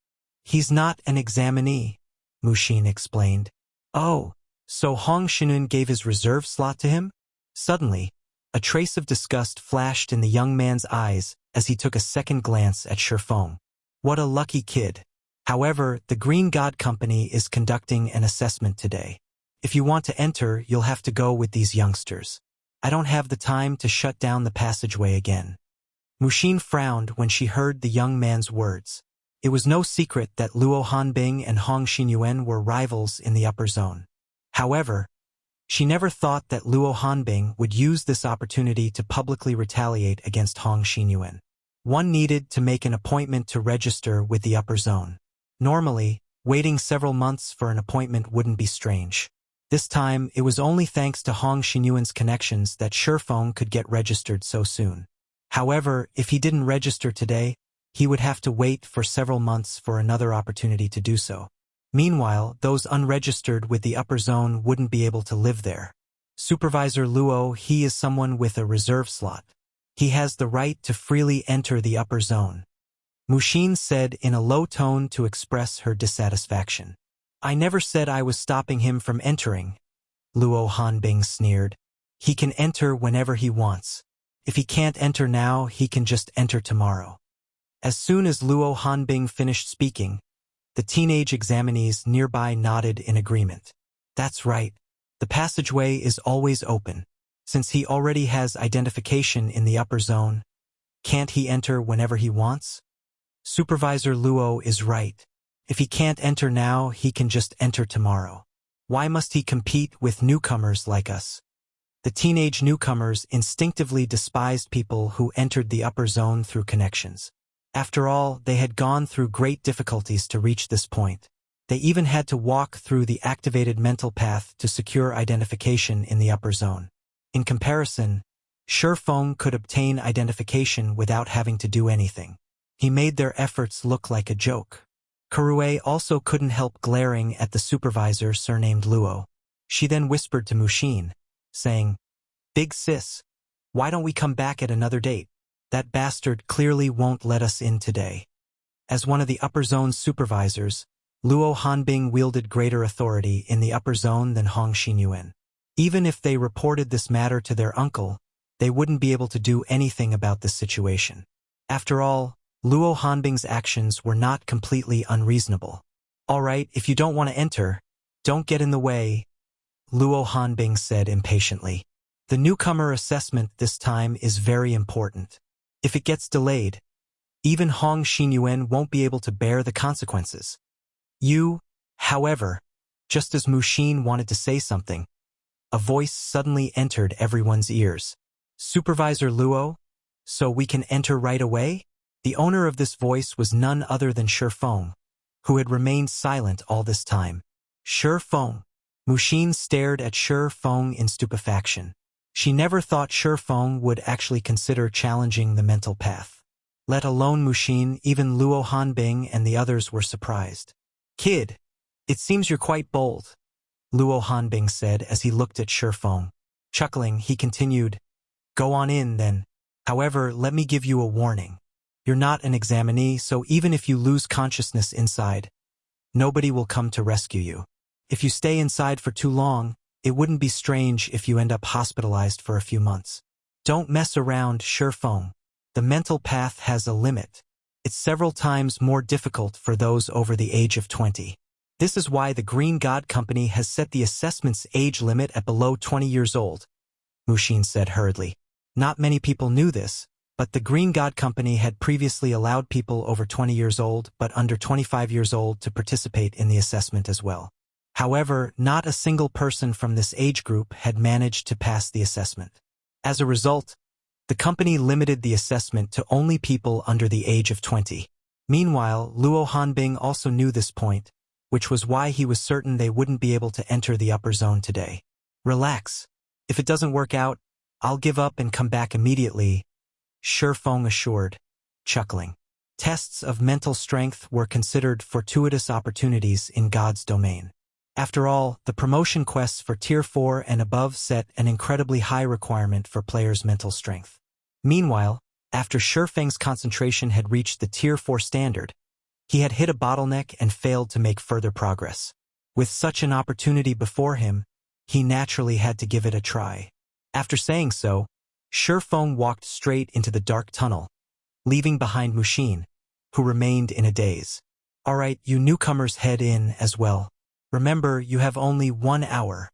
He's not an examinee, Mushin explained. Oh, so Hong Shinun gave his reserve slot to him? Suddenly, a trace of disgust flashed in the young man's eyes as he took a second glance at Shi Feng. What a lucky kid. However, the Green God Company is conducting an assessment today. If you want to enter, you'll have to go with these youngsters. I don't have the time to shut down the passageway again. Mushin frowned when she heard the young man's words. It was no secret that Luo Hanbing and Hong Xinyuan were rivals in the upper zone. However, she never thought that Luo Hanbing would use this opportunity to publicly retaliate against Hong Xinyuan. One needed to make an appointment to register with the upper zone. Normally, waiting several months for an appointment wouldn't be strange. This time, it was only thanks to Hong Xinyuan's connections that Shi Feng could get registered so soon. However, if he didn't register today, he would have to wait for several months for another opportunity to do so. Meanwhile, those unregistered with the upper zone wouldn't be able to live there. Supervisor Luo, he is someone with a reserve slot. He has the right to freely enter the upper zone. Mushin said in a low tone to express her dissatisfaction. I never said I was stopping him from entering, Luo Hanbing sneered. He can enter whenever he wants. If he can't enter now, he can just enter tomorrow. As soon as Luo Hanbing finished speaking, the teenage examinees nearby nodded in agreement. That's right. The passageway is always open. Since he already has identification in the upper zone, can't he enter whenever he wants? Supervisor Luo is right. If he can't enter now, he can just enter tomorrow. Why must he compete with newcomers like us? The teenage newcomers instinctively despised people who entered the upper zone through connections. After all, they had gone through great difficulties to reach this point. They even had to walk through the activated mental path to secure identification in the upper zone. In comparison, Shi Feng could obtain identification without having to do anything. He made their efforts look like a joke. Kurue also couldn't help glaring at the supervisor surnamed Luo. She then whispered to Mushin, saying, Big Sis, why don't we come back at another date? That bastard clearly won't let us in today. As one of the upper zone's supervisors, Luo Hanbing wielded greater authority in the upper zone than Hong Xinyuan. Even if they reported this matter to their uncle, they wouldn't be able to do anything about this situation. After all, Luo Hanbing's actions were not completely unreasonable. All right, if you don't want to enter, don't get in the way, Luo Hanbing said impatiently. The newcomer assessment this time is very important. If it gets delayed, even Hong Xinyuan won't be able to bear the consequences. However, just as Mushin wanted to say something, a voice suddenly entered everyone's ears. Supervisor Luo, so we can enter right away? The owner of this voice was none other than Shi Feng, who had remained silent all this time. Shi Feng. Mushin stared at Shi Feng in stupefaction. She never thought Shi Feng would actually consider challenging the mental path. Let alone Mushin, even Luo Hanbing and the others were surprised. "Kid, it seems you're quite bold," Luo Hanbing said as he looked at Shi Feng. Chuckling, he continued, "Go on in, then. However, let me give you a warning. You're not an examinee, so even if you lose consciousness inside, nobody will come to rescue you. If you stay inside for too long, it wouldn't be strange if you end up hospitalized for a few months. Don't mess around, Shi Feng. The mental path has a limit. It's several times more difficult for those over the age of 20. This is why the Green God Company has set the assessment's age limit at below 20 years old," Mushin said hurriedly. Not many people knew this, but the Green God Company had previously allowed people over 20 years old but under 25 years old to participate in the assessment as well. However, not a single person from this age group had managed to pass the assessment. As a result, the company limited the assessment to only people under the age of 20. Meanwhile, Luo Hanbing also knew this point, which was why he was certain they wouldn't be able to enter the upper zone today. "Relax. If it doesn't work out, I'll give up and come back immediately," Shi Feng assured, chuckling. Tests of mental strength were considered fortuitous opportunities in God's domain. After all, the promotion quests for Tier 4 and above set an incredibly high requirement for players' mental strength. Meanwhile, after Shi Feng's concentration had reached the Tier 4 standard, he had hit a bottleneck and failed to make further progress. With such an opportunity before him, he naturally had to give it a try. After saying so, Shi Feng walked straight into the dark tunnel, leaving behind Mushin, who remained in a daze. "All right, you newcomers head in as well. Remember, you have only 1 hour."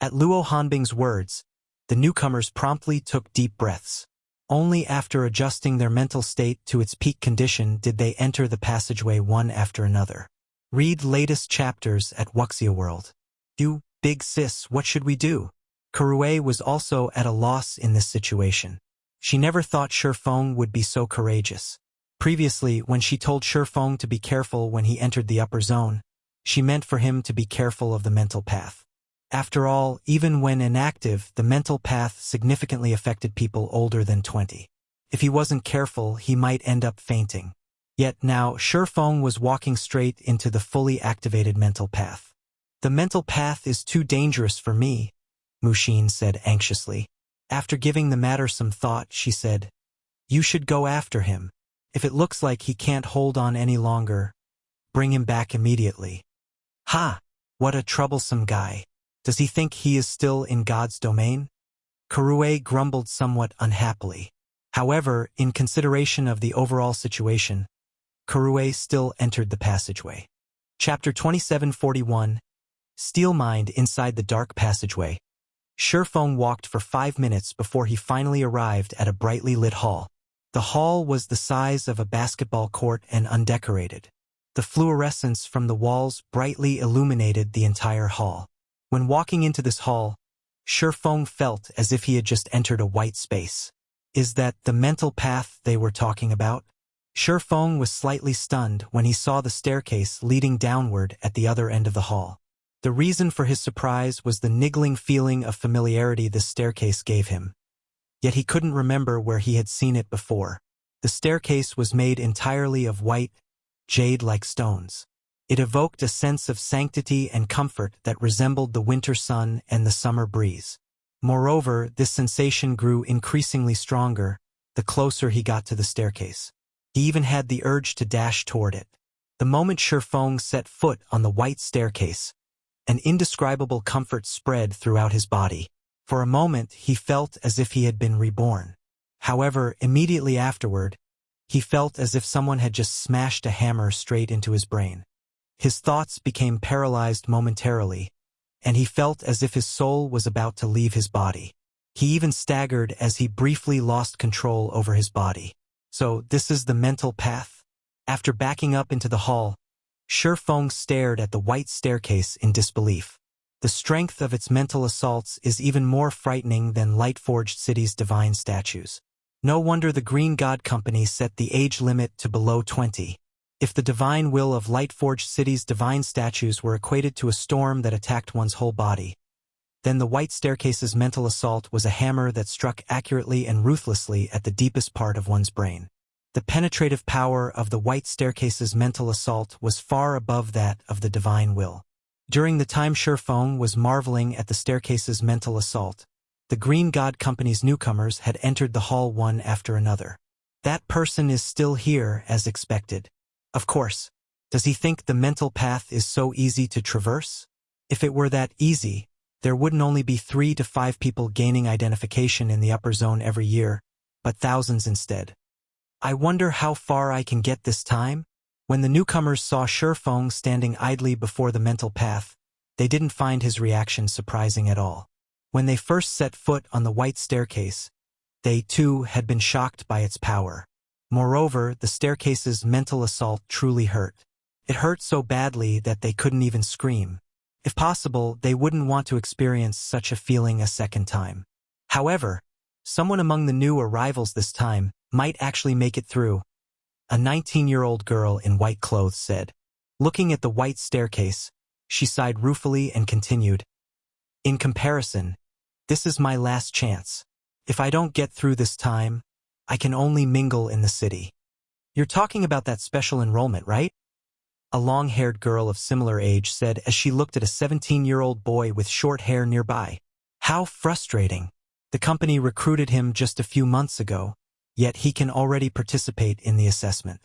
At Luo Hanbing's words, the newcomers promptly took deep breaths. Only after adjusting their mental state to its peak condition did they enter the passageway one after another. Read latest chapters at Wuxia World. "You, big sis, what should we do?" Kurue was also at a loss in this situation. She never thought Shi Feng would be so courageous. Previously, when she told Shi Feng to be careful when he entered the upper zone, she meant for him to be careful of the mental path. After all, even when inactive, the mental path significantly affected people older than 20. If he wasn't careful, he might end up fainting. Yet now, Shi Feng was walking straight into the fully activated mental path. "The mental path is too dangerous for me," Mushin said anxiously. After giving the matter some thought, she said, "You should go after him. If it looks like he can't hold on any longer, bring him back immediately." "Ha! What a troublesome guy. Does he think he is still in God's domain?" Kurue grumbled somewhat unhappily. However, in consideration of the overall situation, Kurue still entered the passageway. Chapter 2741, Steel Mind inside the dark passageway. Shi Feng walked for 5 minutes before he finally arrived at a brightly lit hall. The hall was the size of a basketball court and undecorated. The fluorescence from the walls brightly illuminated the entire hall. When walking into this hall, Shi Feng felt as if he had just entered a white space. Is that the mental path they were talking about? Shi Feng was slightly stunned when he saw the staircase leading downward at the other end of the hall. The reason for his surprise was the niggling feeling of familiarity this staircase gave him. Yet he couldn't remember where he had seen it before. The staircase was made entirely of white, jade-like stones. It evoked a sense of sanctity and comfort that resembled the winter sun and the summer breeze. Moreover, this sensation grew increasingly stronger the closer he got to the staircase. He even had the urge to dash toward it. The moment Shi Feng set foot on the white staircase, an indescribable comfort spread throughout his body. For a moment, he felt as if he had been reborn. However, immediately afterward, he felt as if someone had just smashed a hammer straight into his brain. His thoughts became paralyzed momentarily, and he felt as if his soul was about to leave his body. He even staggered as he briefly lost control over his body. So, this is the mental path? After backing up into the hall, Shi Feng stared at the white staircase in disbelief. The strength of its mental assaults is even more frightening than Lightforged City's divine statues. No wonder the Green God Company set the age limit to below 20. If the divine will of Lightforged City's divine statues were equated to a storm that attacked one's whole body, Then the white staircase's mental assault was a hammer that struck accurately and ruthlessly at the deepest part of one's brain. The penetrative power of the white staircase's mental assault was far above that of the divine will. During the time Shi Feng was marveling at the staircase's mental assault, the Green God Company's newcomers had entered the hall one after another. That person is still here, as expected. Of course. Does he think the mental path is so easy to traverse? If it were that easy, there wouldn't only be 3 to 5 people gaining identification in the upper zone every year, but thousands instead. I wonder how far I can get this time? When the newcomers saw Shi Feng standing idly before the mental path, they didn't find his reaction surprising at all. When they first set foot on the white staircase, they, too, had been shocked by its power. Moreover, the staircase's mental assault truly hurt. It hurt so badly that they couldn't even scream. If possible, they wouldn't want to experience such a feeling a second time. However, someone among the new arrivals this time might actually make it through. A 19-year-old girl in white clothes said. Looking at the white staircase, she sighed ruefully and continued. In comparison, this is my last chance. If I don't get through this time, I can only mingle in the city. You're talking about that special enrollment, right? A long-haired girl of similar age said as she looked at a 17-year-old boy with short hair nearby. How frustrating. The company recruited him just a few months ago, yet he can already participate in the assessment.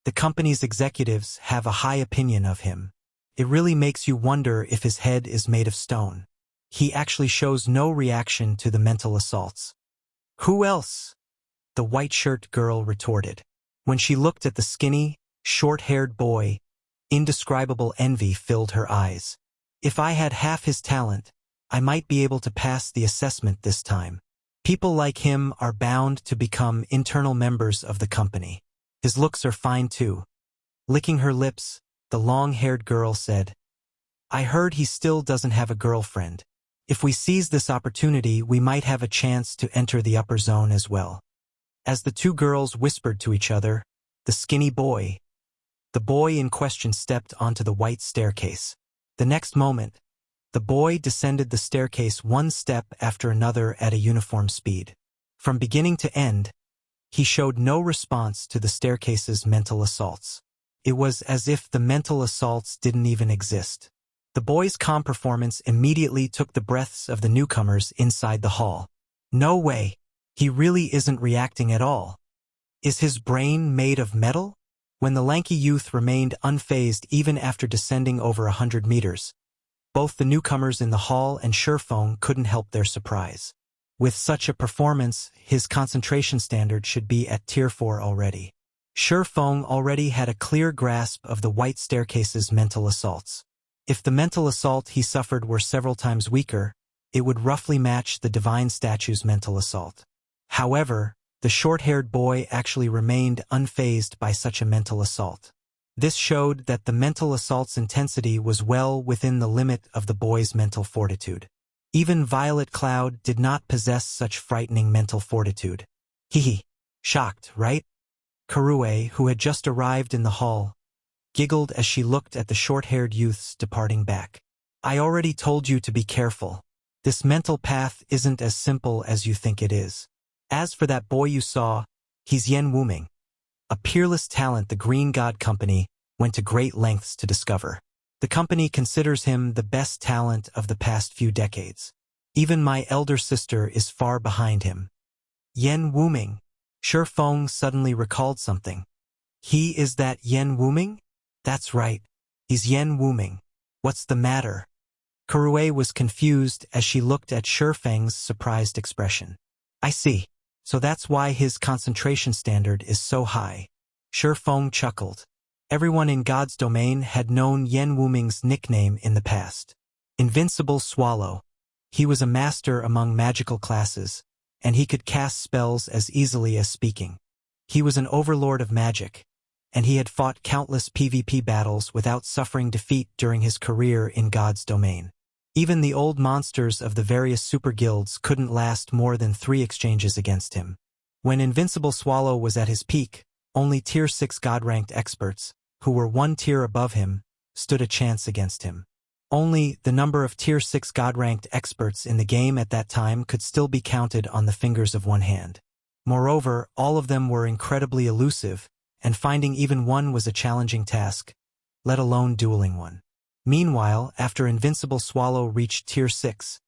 The company's executives have a high opinion of him. It really makes you wonder if his head is made of stone. He actually shows no reaction to the mental assaults. Who else? The white-shirt girl retorted. When she looked at the skinny, short-haired boy, indescribable envy filled her eyes. If I had half his talent, I might be able to pass the assessment this time. People like him are bound to become internal members of the company. His looks are fine too. Licking her lips, the long-haired girl said, I heard he still doesn't have a girlfriend. If we seize this opportunity, we might have a chance to enter the upper zone as well. As the two girls whispered to each other, the boy in question stepped onto the white staircase. The next moment, the boy descended the staircase one step after another at a uniform speed. From beginning to end, he showed no response to the staircase's mental assaults. It was as if the mental assaults didn't even exist. The boy's calm performance immediately took the breaths of the newcomers inside the hall. No way. He really isn't reacting at all. Is his brain made of metal? When the lanky youth remained unfazed even after descending over 100 meters, both the newcomers in the hall and Shi Feng couldn't help their surprise. With such a performance, his concentration standard should be at Tier 4 already. Shi Feng already had a clear grasp of the white staircase's mental assaults. If the mental assault he suffered were several times weaker, it would roughly match the divine statue's mental assault. However, the short-haired boy actually remained unfazed by such a mental assault. This showed that the mental assault's intensity was well within the limit of the boy's mental fortitude. Even Violet Cloud did not possess such frightening mental fortitude. Hee. Shocked, right? Karue, who had just arrived in the hall, giggled as she looked at the short-haired youths departing back. I already told you to be careful. This mental path isn't as simple as you think it is. As for that boy you saw, he's Yen Wuming, a peerless talent the Green God Company went to great lengths to discover. The company considers him the best talent of the past few decades. Even my elder sister is far behind him. Yen Wuming. Shi Feng suddenly recalled something. He is that Yen Wuming? That's right. He's Yen Wuming. What's the matter? Karue was confused as she looked at Shi Feng's surprised expression. I see. So that's why his concentration standard is so high. Shi Feng chuckled. Everyone in God's domain had known Yen Wuming's nickname in the past. Invincible Swallow. He was a master among magical classes, and he could cast spells as easily as speaking. He was an overlord of magic, and he had fought countless PvP battles without suffering defeat during his career in God's domain. Even the old monsters of the various super guilds couldn't last more than 3 exchanges against him. When Invincible Swallow was at his peak, only Tier 6 God-ranked experts, who were 1 tier above him, stood a chance against him. Only the number of Tier 6 God-ranked experts in the game at that time could still be counted on the fingers of one hand. Moreover, all of them were incredibly elusive, and finding even one was a challenging task, let alone dueling one. Meanwhile, after Invincible Swallow reached Tier 6,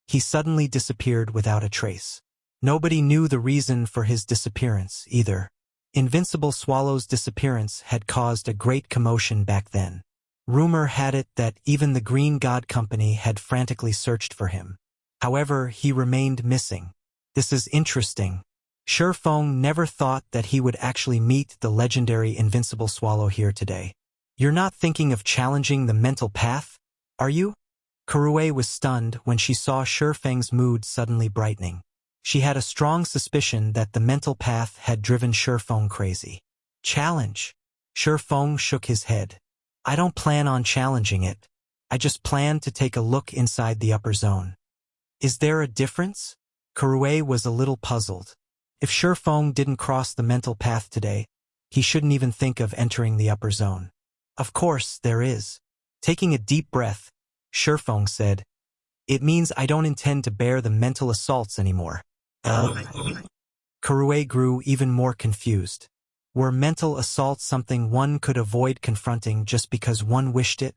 he suddenly disappeared without a trace. Nobody knew the reason for his disappearance, either. Invincible Swallow's disappearance had caused a great commotion back then. Rumor had it that even the Green God Company had frantically searched for him. However, he remained missing. This is interesting. Shi Feng never thought that he would actually meet the legendary Invincible Swallow here today. You're not thinking of challenging the mental path, are you? Kurue was stunned when she saw Shi Feng's mood suddenly brightening. She had a strong suspicion that the mental path had driven Shi Feng crazy. Challenge? Shi Feng shook his head. I don't plan on challenging it. I just plan to take a look inside the upper zone. Is there a difference? Kurue was a little puzzled. If Shi Feng didn't cross the mental path today, he shouldn't even think of entering the upper zone. Of course, there is. Taking a deep breath, Shi Feng said, "It means I don't intend to bear the mental assaults anymore." Kurue grew even more confused. Were mental assaults something one could avoid confronting just because one wished it?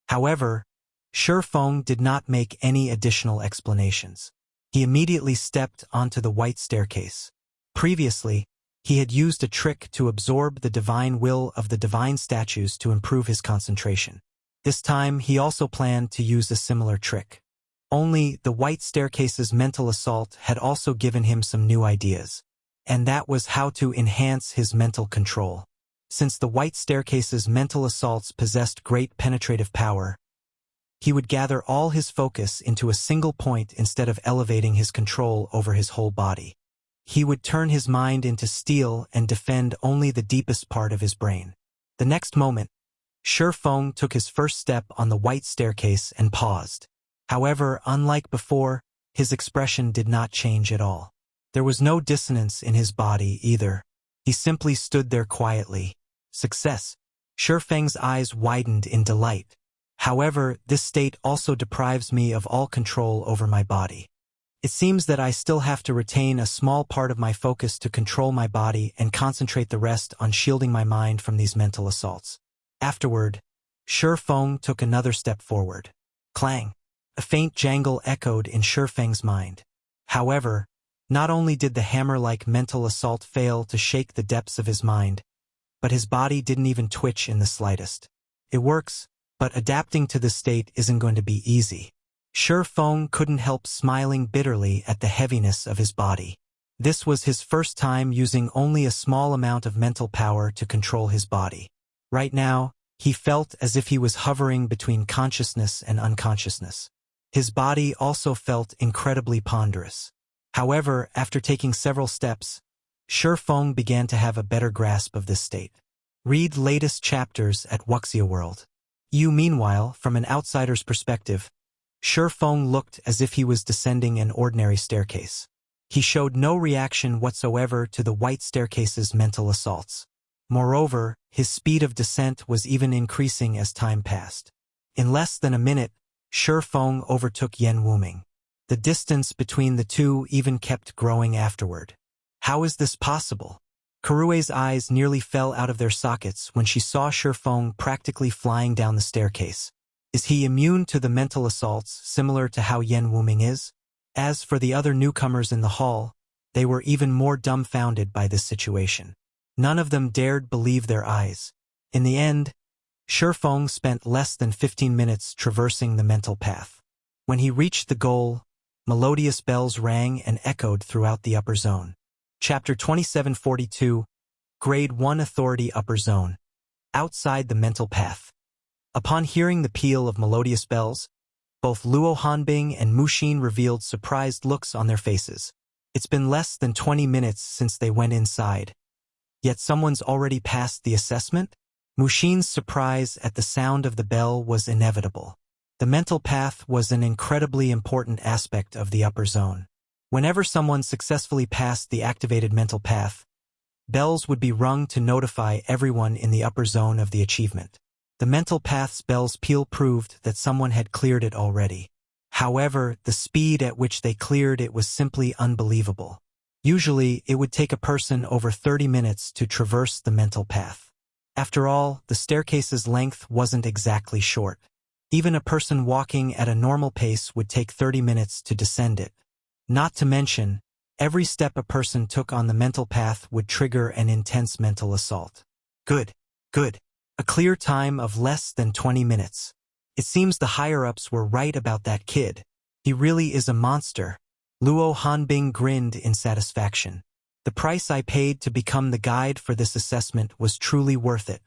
However, Shi Feng did not make any additional explanations. He immediately stepped onto the white staircase. Previously, he had used a trick to absorb the divine will of the divine statues to improve his concentration. This time, he also planned to use a similar trick. Only the white staircase's mental assault had also given him some new ideas, and that was how to enhance his mental control. Since the white staircase's mental assaults possessed great penetrative power, he would gather all his focus into a single point instead of elevating his control over his whole body. He would turn his mind into steel and defend only the deepest part of his brain. The next moment, Shi Feng took his first step on the white staircase and paused. However, unlike before, his expression did not change at all. There was no dissonance in his body either. He simply stood there quietly. Success. Shi Feng's eyes widened in delight. However, this state also deprives me of all control over my body. It seems that I still have to retain a small part of my focus to control my body and concentrate the rest on shielding my mind from these mental assaults. Afterward, Shi Feng took another step forward. Clang! A faint jangle echoed in Shi Feng's mind. However, not only did the hammer-like mental assault fail to shake the depths of his mind, but his body didn't even twitch in the slightest. It works, but adapting to this state isn't going to be easy. Shi Feng couldn't help smiling bitterly at the heaviness of his body. This was his first time using only a small amount of mental power to control his body. Right now, he felt as if he was hovering between consciousness and unconsciousness. His body also felt incredibly ponderous. However, after taking several steps, Shi Feng began to have a better grasp of this state. Read latest chapters at Wuxia World. Meanwhile, from an outsider's perspective, Shi Feng looked as if he was descending an ordinary staircase. He showed no reaction whatsoever to the white staircase's mental assaults. Moreover, his speed of descent was even increasing as time passed. In less than a minute, Shi Feng overtook Yan Wuming. The distance between the two even kept growing afterward. How is this possible? Kurue's eyes nearly fell out of their sockets when she saw Shi Feng practically flying down the staircase. Is he immune to the mental assaults similar to how Yan Wuming is? As for the other newcomers in the hall, they were even more dumbfounded by this situation. None of them dared believe their eyes. In the end, Shi Feng spent less than 15 minutes traversing the mental path. When he reached the goal, melodious bells rang and echoed throughout the upper zone. Chapter 2742, Grade 1 Authority Upper Zone. Outside the mental path. Upon hearing the peal of melodious bells, both Luo Hanbing and Mushin revealed surprised looks on their faces. It's been less than 20 minutes since they went inside. Yet someone's already passed the assessment? Mushin's surprise at the sound of the bell was inevitable. The mental path was an incredibly important aspect of the upper zone. Whenever someone successfully passed the activated mental path, bells would be rung to notify everyone in the upper zone of the achievement. The mental path spell's peel proved that someone had cleared it already. However, the speed at which they cleared it was simply unbelievable. Usually, it would take a person over 30 minutes to traverse the mental path. After all, the staircase's length wasn't exactly short. Even a person walking at a normal pace would take 30 minutes to descend it. Not to mention, every step a person took on the mental path would trigger an intense mental assault. Good. A clear time of less than 20 minutes. It seems the higher-ups were right about that kid. He really is a monster. Luo Hanbing grinned in satisfaction. The price I paid to become the guide for this assessment was truly worth it.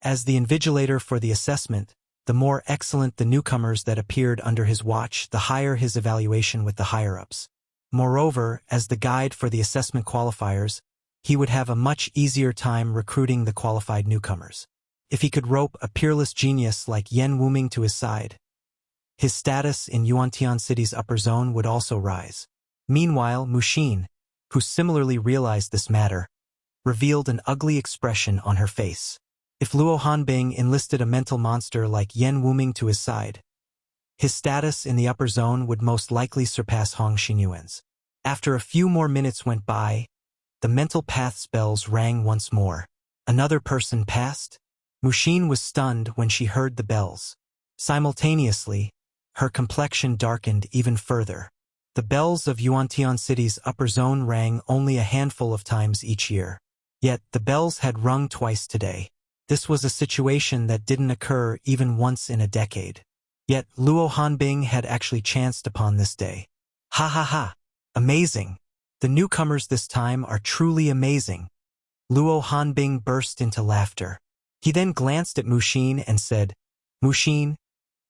As the invigilator for the assessment, the more excellent the newcomers that appeared under his watch, the higher his evaluation with the higher-ups. Moreover, as the guide for the assessment qualifiers, he would have a much easier time recruiting the qualified newcomers. If he could rope a peerless genius like Yan Wuming to his side, his status in Yuantian City's upper zone would also rise. Meanwhile, Muxin, who similarly realized this matter, revealed an ugly expression on her face. If Luo Hanbing enlisted a mental monster like Yan Wuming to his side, his status in the upper zone would most likely surpass Hong Xinyuan's. After a few more minutes went by, the mental path's bells rang once more. Another person passed. Muxin was stunned when she heard the bells. Simultaneously, her complexion darkened even further. The bells of Yuantian City's upper zone rang only a handful of times each year. Yet, the bells had rung twice today. This was a situation that didn't occur even once in a decade. Yet, Luo Hanbing had actually chanced upon this day. Ha ha ha! Amazing! The newcomers this time are truly amazing. Luo Hanbing burst into laughter. He then glanced at Muxin and said, Muxin,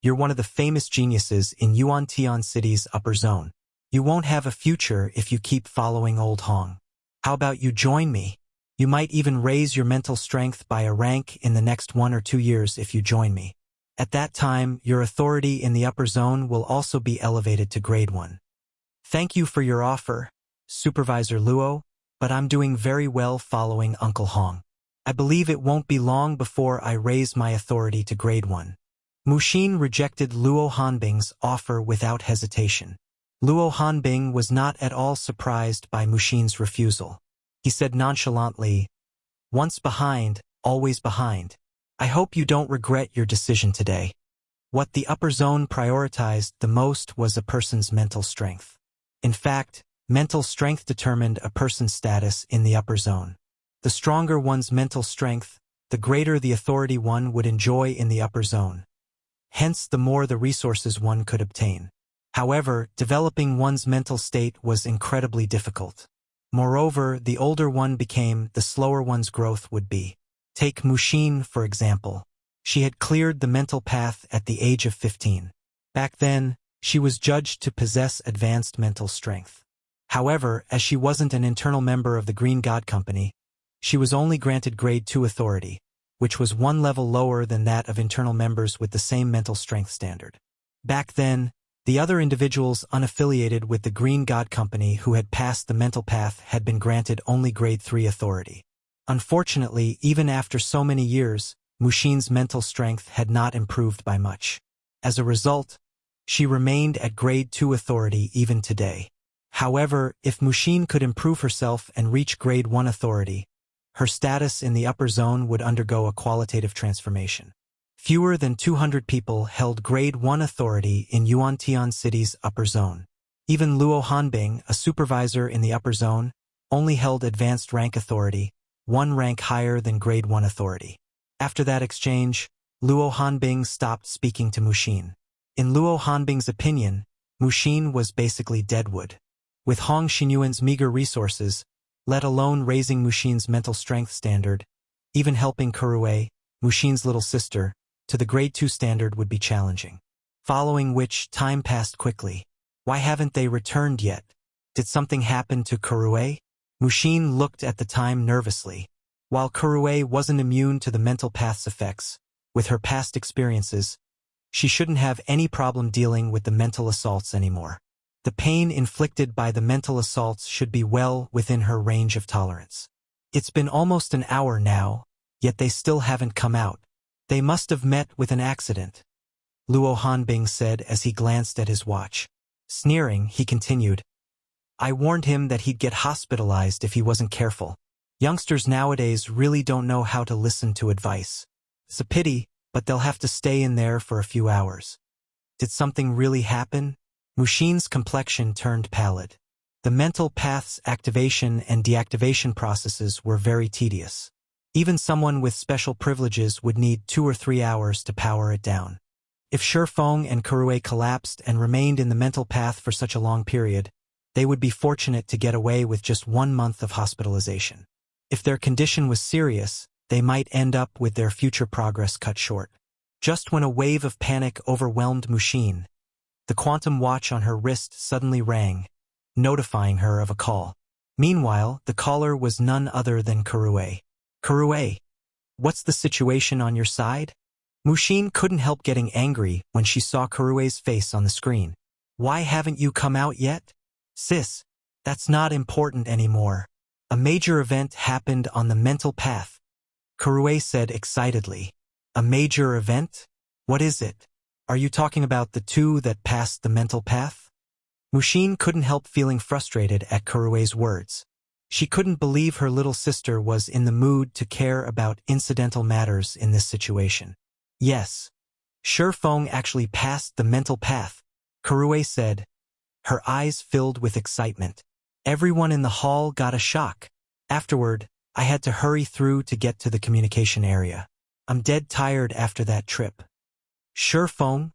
you're one of the famous geniuses in Yuantian City's upper zone. You won't have a future if you keep following old Hong. How about you join me? You might even raise your mental strength by a rank in the next 1 or 2 years if you join me. At that time, your authority in the upper zone will also be elevated to grade 1. Thank you for your offer, Supervisor Luo, but I'm doing very well following Uncle Hong. I believe it won't be long before I raise my authority to grade 1. Muxin rejected Luo Hanbing's offer without hesitation. Luo Hanbing was not at all surprised by Muxin's refusal. He said nonchalantly, once behind, always behind. I hope you don't regret your decision today. What the upper zone prioritized the most was a person's mental strength. In fact, mental strength determined a person's status in the upper zone. The stronger one's mental strength, the greater the authority one would enjoy in the upper zone. Hence, the more the resources one could obtain. However, developing one's mental state was incredibly difficult. Moreover, the older one became, the slower one's growth would be. Take Muxin, for example. She had cleared the mental path at the age of 15. Back then, she was judged to possess advanced mental strength. However, as she wasn't an internal member of the Green God Company, she was only granted grade 2 authority, which was 1 level lower than that of internal members with the same mental strength standard. Back then, the other individuals unaffiliated with the Green God Company who had passed the mental path had been granted only grade 3 authority. Unfortunately, even after so many years, Muxin's mental strength had not improved by much. As a result, she remained at grade 2 authority even today. However, if Muxin could improve herself and reach grade 1 authority, her status in the upper zone would undergo a qualitative transformation. Fewer than 200 people held grade 1 authority in Yuantian City's upper zone. Even Luo Hanbing, a supervisor in the upper zone, only held advanced rank authority, 1 rank higher than grade 1 authority. After that exchange, Luo Hanbing stopped speaking to Muxin. In Luo Hanbing's opinion, Muxin was basically deadwood. With Hong Xinyuan's meager resources, let alone raising Muxin's mental strength standard, even helping Kurue, Muxin's little sister, to the grade 2 standard would be challenging. Following which, time passed quickly. Why haven't they returned yet? Did something happen to Kurue? Muxin looked at the time nervously. While Kurue wasn't immune to the mental path's effects, with her past experiences, she shouldn't have any problem dealing with the mental assaults anymore. The pain inflicted by the mental assaults should be well within her range of tolerance. It's been almost an hour now, yet they still haven't come out. They must have met with an accident, Luo Hanbing said as he glanced at his watch. Sneering, he continued, I warned him that he'd get hospitalized if he wasn't careful. Youngsters nowadays really don't know how to listen to advice. It's a pity, but they'll have to stay in there for a few hours. Did something really happen? Mushin's complexion turned pallid. The mental path's activation and deactivation processes were very tedious. Even someone with special privileges would need 2 or 3 hours to power it down. If Shi Feng and Kurue collapsed and remained in the mental path for such a long period, they would be fortunate to get away with just 1 month of hospitalization. If their condition was serious, they might end up with their future progress cut short. Just when a wave of panic overwhelmed Mushin, the quantum watch on her wrist suddenly rang, notifying her of a call. Meanwhile, the caller was none other than Kurue. Kurue, what's the situation on your side? Mushin couldn't help getting angry when she saw Kurue's face on the screen. Why haven't you come out yet? Sis, that's not important anymore. A major event happened on the mental path, Kurue said excitedly. A major event? What is it? Are you talking about the two that passed the mental path? Mushin couldn't help feeling frustrated at Kurue's words. She couldn't believe her little sister was in the mood to care about incidental matters in this situation. Yes, Shi Feng actually passed the mental path, Kurue said, her eyes filled with excitement. Everyone in the hall got a shock. Afterward, I had to hurry through to get to the communication area. I'm dead tired after that trip. Shi Feng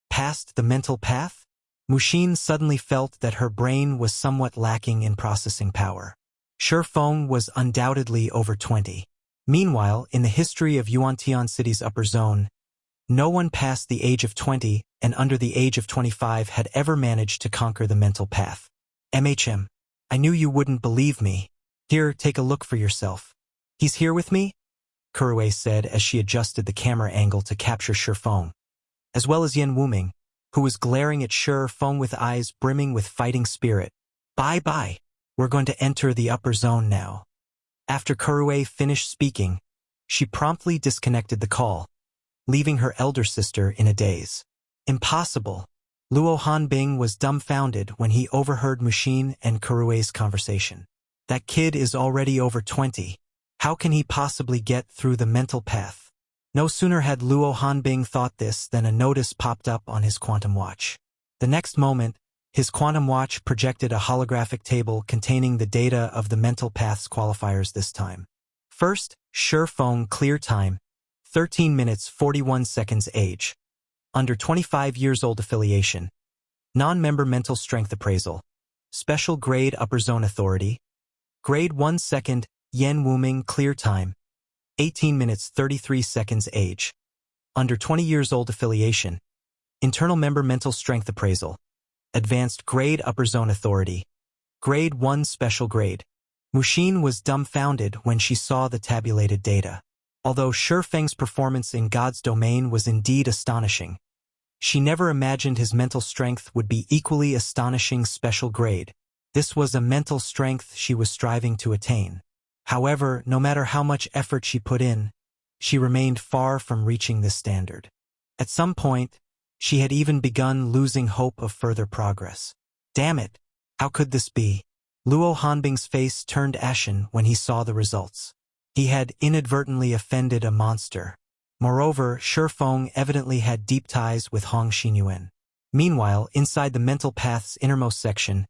passed the mental path? Mushin suddenly felt that her brain was somewhat lacking in processing power. Shi Feng was undoubtedly over 20. Meanwhile, in the history of Yuantian City's upper zone, no one past the age of 20 and under the age of 25 had ever managed to conquer the mental path. I knew you wouldn't believe me. Here, take a look for yourself. He's here with me? Kurue said as she adjusted the camera angle to capture Shi Feng, as well as Yan Wuming, who was glaring at Shi Feng with eyes brimming with fighting spirit. Bye-bye. We're going to enter the upper zone now. After Kurue finished speaking, she promptly disconnected the call, leaving her elder sister in a daze. Impossible. Luo Hanbing was dumbfounded when he overheard Mushin and Kurue's conversation. That kid is already over 20. How can he possibly get through the mental path? No sooner had Luo Hanbing thought this than a notice popped up on his quantum watch. The next moment, his quantum watch projected a holographic table containing the data of the mental path's qualifiers this time. First, Shi Feng clear time, 13 minutes 41 seconds age. Under 25 years old affiliation. Non-member mental strength appraisal. Special grade upper zone authority. Grade 1 second, Yan Wuming clear time, 18 minutes 33 seconds age. Under 20 years old affiliation. Internal member mental strength appraisal. Advanced grade upper zone authority. Grade 1 special grade. Mushin was dumbfounded when she saw the tabulated data. Although Shi Feng's performance in God's domain was indeed astonishing, she never imagined his mental strength would be equally astonishing special grade. This was a mental strength she was striving to attain. However, no matter how much effort she put in, she remained far from reaching this standard. At some point, she had even begun losing hope of further progress. Damn it! How could this be? Luo Hanbing's face turned ashen when he saw the results. He had inadvertently offended a monster. Moreover, Shi Feng evidently had deep ties with Hong Xinyuan. Meanwhile, inside the mental path's innermost section,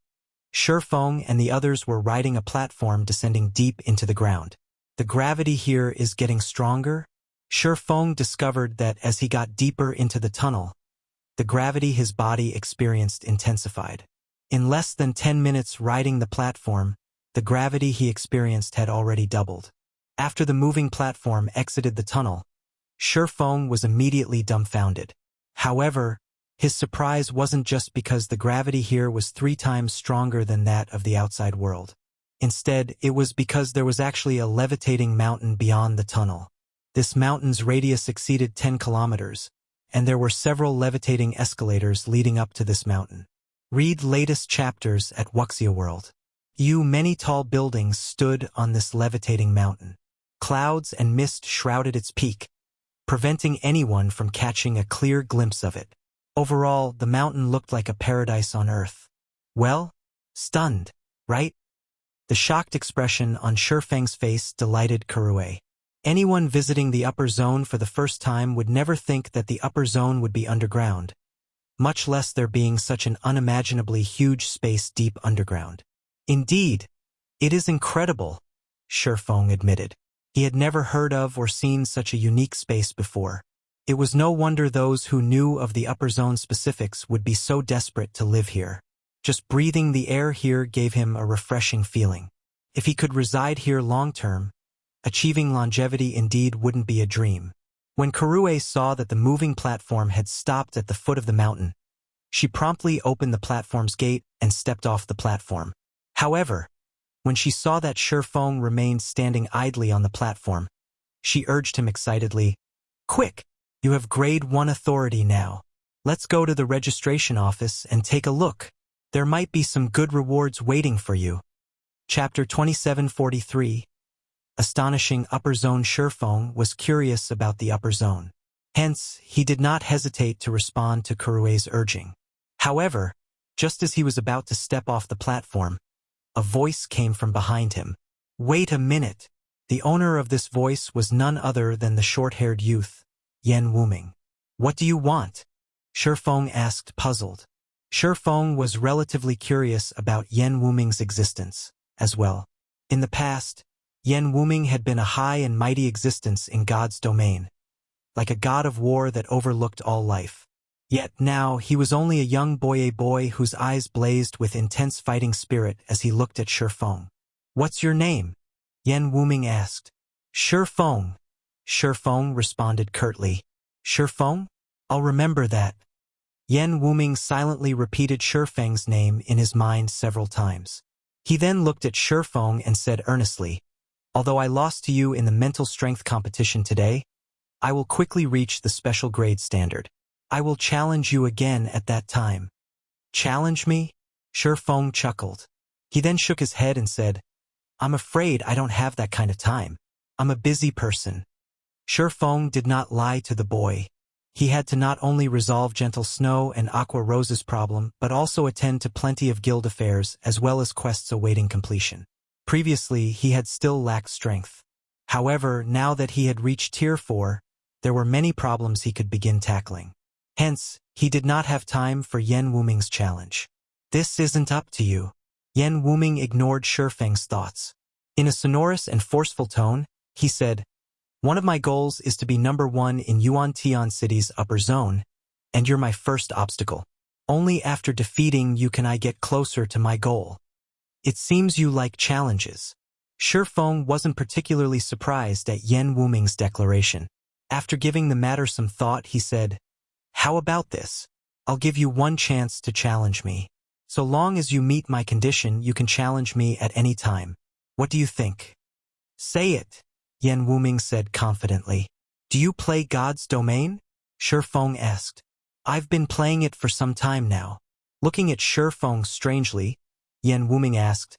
Shi Feng and the others were riding a platform descending deep into the ground. The gravity here is getting stronger? Shi Feng discovered that as he got deeper into the tunnel, the gravity his body experienced intensified. In less than 10 minutes riding the platform, the gravity he experienced had already doubled. After the moving platform exited the tunnel, Shi Feng was immediately dumbfounded. However, his surprise wasn't just because the gravity here was 3 times stronger than that of the outside world. Instead, it was because there was actually a levitating mountain beyond the tunnel. This mountain's radius exceeded 10 kilometers, and there were several levitating escalators leading up to this mountain. Read latest chapters at Wuxia World. Many tall buildings stood on this levitating mountain. Clouds and mist shrouded its peak, preventing anyone from catching a clear glimpse of it. Overall, the mountain looked like a paradise on Earth. Well, stunned, right? The shocked expression on Shi Feng's face delighted Kurue. Anyone visiting the upper zone for the first time would never think that the upper zone would be underground, much less there being such an unimaginably huge space deep underground. Indeed, it is incredible, Shi Feng admitted. He had never heard of or seen such a unique space before. It was no wonder those who knew of the upper zone specifics would be so desperate to live here. Just breathing the air here gave him a refreshing feeling. If he could reside here long-term, achieving longevity indeed wouldn't be a dream. When Kurue saw that the moving platform had stopped at the foot of the mountain, she promptly opened the platform's gate and stepped off the platform. However, when she saw that Shi Feng remained standing idly on the platform, she urged him excitedly, "Quick! You have Grade 1 authority now. Let's go to the registration office and take a look. There might be some good rewards waiting for you." Chapter 2743. Astonishing. Upper Zone. Shi Feng was curious about the upper zone. Hence, he did not hesitate to respond to Kurue's urging. However, just as he was about to step off the platform, a voice came from behind him. Wait a minute. The owner of this voice was none other than the short-haired youth, Yan Wuming. What do you want? Shi Feng asked, puzzled. Shi Feng was relatively curious about Yan Wuming's existence, as well. In the past, Yan Wuming had been a high and mighty existence in God's domain, like a god of war that overlooked all life. Yet now he was only a young boy whose eyes blazed with intense fighting spirit as he looked at Shi Feng. What's your name? Yan Wuming asked. Shi Feng. Shi Feng responded curtly. Shi Feng? I'll remember that. Yan Wuming silently repeated Shi Feng's name in his mind several times. He then looked at Shi Feng and said earnestly, although I lost to you in the mental strength competition today, I will quickly reach the special grade standard. I will challenge you again at that time. Challenge me? Shi Feng chuckled. He then shook his head and said, I'm afraid I don't have that kind of time. I'm a busy person. Shi Feng did not lie to the boy. He had to not only resolve Gentle Snow and Aqua Rose's problem, but also attend to plenty of guild affairs as well as quests awaiting completion. Previously, he had still lacked strength. However, now that he had reached Tier 4, there were many problems he could begin tackling. Hence, he did not have time for Yan Wuming's challenge. This isn't up to you. Yan Wuming ignored Shi Feng's thoughts. In a sonorous and forceful tone, he said, one of my goals is to be number 1 in Yuan-Tian City's upper zone, and you're my first obstacle. Only after defeating you can I get closer to my goal. It seems you like challenges. Shi Feng wasn't particularly surprised at Yan Wuming's declaration. After giving the matter some thought, he said, how about this? I'll give you one chance to challenge me. So long as you meet my condition, you can challenge me at any time. What do you think? Say it, Yan Wuming said confidently. Do you play God's domain? Shi Feng asked. I've been playing it for some time now. Looking at Shi Feng strangely, Yan Wuming asked,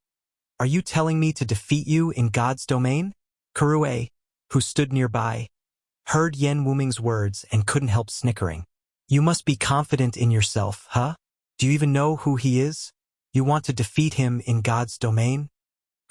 are you telling me to defeat you in God's domain? Kurue, who stood nearby, heard Yan Wuming's words and couldn't help snickering. You must be confident in yourself, huh? Do you even know who he is? You want to defeat him in God's domain?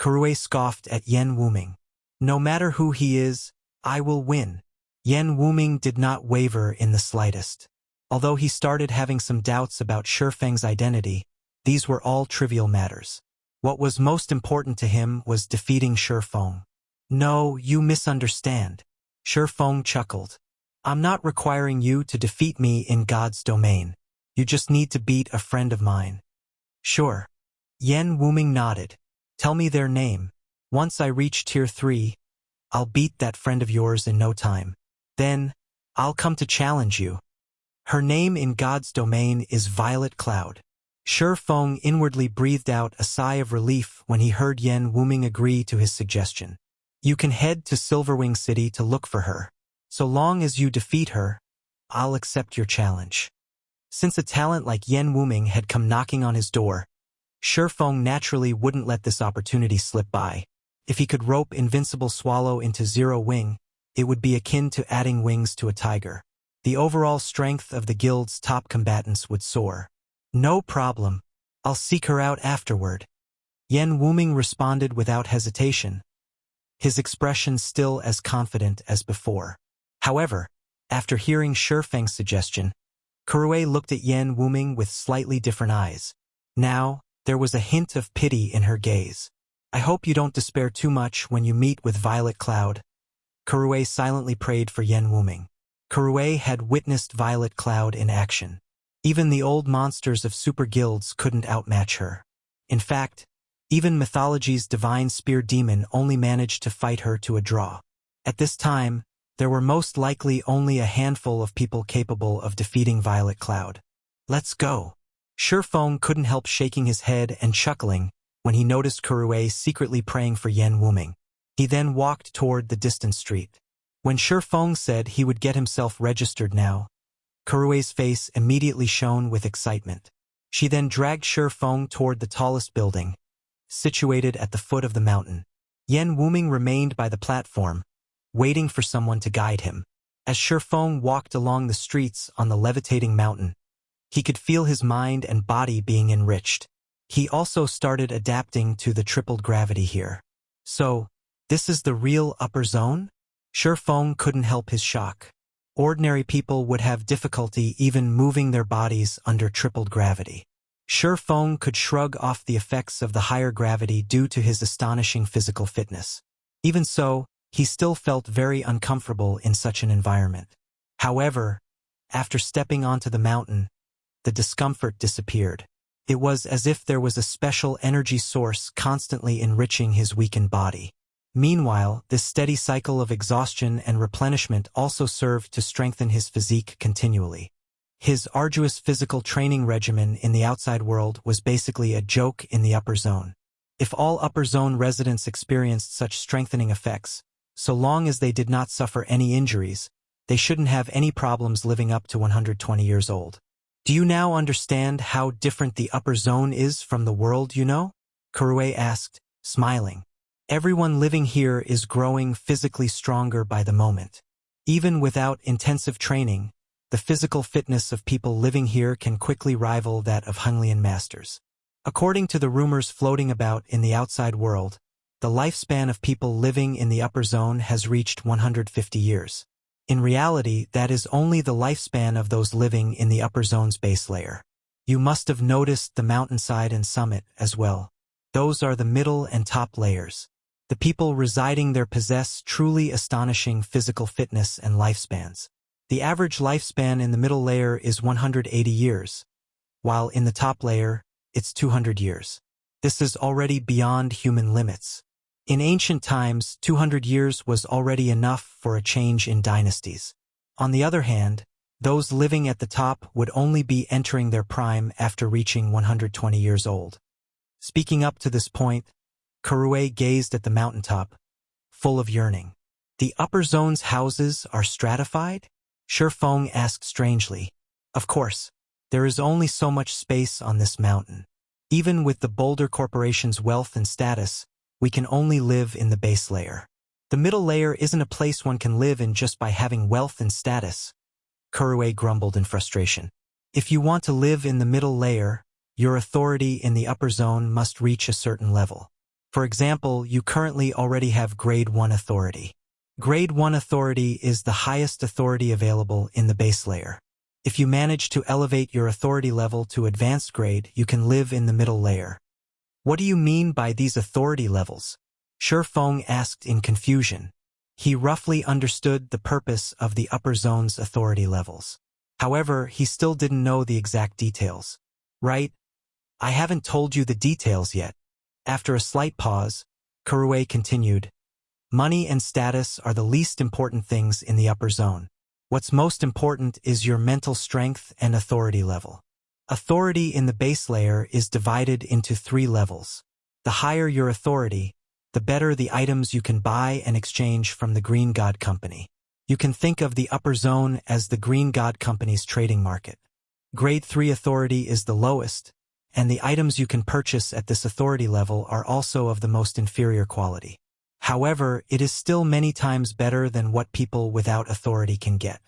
Kurue scoffed at Yan Wuming. No matter who he is, I will win. Yan Wuming did not waver in the slightest. Although he started having some doubts about Shi Feng's identity, these were all trivial matters. What was most important to him was defeating Shi Feng. No, you misunderstand. Shi Feng chuckled. I'm not requiring you to defeat me in God's domain. You just need to beat a friend of mine. Sure. Yan Wuming nodded. Tell me their name. Once I reach Tier 3, I'll beat that friend of yours in no time. Then, I'll come to challenge you. Her name in God's domain is Violet Cloud. Shi Feng inwardly breathed out a sigh of relief when he heard Yan Wuming agree to his suggestion. You can head to Silverwing City to look for her. So long as you defeat her, I'll accept your challenge. Since a talent like Yan Wuming had come knocking on his door, Shi Feng naturally wouldn't let this opportunity slip by. If he could rope Invincible Swallow into Zero Wing, it would be akin to adding wings to a tiger. The overall strength of the guild's top combatants would soar. No problem. I'll seek her out afterward. Yan Wuming responded without hesitation, his expression still as confident as before. However, after hearing Shi Feng's suggestion, Kuruei looked at Yan Wuming with slightly different eyes. Now, there was a hint of pity in her gaze. I hope you don't despair too much when you meet with Violet Cloud. Kuruei silently prayed for Yan Wuming. Kuruei had witnessed Violet Cloud in action. Even the old monsters of super guilds couldn't outmatch her. In fact, even mythology's divine spear demon only managed to fight her to a draw. At this time, there were most likely only a handful of people capable of defeating Violet Cloud. Let's go. Shi Feng couldn't help shaking his head and chuckling when he noticed Kuruei secretly praying for Yan Wuming. He then walked toward the distant street. When Shi Feng said he would get himself registered now, Kuruei's face immediately shone with excitement. She then dragged Shi Feng toward the tallest building, situated at the foot of the mountain. Yan Wuming remained by the platform, waiting for someone to guide him. As Shi Feng walked along the streets on the levitating mountain, he could feel his mind and body being enriched. He also started adapting to the tripled gravity here. So, this is the real upper zone? Shi Feng couldn't help his shock. Ordinary people would have difficulty even moving their bodies under tripled gravity. Shi Feng could shrug off the effects of the higher gravity due to his astonishing physical fitness. Even so, he still felt very uncomfortable in such an environment. However, after stepping onto the mountain, the discomfort disappeared. It was as if there was a special energy source constantly enriching his weakened body. Meanwhile, this steady cycle of exhaustion and replenishment also served to strengthen his physique continually. His arduous physical training regimen in the outside world was basically a joke in the upper zone. If all upper zone residents experienced such strengthening effects, so long as they did not suffer any injuries, they shouldn't have any problems living up to 120 years old. Do you now understand how different the upper zone is from the world you know? Kuruei asked, smiling. Everyone living here is growing physically stronger by the moment. Even without intensive training, the physical fitness of people living here can quickly rival that of Hunglian masters. According to the rumors floating about in the outside world, the lifespan of people living in the upper zone has reached 150 years. In reality, that is only the lifespan of those living in the upper zone's base layer. You must have noticed the mountainside and summit as well. Those are the middle and top layers. The people residing there possess truly astonishing physical fitness and lifespans. The average lifespan in the middle layer is 180 years, while in the top layer, it's 200 years. This is already beyond human limits. In ancient times, 200 years was already enough for a change in dynasties. On the other hand, those living at the top would only be entering their prime after reaching 120 years old. Speaking up to this point, Kuruei gazed at the mountaintop, full of yearning. The upper zone's houses are stratified? Shi Feng asked strangely. Of course, there is only so much space on this mountain. Even with the Boulder Corporation's wealth and status, we can only live in the base layer. The middle layer isn't a place one can live in just by having wealth and status. Kuruei grumbled in frustration. If you want to live in the middle layer, your authority in the upper zone must reach a certain level. For example, you currently already have Grade 1 authority. Grade 1 authority is the highest authority available in the base layer. If you manage to elevate your authority level to advanced grade, you can live in the middle layer. What do you mean by these authority levels? Shi Feng asked in confusion. He roughly understood the purpose of the upper zone's authority levels. However, he still didn't know the exact details. Right? I haven't told you the details yet. After a slight pause, Kuruei continued. Money and status are the least important things in the upper zone. What's most important is your mental strength and authority level. Authority in the base layer is divided into 3 levels. The higher your authority, the better the items you can buy and exchange from the Green God Company. You can think of the upper zone as the Green God Company's trading market. Grade 3 authority is the lowest, and the items you can purchase at this authority level are also of the most inferior quality. However, it is still many times better than what people without authority can get.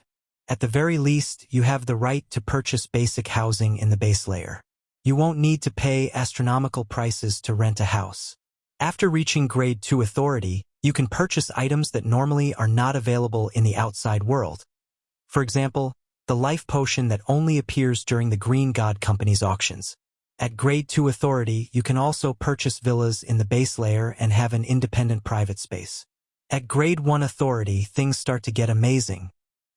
At the very least, you have the right to purchase basic housing in the base layer. You won't need to pay astronomical prices to rent a house. After reaching Grade 2 authority, you can purchase items that normally are not available in the outside world. For example, the life potion that only appears during the Green God Company's auctions. At Grade 2 authority, you can also purchase villas in the base layer and have an independent private space. At Grade 1 authority, things start to get amazing.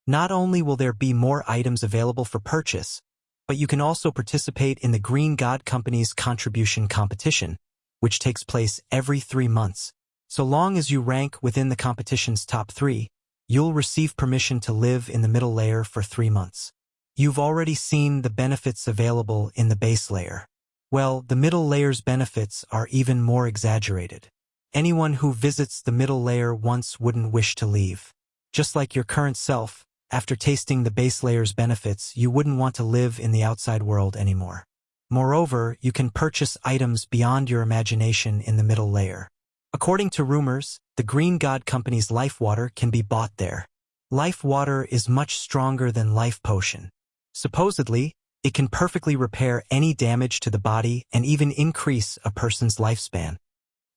Not only will there be more items available for purchase, but you can also participate in the Green God Company's contribution competition, which takes place every 3 months. So long as you rank within the competition's top 3, you'll receive permission to live in the middle layer for 3 months. You've already seen the benefits available in the base layer. Well, the middle layer's benefits are even more exaggerated. Anyone who visits the middle layer once wouldn't wish to leave. Just like your current self, after tasting the base layer's benefits, you wouldn't want to live in the outside world anymore. Moreover, you can purchase items beyond your imagination in the middle layer. According to rumors, the Green God Company's life water can be bought there. Life water is much stronger than life potion. Supposedly, it can perfectly repair any damage to the body and even increase a person's lifespan.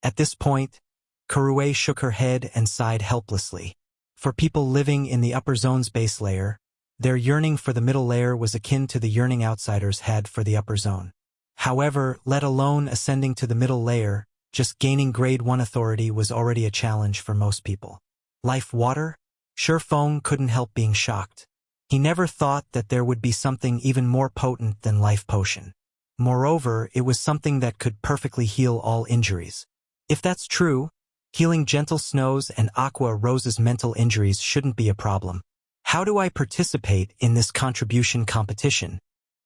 At this point, Kurue shook her head and sighed helplessly. For people living in the upper zone's base layer, their yearning for the middle layer was akin to the yearning outsiders had for the upper zone. However, let alone ascending to the middle layer, just gaining Grade 1 authority was already a challenge for most people. Life water? Shi Feng couldn't help being shocked. He never thought that there would be something even more potent than life potion. Moreover, it was something that could perfectly heal all injuries. If that's true, healing Gentle Snow's and Aqua Rose's mental injuries shouldn't be a problem. How do I participate in this contribution competition?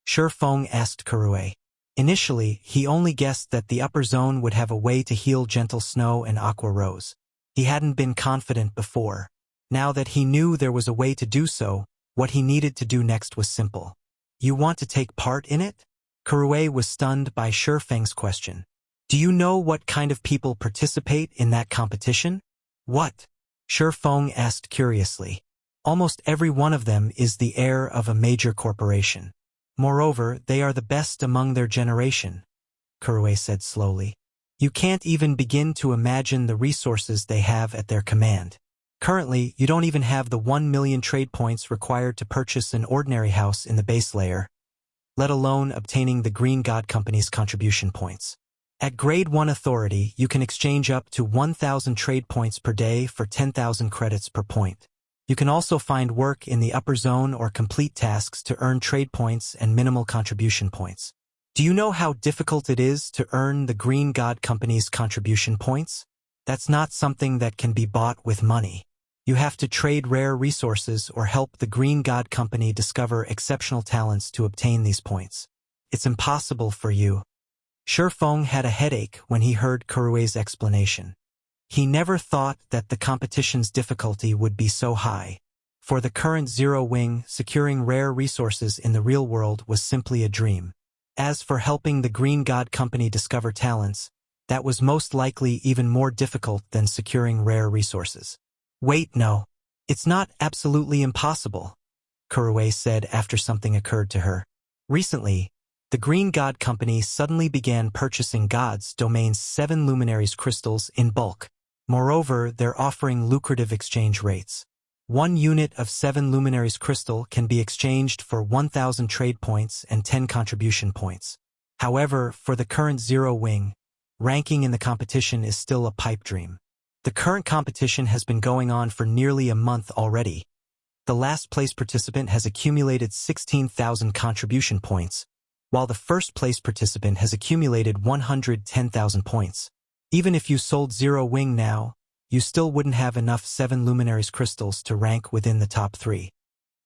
Shi Feng asked Kurue. Initially, he only guessed that the upper zone would have a way to heal Gentle Snow and Aqua Rose. He hadn't been confident before. Now that he knew there was a way to do so, what he needed to do next was simple. You want to take part in it? Kurue was stunned by Shi Feng's question. Do you know what kind of people participate in that competition? What? Shi Feng asked curiously. Almost every one of them is the heir of a major corporation. Moreover, they are the best among their generation, Kurue said slowly. You can't even begin to imagine the resources they have at their command. Currently, you don't even have the 1 million trade points required to purchase an ordinary house in the base layer, let alone obtaining the Green God Company's contribution points. At Grade 1 authority, you can exchange up to 1,000 trade points per day for 10,000 credits per point. You can also find work in the upper zone or complete tasks to earn trade points and minimal contribution points. Do you know how difficult it is to earn the Green God Company's contribution points? That's not something that can be bought with money. You have to trade rare resources or help the Green God Company discover exceptional talents to obtain these points. It's impossible for you. Shi Feng had a headache when he heard Kurue's explanation. He never thought that the competition's difficulty would be so high. For the current Zero Wing, securing rare resources in the real world was simply a dream. As for helping the Green God Company discover talents, that was most likely even more difficult than securing rare resources. Wait, no. It's not absolutely impossible, Kurue said after something occurred to her. Recently, the Green God Company suddenly began purchasing God's Domain's 7 Luminaries crystals in bulk. Moreover, they're offering lucrative exchange rates. 1 unit of 7 Luminaries crystal can be exchanged for 1,000 trade points and 10 contribution points. However, for the current Zero Wing, ranking in the competition is still a pipe dream. The current competition has been going on for nearly a month already. The last place participant has accumulated 16,000 contribution points, while the first place participant has accumulated 110,000 points. Even if you sold Zero Wing now, you still wouldn't have enough 7 Luminaries crystals to rank within the top 3.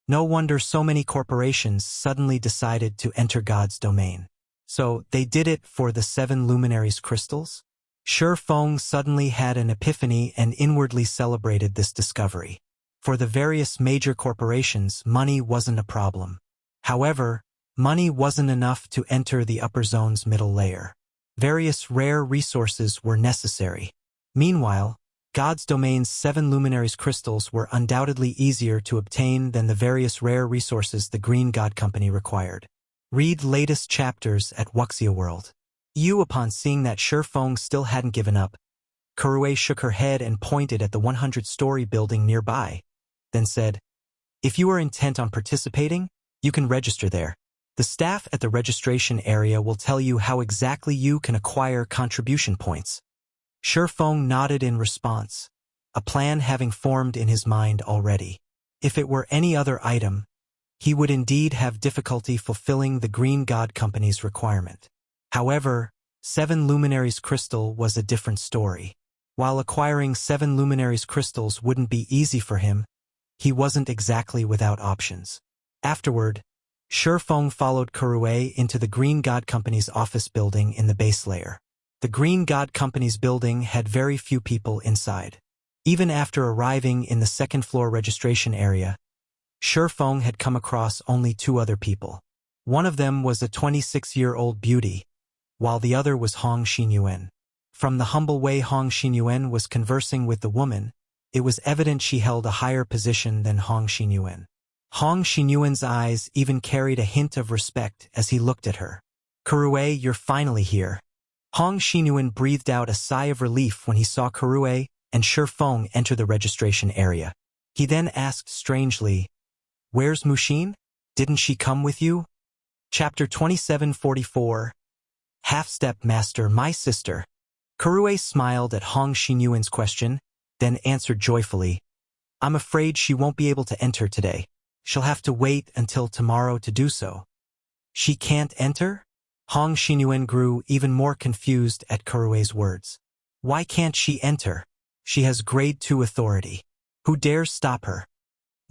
No wonder so many corporations suddenly decided to enter God's domain. So, they did it for the 7 Luminaries crystals? Shi Feng suddenly had an epiphany and inwardly celebrated this discovery. For the various major corporations, money wasn't a problem. However, money wasn't enough to enter the upper zone's middle layer. Various rare resources were necessary. Meanwhile, God's domain's 7 luminaries crystals were undoubtedly easier to obtain than the various rare resources the Green God Company required. Read latest chapters at Wuxia World. Upon seeing that Shi Feng still hadn't given up, Kurue shook her head and pointed at the 100-story building nearby, then said, "If you are intent on participating, you can register there. The staff at the registration area will tell you how exactly you can acquire contribution points." Shi Feng nodded in response, a plan having formed in his mind already. If it were any other item, he would indeed have difficulty fulfilling the Green God Company's requirement. However, 7 luminaries crystal was a different story. While acquiring 7 luminaries crystals wouldn't be easy for him, he wasn't exactly without options. Afterward, Shi Feng followed Kurue into the Green God Company's office building in the base layer. The Green God Company's building had very few people inside. Even after arriving in the second-floor registration area, Shi Feng had come across only 2 other people. One of them was a 26-year-old beauty, while the other was Hong Xinyuan. From the humble way Hong Xinyuan was conversing with the woman, it was evident she held a higher position than Hong Xinyuan. Hong Xinyuan's eyes even carried a hint of respect as he looked at her. "Kurue, you're finally here." Hong Xinyuan breathed out a sigh of relief when he saw Kurue and Shi Feng enter the registration area. He then asked strangely, "Where's Mushin? Didn't she come with you?" Chapter 2744. Half-Step Master, my sister. Kurue smiled at Hong Xinyuan's question, then answered joyfully, "I'm afraid she won't be able to enter today. She'll have to wait until tomorrow to do so." "She can't enter?" Hong Xinyuan grew even more confused at Kurue's words. "Why can't she enter? She has grade 2 authority. Who dares stop her?"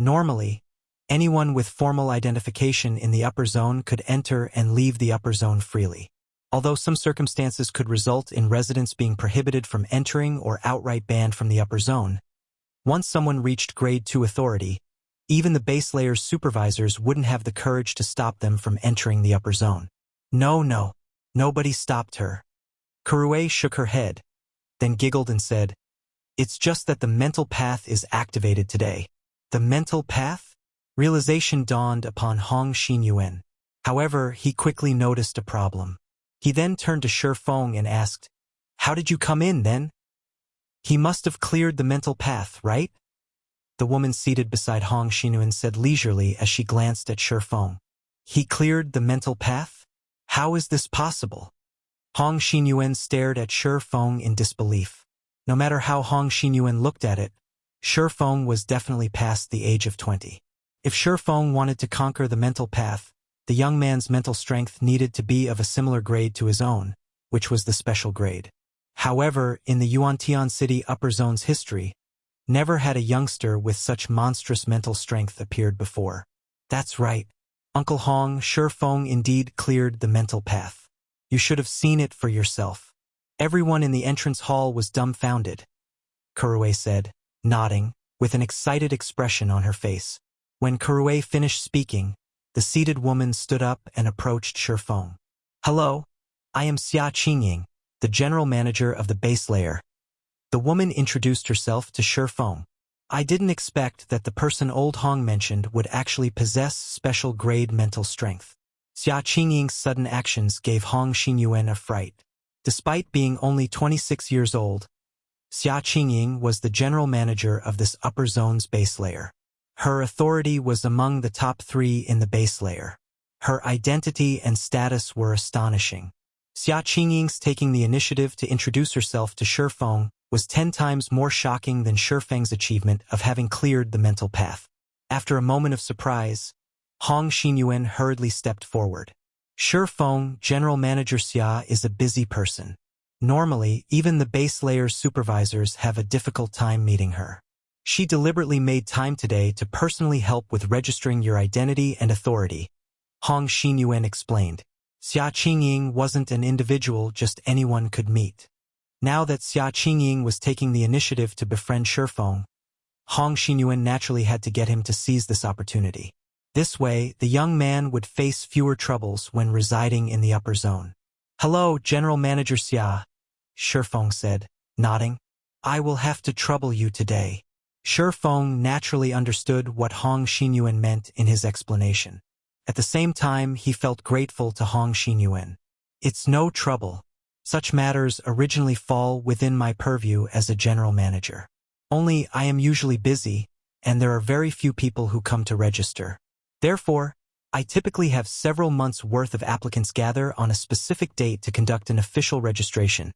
Normally, anyone with formal identification in the upper zone could enter and leave the upper zone freely. Although some circumstances could result in residents being prohibited from entering or outright banned from the upper zone, once someone reached grade 2 authority, even the base layer's supervisors wouldn't have the courage to stop them from entering the upper zone. No, nobody stopped her. Kurue shook her head, then giggled and said, "It's just that the mental path is activated today." The mental path? Realization dawned upon Hong Xinyuan. However, he quickly noticed a problem. He then turned to Shi Feng and asked, "How did you come in then?" "He must have cleared the mental path, right?" The woman seated beside Hong Xinyuan said leisurely as she glanced at Shi Feng. "He cleared the mental path? How is this possible?" Hong Xinyuan stared at Shi Feng in disbelief. No matter how Hong Xinyuan looked at it, Shi Feng was definitely past the age of 20. If Shi Feng wanted to conquer the mental path, the young man's mental strength needed to be of a similar grade to his own, which was the special grade. However, in the Yuantian City Upper Zone's history, never had a youngster with such monstrous mental strength appeared before. That's right. Uncle Hong, Shi Feng indeed cleared the mental path. You should have seen it for yourself. Everyone in the entrance hall was dumbfounded, Kurue said, nodding, with an excited expression on her face. When Kurue finished speaking, the seated woman stood up and approached Shi Feng. "Hello, I am Xia Qingying, the general manager of the base layer." The woman introduced herself to Shi Feng. "I didn't expect that the person old Hong mentioned would actually possess special grade mental strength." Xia Qingying's sudden actions gave Hong Xinyuan a fright. Despite being only 26 years old, Xia Qingying was the general manager of this upper zone's base layer. Her authority was among the top 3 in the base layer. Her identity and status were astonishing. Xia Qingying's taking the initiative to introduce herself to Shi Feng was 10 times more shocking than Shi Feng's achievement of having cleared the mental path. After a moment of surprise, Hong Xinyuan hurriedly stepped forward. "Shi Feng, General Manager Xia is a busy person. Normally, even the base layer supervisors have a difficult time meeting her. She deliberately made time today to personally help with registering your identity and authority," Hong Xinyuan explained. Xia Qingying wasn't an individual just anyone could meet. Now that Xia Qingying was taking the initiative to befriend Shi Feng, Hong Xinyuan naturally had to get him to seize this opportunity. This way, the young man would face fewer troubles when residing in the upper zone. "Hello, General Manager Xia," Shi Feng said, nodding. I will have to trouble you today. Shi Feng naturally understood what Hong Xinyuan meant in his explanation. At the same time, he felt grateful to Hong Xinyuan. It's no trouble. Such matters originally fall within my purview as a general manager. Only I am usually busy, and there are very few people who come to register. Therefore, I typically have several months' worth of applicants gather on a specific date to conduct an official registration,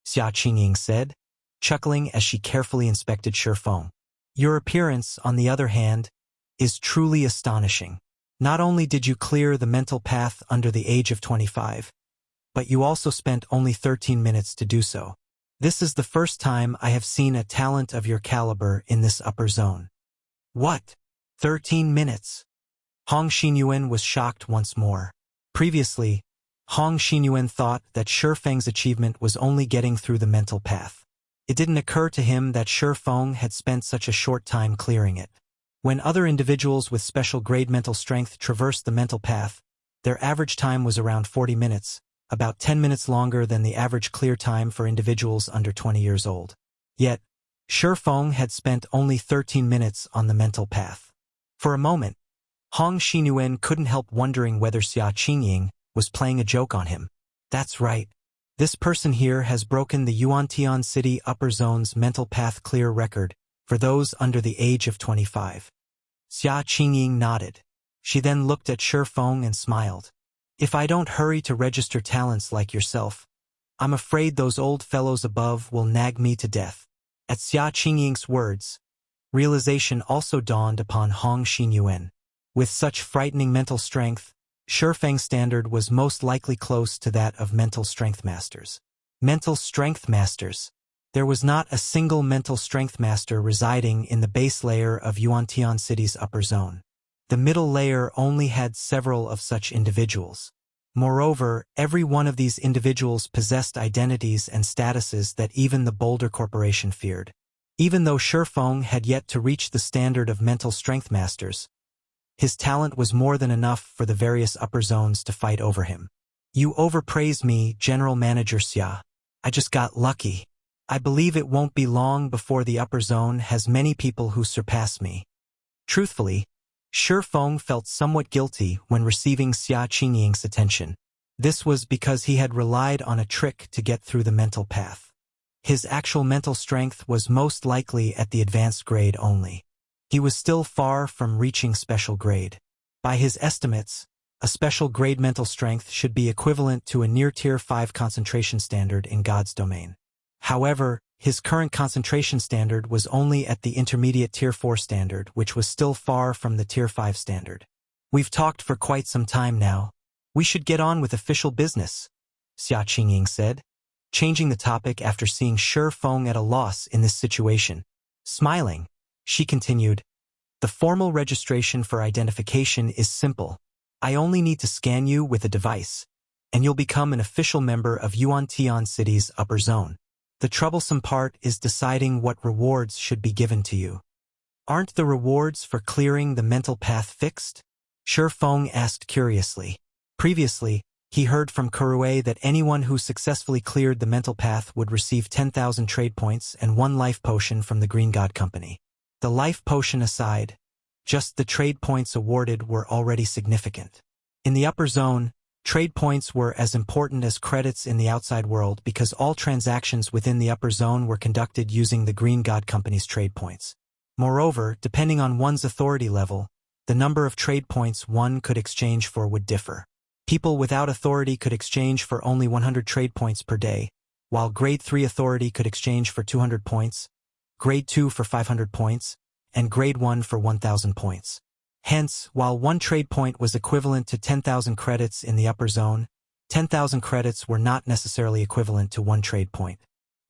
Xia Qingying said, chuckling as she carefully inspected Shi Feng. Your appearance, on the other hand, is truly astonishing. Not only did you clear the mental path under the age of 25, but you also spent only 13 minutes to do so. This is the first time I have seen a talent of your caliber in this upper zone. What? 13 minutes? Hong Xinyuan was shocked once more. Previously, Hong Xinyuan thought that Shi Feng's achievement was only getting through the mental path. It didn't occur to him that Shi Feng had spent such a short time clearing it. When other individuals with special grade mental strength traversed the mental path, their average time was around 40 minutes, about 10 minutes longer than the average clear time for individuals under 20 years old. Yet, Shi Feng had spent only 13 minutes on the mental path. For a moment, Hong Xinyuan couldn't help wondering whether Xia Qingying was playing a joke on him. That's right. This person here has broken the Yuantian City Upper Zone's mental path clear record for those under the age of 25. Xia Qingying nodded. She then looked at Shi Feng and smiled. If I don't hurry to register talents like yourself, I'm afraid those old fellows above will nag me to death. At Xia Qingying's words, realization also dawned upon Hong Xinyuan. With such frightening mental strength, Shi Feng's standard was most likely close to that of mental strength masters. Mental strength masters. There was not a single mental strength master residing in the base layer of Yuantian City's upper zone. The middle layer only had several of such individuals. Moreover, every one of these individuals possessed identities and statuses that even the Boulder Corporation feared. Even though Shi Feng had yet to reach the standard of mental strength masters, his talent was more than enough for the various upper zones to fight over him. You overpraise me, General Manager Xia. I just got lucky. I believe it won't be long before the upper zone has many people who surpass me. Truthfully, Shi Feng felt somewhat guilty when receiving Xia Qingying's attention. This was because he had relied on a trick to get through the mental path. His actual mental strength was most likely at the advanced grade only. He was still far from reaching special grade. By his estimates, a special grade mental strength should be equivalent to a near Tier 5 concentration standard in God's domain. However, his current concentration standard was only at the intermediate Tier 4 standard, which was still far from the Tier 5 standard. We've talked for quite some time now. We should get on with official business, Xia Qingying said, changing the topic after seeing Shi Feng at a loss in this situation. Smiling, she continued, the formal registration for identification is simple. I only need to scan you with a device, and you'll become an official member of Yuantian City's upper zone. The troublesome part is deciding what rewards should be given to you. Aren't the rewards for clearing the mental path fixed? Shi Feng asked curiously. Previously, he heard from Kurue that anyone who successfully cleared the mental path would receive 10,000 trade points and 1 life potion from the Green God Company. The life potion aside, just the trade points awarded were already significant. In the upper zone, trade points were as important as credits in the outside world because all transactions within the upper zone were conducted using the Green God Company's trade points. Moreover, depending on one's authority level, the number of trade points one could exchange for would differ. People without authority could exchange for only 100 trade points per day, while Grade 3 authority could exchange for 200 points, Grade 2 for 500 points, and Grade 1 for 1,000 points. Hence, while 1 trade point was equivalent to 10,000 credits in the upper zone, 10,000 credits were not necessarily equivalent to 1 trade point.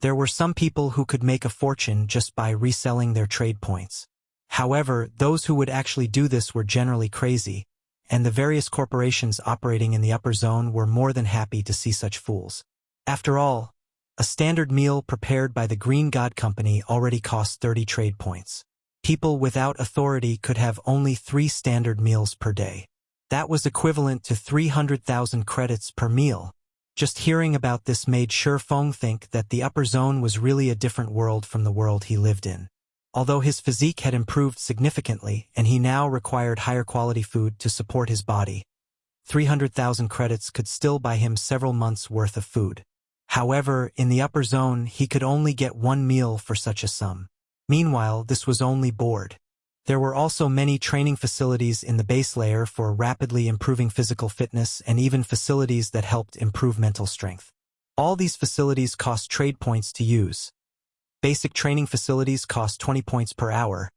There were some people who could make a fortune just by reselling their trade points. However, those who would actually do this were generally crazy, and the various corporations operating in the upper zone were more than happy to see such fools. After all, a standard meal prepared by the Green God Company already cost 30 trade points. People without authority could have only 3 standard meals per day. That was equivalent to 300,000 credits per meal. Just hearing about this made Shi Feng think that the upper zone was really a different world from the world he lived in. Although his physique had improved significantly and he now required higher quality food to support his body, 300,000 credits could still buy him several months' worth of food. However, in the upper zone he could only get one meal for such a sum. Meanwhile, this was only board. There were also many training facilities in the base layer for rapidly improving physical fitness and even facilities that helped improve mental strength. All these facilities cost trade points to use. Basic training facilities cost 20 points per hour,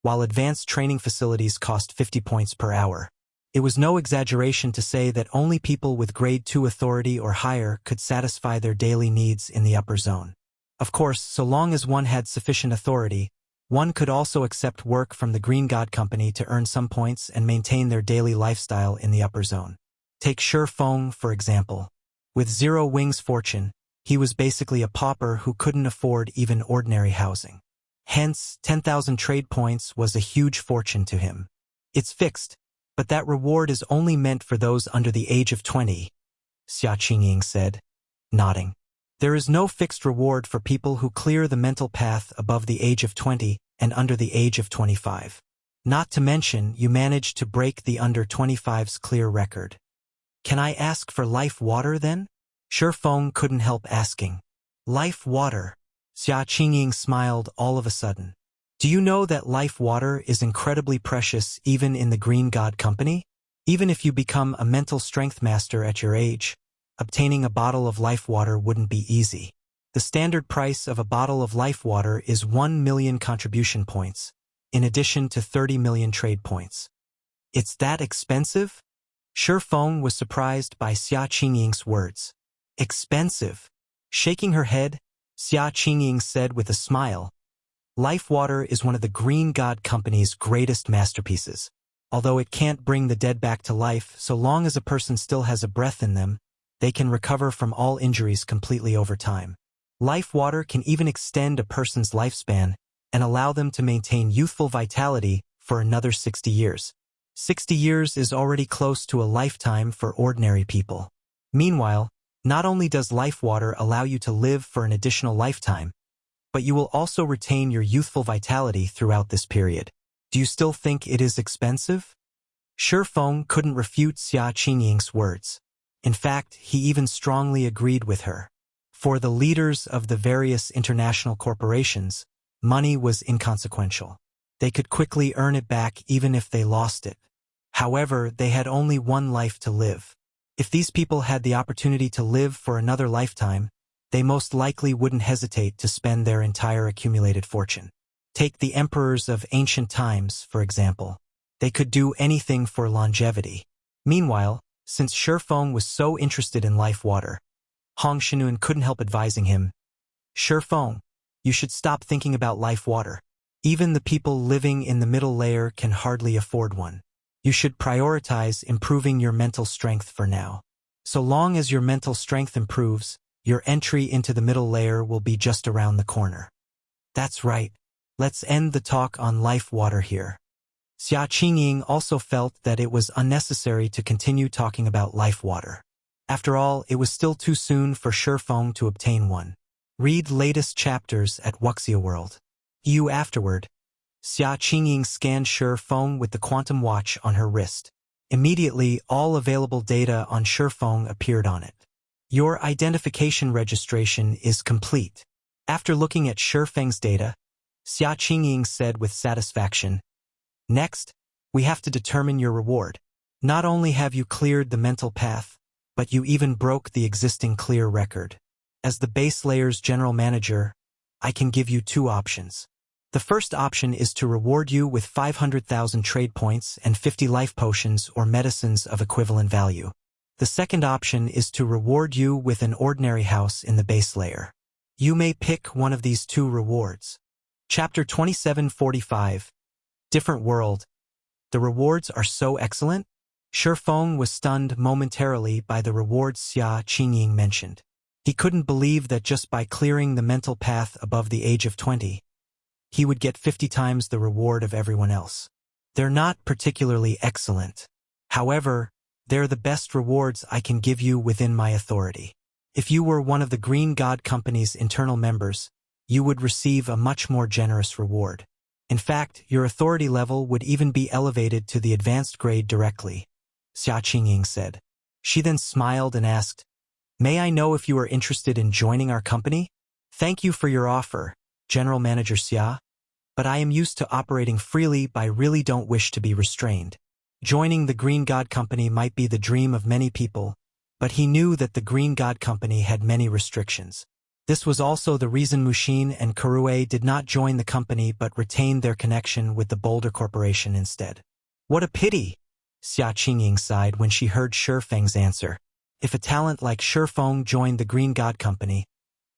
while advanced training facilities cost 50 points per hour. It was no exaggeration to say that only people with Grade 2 authority or higher could satisfy their daily needs in the upper zone. Of course, so long as one had sufficient authority, one could also accept work from the Green God Company to earn some points and maintain their daily lifestyle in the upper zone. Take Shi Feng, for example. With 0 wings fortune, he was basically a pauper who couldn't afford even ordinary housing. Hence, 10,000 trade points was a huge fortune to him. It's fixed, but that reward is only meant for those under the age of 20, Xia Qingying said, nodding. There is no fixed reward for people who clear the mental path above the age of 20 and under the age of 25. Not to mention, you managed to break the under 25's clear record. Can I ask for life water then? Shi Feng couldn't help asking. Life water? Xia Qingying smiled all of a sudden. Do you know that life water is incredibly precious even in the Green God Company? Even if you become a mental strength master at your age, obtaining a bottle of life water wouldn't be easy. The standard price of a bottle of life water is 1 million contribution points, in addition to 30 million trade points. It's that expensive? Shi Feng was surprised by Xia Qingying's words. Expensive? Shaking her head, Xia Qingying said with a smile, Life water is one of the Green God Company's greatest masterpieces. Although it can't bring the dead back to life, so long as a person still has a breath in them, they can recover from all injuries completely over time. Life water can even extend a person's lifespan and allow them to maintain youthful vitality for another 60 years. 60 years is already close to a lifetime for ordinary people. Meanwhile, not only does life water allow you to live for an additional lifetime, but you will also retain your youthful vitality throughout this period. Do you still think it is expensive? Shi Feng couldn't refute Xia Qingying's words. In fact, he even strongly agreed with her. For the leaders of the various international corporations, money was inconsequential. They could quickly earn it back even if they lost it. However, they had only one life to live. If these people had the opportunity to live for another lifetime, they most likely wouldn't hesitate to spend their entire accumulated fortune. Take the emperors of ancient times, for example. They could do anything for longevity. Meanwhile, since Shi Feng was so interested in life water, Hong Shenun couldn't help advising him, Shi Feng, you should stop thinking about life water. Even the people living in the middle layer can hardly afford one. You should prioritize improving your mental strength for now. So long as your mental strength improves, your entry into the middle layer will be just around the corner. That's right. Let's end the talk on life water here. Xia Qingying also felt that it was unnecessary to continue talking about life water. After all, it was still too soon for Shi Feng to obtain one. Read latest chapters at Wuxia World. Afterward, Xia Qingying scanned Shi Feng with the quantum watch on her wrist. Immediately, all available data on Shi Feng appeared on it. Your identification registration is complete. After looking at Shi Feng's data, Xia Qingying said with satisfaction, Next, we have to determine your reward. Not only have you cleared the mental path, but you even broke the existing clear record. As the base layer's general manager, I can give you 2 options. The first option is to reward you with 500,000 trade points and 50 life potions or medicines of equivalent value. The second option is to reward you with an ordinary house in the base layer. You may pick one of these 2 rewards. Chapter 2745. Different World. The rewards are so excellent? Shi Feng was stunned momentarily by the rewards Xia Qingying mentioned. He couldn't believe that just by clearing the mental path above the age of 20, he would get 50 times the reward of everyone else. They're not particularly excellent. However, they're the best rewards I can give you within my authority. If you were one of the Green God Company's internal members, you would receive a much more generous reward. In fact, your authority level would even be elevated to the advanced grade directly, Xia Qingying said. She then smiled and asked, "May I know if you are interested in joining our company?" "Thank you for your offer, General Manager Xia, but I am used to operating freely but I really don't wish to be restrained." Joining the Green God Company might be the dream of many people, but he knew that the Green God Company had many restrictions. This was also the reason Mushin and Karue did not join the company but retained their connection with the Boulder Corporation instead. "What a pity," Xia Qingying sighed when she heard Shi Feng's answer. If a talent like Shi Feng joined the Green God Company,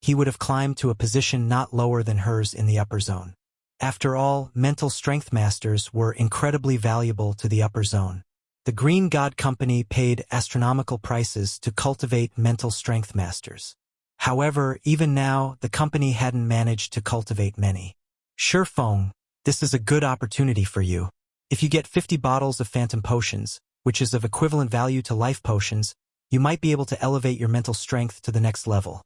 he would have climbed to a position not lower than hers in the upper zone. After all, mental strength masters were incredibly valuable to the upper zone. The Green God Company paid astronomical prices to cultivate mental strength masters. However, even now, the company hadn't managed to cultivate many. "Shi Feng, this is a good opportunity for you. If you get 50 bottles of phantom potions, which is of equivalent value to life potions, you might be able to elevate your mental strength to the next level,"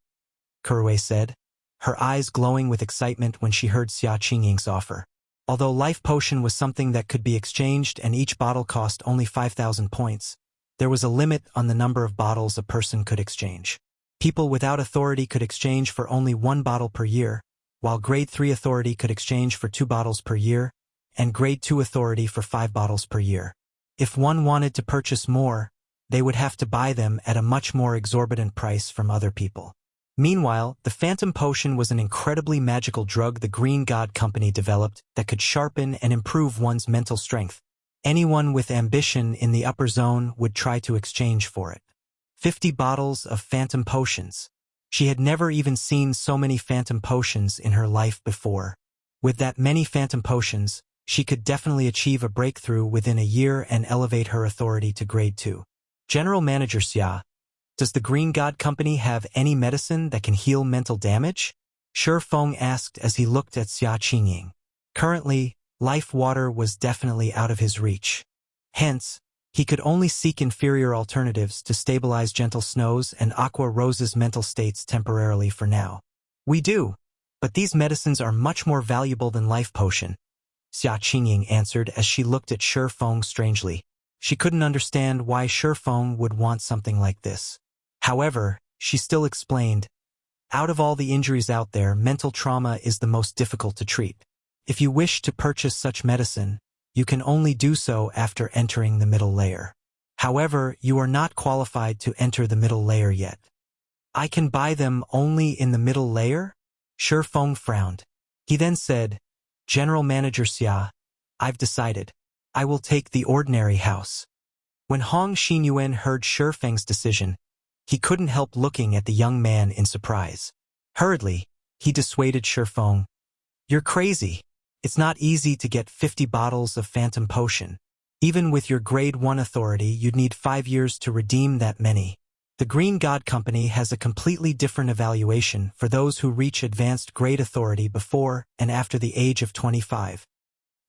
Karue said, her eyes glowing with excitement when she heard Xia Qingying's offer. Although life potion was something that could be exchanged and each bottle cost only 5,000 points, there was a limit on the number of bottles a person could exchange. People without authority could exchange for only 1 bottle per year, while Grade 3 authority could exchange for 2 bottles per year, and Grade 2 authority for 5 bottles per year. If one wanted to purchase more, they would have to buy them at a much more exorbitant price from other people. Meanwhile, the Phantom Potion was an incredibly magical drug the Green God Company developed that could sharpen and improve one's mental strength. Anyone with ambition in the upper zone would try to exchange for it. 50 bottles of Phantom Potions. She had never even seen so many Phantom Potions in her life before. With that many Phantom Potions, she could definitely achieve a breakthrough within a year and elevate her authority to Grade 2. "General Manager Xia, does the Green God Company have any medicine that can heal mental damage?" Shi Feng asked as he looked at Xia Qingying. Currently, life water was definitely out of his reach. Hence, he could only seek inferior alternatives to stabilize Gentle Snow's and Aqua Rose's mental states temporarily for now. "We do, but these medicines are much more valuable than life potion," Xia Qingying answered as she looked at Shi Feng strangely. She couldn't understand why Shi Feng would want something like this. However, she still explained, "Out of all the injuries out there, mental trauma is the most difficult to treat. If you wish to purchase such medicine, you can only do so after entering the middle layer. However, you are not qualified to enter the middle layer yet." "I can buy them only in the middle layer?" Shi Feng frowned. He then said, "General Manager Xia, I've decided. I will take the ordinary house." When Hong Xinyuan heard Shi Feng's decision, he couldn't help looking at the young man in surprise. Hurriedly, he dissuaded Shi Feng. "You're crazy. It's not easy to get 50 bottles of Phantom Potion. Even with your Grade 1 authority, you'd need 5 years to redeem that many. The Green God Company has a completely different evaluation for those who reach advanced grade authority before and after the age of 25.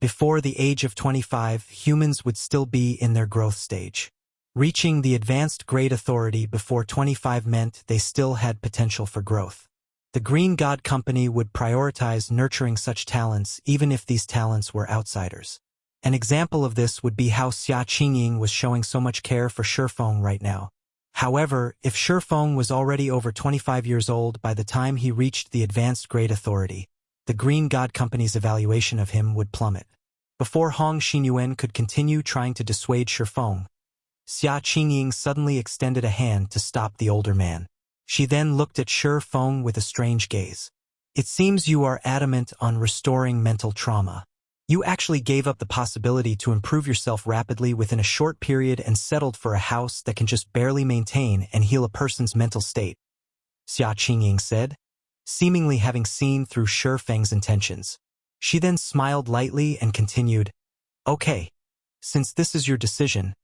Before the age of 25, humans would still be in their growth stage. Reaching the advanced grade authority before 25 meant they still had potential for growth. The Green God Company would prioritize nurturing such talents even if these talents were outsiders. An example of this would be how Xia Qingying was showing so much care for Shi Feng right now. However, if Shi Feng was already over 25 years old by the time he reached the advanced grade authority, the Green God Company's evaluation of him would plummet. Before Hong Xinyuan could continue trying to dissuade Shi Feng, Xia Qingying suddenly extended a hand to stop the older man. She then looked at Shi Feng with a strange gaze. "It seems you are adamant on restoring mental trauma. You actually gave up the possibility to improve yourself rapidly within a short period and settled for a house that can just barely maintain and heal a person's mental state," Xia Qingying said, seemingly having seen through Shi Feng's intentions. She then smiled lightly and continued, "Okay, since this is your decision,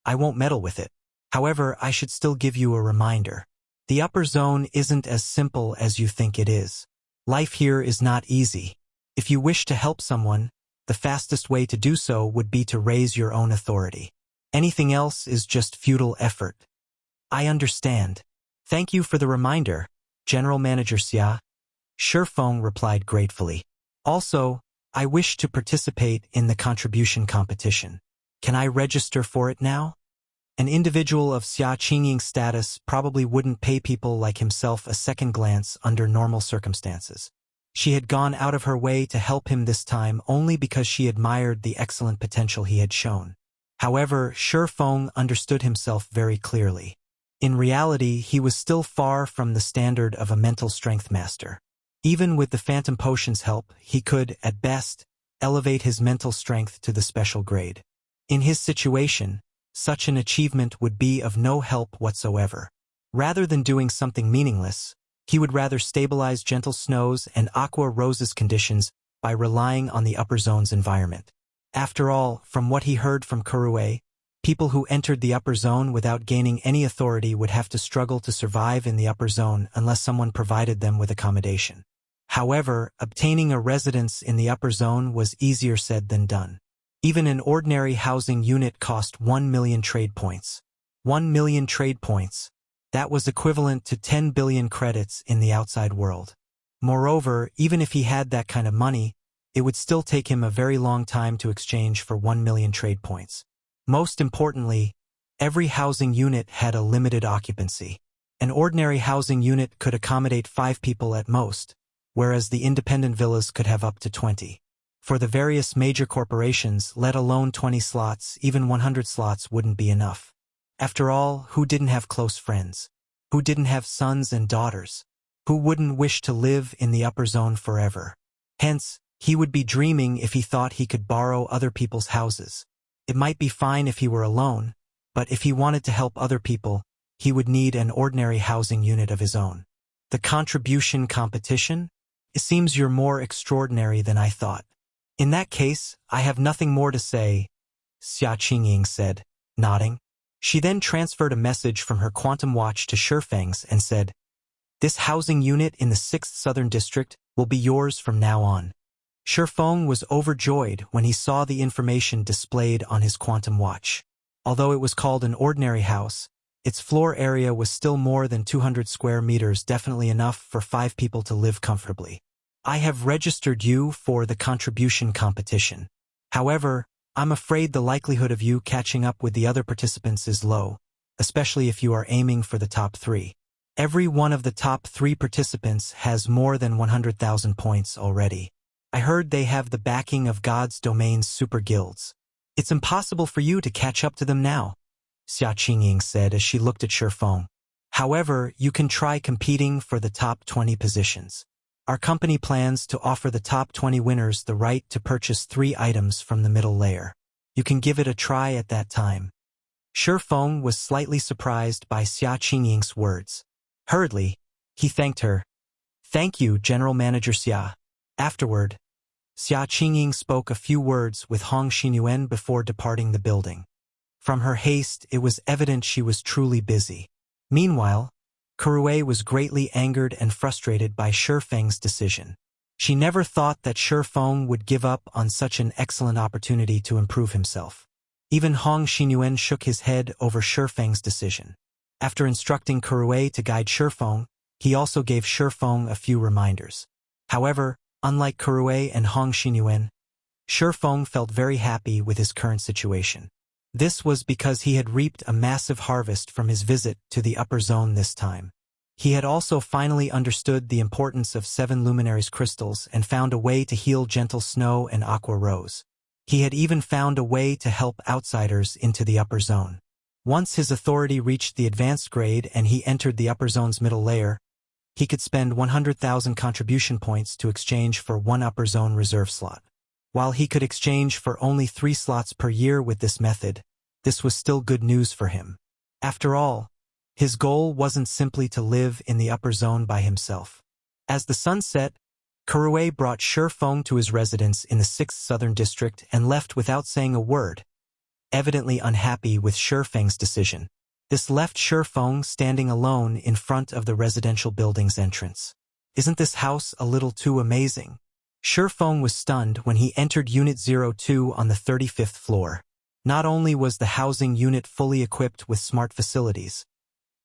I won't meddle with it. However, I should still give you a reminder. The upper zone isn't as simple as you think it is. Life here is not easy. If you wish to help someone, the fastest way to do so would be to raise your own authority. Anything else is just futile effort." "I understand. Thank you for the reminder, General Manager Xia. Shi Feng replied gratefully. Also, I wish to participate in the contribution competition. Can I register for it now? An individual of Xia Qingying's status probably wouldn't pay people like himself a second glance under normal circumstances. She had gone out of her way to help him this time only because she admired the excellent potential he had shown. However, Shi Feng understood himself very clearly. In reality, he was still far from the standard of a mental strength master. Even with the Phantom Potion's help, he could, at best, elevate his mental strength to the special grade. In his situation, such an achievement would be of no help whatsoever. Rather than doing something meaningless, he would rather stabilize Gentle Snow's and Aqua Rose's conditions by relying on the upper zone's environment. After all, from what he heard from Kurue, people who entered the upper zone without gaining any authority would have to struggle to survive in the upper zone unless someone provided them with accommodation. However, obtaining a residence in the upper zone was easier said than done. Even an ordinary housing unit cost 1 million trade points. 1 million trade points. That was equivalent to 10 billion credits in the outside world. Moreover, even if he had that kind of money, it would still take him a very long time to exchange for 1 million trade points. Most importantly, every housing unit had a limited occupancy. An ordinary housing unit could accommodate 5 people at most, whereas the independent villas could have up to 20. For the various major corporations, let alone 20 slots, even 100 slots wouldn't be enough. After all, who didn't have close friends? Who didn't have sons and daughters? Who wouldn't wish to live in the upper zone forever? Hence, he would be dreaming if he thought he could borrow other people's houses. It might be fine if he were alone, but if he wanted to help other people, he would need an ordinary housing unit of his own. The contribution competition? It seems you're more extraordinary than I thought. In that case, I have nothing more to say, Xia Qingying said, nodding. She then transferred a message from her quantum watch to Shi Feng's and said, "This housing unit in the 6th Southern District will be yours from now on." Shi Feng was overjoyed when he saw the information displayed on his quantum watch. Although it was called an ordinary house, its floor area was still more than 200 square meters, definitely enough for 5 people to live comfortably. I have registered you for the contribution competition. However, I'm afraid the likelihood of you catching up with the other participants is low, especially if you are aiming for the top 3. Every one of the top 3 participants has more than 100,000 points already. I heard they have the backing of God's domain's super guilds. It's impossible for you to catch up to them now, Xia Qingying said as she looked at Shi Feng. However, you can try competing for the top 20 positions. Our company plans to offer the top 20 winners the right to purchase 3 items from the middle layer. You can give it a try at that time. Shi Feng was slightly surprised by Xia Qingying's words. Hurriedly, he thanked her. Thank you, General Manager Xia. Afterward, Xia Qingying spoke a few words with Hong Xinyuan before departing the building. From her haste, it was evident she was truly busy. Meanwhile, Kurue was greatly angered and frustrated by Shi Feng's decision. She never thought that Shi Feng would give up on such an excellent opportunity to improve himself. Even Hong Xinyuan shook his head over Shi Feng's decision. After instructing Kurue to guide Shi Feng, he also gave Shi Feng a few reminders. However, unlike Kurue and Hong Xinyuan, Shi Feng felt very happy with his current situation. This was because he had reaped a massive harvest from his visit to the upper zone this time. He had also finally understood the importance of 7 luminaries crystals and found a way to heal Gentle Snow and Aqua Rose. He had even found a way to help outsiders into the upper zone. Once his authority reached the advanced grade and he entered the upper zone's middle layer, he could spend 100,000 contribution points to exchange for 1 upper zone reserve slot. While he could exchange for only 3 slots per year with this method, this was still good news for him. After all, his goal wasn't simply to live in the upper zone by himself. As the sun set, Kurue brought Shi Feng to his residence in the 6th Southern District and left without saying a word, evidently unhappy with Shi Feng's decision. This left Shi Feng standing alone in front of the residential building's entrance. Isn't this house a little too amazing? Shi Feng was stunned when he entered Unit 02 on the 35th floor. Not only was the housing unit fully equipped with smart facilities,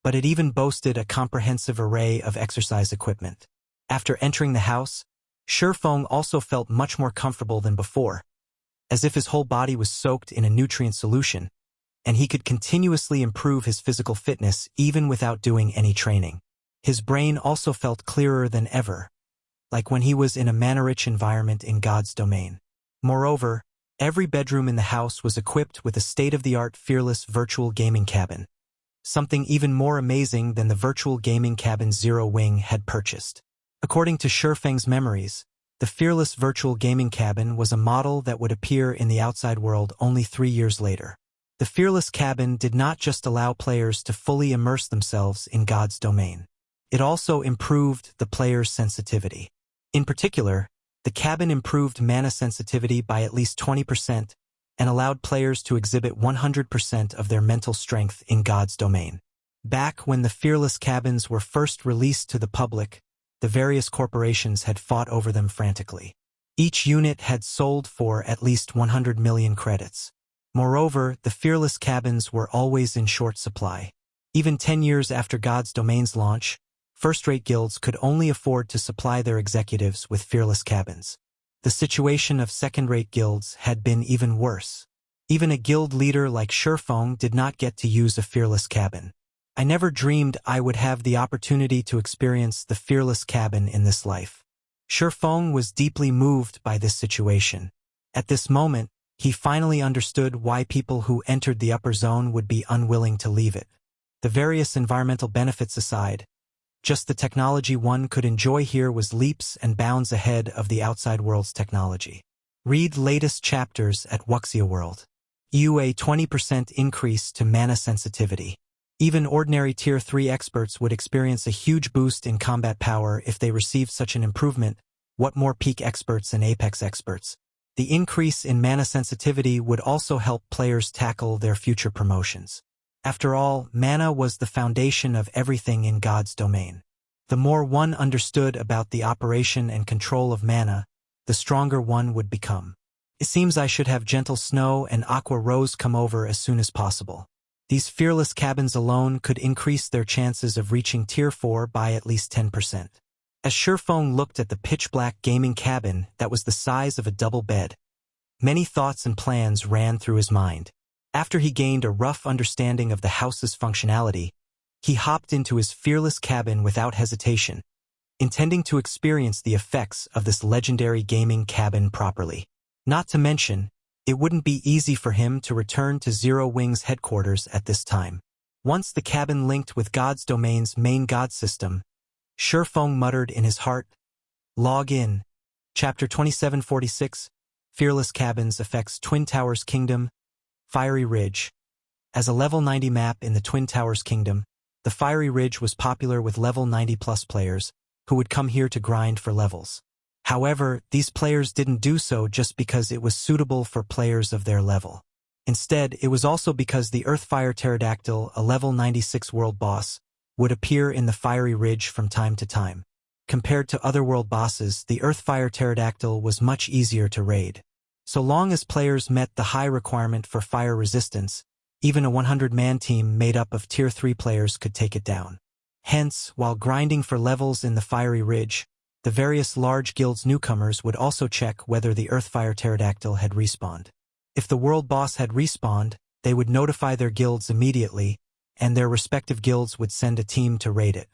but it even boasted a comprehensive array of exercise equipment. After entering the house, Shi Feng also felt much more comfortable than before, as if his whole body was soaked in a nutrient solution, and he could continuously improve his physical fitness even without doing any training. His brain also felt clearer than ever, like when he was in a mana-rich environment in God's domain. Moreover, every bedroom in the house was equipped with a state-of-the-art fearless virtual gaming cabin, something even more amazing than the virtual gaming cabin Silverwing had purchased. According to Shi Feng's memories, the fearless virtual gaming cabin was a model that would appear in the outside world only 3 years later. The fearless cabin did not just allow players to fully immerse themselves in God's domain. It also improved the player's sensitivity. In particular, the cabin improved mana sensitivity by at least 20% and allowed players to exhibit 100% of their mental strength in God's domain. Back when the fearless cabins were first released to the public, the various corporations had fought over them frantically. Each unit had sold for at least 100 million credits. Moreover, the fearless cabins were always in short supply. Even 10 years after God's domain's launch, first-rate guilds could only afford to supply their executives with fearless cabins. The situation of second-rate guilds had been even worse. Even a guild leader like Shi Feng did not get to use a fearless cabin. I never dreamed I would have the opportunity to experience the fearless cabin in this life. Shi Feng was deeply moved by this situation. At this moment, he finally understood why people who entered the upper zone would be unwilling to leave it. The various environmental benefits aside, just the technology one could enjoy here was leaps and bounds ahead of the outside world's technology. Read latest chapters at Wuxia World. A 20% increase to mana sensitivity. Even ordinary Tier 3 experts would experience a huge boost in combat power if they received such an improvement. What more peak experts and apex experts? The increase in mana sensitivity would also help players tackle their future promotions. After all, mana was the foundation of everything in God's domain. The more one understood about the operation and control of mana, the stronger one would become. It seems I should have Gentle Snow and Aqua Rose come over as soon as possible. These fearless cabins alone could increase their chances of reaching Tier 4 by at least 10%. As Shi Feng looked at the pitch-black gaming cabin that was the size of a double bed, many thoughts and plans ran through his mind. After he gained a rough understanding of the house's functionality, he hopped into his fearless cabin without hesitation, intending to experience the effects of this legendary gaming cabin properly. Not to mention, it wouldn't be easy for him to return to Silverwing's headquarters at this time. Once the cabin linked with God's domain's main god system, Shi Feng muttered in his heart, "Log in." Chapter 2746, Fearless Cabins Affects Twin Towers Kingdom, Fiery Ridge. As a level 90 map in the Twin Towers Kingdom, the Fiery Ridge was popular with level 90+ players, who would come here to grind for levels. However, these players didn't do so just because it was suitable for players of their level. Instead, it was also because the Earthfire Pterodactyl, a level 96 world boss, would appear in the Fiery Ridge from time to time. Compared to other world bosses, the Earthfire Pterodactyl was much easier to raid. So long as players met the high requirement for fire resistance, even a 100-man team made up of Tier 3 players could take it down. Hence, while grinding for levels in the Fiery Ridge, the various large guilds' newcomers would also check whether the Earthfire Pterodactyl had respawned. If the world boss had respawned, they would notify their guilds immediately, and their respective guilds would send a team to raid it.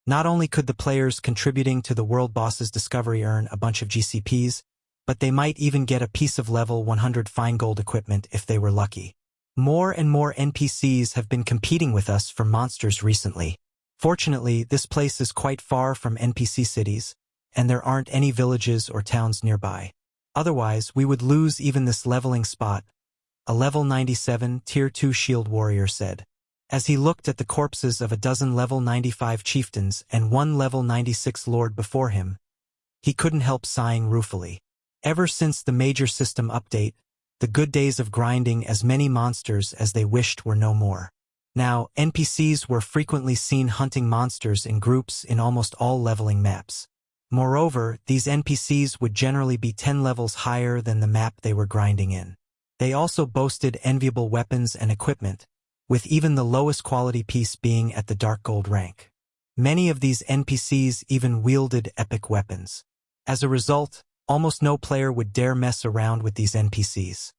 Not only could the players contributing to the world boss's discovery earn a bunch of GCPs, but they might even get a piece of level 100 fine gold equipment if they were lucky. More and more NPCs have been competing with us for monsters recently. Fortunately, this place is quite far from NPC cities, and there aren't any villages or towns nearby. Otherwise, we would lose even this leveling spot, a level 97 Tier 2 shield warrior said. As he looked at the corpses of a dozen level 95 chieftains and one level 96 lord before him, he couldn't help sighing ruefully. Ever since the major system update, the good days of grinding as many monsters as they wished were no more. Now, NPCs were frequently seen hunting monsters in groups in almost all leveling maps. Moreover, these NPCs would generally be 10 levels higher than the map they were grinding in. They also boasted enviable weapons and equipment, with even the lowest quality piece being at the dark gold rank. Many of these NPCs even wielded epic weapons. As a result, almost no player would dare mess around with these NPCs.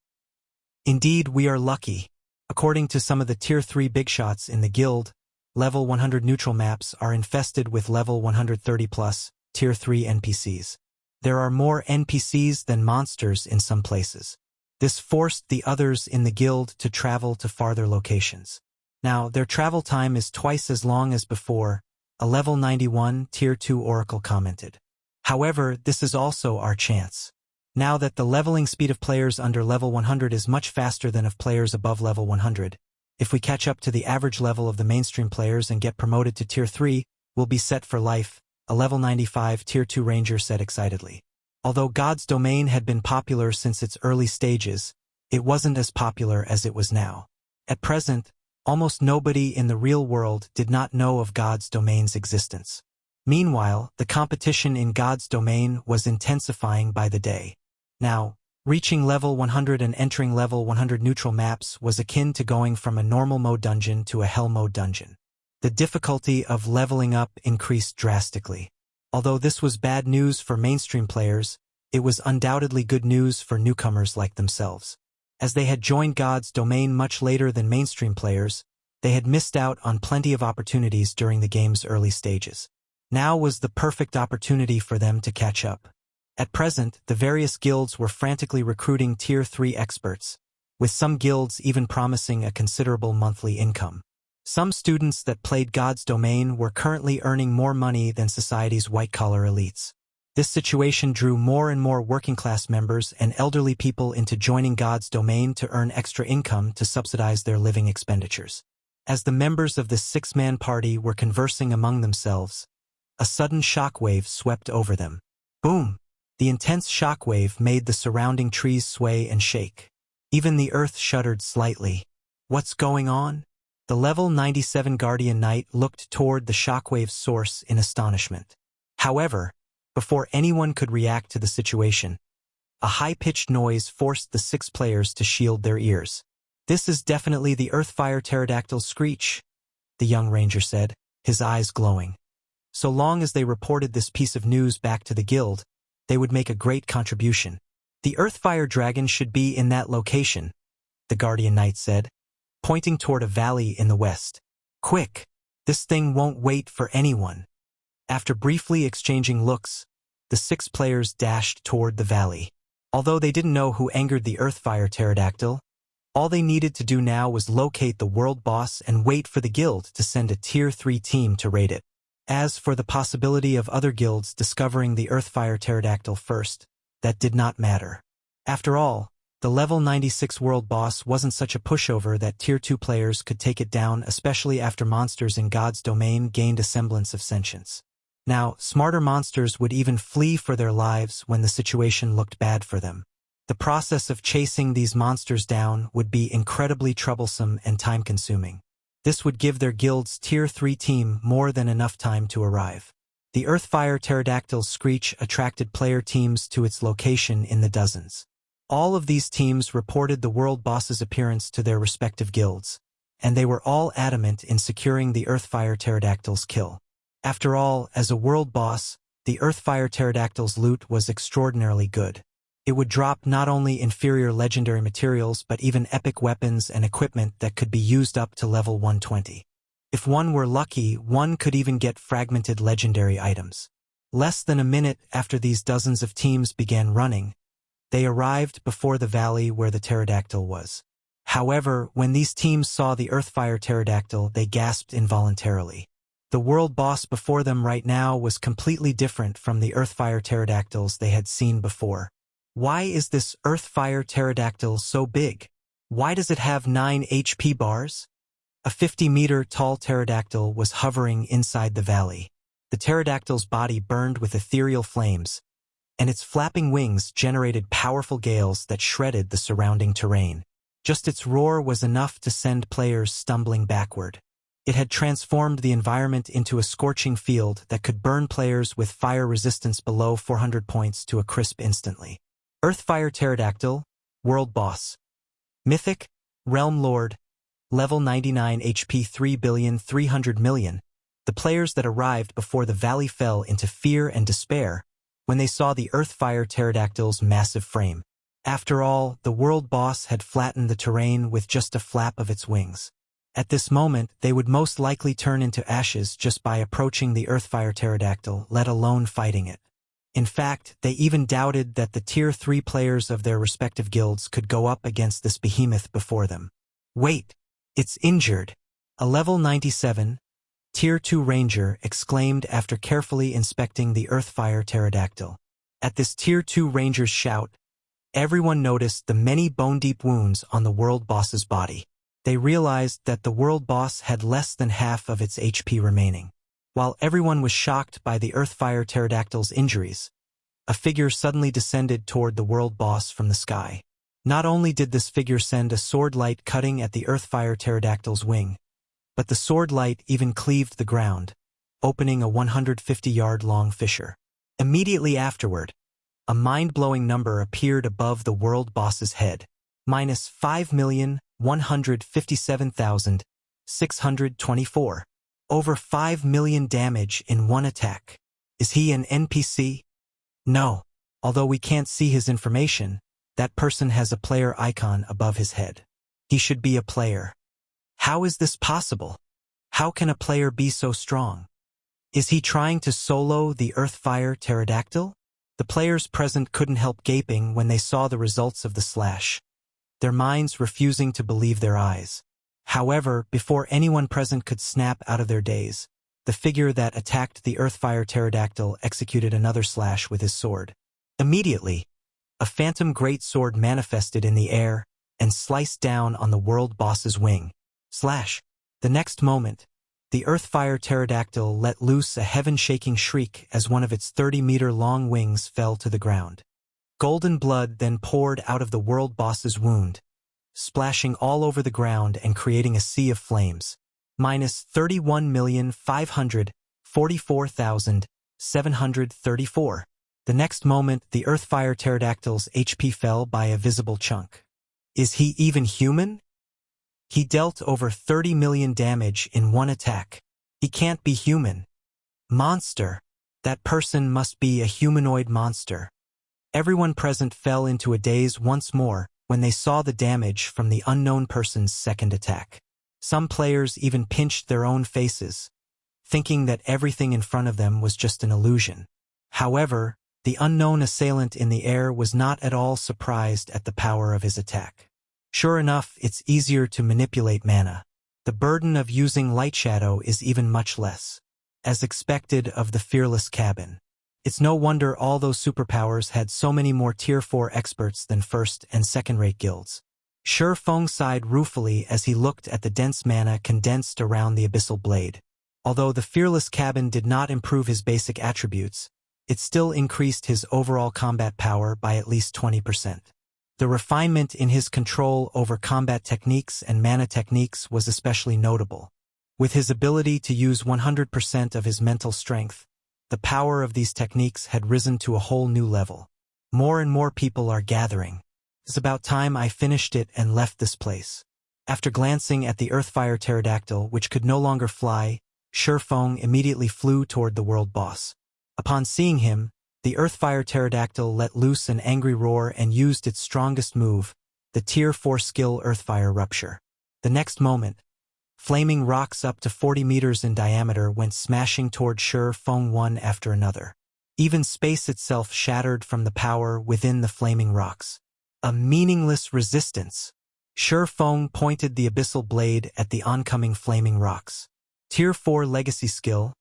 Indeed, we are lucky. According to some of the Tier 3 big shots in the guild, level 100 neutral maps are infested with level 130 plus Tier 3 NPCs. There are more NPCs than monsters in some places. This forced the others in the guild to travel to farther locations. Now, their travel time is twice as long as before, a level 91 Tier 2 Oracle commented. However, this is also our chance. Now that the leveling speed of players under level 100 is much faster than of players above level 100, if we catch up to the average level of the mainstream players and get promoted to Tier 3, we'll be set for life, a level 95 Tier 2 Ranger said excitedly. Although God's Domain had been popular since its early stages, it wasn't as popular as it was now. At present, almost nobody in the real world did not know of God's Domain's existence. Meanwhile, the competition in God's Domain was intensifying by the day. Now, reaching level 100 and entering level 100 neutral maps was akin to going from a normal mode dungeon to a hell mode dungeon. The difficulty of leveling up increased drastically. Although this was bad news for mainstream players, it was undoubtedly good news for newcomers like themselves. As they had joined God's Domain much later than mainstream players, they had missed out on plenty of opportunities during the game's early stages. Now was the perfect opportunity for them to catch up. At present, the various guilds were frantically recruiting Tier 3 experts, with some guilds even promising a considerable monthly income. Some students that played God's Domain were currently earning more money than society's white-collar elites. This situation drew more and more working-class members and elderly people into joining God's Domain to earn extra income to subsidize their living expenditures. As the members of this six-man party were conversing among themselves, a sudden shockwave swept over them. Boom! The intense shockwave made the surrounding trees sway and shake. Even the earth shuddered slightly. What's going on? The level 97 Guardian Knight looked toward the shockwave's source in astonishment. However, before anyone could react to the situation, a high-pitched noise forced the six players to shield their ears. "This is definitely the Earthfire Pterodactyl's screech," the young ranger said, his eyes glowing. So long as they reported this piece of news back to the guild, they would make a great contribution. "The Earthfire Dragon should be in that location," the Guardian Knight said, pointing toward a valley in the west. "Quick! This thing won't wait for anyone." After briefly exchanging looks, the six players dashed toward the valley. Although they didn't know who angered the Earthfire Pterodactyl, all they needed to do now was locate the world boss and wait for the guild to send a Tier 3 team to raid it. As for the possibility of other guilds discovering the Earthfire Pterodactyl first, that did not matter. After all, the level 96 world boss wasn't such a pushover that Tier 2 players could take it down, especially after monsters in God's Domain gained a semblance of sentience. Now, smarter monsters would even flee for their lives when the situation looked bad for them. The process of chasing these monsters down would be incredibly troublesome and time-consuming. This would give their guild's Tier 3 team more than enough time to arrive. The Earthfire Pterodactyl's screech attracted player teams to its location in the dozens. All of these teams reported the world boss's appearance to their respective guilds, and they were all adamant in securing the Earthfire Pterodactyl's kill. After all, as a world boss, the Earthfire Pterodactyl's loot was extraordinarily good. It would drop not only inferior legendary materials but even epic weapons and equipment that could be used up to level 120. If one were lucky, one could even get fragmented legendary items. Less than a minute after these dozens of teams began running, they arrived before the valley where the pterodactyl was. However, when these teams saw the Earthfire Pterodactyl, they gasped involuntarily. The world boss before them right now was completely different from the Earthfire Pterodactyls they had seen before. Why is this Earthfire Pterodactyl so big? Why does it have 9 HP bars? A 50-meter tall pterodactyl was hovering inside the valley. The pterodactyl's body burned with ethereal flames, and its flapping wings generated powerful gales that shredded the surrounding terrain. Just its roar was enough to send players stumbling backward. It had transformed the environment into a scorching field that could burn players with fire resistance below 400 points to a crisp instantly. Earthfire Pterodactyl, World Boss. Mythic, Realm Lord, level 99 HP 3,300,000,000, the players that arrived before the valley fell into fear and despair when they saw the Earthfire Pterodactyl's massive frame. After all, the world boss had flattened the terrain with just a flap of its wings. At this moment, they would most likely turn into ashes just by approaching the Earthfire Pterodactyl, let alone fighting it. In fact, they even doubted that the Tier 3 players of their respective guilds could go up against this behemoth before them. Wait! It's injured! A level 97, Tier 2 Ranger exclaimed after carefully inspecting the Earthfire Pterodactyl. At this Tier 2 Ranger's shout, everyone noticed the many bone-deep wounds on the world boss's body. They realized that the world boss had less than half of its HP remaining. While everyone was shocked by the Earthfire Pterodactyl's injuries, a figure suddenly descended toward the world boss from the sky. Not only did this figure send a sword light cutting at the Earthfire Pterodactyl's wing, but the sword light even cleaved the ground, opening a 150-yard-long fissure. Immediately afterward, a mind-blowing number appeared above the world boss's head. -5,157,624. Over 5 million damage in one attack. Is he an NPC? No. Although we can't see his information, that person has a player icon above his head. He should be a player. How is this possible? How can a player be so strong? Is he trying to solo the Earthfire Pterodactyl? The players present couldn't help gaping when they saw the results of the slash, their minds refusing to believe their eyes. However, before anyone present could snap out of their daze, the figure that attacked the Earthfire Pterodactyl executed another slash with his sword. Immediately, a phantom greatsword manifested in the air and sliced down on the world boss's wing. Slash! The next moment, the Earthfire Pterodactyl let loose a heaven-shaking shriek as one of its 30-meter-long wings fell to the ground. Golden blood then poured out of the world boss's wound, splashing all over the ground and creating a sea of flames. -31,544,734. The next moment, the Earthfire Pterodactyl's HP fell by a visible chunk. Is he even human? He dealt over 30 million damage in one attack. He can't be human. Monster! That person must be a humanoid monster. Everyone present fell into a daze once more when they saw the damage from the unknown person's second attack. Some players even pinched their own faces, thinking that everything in front of them was just an illusion. However, the unknown assailant in the air was not at all surprised at the power of his attack. Sure enough, it's easier to manipulate mana. The burden of using light shadow is even much less. As expected of the fearless cabin. It's no wonder all those superpowers had so many more Tier 4 experts than first and second-rate guilds. Shi Feng sighed ruefully as he looked at the dense mana condensed around the abyssal blade. Although the fearless cabin did not improve his basic attributes, it still increased his overall combat power by at least 20%. The refinement in his control over combat techniques and mana techniques was especially notable. With his ability to use 100% of his mental strength, the power of these techniques had risen to a whole new level. More and more people are gathering. It's about time I finished it and left this place. After glancing at the Earthfire Pterodactyl, which could no longer fly, Shi Feng immediately flew toward the world boss. Upon seeing him, the Earthfire Pterodactyl let loose an angry roar and used its strongest move, the Tier 4 skill Earthfire Rupture. The next moment, flaming rocks up to 40 meters in diameter went smashing toward Shi Feng one after another. Even space itself shattered from the power within the flaming rocks. A meaningless resistance. Shi Feng pointed the abyssal blade at the oncoming flaming rocks. Tier 4 legacy skill,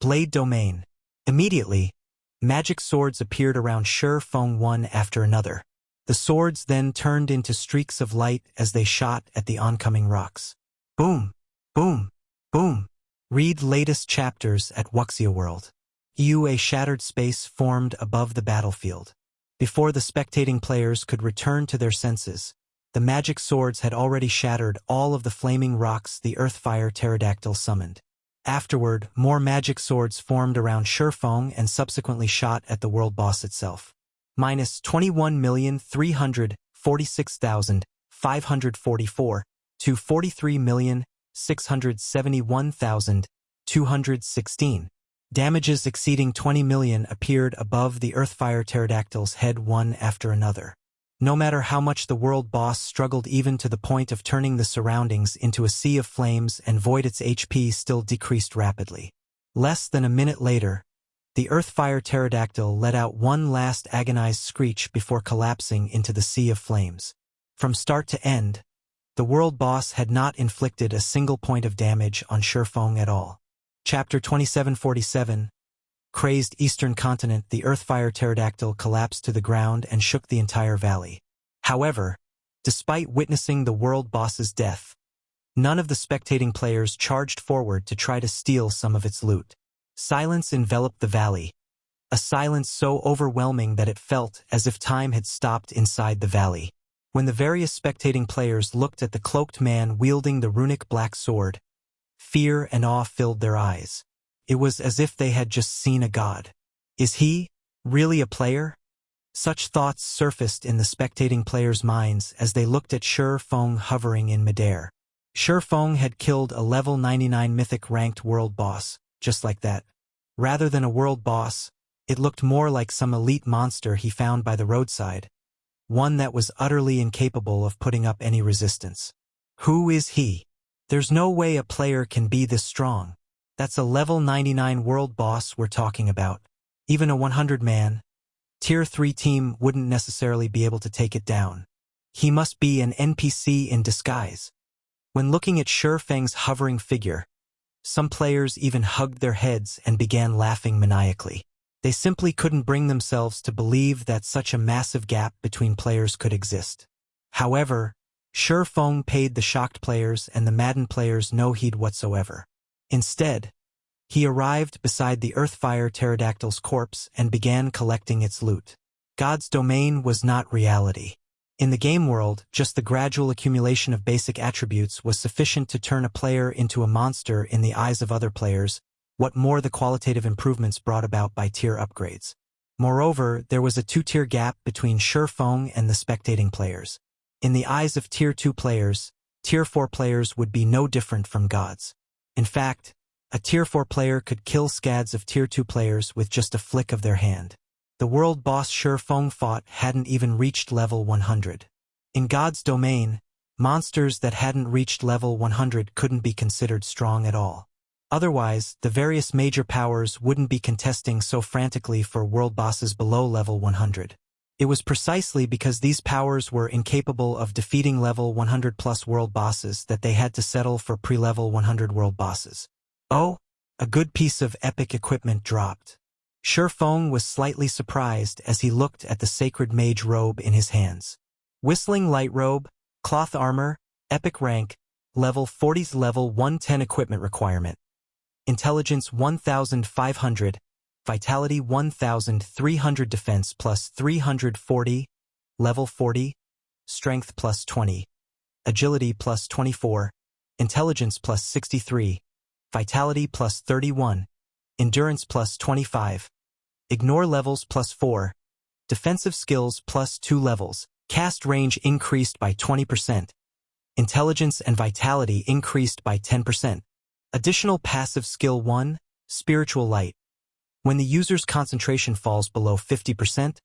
Blade Domain. Immediately, magic swords appeared around Shi Feng one after another. The swords then turned into streaks of light as they shot at the oncoming rocks. Boom! Boom! Boom! Read latest chapters at Wuxia World. A shattered space formed above the battlefield. Before the spectating players could return to their senses, the magic swords had already shattered all of the flaming rocks the Earthfire Pterodactyl summoned. Afterward, more magic swords formed around Shi Feng and subsequently shot at the world boss itself. -21,346,544. to 43,671,216. Damages exceeding 20 million appeared above the Earthfire Pterodactyl's head one after another. No matter how much the world boss struggled, even to the point of turning the surroundings into a sea of flames and void, its HP still decreased rapidly. Less than a minute later, the Earthfire Pterodactyl let out one last agonized screech before collapsing into the sea of flames. From start to end, the world boss had not inflicted a single point of damage on Shi Feng at all. Chapter 2747. Crazed Eastern Continent. The Earthfire Pterodactyl collapsed to the ground and shook the entire valley. However, despite witnessing the world boss's death, none of the spectating players charged forward to try to steal some of its loot. Silence enveloped the valley, a silence so overwhelming that it felt as if time had stopped inside the valley. When the various spectating players looked at the cloaked man wielding the runic black sword, fear and awe filled their eyes. It was as if they had just seen a god. Is he really a player? Such thoughts surfaced in the spectating players' minds as they looked at Shi Feng hovering in midair. Shi Feng had killed a level 99 mythic ranked world boss, just like that. Rather than a world boss, it looked more like some elite monster he found by the roadside, one that was utterly incapable of putting up any resistance. Who is he? There's no way a player can be this strong. That's a level 99 world boss we're talking about. Even a 100-man, Tier 3 team wouldn't necessarily be able to take it down. He must be an NPC in disguise. When looking at Shi Feng's hovering figure, some players even hugged their heads and began laughing maniacally. They simply couldn't bring themselves to believe that such a massive gap between players could exist. However, Shi Feng paid the shocked players and the maddened players no heed whatsoever. Instead, he arrived beside the Earthfire Pterodactyl's corpse and began collecting its loot. God's domain was not reality. In the game world, just the gradual accumulation of basic attributes was sufficient to turn a player into a monster in the eyes of other players, what more the qualitative improvements brought about by tier upgrades. Moreover, there was a two-tier gap between Shi Feng and the spectating players. In the eyes of Tier 2 players, Tier 4 players would be no different from gods. In fact, a Tier 4 player could kill scads of Tier 2 players with just a flick of their hand. The world boss Shi Feng fought hadn't even reached level 100. In God's domain, monsters that hadn't reached level 100 couldn't be considered strong at all. Otherwise, the various major powers wouldn't be contesting so frantically for world bosses below level 100. It was precisely because these powers were incapable of defeating level 100+ world bosses that they had to settle for pre-level 100 world bosses. Oh, a good piece of epic equipment dropped. Shi Feng was slightly surprised as he looked at the sacred mage robe in his hands. Whistling light robe, cloth armor, epic rank, level 40's level 110 equipment requirement. Intelligence 1500, Vitality 1300, Defense plus 340, Level 40, Strength plus 20, Agility plus 24, Intelligence plus 63, Vitality plus 31, Endurance plus 25, Ignore levels plus 4, Defensive skills plus 2 levels, Cast range increased by 20%, Intelligence and Vitality increased by 10%. Additional passive skill 1, Spiritual Light. When the user's concentration falls below 50%,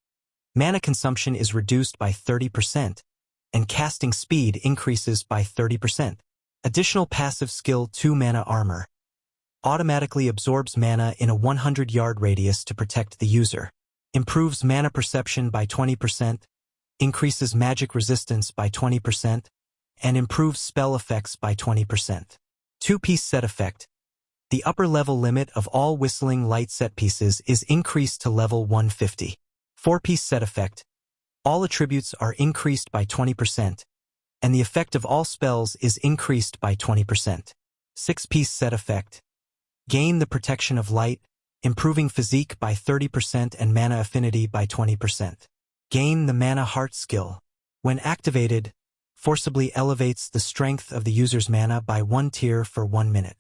mana consumption is reduced by 30%, and casting speed increases by 30%. Additional passive skill 2, Mana Armor. Automatically absorbs mana in a 100-yard radius to protect the user. Improves mana perception by 20%, increases magic resistance by 20%, and improves spell effects by 20%. 2-piece set effect. The upper level limit of all whistling light set pieces is increased to level 150. 4-piece set effect. All attributes are increased by 20%, and the effect of all spells is increased by 20%. 6-piece set effect. Gain the protection of light, improving physique by 30% and mana affinity by 20%. Gain the Mana Heart skill. When activated, forcibly elevates the strength of the user's mana by 1 tier for 1 minute.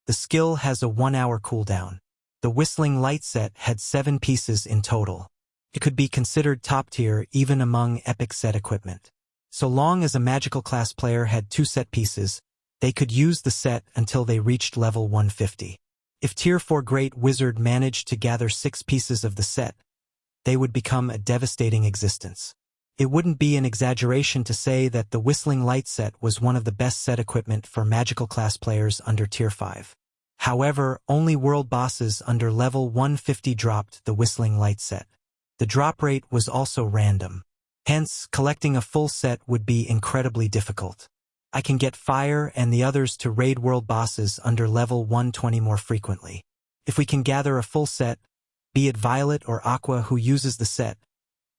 The skill has a 1-hour cooldown. The Whistling Light set had 7 pieces in total. It could be considered top tier even among epic set equipment. So long as a magical class player had 2 set pieces, they could use the set until they reached level 150. If Tier 4 Great Wizard managed to gather 6 pieces of the set, they would become a devastating existence. It wouldn't be an exaggeration to say that the Whistling Light set was one of the best set equipment for magical class players under Tier 5. However, only world bosses under level 150 dropped the Whistling Light set. The drop rate was also random. Hence, collecting a full set would be incredibly difficult. I can get Fire and the others to raid world bosses under level 120 more frequently. If we can gather a full set, be it Violet or Aqua who uses the set,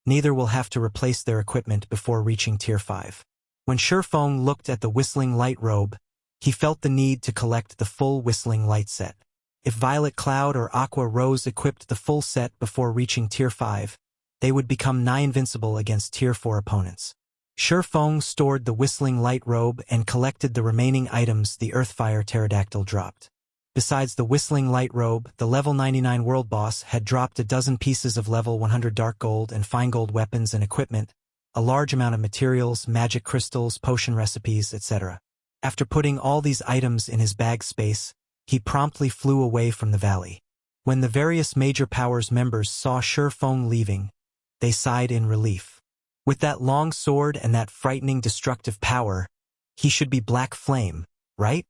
neither will have to replace their equipment before reaching Tier 5. When Shi Feng looked at the Whistling Light robe, he felt the need to collect the full Whistling Light set. If Violet Cloud or Aqua Rose equipped the full set before reaching Tier 5, they would become nigh invincible against Tier 4 opponents. Shi Feng stored the Whistling Light robe and collected the remaining items the Earthfire Pterodactyl dropped. Besides the Whistling Light robe, the level 99 world boss had dropped a dozen pieces of level 100 dark gold and fine gold weapons and equipment, a large amount of materials, magic crystals, potion recipes, etc. After putting all these items in his bag space, he promptly flew away from the valley. When the various major powers members saw Shi Feng leaving, they sighed in relief. With that long sword and that frightening destructive power, he should be Black Flame, right?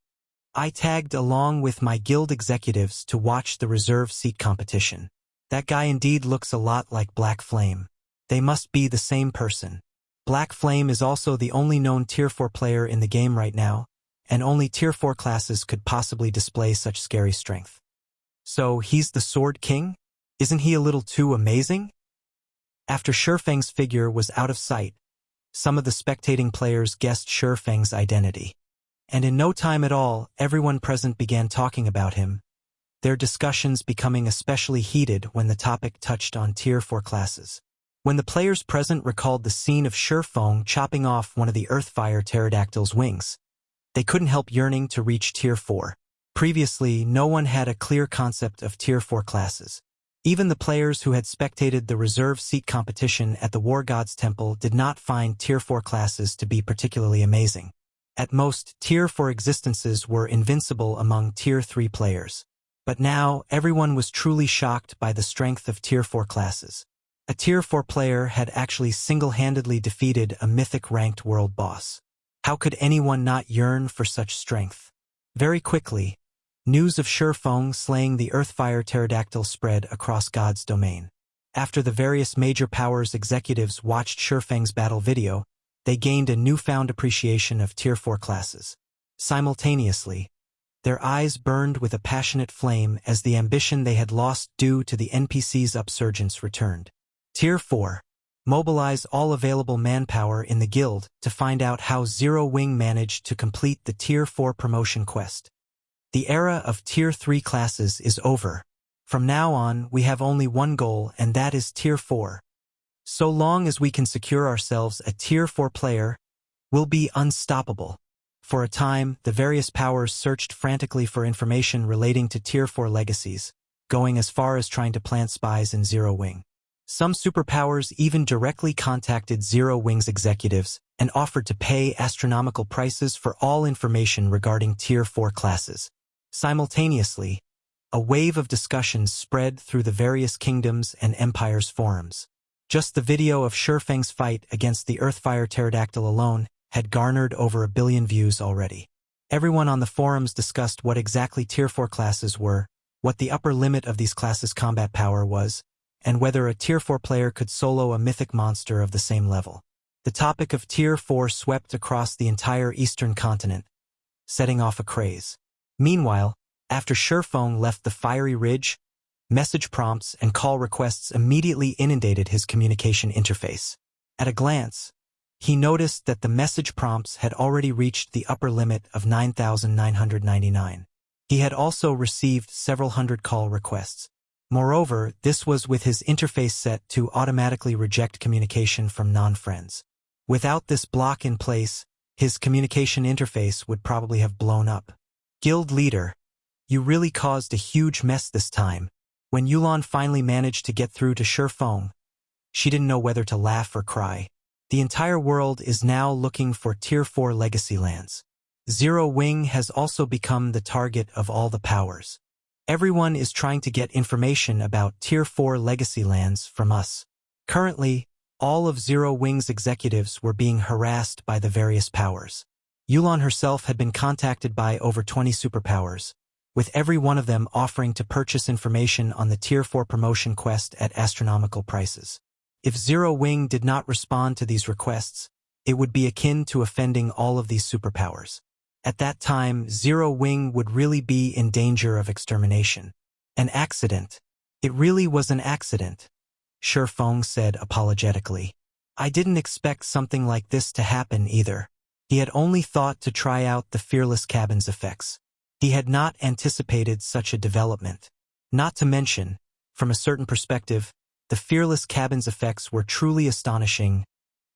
I tagged along with my guild executives to watch the reserve seat competition. That guy indeed looks a lot like Black Flame. They must be the same person. Black Flame is also the only known Tier 4 player in the game right now, and only Tier 4 classes could possibly display such scary strength. So he's the Sword King? Isn't he a little too amazing? After Shi Feng's figure was out of sight, some of the spectating players guessed Shi Feng's identity. And in no time at all, everyone present began talking about him, their discussions becoming especially heated when the topic touched on Tier 4 classes. When the players present recalled the scene of Shi Feng chopping off one of the Earthfire Pterodactyl's wings, they couldn't help yearning to reach Tier 4. Previously, no one had a clear concept of Tier 4 classes. Even the players who had spectated the reserve seat competition at the War God's Temple did not find Tier 4 classes to be particularly amazing. At most, Tier 4 existences were invincible among Tier 3 players. But now, everyone was truly shocked by the strength of Tier 4 classes. A Tier 4 player had actually single-handedly defeated a mythic-ranked world boss. How could anyone not yearn for such strength? Very quickly, news of Shi Feng slaying the Earthfire Pterodactyl spread across God's domain. After the various major powers executives watched Shi Feng's battle video, they gained a newfound appreciation of Tier 4 classes. Simultaneously, their eyes burned with a passionate flame as the ambition they had lost due to the NPC's upsurgence returned. Tier 4. Mobilize all available manpower in the guild to find out how Zero Wing managed to complete the Tier 4 promotion quest. The era of Tier 3 classes is over. From now on, we have only one goal, and that is Tier 4. So long as we can secure ourselves a Tier 4 player, we'll be unstoppable. For a time, the various powers searched frantically for information relating to Tier 4 legacies, going as far as trying to plant spies in Zero Wing. Some superpowers even directly contacted Zero Wing's executives and offered to pay astronomical prices for all information regarding Tier 4 classes. Simultaneously, a wave of discussions spread through the various kingdoms and empires' forums. Just the video of Shi Feng's fight against the Earthfire Pterodactyl alone had garnered over 1 billion views already. Everyone on the forums discussed what exactly Tier 4 classes were, what the upper limit of these classes' combat power was, and whether a Tier 4 player could solo a mythic monster of the same level. The topic of Tier 4 swept across the entire eastern continent, setting off a craze. Meanwhile, after Shi Feng left the Fiery Ridge, message prompts and call requests immediately inundated his communication interface. At a glance, he noticed that the message prompts had already reached the upper limit of 9,999. He had also received several hundred call requests. Moreover, this was with his interface set to automatically reject communication from non-friends. Without this block in place, his communication interface would probably have blown up. Guild leader, you really caused a huge mess this time. When Yulan finally managed to get through to Shi Feng, she didn't know whether to laugh or cry. The entire world is now looking for Tier 4 legacy lands. Zero Wing has also become the target of all the powers. Everyone is trying to get information about Tier 4 legacy lands from us. Currently, all of Zero Wing's executives were being harassed by the various powers. Yulan herself had been contacted by over 20 superpowers, with every one of them offering to purchase information on the Tier 4 promotion quest at astronomical prices. If Zero Wing did not respond to these requests, it would be akin to offending all of these superpowers. At that time, Zero Wing would really be in danger of extermination. An accident. It really was an accident, Shi Feng said apologetically. I didn't expect something like this to happen either. He had only thought to try out the Fearless Cabin's effects. He had not anticipated such a development. Not to mention, from a certain perspective, the Fearless Cabin's effects were truly astonishing.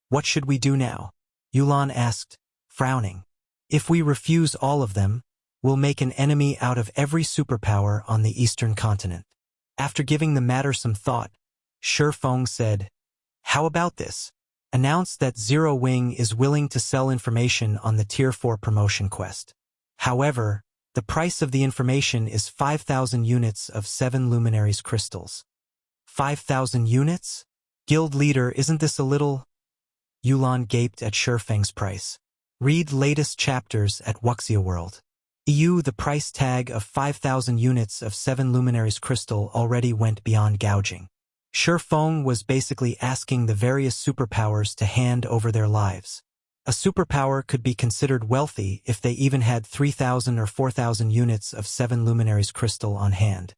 What should we do now? Yulan asked, frowning. If we refuse all of them, we'll make an enemy out of every superpower on the eastern continent. After giving the matter some thought, Shi Feng said, how about this? Announce that Zero Wing is willing to sell information on the Tier 4 promotion quest. However, the price of the information is 5,000 units of 7 luminaries crystals. 5,000 units? Guild leader, isn't this a little? Yulan gaped at Shi Feng's price. Read latest chapters at Wuxia World. EU. The price tag of 5,000 units of 7 luminaries crystal already went beyond gouging. Shi Feng was basically asking the various superpowers to hand over their lives. A superpower could be considered wealthy if they even had 3,000 or 4,000 units of 7 luminaries crystal on hand.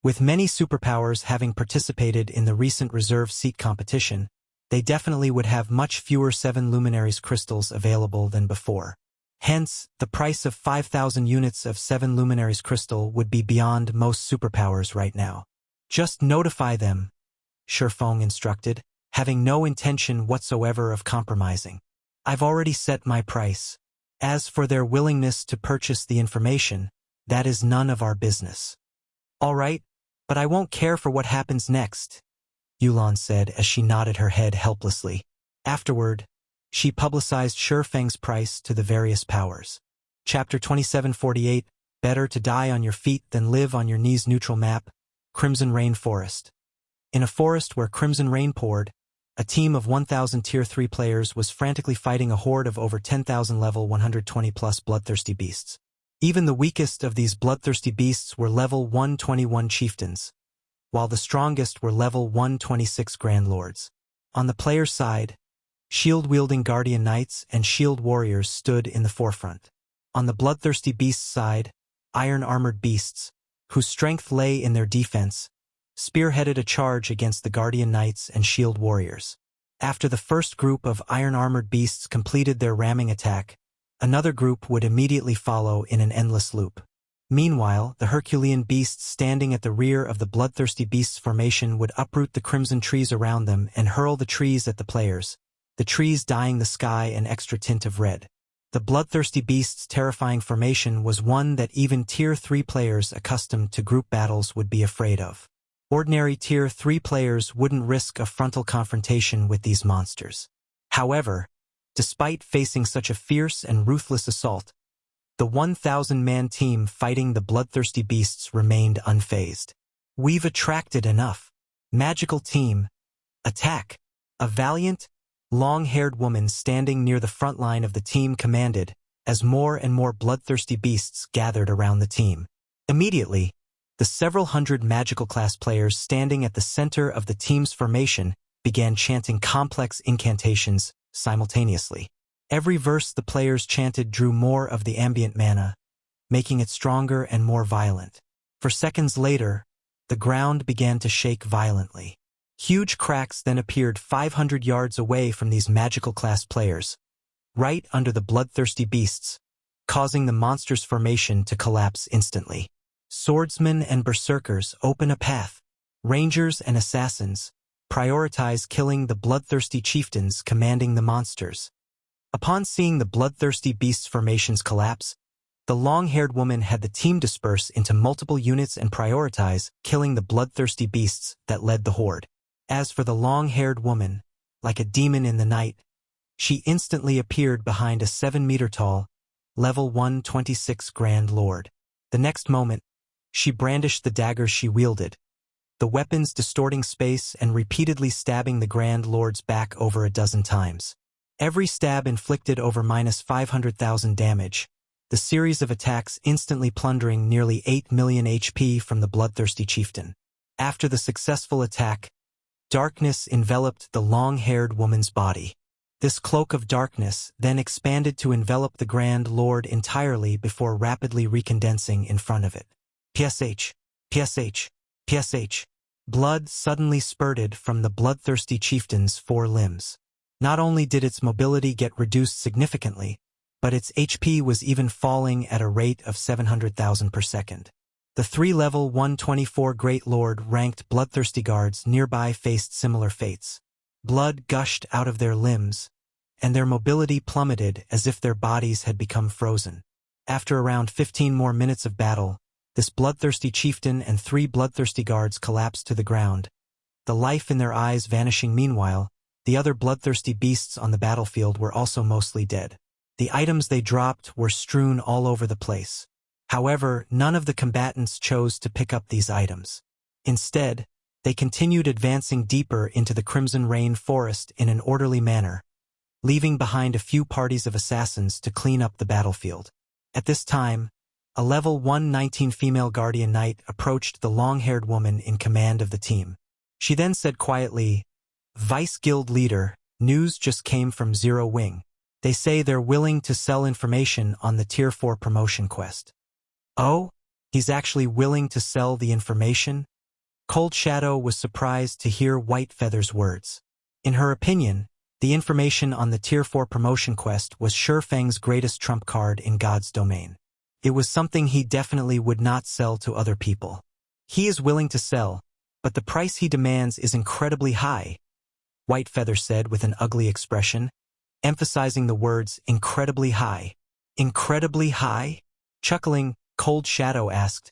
With many superpowers having participated in the recent reserve seat competition, they definitely would have much fewer 7 luminaries crystals available than before. Hence, the price of 5,000 units of 7 luminaries crystal would be beyond most superpowers right now. Just notify them, Shi Feng instructed, having no intention whatsoever of compromising. I've already set my price. As for their willingness to purchase the information, that is none of our business. All right, but I won't care for what happens next, Yulan said as she nodded her head helplessly. Afterward, she publicized Shi Feng's price to the various powers. Chapter 2748, Better to die on your feet than live on your knees. Neutral map, Crimson Rain Forest. In a forest where crimson rain poured, a team of 1,000 Tier 3 players was frantically fighting a horde of over 10,000 level 120+ bloodthirsty beasts. Even the weakest of these bloodthirsty beasts were level 121 chieftains, while the strongest were level 126 grand lords. On the player's side, shield-wielding guardian knights and shield warriors stood in the forefront. On the bloodthirsty beasts' side, iron-armored beasts, whose strength lay in their defense, spearheaded a charge against the guardian knights and shield warriors. After the first group of iron-armored beasts completed their ramming attack, another group would immediately follow in an endless loop. Meanwhile, the Herculean beasts standing at the rear of the bloodthirsty beasts formation would uproot the crimson trees around them and hurl the trees at the players, the trees dyeing the sky an extra tint of red. The bloodthirsty beasts' terrifying formation was one that even Tier 3 players accustomed to group battles would be afraid of. Ordinary Tier 3 players wouldn't risk a frontal confrontation with these monsters. However, despite facing such a fierce and ruthless assault, the 1,000-man team fighting the bloodthirsty beasts remained unfazed. We've attracted enough. Magical team. Attack. A valiant, long-haired woman standing near the front line of the team commanded, as more and more bloodthirsty beasts gathered around the team. Immediately, the several hundred magical class players standing at the center of the team's formation began chanting complex incantations simultaneously. Every verse the players chanted drew more of the ambient mana, making it stronger and more violent. For seconds later, the ground began to shake violently. Huge cracks then appeared 500 yards away from these magical class players, right under the bloodthirsty beasts, causing the monster's formation to collapse instantly. Swordsmen and berserkers open a path. Rangers and assassins prioritize killing the bloodthirsty chieftains commanding the monsters. Upon seeing the bloodthirsty beasts' formations collapse, the long-haired woman had the team disperse into multiple units and prioritize killing the bloodthirsty beasts that led the horde. As for the long-haired woman, like a demon in the night, She instantly appeared behind a 7-meter-tall, level 126 Grand Lord. The next moment, she brandished the daggers she wielded, the weapons distorting space and repeatedly stabbing the Grand Lord's back over a dozen times. Every stab inflicted over -500,000 damage, the series of attacks instantly plundering nearly 8 million HP from the bloodthirsty chieftain. After the successful attack, darkness enveloped the long-haired woman's body. This cloak of darkness then expanded to envelop the Grand Lord entirely before rapidly recondensing in front of it. PSH, PSH, PSH. Blood suddenly spurted from the bloodthirsty chieftain's 4 limbs. Not only did its mobility get reduced significantly, but its HP was even falling at a rate of 700,000 per second. The 3 level 124 Great Lord ranked bloodthirsty guards nearby faced similar fates. Blood gushed out of their limbs, and their mobility plummeted as if their bodies had become frozen. After around 15 more minutes of battle, this bloodthirsty chieftain and 3 bloodthirsty guards collapsed to the ground, the life in their eyes vanishing. Meanwhile, the other bloodthirsty beasts on the battlefield were also mostly dead. The items they dropped were strewn all over the place. However, none of the combatants chose to pick up these items. Instead, they continued advancing deeper into the Crimson Rain Forest in an orderly manner, leaving behind a few parties of assassins to clean up the battlefield. At this time, a level 119 female guardian knight approached the long-haired woman in command of the team. She then said quietly, "Vice Guild Leader, news just came from Zero Wing. They say they're willing to sell information on the Tier 4 promotion quest." "Oh? He's actually willing to sell the information?" Cold Shadow was surprised to hear White Feather's words. In her opinion, the information on the Tier 4 promotion quest was Shi Feng's greatest trump card in God's domain. It was something he definitely would not sell to other people. He is willing to sell, but the price he demands is incredibly high, White Feather said with an ugly expression, emphasizing the words incredibly high. Incredibly high? Chuckling, Cold Shadow asked,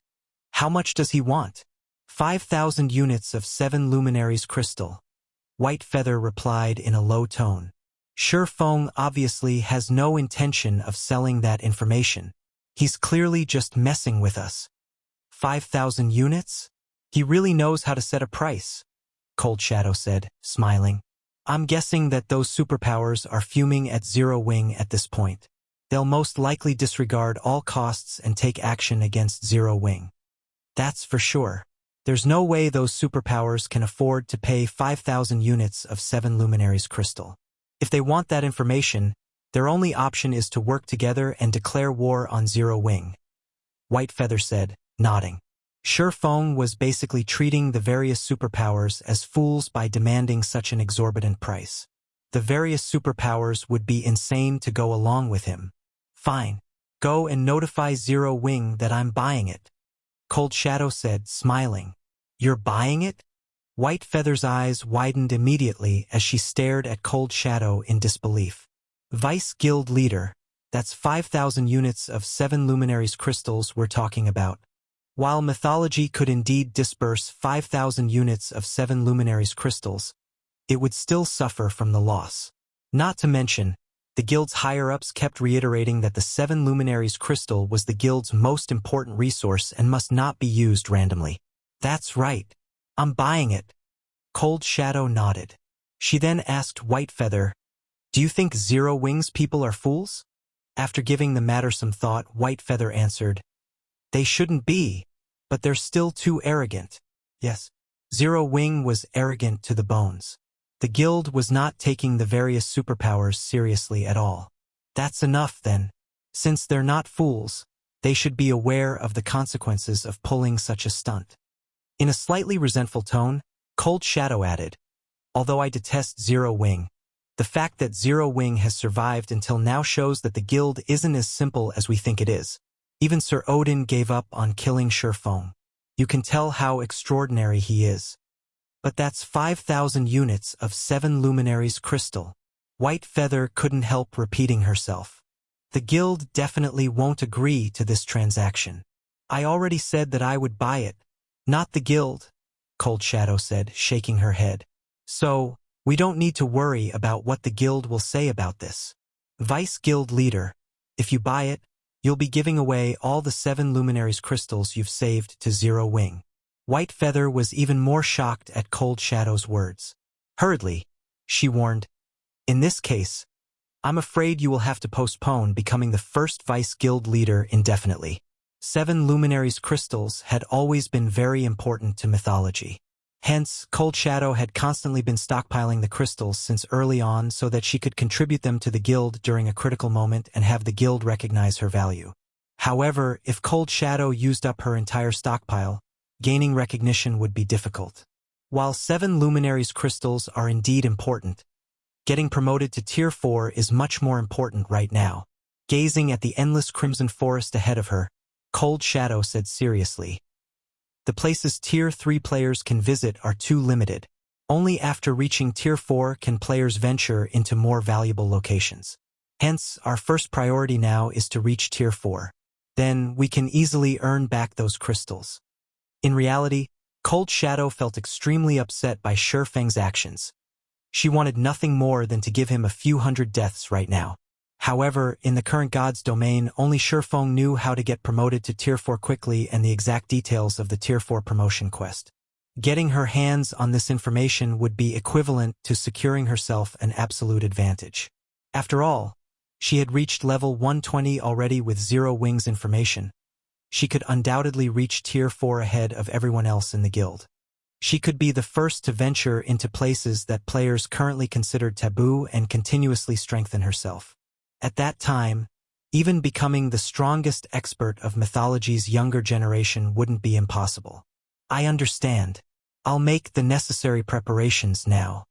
"How much does he want?" 5,000 units of 7 luminaries crystal. White Feather replied in a low tone. Shi Feng obviously has no intention of selling that information. He's clearly just messing with us. 5,000 units? He really knows how to set a price, Cold Shadow said, smiling. I'm guessing that those superpowers are fuming at Zero Wing at this point. They'll most likely disregard all costs and take action against Zero Wing. That's for sure. There's no way those superpowers can afford to pay 5,000 units of 7 luminaries crystal. If they want that information, their only option is to work together and declare war on Zero Wing, White Feather said, nodding. Shi Feng was basically treating the various superpowers as fools by demanding such an exorbitant price. The various superpowers would be insane to go along with him. Fine. Go and notify Zero Wing that I'm buying it, Cold Shadow said, smiling. You're buying it? White Feather's eyes widened immediately as she stared at Cold Shadow in disbelief. Vice Guild Leader, that's 5,000 units of 7 luminaries crystals we're talking about. While mythology could indeed disperse 5,000 units of 7 luminaries crystals, it would still suffer from the loss. Not to mention, the guild's higher-ups kept reiterating that the 7 luminaries crystal was the guild's most important resource and must not be used randomly. That's right. I'm buying it. Cold Shadow nodded. She then asked White Feather, do you think Zero Wing's people are fools? After giving the matter some thought, White Feather answered, they shouldn't be, but they're still too arrogant. Yes, Zero Wing was arrogant to the bones. The guild was not taking the various superpowers seriously at all. That's enough then. Since they're not fools, they should be aware of the consequences of pulling such a stunt. In a slightly resentful tone, Cold Shadow added, although I detest Zero Wing, the fact that Zero Wing has survived until now shows that the guild isn't as simple as we think it is. Even Sir Odin gave up on killing Shi Feng. You can tell how extraordinary he is. But that's 5,000 units of 7 luminaries crystal. White Feather couldn't help repeating herself. The guild definitely won't agree to this transaction. I already said that I would buy it. Not the guild, Cold Shadow said, shaking her head. So, We don't need to worry about what the guild will say about this. Vice Guild Leader, if you buy it, you'll be giving away all the 7 Luminaries crystals you've saved to Zero Wing. White Feather was even more shocked at Cold Shadow's words. Hurriedly, she warned, in this case, I'm afraid you will have to postpone becoming the first Vice Guild Leader indefinitely. 7 Luminaries crystals had always been very important to mythology. Hence, Cold Shadow had constantly been stockpiling the crystals since early on so that she could contribute them to the guild during a critical moment and have the guild recognize her value. However, if Cold Shadow used up her entire stockpile, gaining recognition would be difficult. While 7 Luminaries crystals are indeed important, getting promoted to Tier 4 is much more important right now. Gazing at the endless crimson forest ahead of her, Cold Shadow said seriously, the places Tier 3 players can visit are too limited. Only after reaching Tier 4 can players venture into more valuable locations. Hence, our first priority now is to reach Tier 4. Then, we can easily earn back those crystals. In reality, Cold Shadow felt extremely upset by Shi Feng's actions. She wanted nothing more than to give him a few hundred deaths right now. However, in the current God's domain, only Shi Feng knew how to get promoted to Tier 4 quickly and the exact details of the Tier 4 promotion quest. Getting her hands on this information would be equivalent to securing herself an absolute advantage. After all, she had reached level 120 already with Zero Wing's information. She could undoubtedly reach Tier 4 ahead of everyone else in the guild. She could be the first to venture into places that players currently considered taboo and continuously strengthen herself. At that time, even becoming the strongest expert of mythology's younger generation wouldn't be impossible. I understand. I'll make the necessary preparations now.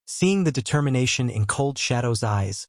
Seeing the determination in Cold Shadow's eyes,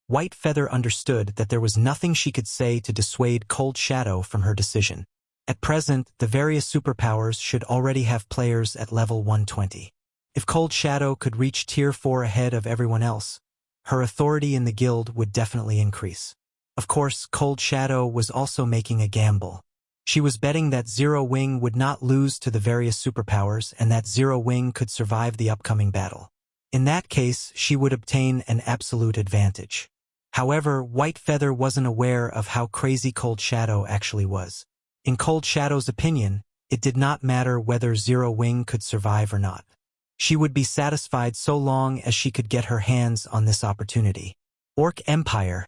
White Feather understood that there was nothing she could say to dissuade Cold Shadow from her decision. At present, the various superpowers should already have players at level 120. If Cold Shadow could reach Tier 4 ahead of everyone else, her authority in the guild would definitely increase. Of course, Cold Shadow was also making a gamble. She was betting that Zero Wing would not lose to the various superpowers and that Zero Wing could survive the upcoming battle. In that case, she would obtain an absolute advantage. However, White Feather wasn't aware of how crazy Cold Shadow actually was. In Cold Shadow's opinion, it did not matter whether Zero Wing could survive or not. She would be satisfied so long as she could get her hands on this opportunity. Orc Empire,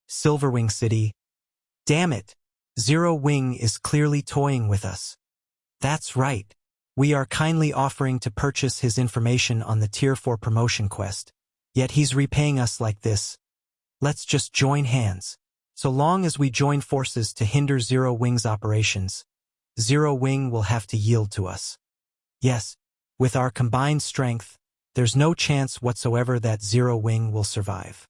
Silverwing City. Damn it, Zero Wing is clearly toying with us. That's right. We are kindly offering to purchase his information on the Tier 4 promotion quest. Yet he's repaying us like this. Let's just join hands. So long as we join forces to hinder Zero Wing's operations, Zero Wing will have to yield to us. Yes, with our combined strength, there's no chance whatsoever that Zero Wing will survive.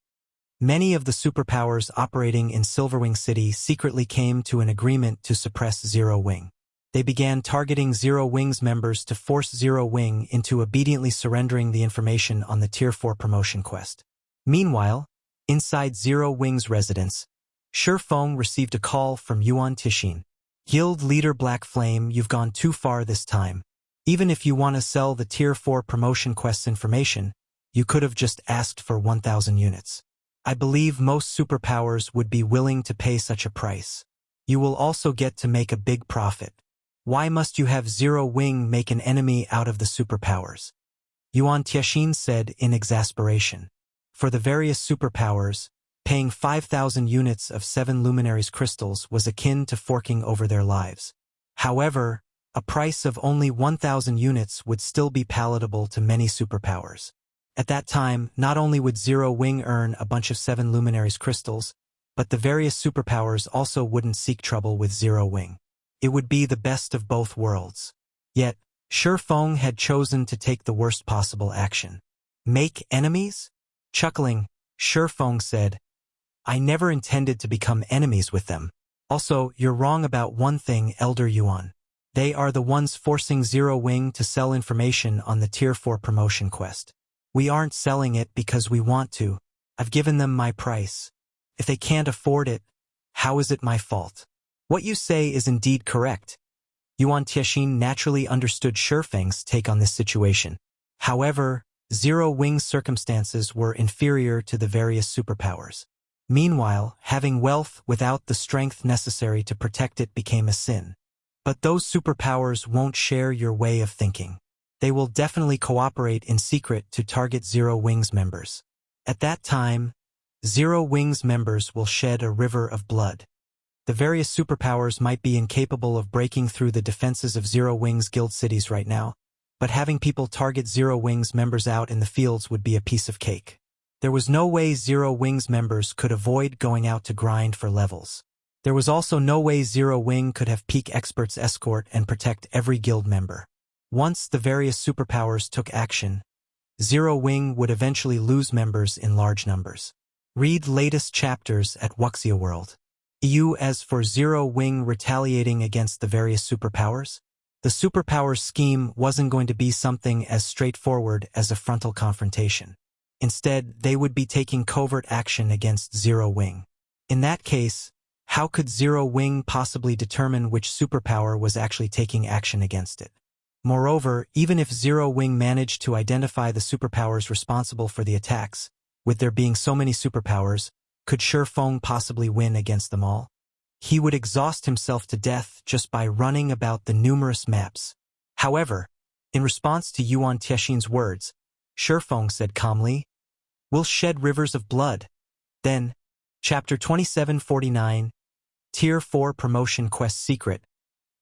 Many of the superpowers operating in Silverwing City secretly came to an agreement to suppress Zero Wing. They began targeting Zero Wing's members to force Zero Wing into obediently surrendering the information on the Tier 4 promotion quest. Meanwhile, inside Zero Wing's residence, Shi Feng received a call from Unfathomable. Guild Leader Black Flame, you've gone too far this time. Even if you want to sell the Tier 4 promotion quest's information, you could have just asked for 1,000 units. I believe most superpowers would be willing to pay such a price. You will also get to make a big profit. Why must you have Zero Wing make an enemy out of the superpowers? Unfathomable said in exasperation. For the various superpowers, paying 5,000 units of 7 Luminaries crystals was akin to forking over their lives. However, a price of only 1,000 units would still be palatable to many superpowers. At that time, not only would Zero Wing earn a bunch of 7 Luminaries crystals, but the various superpowers also wouldn't seek trouble with Zero Wing. It would be the best of both worlds. Yet, Shi Feng had chosen to take the worst possible action. Make enemies? Chuckling, Shi Feng said, I never intended to become enemies with them. Also, you're wrong about one thing, Elder Yuan. They are the ones forcing Zero Wing to sell information on the Tier 4 promotion quest. We aren't selling it because we want to. I've given them my price. If they can't afford it, how is it my fault? What you say is indeed correct. Unfathomable naturally understood Shi Feng's take on this situation. However, Zero-Wing's circumstances were inferior to the various superpowers. Meanwhile, having wealth without the strength necessary to protect it became a sin. But those superpowers won't share your way of thinking. They will definitely cooperate in secret to target Zero-Wing's members. At that time, Zero-Wing's members will shed a river of blood. The various superpowers might be incapable of breaking through the defenses of Zero-Wing's guild cities right now, but having people target Zero-Wing's members out in the fields would be a piece of cake. There was no way Zero-Wing's members could avoid going out to grind for levels. There was also no way Zero-Wing could have peak experts escort and protect every guild member. Once the various superpowers took action, Zero-Wing would eventually lose members in large numbers. Read latest chapters at Wuxia World. As for Zero-Wing retaliating against the various superpowers, the superpowers scheme wasn't going to be something as straightforward as a frontal confrontation. Instead, they would be taking covert action against Zero-Wing. In that case, how could Zero-Wing possibly determine which superpower was actually taking action against it? Moreover, even if Zero-Wing managed to identify the superpowers responsible for the attacks, with there being so many superpowers, could Shi Feng possibly win against them all? He would exhaust himself to death just by running about the numerous maps. However, in response to Yuan Tiexin's words, Shi Feng said calmly, "We'll shed rivers of blood." Then, Chapter 2749, Tier 4 Promotion Quest Secret.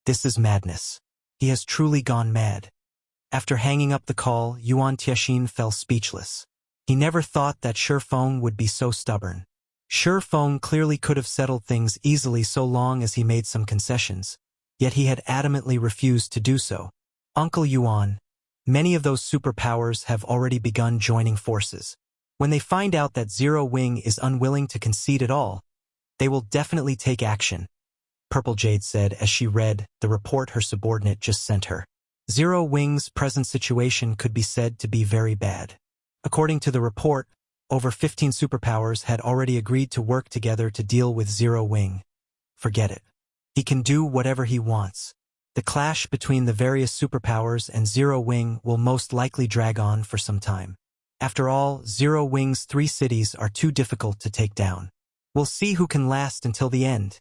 This is madness. He has truly gone mad. After hanging up the call, Yuan Tiexin fell speechless. He never thought that Shi Feng would be so stubborn. Shi Feng clearly could have settled things easily so long as he made some concessions, yet he had adamantly refused to do so. Uncle Yuan, many of those superpowers have already begun joining forces. When they find out that Zero-Wing is unwilling to concede at all, they will definitely take action, Purple Jade said as she read the report her subordinate just sent her. Zero-Wing's present situation could be said to be very bad. According to the report, over 15 superpowers had already agreed to work together to deal with Zero-Wing. Forget it. He can do whatever he wants. The clash between the various superpowers and Zero-Wing will most likely drag on for some time. After all, Zero-Wing's 3 cities are too difficult to take down. We'll see who can last until the end,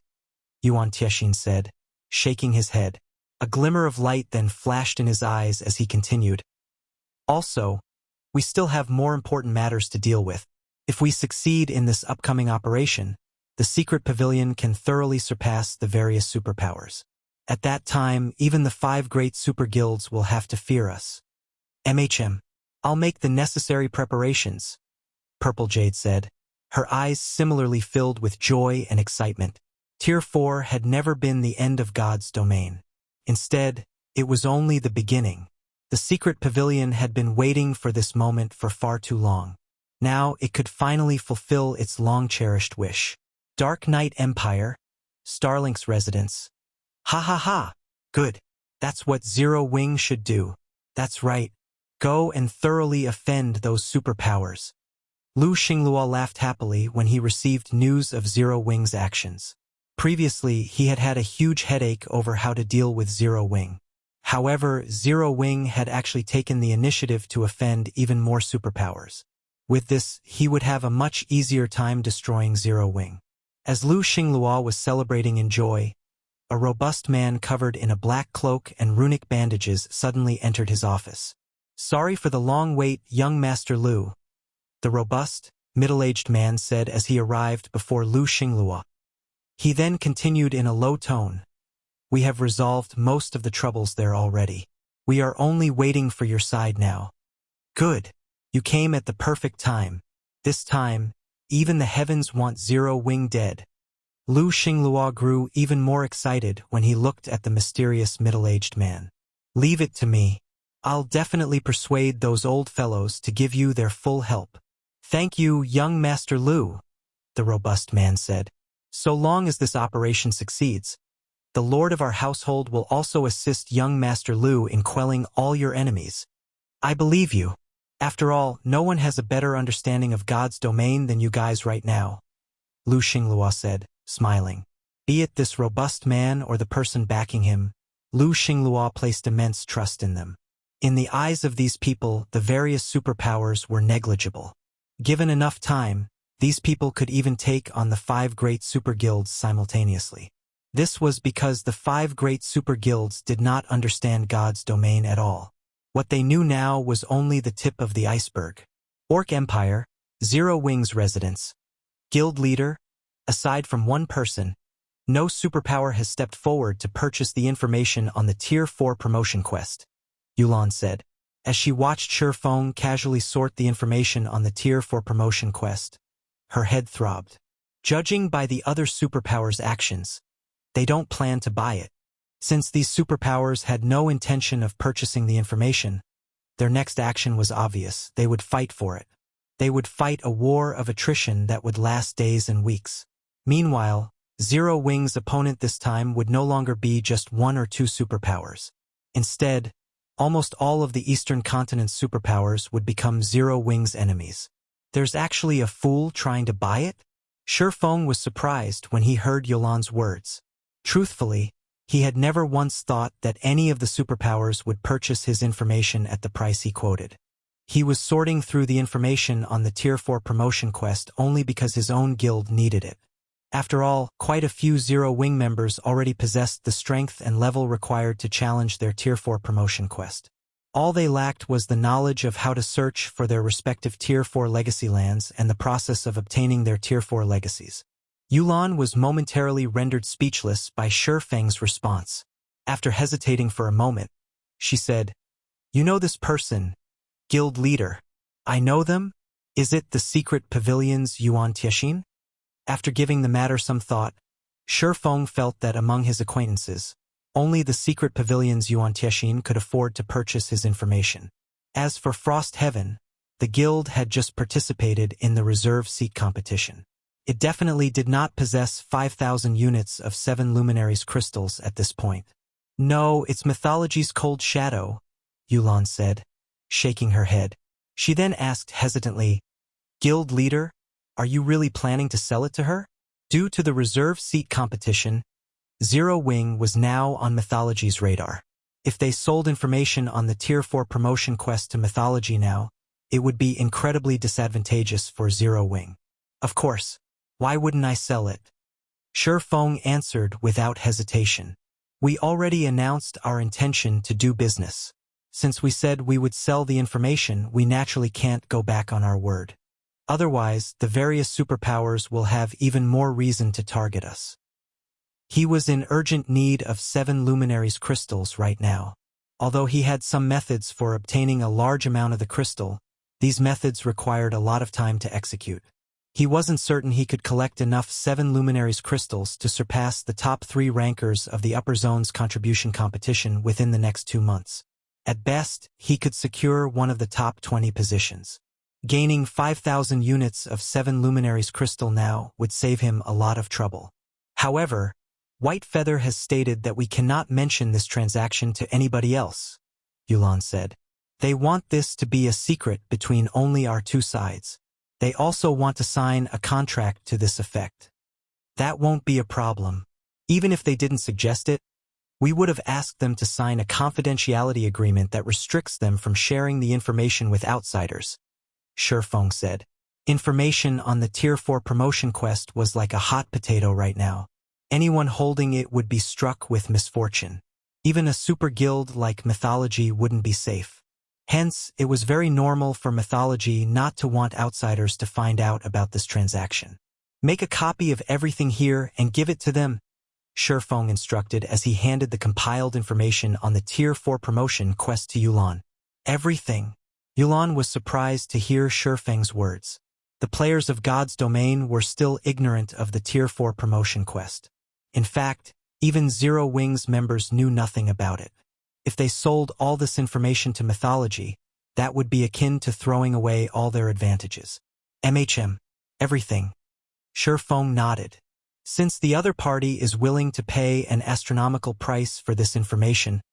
Yuan Tiexin said, shaking his head. A glimmer of light then flashed in his eyes as he continued. Also, we still have more important matters to deal with. If we succeed in this upcoming operation, the secret pavilion can thoroughly surpass the various superpowers. At that time, even the 5 great super guilds will have to fear us. I'll make the necessary preparations, Purple Jade said, her eyes similarly filled with joy and excitement. Tier 4 had never been the end of God's domain. Instead, it was only the beginning. The secret pavilion had been waiting for this moment for far too long. Now it could finally fulfill its long-cherished wish. Dark Knight Empire, Starlink's residence. Ha ha ha! Good. That's what Zero-Wing should do. That's right. Go and thoroughly offend those superpowers. Lu Xinglua laughed happily when he received news of Zero-Wing's actions. Previously, he had had a huge headache over how to deal with Zero-Wing. However, Zero-Wing had actually taken the initiative to offend even more superpowers. With this, he would have a much easier time destroying Zero-Wing. As Lu Xinglua was celebrating in joy, a robust man covered in a black cloak and runic bandages suddenly entered his office. "Sorry for the long wait, young Master Lu," the robust, middle-aged man said as he arrived before Lu Xinglua. He then continued in a low tone. "We have resolved most of the troubles there already. We are only waiting for your side now." "Good. You came at the perfect time. This time, even the heavens want Zero-Wing dead." Lu Xinglua grew even more excited when he looked at the mysterious middle-aged man. "Leave it to me. I'll definitely persuade those old fellows to give you their full help." "Thank you, young Master Lu," the robust man said. "So long as this operation succeeds, the Lord of our household will also assist young Master Lu in quelling all your enemies. I believe you. After all, no one has a better understanding of God's domain than you guys right now," Lu Xinglua said, smiling. Be it this robust man or the person backing him, Lu Xinglua placed immense trust in them. In the eyes of these people, the various superpowers were negligible. Given enough time, these people could even take on the 5 great super guilds simultaneously. This was because the 5 great super guilds did not understand God's domain at all. What they knew now was only the tip of the iceberg. Orc Empire, Zero Wing's residence. Guild leader, aside from one person, no superpower has stepped forward to purchase the information on the Tier 4 promotion quest, Yulan said, as she watched Shi Feng casually sort the information on the Tier 4 promotion quest. Her head throbbed. Judging by the other superpowers' actions, they don't plan to buy it. Since these superpowers had no intention of purchasing the information, their next action was obvious. They would fight for it. They would fight a war of attrition that would last days and weeks. Meanwhile, Zero Wing's opponent this time would no longer be just 1 or 2 superpowers. Instead, almost all of the Eastern Continent's superpowers would become Zero Wing's enemies. There's actually a fool trying to buy it? Shi Feng was surprised when he heard Yulan's words. Truthfully, he had never once thought that any of the superpowers would purchase his information at the price he quoted. He was sorting through the information on the Tier 4 promotion quest only because his own guild needed it. After all, quite a few Zero Wing members already possessed the strength and level required to challenge their Tier 4 promotion quest. All they lacked was the knowledge of how to search for their respective Tier 4 legacy lands and the process of obtaining their Tier 4 legacies. Yulan was momentarily rendered speechless by Shi Feng's response. After hesitating for a moment, she said, "You know this person, guild leader. I know them? Is it the secret pavilions Yuan Tiexin?" After giving the matter some thought, Shi Feng felt that among his acquaintances, only the secret pavilions Yuan Tiexin could afford to purchase his information. As for Frost Heaven, the guild had just participated in the reserve seat competition. It definitely did not possess 5,000 units of 7 luminaries crystals at this point. "No, it's mythology's cold shadow," Yulan said, shaking her head. She then asked hesitantly, "Guild leader, are you really planning to sell it to her?" Due to the reserve seat competition, Zero Wing was now on mythology's radar. If they sold information on the Tier 4 promotion quest to mythology now, it would be incredibly disadvantageous for Zero Wing. "Of course. Why wouldn't I sell it?" Shi Feng answered without hesitation. "We already announced our intention to do business. Since we said we would sell the information, we naturally can't go back on our word. Otherwise, the various superpowers will have even more reason to target us." He was in urgent need of 7 luminaries crystals right now. Although he had some methods for obtaining a large amount of the crystal, these methods required a lot of time to execute. He wasn't certain he could collect enough 7 luminaries crystals to surpass the top 3 rankers of the upper zone's contribution competition within the next 2 months. At best, he could secure one of the top 20 positions. Gaining 5,000 units of 7 luminaries crystal now would save him a lot of trouble. However, White Feather has stated that we cannot mention this transaction to anybody else, Yulan said. They want this to be a secret between only our 2 sides. They also want to sign a contract to this effect. That won't be a problem. Even if they didn't suggest it, we would have asked them to sign a confidentiality agreement that restricts them from sharing the information with outsiders, Shi Feng said. Information on the Tier 4 promotion quest was like a hot potato right now. Anyone holding it would be struck with misfortune. Even a super guild like mythology wouldn't be safe. Hence, it was very normal for mythology not to want outsiders to find out about this transaction. "Make a copy of everything here and give it to them," Shi Feng instructed as he handed the compiled information on the Tier 4 promotion quest to Yulan. "Everything." Yulan was surprised to hear Shi Feng's words. The players of God's domain were still ignorant of the Tier 4 promotion quest. In fact, even Zero Wing's members knew nothing about it. If they sold all this information to mythology, that would be akin to throwing away all their advantages. Everything. Shi Feng nodded. "Since the other party is willing to pay an astronomical price for this information,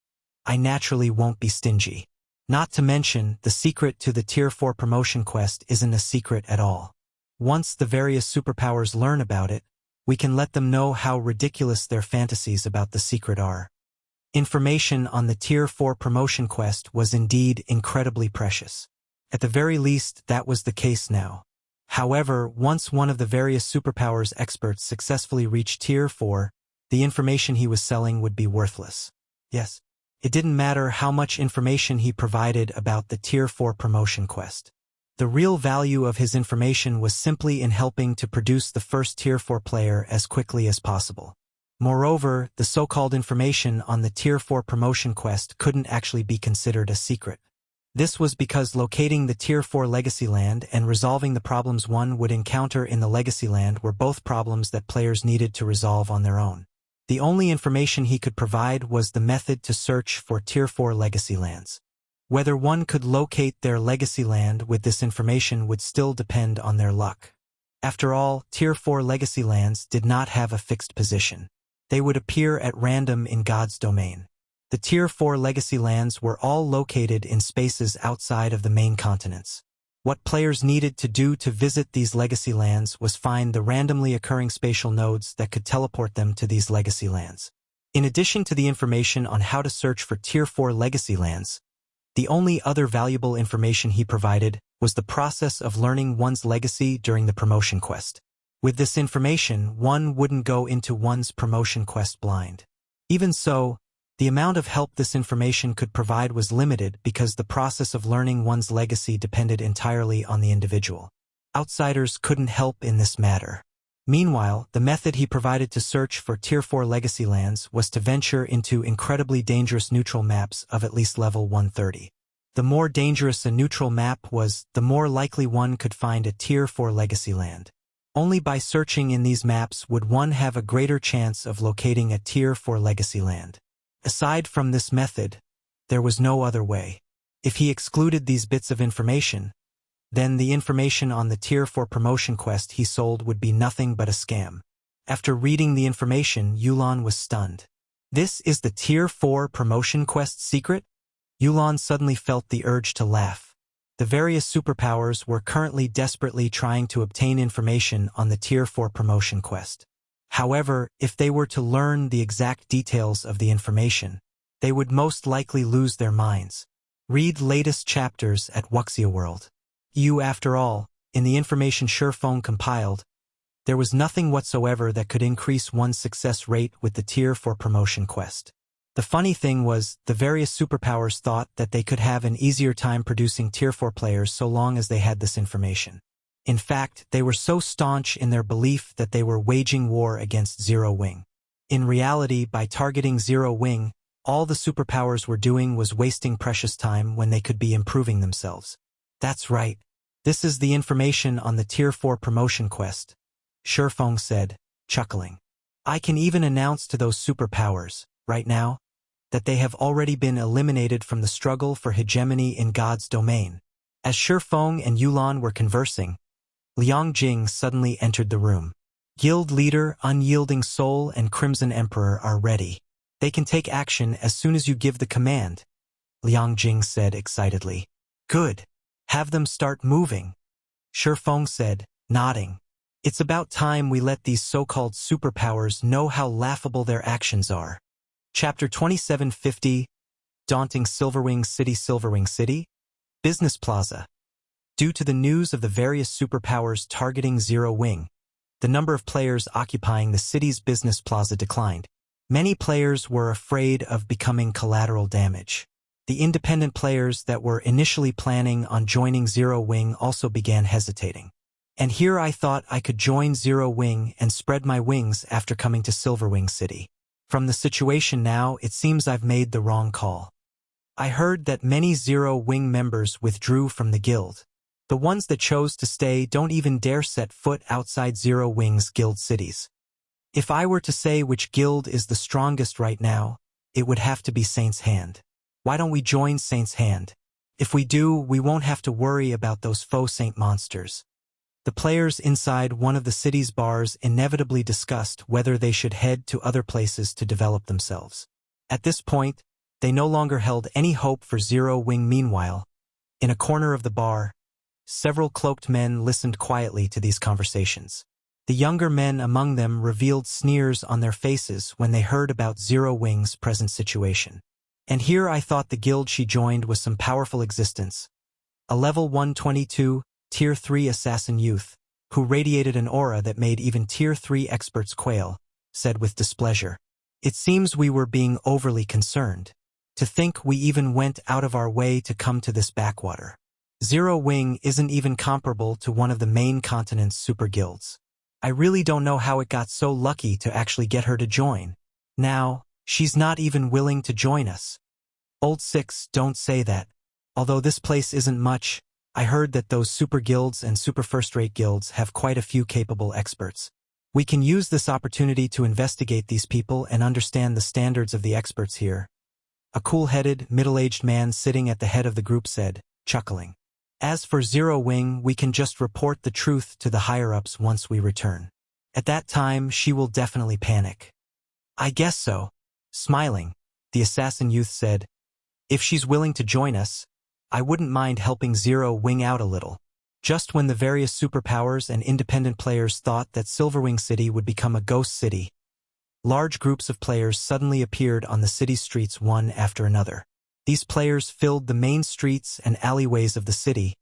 I naturally won't be stingy. Not to mention, the secret to the Tier 4 promotion quest isn't a secret at all. Once the various superpowers learn about it, we can let them know how ridiculous their fantasies about the secret are." Information on the Tier 4 promotion quest was indeed incredibly precious. At the very least, that was the case now. However, once one of the various superpowers experts successfully reached Tier 4, the information he was selling would be worthless. Yes, it didn't matter how much information he provided about the Tier 4 promotion quest. The real value of his information was simply in helping to produce the first Tier 4 player as quickly as possible. Moreover, the so-called information on the Tier 4 promotion quest couldn't actually be considered a secret. This was because locating the Tier 4 Legacy Land and resolving the problems one would encounter in the Legacy Land were both problems that players needed to resolve on their own. The only information he could provide was the method to search for Tier 4 Legacy Lands. Whether one could locate their Legacy Land with this information would still depend on their luck. After all, Tier 4 Legacy Lands did not have a fixed position. They would appear at random in God's domain. The Tier 4 Legacy Lands were all located in spaces outside of the main continents. What players needed to do to visit these Legacy Lands was find the randomly occurring spatial nodes that could teleport them to these Legacy Lands. In addition to the information on how to search for Tier 4 Legacy Lands, the only other valuable information he provided was the process of learning one's legacy during the promotion quest. With this information, one wouldn't go into one's promotion quest blind. Even so, the amount of help this information could provide was limited because the process of learning one's legacy depended entirely on the individual. Outsiders couldn't help in this matter. Meanwhile, the method he provided to search for Tier 4 Legacy Lands was to venture into incredibly dangerous neutral maps of at least level 130. The more dangerous a neutral map was, the more likely one could find a Tier 4 Legacy Land. Only by searching in these maps would one have a greater chance of locating a Tier 4 Legacy Land. Aside from this method, there was no other way. If he excluded these bits of information, then the information on the Tier 4 promotion quest he sold would be nothing but a scam. After reading the information, Yulan was stunned. This is the Tier 4 promotion quest secret? Yulan suddenly felt the urge to laugh. The various superpowers were currently desperately trying to obtain information on the Tier 4 promotion quest. However, if they were to learn the exact details of the information, they would most likely lose their minds. Read latest chapters at Wuxia World. After all, in the information Shi Feng compiled, there was nothing whatsoever that could increase one's success rate with the Tier 4 promotion quest. The funny thing was, the various superpowers thought that they could have an easier time producing Tier 4 players so long as they had this information. In fact, they were so staunch in their belief that they were waging war against Zero Wing. In reality, by targeting Zero Wing, all the superpowers were doing was wasting precious time when they could be improving themselves. That's right. This is the information on the Tier 4 promotion quest, Shi Feng said, chuckling. I can even announce to those superpowers, right now, that they have already been eliminated from the struggle for hegemony in God's domain. As Shi Feng and Yulan were conversing, Liang Jing suddenly entered the room. Guild Leader, Unyielding Soul, and Crimson Emperor are ready. They can take action as soon as you give the command, Liang Jing said excitedly. Good. Have them start moving, Shi Feng said, nodding. It's about time we let these so-called superpowers know how laughable their actions are. Chapter 2750, Daunting Silverwing City, Business Plaza. Due to the news of the various superpowers targeting Zero Wing, the number of players occupying the city's business plaza declined. Many players were afraid of becoming collateral damage. The independent players that were initially planning on joining Zero Wing also began hesitating. And here I thought I could join Zero Wing and spread my wings after coming to Silverwing City. From the situation now, it seems I've made the wrong call. I heard that many Zero Wing members withdrew from the guild. The ones that chose to stay don't even dare set foot outside Zero Wing's guild cities. If I were to say which guild is the strongest right now, it would have to be Saint's Hand. Why don't we join Saint's Hand? If we do, we won't have to worry about those faux saint monsters. The players inside one of the city's bars inevitably discussed whether they should head to other places to develop themselves. At this point, they no longer held any hope for Zero Wing. Meanwhile, in a corner of the bar, several cloaked men listened quietly to these conversations. The younger men among them revealed sneers on their faces when they heard about Zero Wing's present situation. And here I thought the guild she joined was some powerful existence. A level 122, Tier 3 assassin youth, who radiated an aura that made even Tier 3 experts quail, said with displeasure. It seems we were being overly concerned. To think we even went out of our way to come to this backwater. Zero Wing isn't even comparable to one of the main continent's super guilds. I really don't know how it got so lucky to actually get her to join. Now, she's not even willing to join us. Old Six, don't say that. Although this place isn't much, I heard that those super guilds and super first-rate guilds have quite a few capable experts. We can use this opportunity to investigate these people and understand the standards of the experts here. A cool-headed, middle-aged man sitting at the head of the group said, chuckling. As for Zero Wing, we can just report the truth to the higher-ups once we return. At that time, she will definitely panic. I guess so. Smiling, the assassin youth said, if she's willing to join us, I wouldn't mind helping Zero Wing out a little. Just when the various superpowers and independent players thought that Silverwing City would become a ghost city, large groups of players suddenly appeared on the city's streets one after another. These players filled the main streets and alleyways of the city,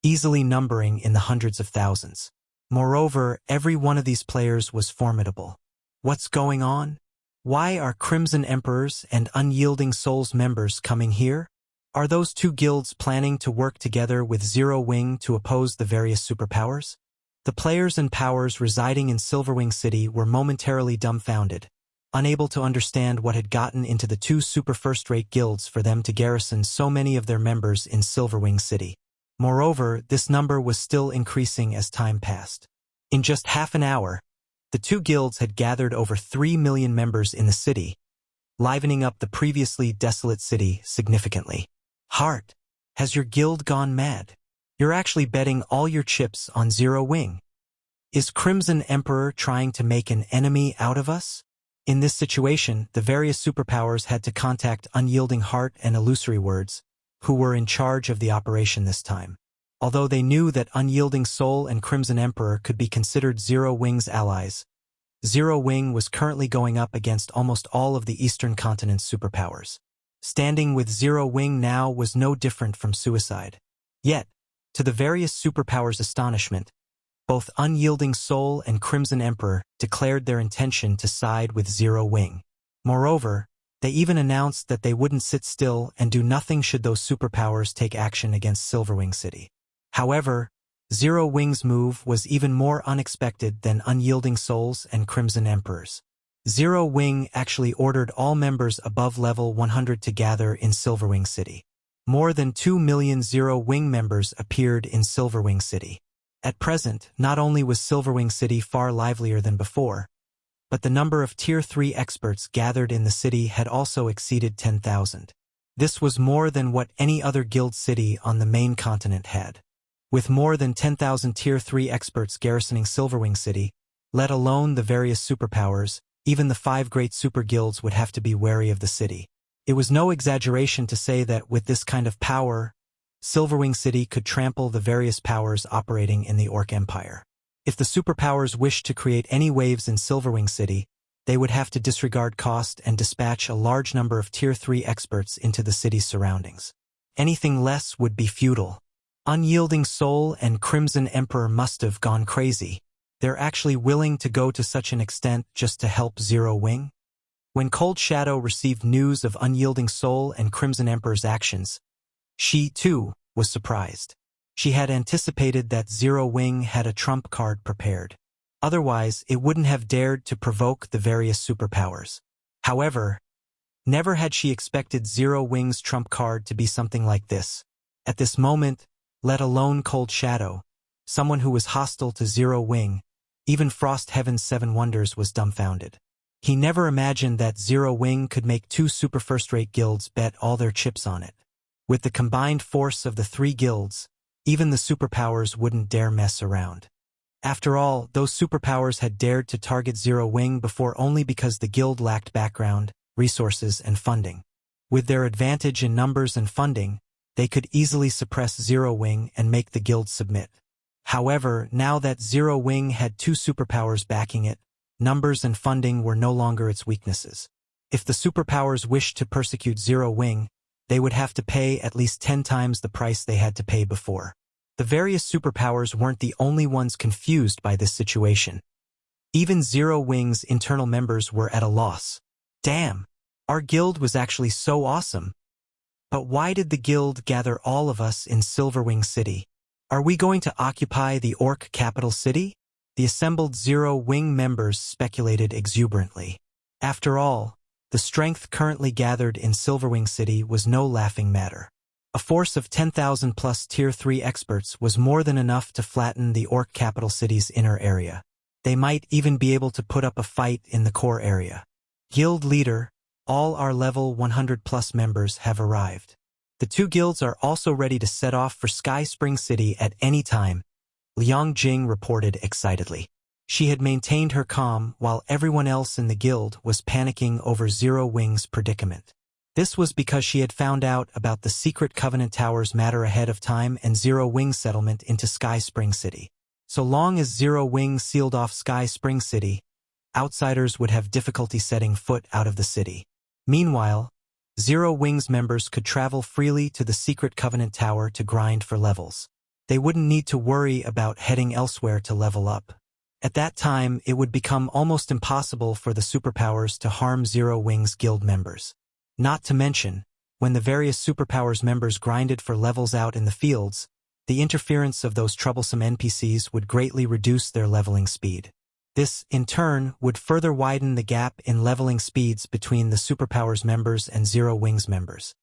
easily numbering in the hundreds of thousands. Moreover, every one of these players was formidable. What's going on? Why are Crimson Emperors and Unyielding Souls members coming here? Are those two guilds planning to work together with Zero Wing to oppose the various superpowers? The players and powers residing in Silverwing City were momentarily dumbfounded, unable to understand what had gotten into the two super first-rate guilds for them to garrison so many of their members in Silverwing City. Moreover, this number was still increasing as time passed. In just half an hour, the two guilds had gathered over 3 million members in the city, livening up the previously desolate city significantly. Heart, has your guild gone mad? You're actually betting all your chips on Zero Wing. Is Crimson Emperor trying to make an enemy out of us? In this situation, the various superpowers had to contact Unyielding Heart and Illusory Words, who were in charge of the operation this time. Although they knew that Unyielding Soul and Crimson Emperor could be considered Zero Wing's allies, Zero Wing was currently going up against almost all of the Eastern Continent's superpowers. Standing with Zero Wing now was no different from suicide. Yet, to the various superpowers' astonishment, both Unyielding Soul and Crimson Emperor declared their intention to side with Zero Wing. Moreover, they even announced that they wouldn't sit still and do nothing should those superpowers take action against Silverwing City. However, Zero Wing's move was even more unexpected than Unyielding Souls and Crimson Emperor's. Zero Wing actually ordered all members above level 100 to gather in Silverwing City. More than 2 million Zero Wing members appeared in Silverwing City. At present, not only was Silverwing City far livelier than before, but the number of Tier 3 experts gathered in the city had also exceeded 10,000. This was more than what any other guild city on the main continent had. With more than 10,000 Tier 3 experts garrisoning Silverwing City, let alone the various superpowers, even the 5 great super guilds would have to be wary of the city. It was no exaggeration to say that with this kind of power, Silverwing City could trample the various powers operating in the Orc Empire. If the superpowers wished to create any waves in Silverwing City, they would have to disregard cost and dispatch a large number of Tier 3 experts into the city's surroundings. Anything less would be futile. Unyielding Soul and Crimson Emperor must have gone crazy. They're actually willing to go to such an extent just to help Zero Wing? When Cold Shadow received news of Unyielding Soul and Crimson Emperor's actions, she, too, was surprised. She had anticipated that Zero Wing had a trump card prepared. Otherwise, it wouldn't have dared to provoke the various superpowers. However, never had she expected Zero Wing's trump card to be something like this. At this moment, let alone Cold Shadow, someone who was hostile to Zero Wing, even Frost Heaven's 7 Wonders was dumbfounded. He never imagined that Zero Wing could make 2 super first-rate guilds bet all their chips on it. With the combined force of the 3 guilds, even the superpowers wouldn't dare mess around. After all, those superpowers had dared to target Zero Wing before only because the guild lacked background, resources, and funding. With their advantage in numbers and funding, they could easily suppress Zero Wing and make the guild submit. However, now that Zero Wing had two superpowers backing it, numbers and funding were no longer its weaknesses. If the superpowers wished to persecute Zero Wing, they would have to pay at least 10 times the price they had to pay before. The various superpowers weren't the only ones confused by this situation. Even Zero Wing's internal members were at a loss. Damn, our guild was actually so awesome. But why did the guild gather all of us in Silverwing City? Are we going to occupy the orc capital city? The assembled Zero Wing members speculated exuberantly. After all, the strength currently gathered in Silverwing City was no laughing matter. A force of 10,000 plus Tier 3 experts was more than enough to flatten the orc capital city's inner area. They might even be able to put up a fight in the core area. Guild leader, all our level 100 plus members have arrived. The two guilds are also ready to set off for Sky Spring City at any time, Liang Jing reported excitedly. She had maintained her calm while everyone else in the guild was panicking over Zero Wing's predicament. This was because she had found out about the secret Covenant Towers matter ahead of time and Zero Wing's settlement into Sky Spring City. So long as Zero Wing sealed off Sky Spring City, outsiders would have difficulty setting foot out of the city. Meanwhile, Zero Wing's members could travel freely to the secret Covenant Tower to grind for levels. They wouldn't need to worry about heading elsewhere to level up. At that time, it would become almost impossible for the superpowers to harm Zero Wing's guild members. Not to mention, when the various superpowers members grinded for levels out in the fields, the interference of those troublesome NPCs would greatly reduce their leveling speed. This, in turn, would further widen the gap in leveling speeds between the superpowers members and Zero Wing's members.